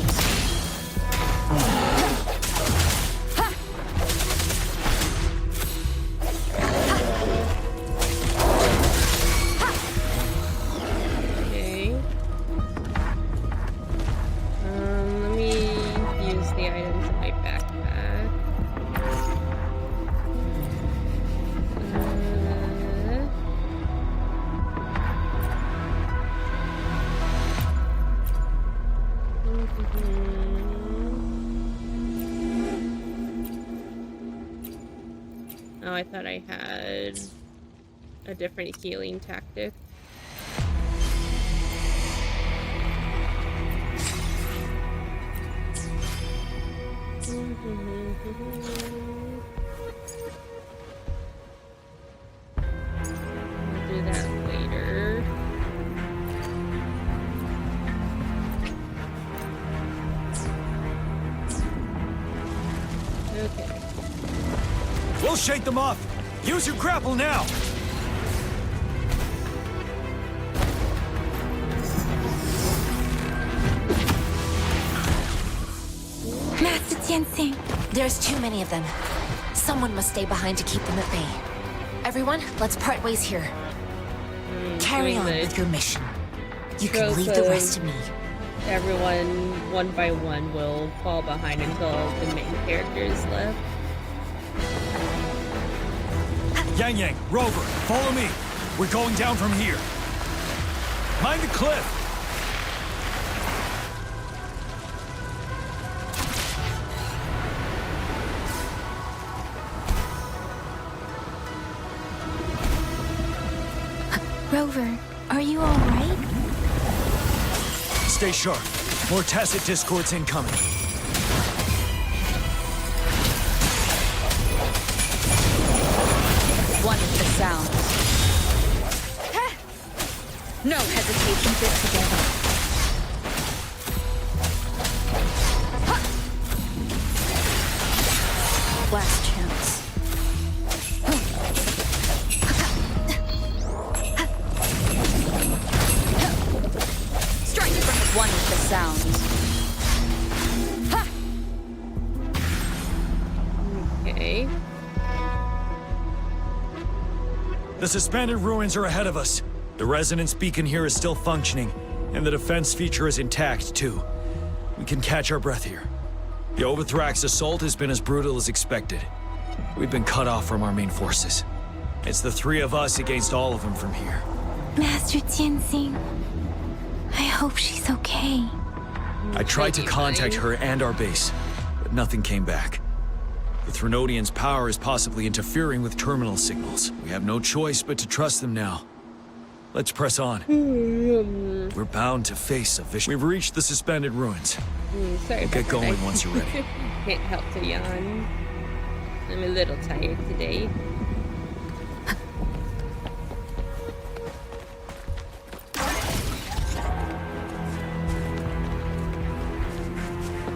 Okay. Let me use the items in my backpack. Oh, I thought I had a different healing tactic. do that later. Okay. We'll shake them off. Use your grapple now. Master Tianxing. There's too many of them. Someone must stay behind to keep them at bay. Everyone, let's part ways here. Carry on with your mission. You can leave the rest to me. Everyone, one by one, will fall behind until the main character is left. Yang Yang, Rover, follow me. We're going down from here. Mind the cliff. Rover, are you all right? Stay sharp. More tacit discords incoming. One with the sound. No hesitation, fit together. Last chance. Strike from one with the sound. Okay. The suspended ruins are ahead of us. The resonance beacon here is still functioning, and the defense feature is intact, too. We can catch our breath here. The Overthrax assault has been as brutal as expected. We've been cut off from our main forces. It's the three of us against all of them from here. Master Tianxing, I hope she's okay. I tried to contact her and our base, but nothing came back. The Threnodians' power is possibly interfering with terminal signals. We have no choice but to trust them now. Let's press on. We're bound to face a vision. We've reached the suspended ruins. Sorry We'll get going once you're ready. Can't help to yawn. I'm a little tired today.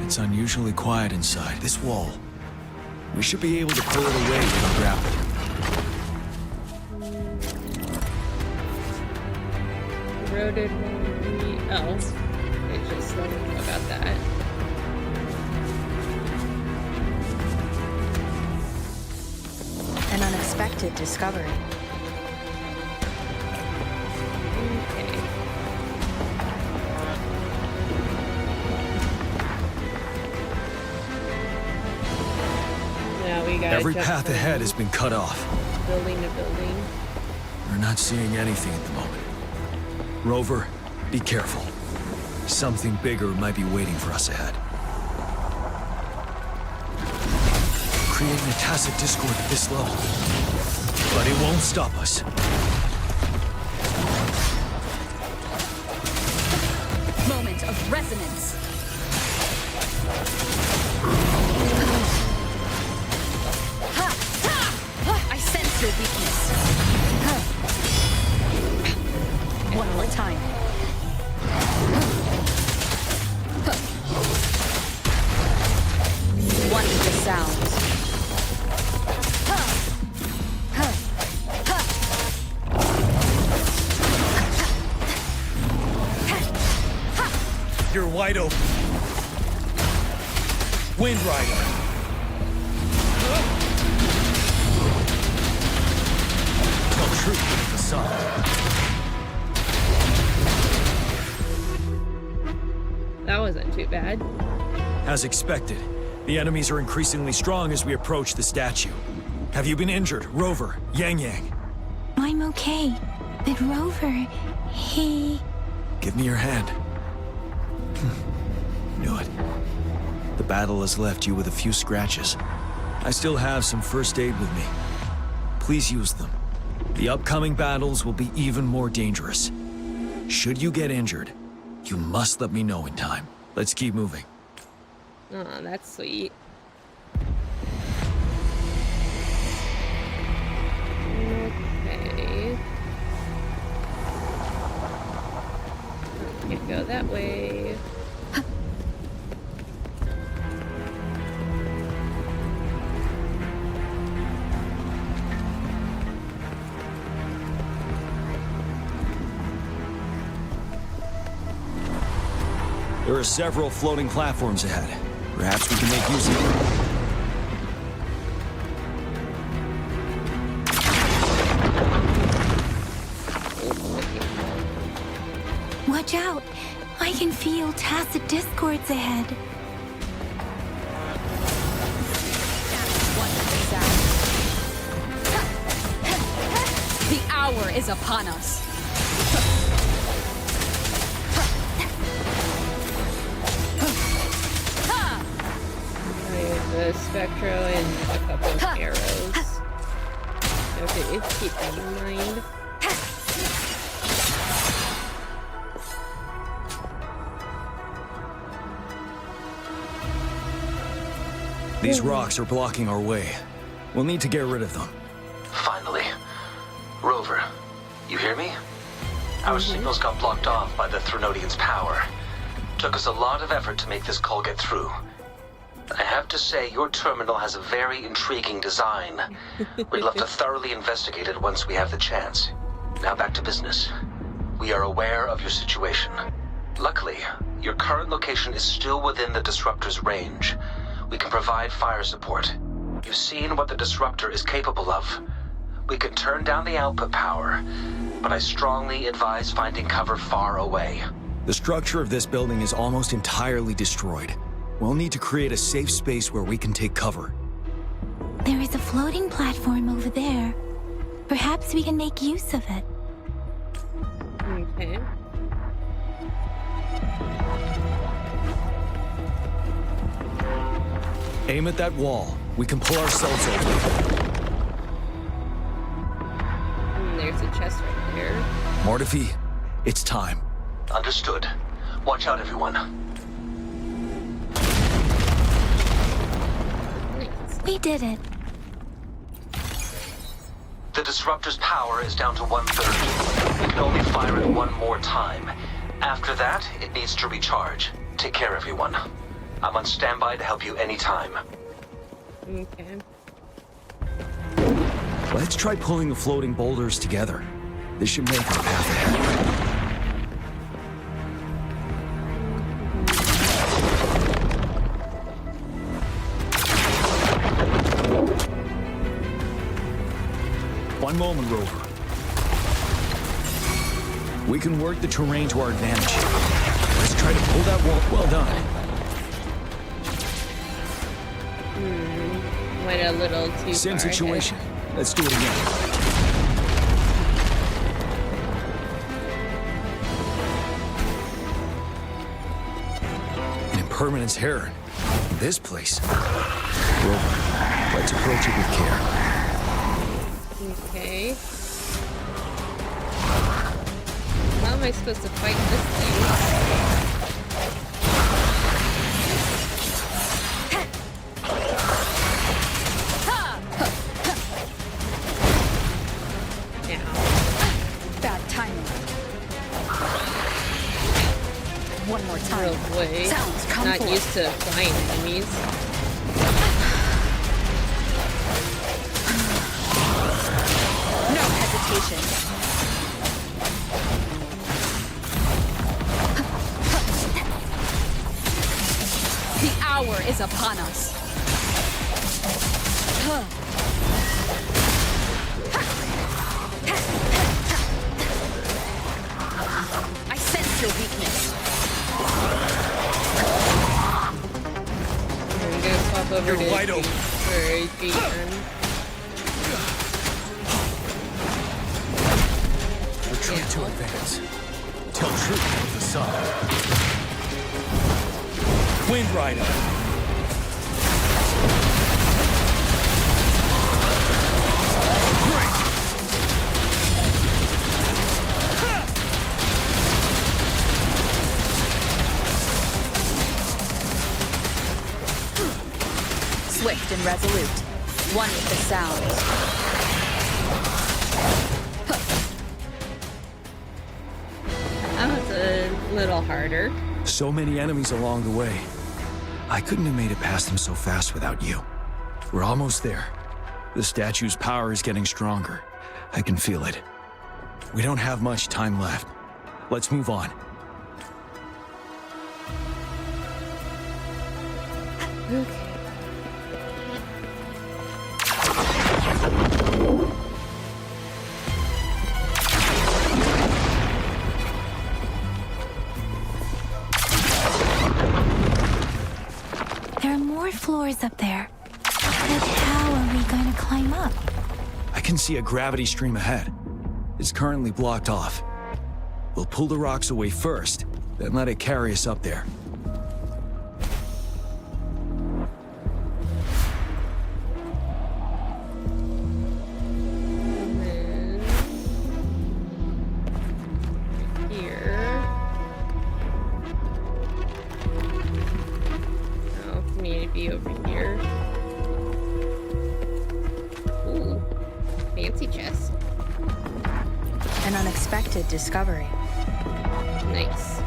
It's unusually quiet inside. This wall. We should be able to pull it away with a grapple. Eroded memory. Oh. It just let me know about that. An unexpected discovery. Okay. Now we got Every path ahead has been cut off. building to building. We're not seeing anything at the moment. Rover, be careful. Something bigger might be waiting for us ahead. Creating a tacit discord at this level. But it won't stop us. Moment of resonance. I sense your weakness. One more time. One with the sound. You're wide open. Wind Rider. Tell truth with the sun. That wasn't too bad. As expected, the enemies are increasingly strong as we approach the statue. Have you been injured, Rover, Yang Yang? I'm okay. But Rover, he... Give me your hand. Knew it. The battle has left you with a few scratches. I still have some first aid with me. Please use them. The upcoming battles will be even more dangerous. Should you get injured, you must let me know in time. Let's keep moving. Oh, that's sweet. There are several floating platforms ahead. Perhaps we can make use of them. Watch out! I can feel tacit discords ahead. The hour is upon us. I have a Spectro and a couple of arrows. Okay, keep that in mind. These rocks are blocking our way. We'll need to get rid of them. Finally. Rover, you hear me? Our signals got blocked off by the Threnodian's power. Took us a lot of effort to make this call get through. I have to say, your terminal has a very intriguing design. We'd love to thoroughly investigate it once we have the chance. Now back to business. We are aware of your situation. Luckily, your current location is still within the Disruptor's range. We can provide fire support. You've seen what the Disruptor is capable of. We can turn down the output power, but I strongly advise finding cover far away. The structure of this building is almost entirely destroyed. We'll need to create a safe space where we can take cover. There is a floating platform over there. Perhaps we can make use of it. Okay. Aim at that wall. We can pull ourselves over. There's a chest right there. Mortefi, it's time. Understood. Watch out, everyone. We did it. The Disruptor's power is down to 1/3. We can only fire it one more time. After that, it needs to recharge. Take care, everyone. I'm on standby to help you anytime. Okay. Let's try pulling the floating boulders together. This should make our path ahead. One moment, Rover. We can work the terrain to our advantage. Let's try to pull that wall. Well done. Went a little too Same far situation. ahead. Let's do it again. An impermanence heron. This place. Rover, let's approach it with care. Okay. How am I supposed to fight this thing? Bad timing. One more time. Oh boy. Sounds come Not forth. used to flying enemies. No hesitation. The hour is upon us. I sense your weakness. I'm gonna swap over to wide open. for G-turn. Retreat to advance. Tell truth of the sun. Wind Rider. Swift and resolute. One with the sound. That was a little harder. So many enemies along the way. I couldn't have made it past them so fast without you. We're almost there. The statue's power is getting stronger. I can feel it. We don't have much time left. Let's move on. Okay. There are more floors up there. But how are we going to climb up? I can see a gravity stream ahead. It's currently blocked off. We'll pull the rocks away first, then let it carry us up there. Discovery. Nice.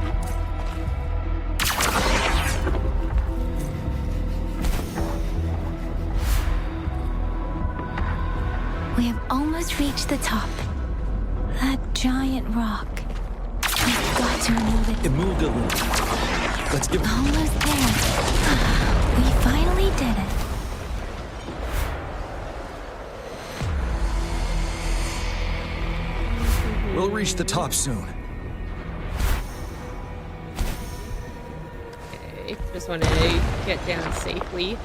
We have almost reached the top. That giant rock. We've got to remove it. It moved a little. Let's give it... Almost there. We finally did it. We'll reach the top soon. Okay, just wanted to get down safely.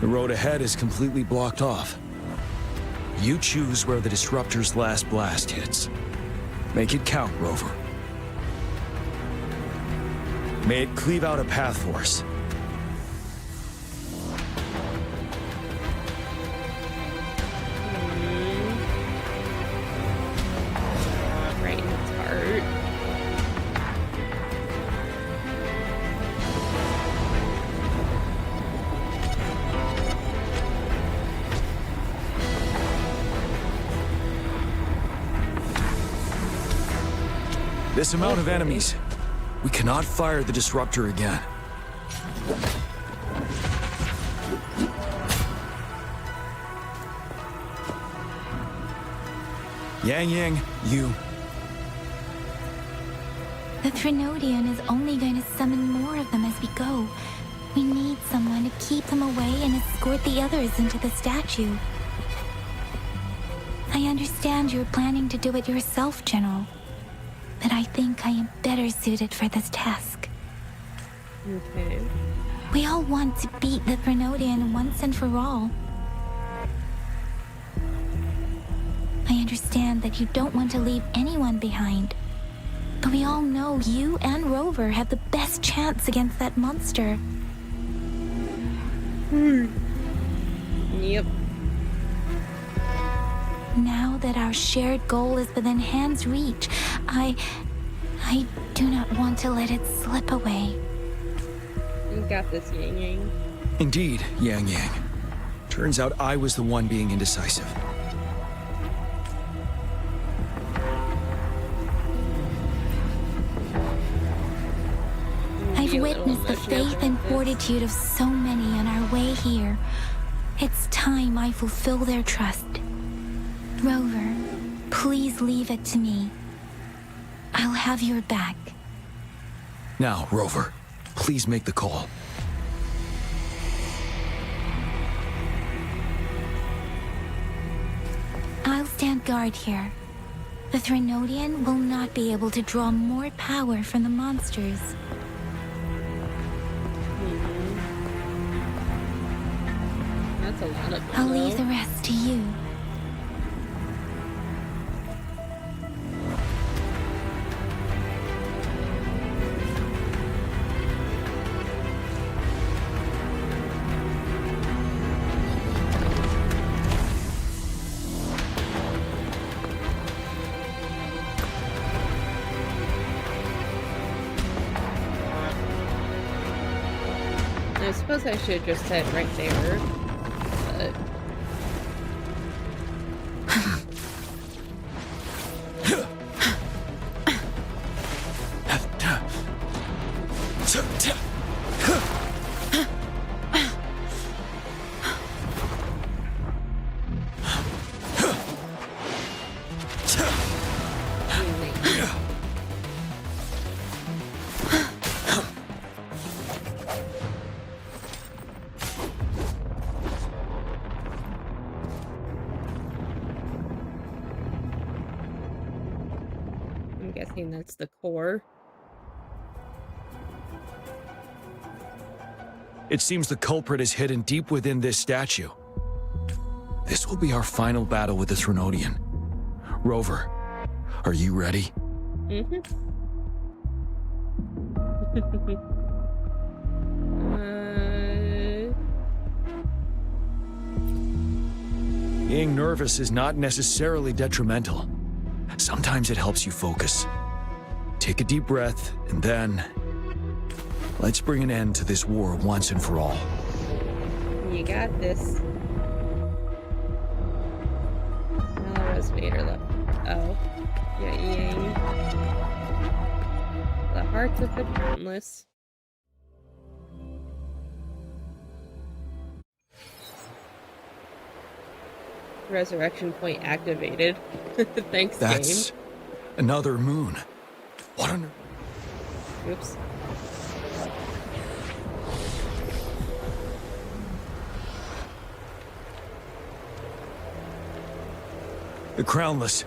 The road ahead is completely blocked off. You choose where the disruptor's last blast hits. Make it count, Rover. May it cleave out a path for us. Right in its heart. This amount of enemies. We cannot fire the disruptor again. Yang, you. The Trinodian is only going to summon more of them as we go. We need someone to keep them away and escort the others into the statue. I understand you're planning to do it yourself, General. But I think I am better suited for this task. Okay. We all want to beat the Trinodian once and for all. I understand that you don't want to leave anyone behind. But we all know you and Rover have the best chance against that monster. Yep. Now that our shared goal is within hand's reach, I do not want to let it slip away. You got this, Yang Yang. Indeed, Yang Yang. Turns out I was the one being indecisive. I've witnessed the faith and fortitude of so many on our way here. It's time I fulfill their trust. Rover, please leave it to me. I'll have your back. Now, Rover, please make the call. I'll stand guard here. The Trinodian will not be able to draw more power from the monsters. That's a lot of them, I'll leave the rest to you. I suppose I should just head right there, but... think that's the core. It seems the culprit is hidden deep within this statue. This will be our final battle with this Renodian. Rover, are you ready? Being nervous is not necessarily detrimental. Sometimes it helps you focus. Take a deep breath, and then... let's bring an end to this war once and for all. You got this. No resonator left. Oh. Yeah. The hearts of the countless. Resurrection point activated. Thanks, That's game. Another moon. What on... Oops. The Crownless.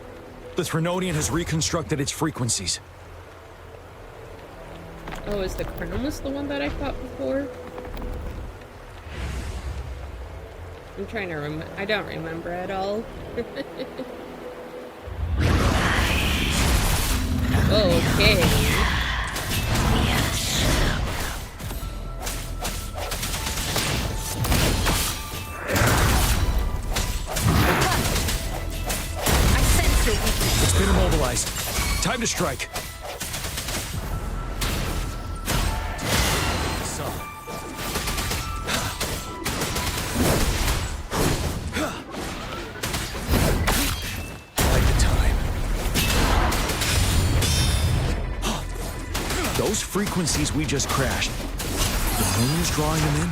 The Threnodian has reconstructed its frequencies. Oh, is the Crownless the one that I fought before? I'm trying to remember. I don't remember at all. Okay. It's been immobilized. Time to strike. Like the time. Those frequencies we just crashed. The moon is drawing them in?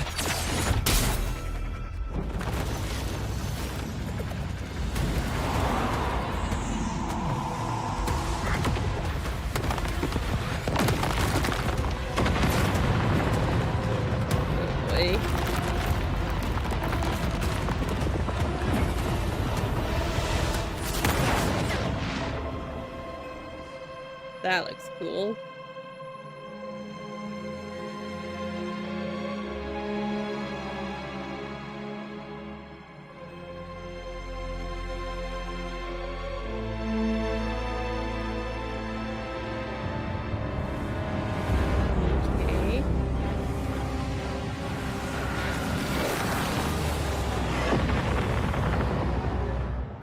That looks cool. Okay.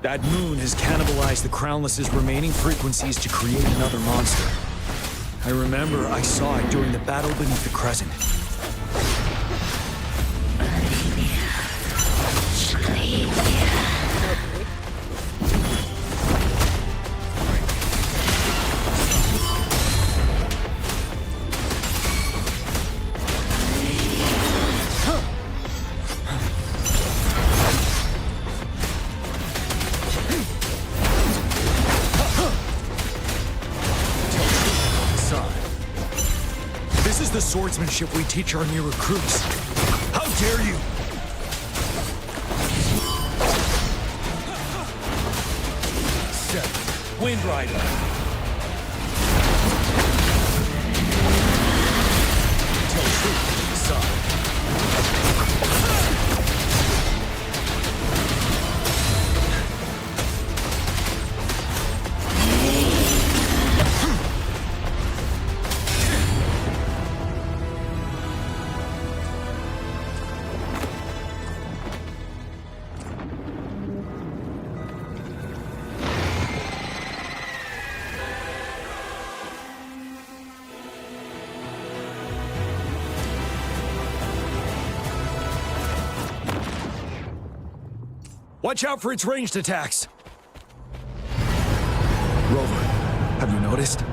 That moon has cannibalized the Crownless's remaining frequencies to create another monster. I remember I saw it during the battle beneath the Crescent. The swordsmanship we teach our new recruits. How dare you! Seven. Wind Rider. Tell truth to the side. Watch out for its ranged attacks! Rover, have you noticed?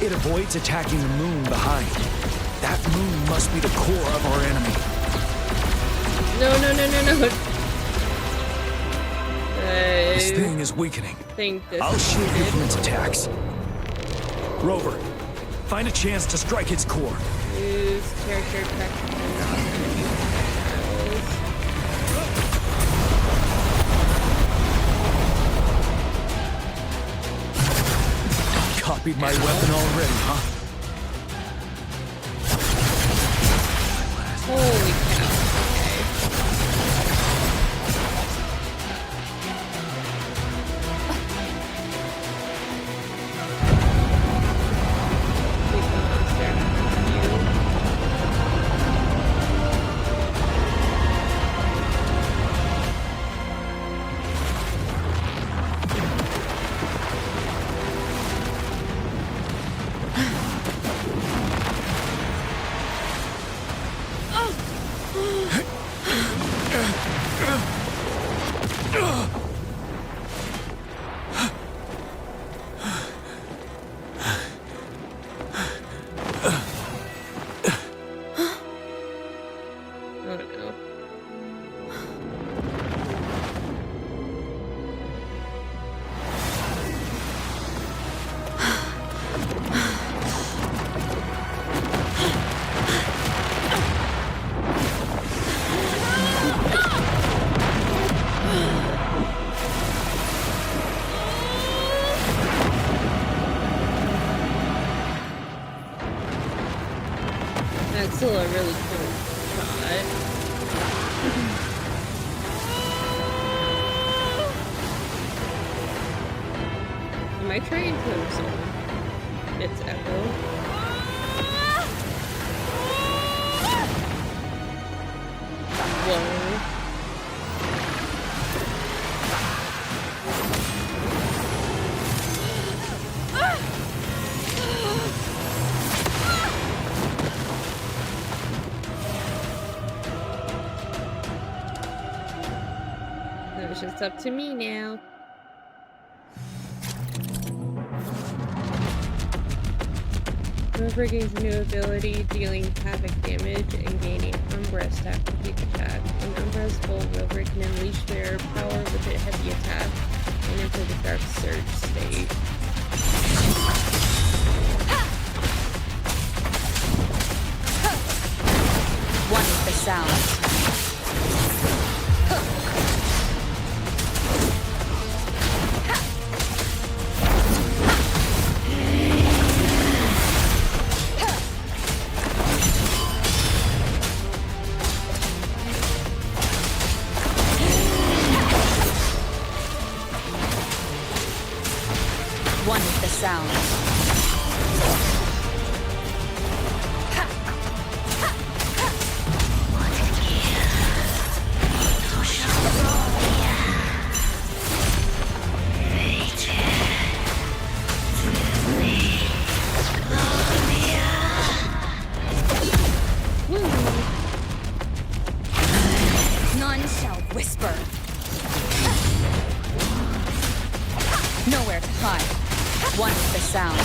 It avoids attacking the moon behind. That moon must be the core of our enemy. No. This thing is weakening. I'll shield you from its attacks. Rover, find a chance to strike its core. Use character attack. copied my weapon already, huh? Holy cow. That's still a really cool shot. Am I trying to absorb its echo? Whoa. It's just up to me now. Whoever gains a new ability, dealing havoc damage and gaining Umbra stack with each attack. When Umbra is full, Wilbur can unleash their power with a heavy attack and enter the Dark Surge state. One with the sound. One with the sound. None shall whisper. Nowhere to hide. One with the sound.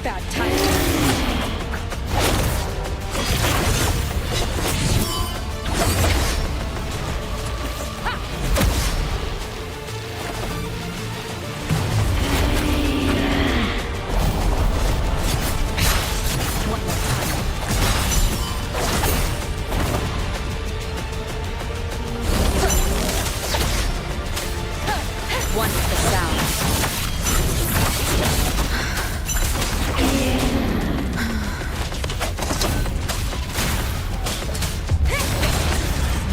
Bad timing. One with the sound.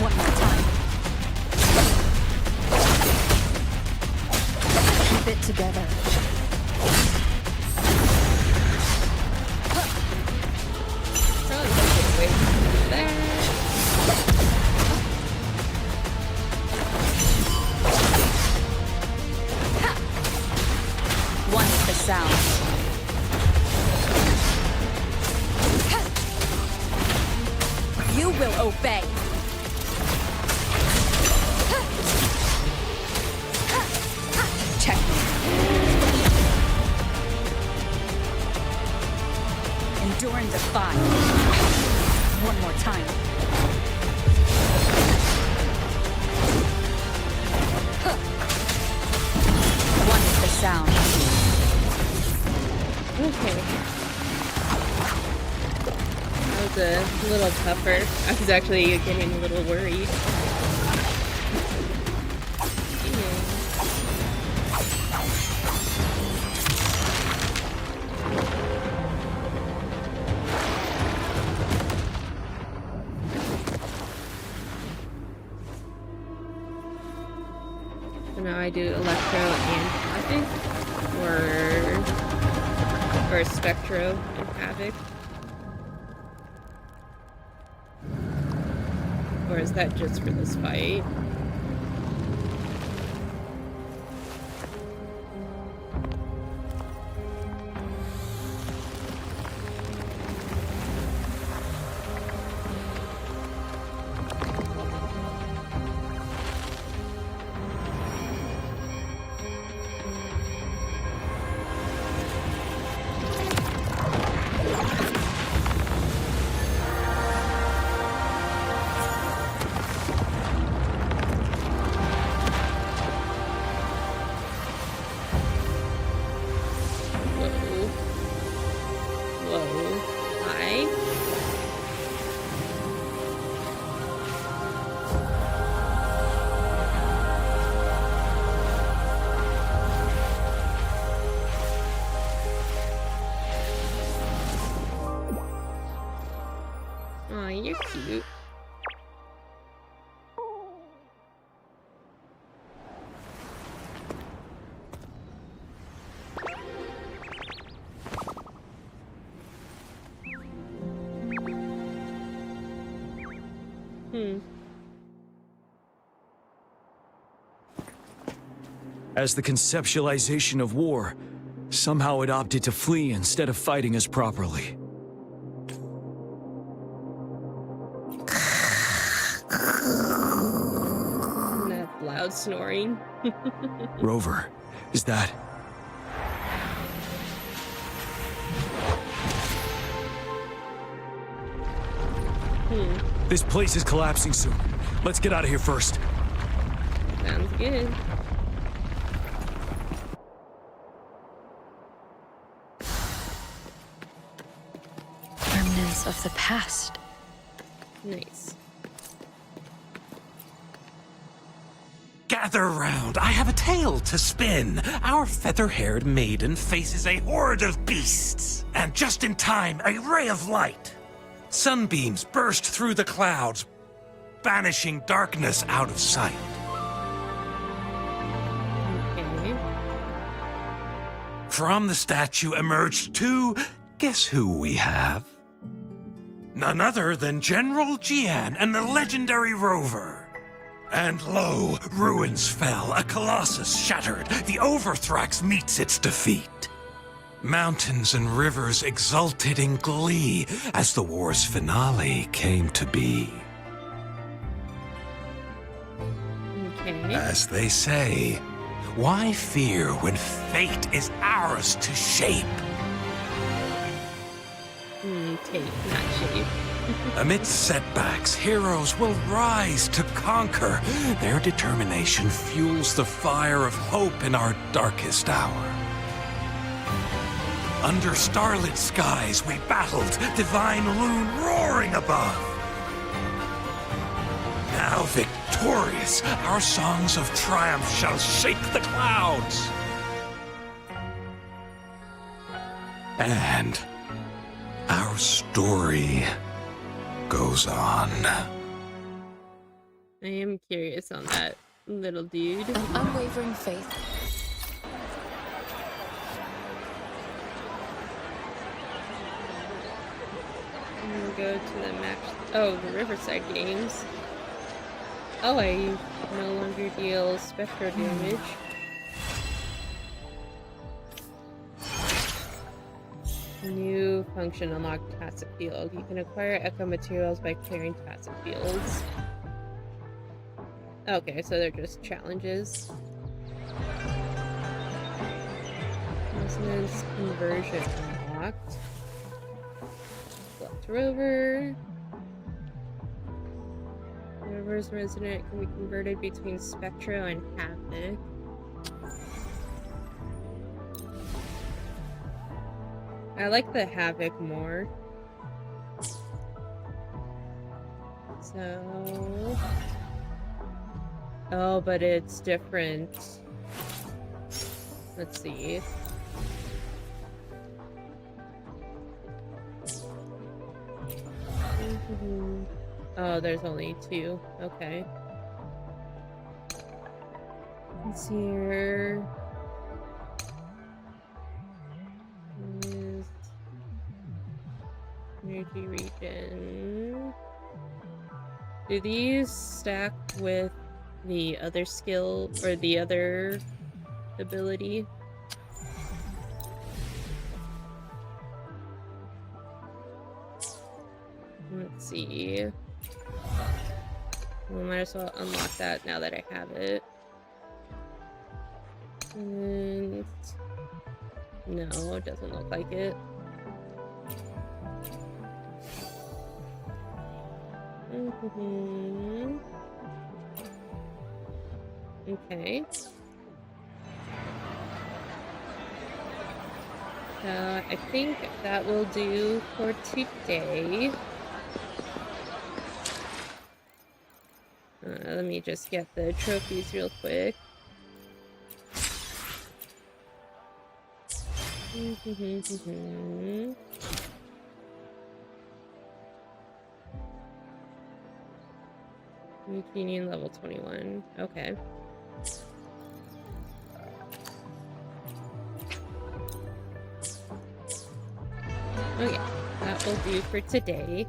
One more time. Keep it together. One with the sound. You will obey. Check me. Endure and defy. One more time. One with the sound. Okay. That was a little tougher. I was actually getting a little worried. So now I do electro and havoc, or spectro and havoc. Or is that just for this fight? Aw, you're cute. As the conceptualization of war, somehow it opted to flee instead of fighting us properly. That loud snoring. Rover, is that... This place is collapsing soon. Let's get out of here first. Sounds good. Remnants of the past. Nice. Gather round, I have a tale to spin. Our feather-haired maiden faces a horde of beasts. And just in time, a ray of light. Sunbeams burst through the clouds, banishing darkness out of sight. Okay. From the statue emerged two... Guess who we have? None other than General Jian and the legendary Rover. And lo, ruins fell, a colossus shattered, the Overthrax meets its defeat. Mountains and rivers exulted in glee as the war's finale came to be. Okay. As they say, why fear when fate is ours to shape? Take, not shape. Amidst setbacks, heroes will rise to conquer. Their determination fuels the fire of hope in our darkest hour. Under starlit skies we battled, divine loon roaring above. Now victorious, our songs of triumph shall shake the clouds. And our story goes on. I am curious on that little dude. An unwavering faith. I'm gonna go to the match. Oh, the Riverside games. Oh, I no longer deal spectral damage. New function unlocked tacit field. You can acquire echo materials by clearing tacit fields. Okay, so they're just challenges. Resonance conversion unlocked. Select Rover. Rover's resonant can be converted between Spectro and Havoc. I like the Havoc more. So... Oh, but it's different. Let's see. Oh, there's only 2. Okay. Let's see here. Energy regen. Do these stack with the other skill or the other ability? Let's see. We might as well unlock that now that I have it. And no, it doesn't look like it. Okay. I think that will do for today. Let me just get the trophies real quick. Union level 21. Okay. Oh yeah, that will do for today.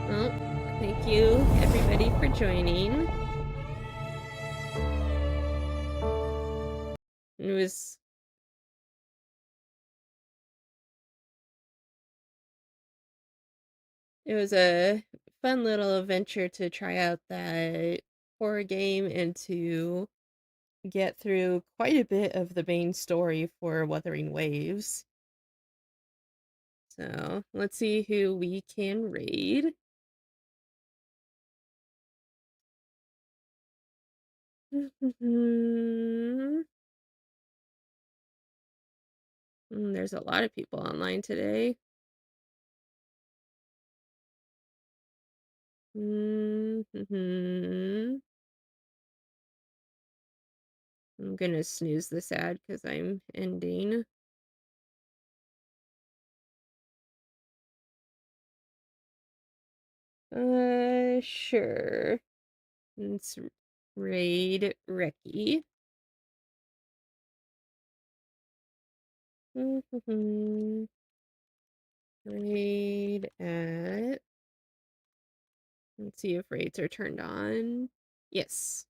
Well, thank you everybody for joining. It was a fun little adventure to try out that horror game and to get through quite a bit of the main story for Wuthering Waves. So, let's see who we can raid. There's a lot of people online today. I'm gonna snooze this ad because I'm ending. Sure. Let's raid Reki. Raid at... Let's see if raids are turned on. Yes.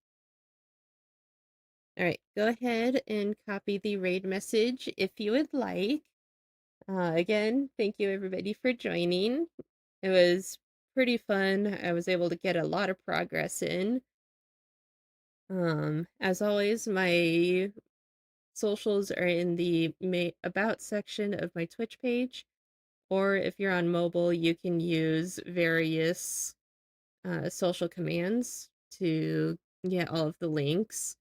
Alright, go ahead and copy the raid message if you would like. Again, thank you everybody for joining. It was pretty fun. I was able to get a lot of progress in. As always, my socials are in the About section of my Twitch page. Or if you're on mobile, you can use various social commands to get all of the links.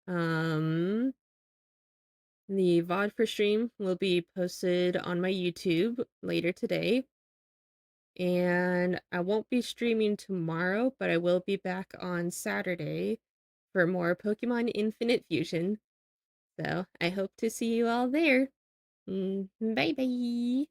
The VOD for stream will be posted on my YouTube later today. And I won't be streaming tomorrow, but I will be back on Saturday for more Pokemon Infinite Fusion. So I hope to see you all there. Bye bye.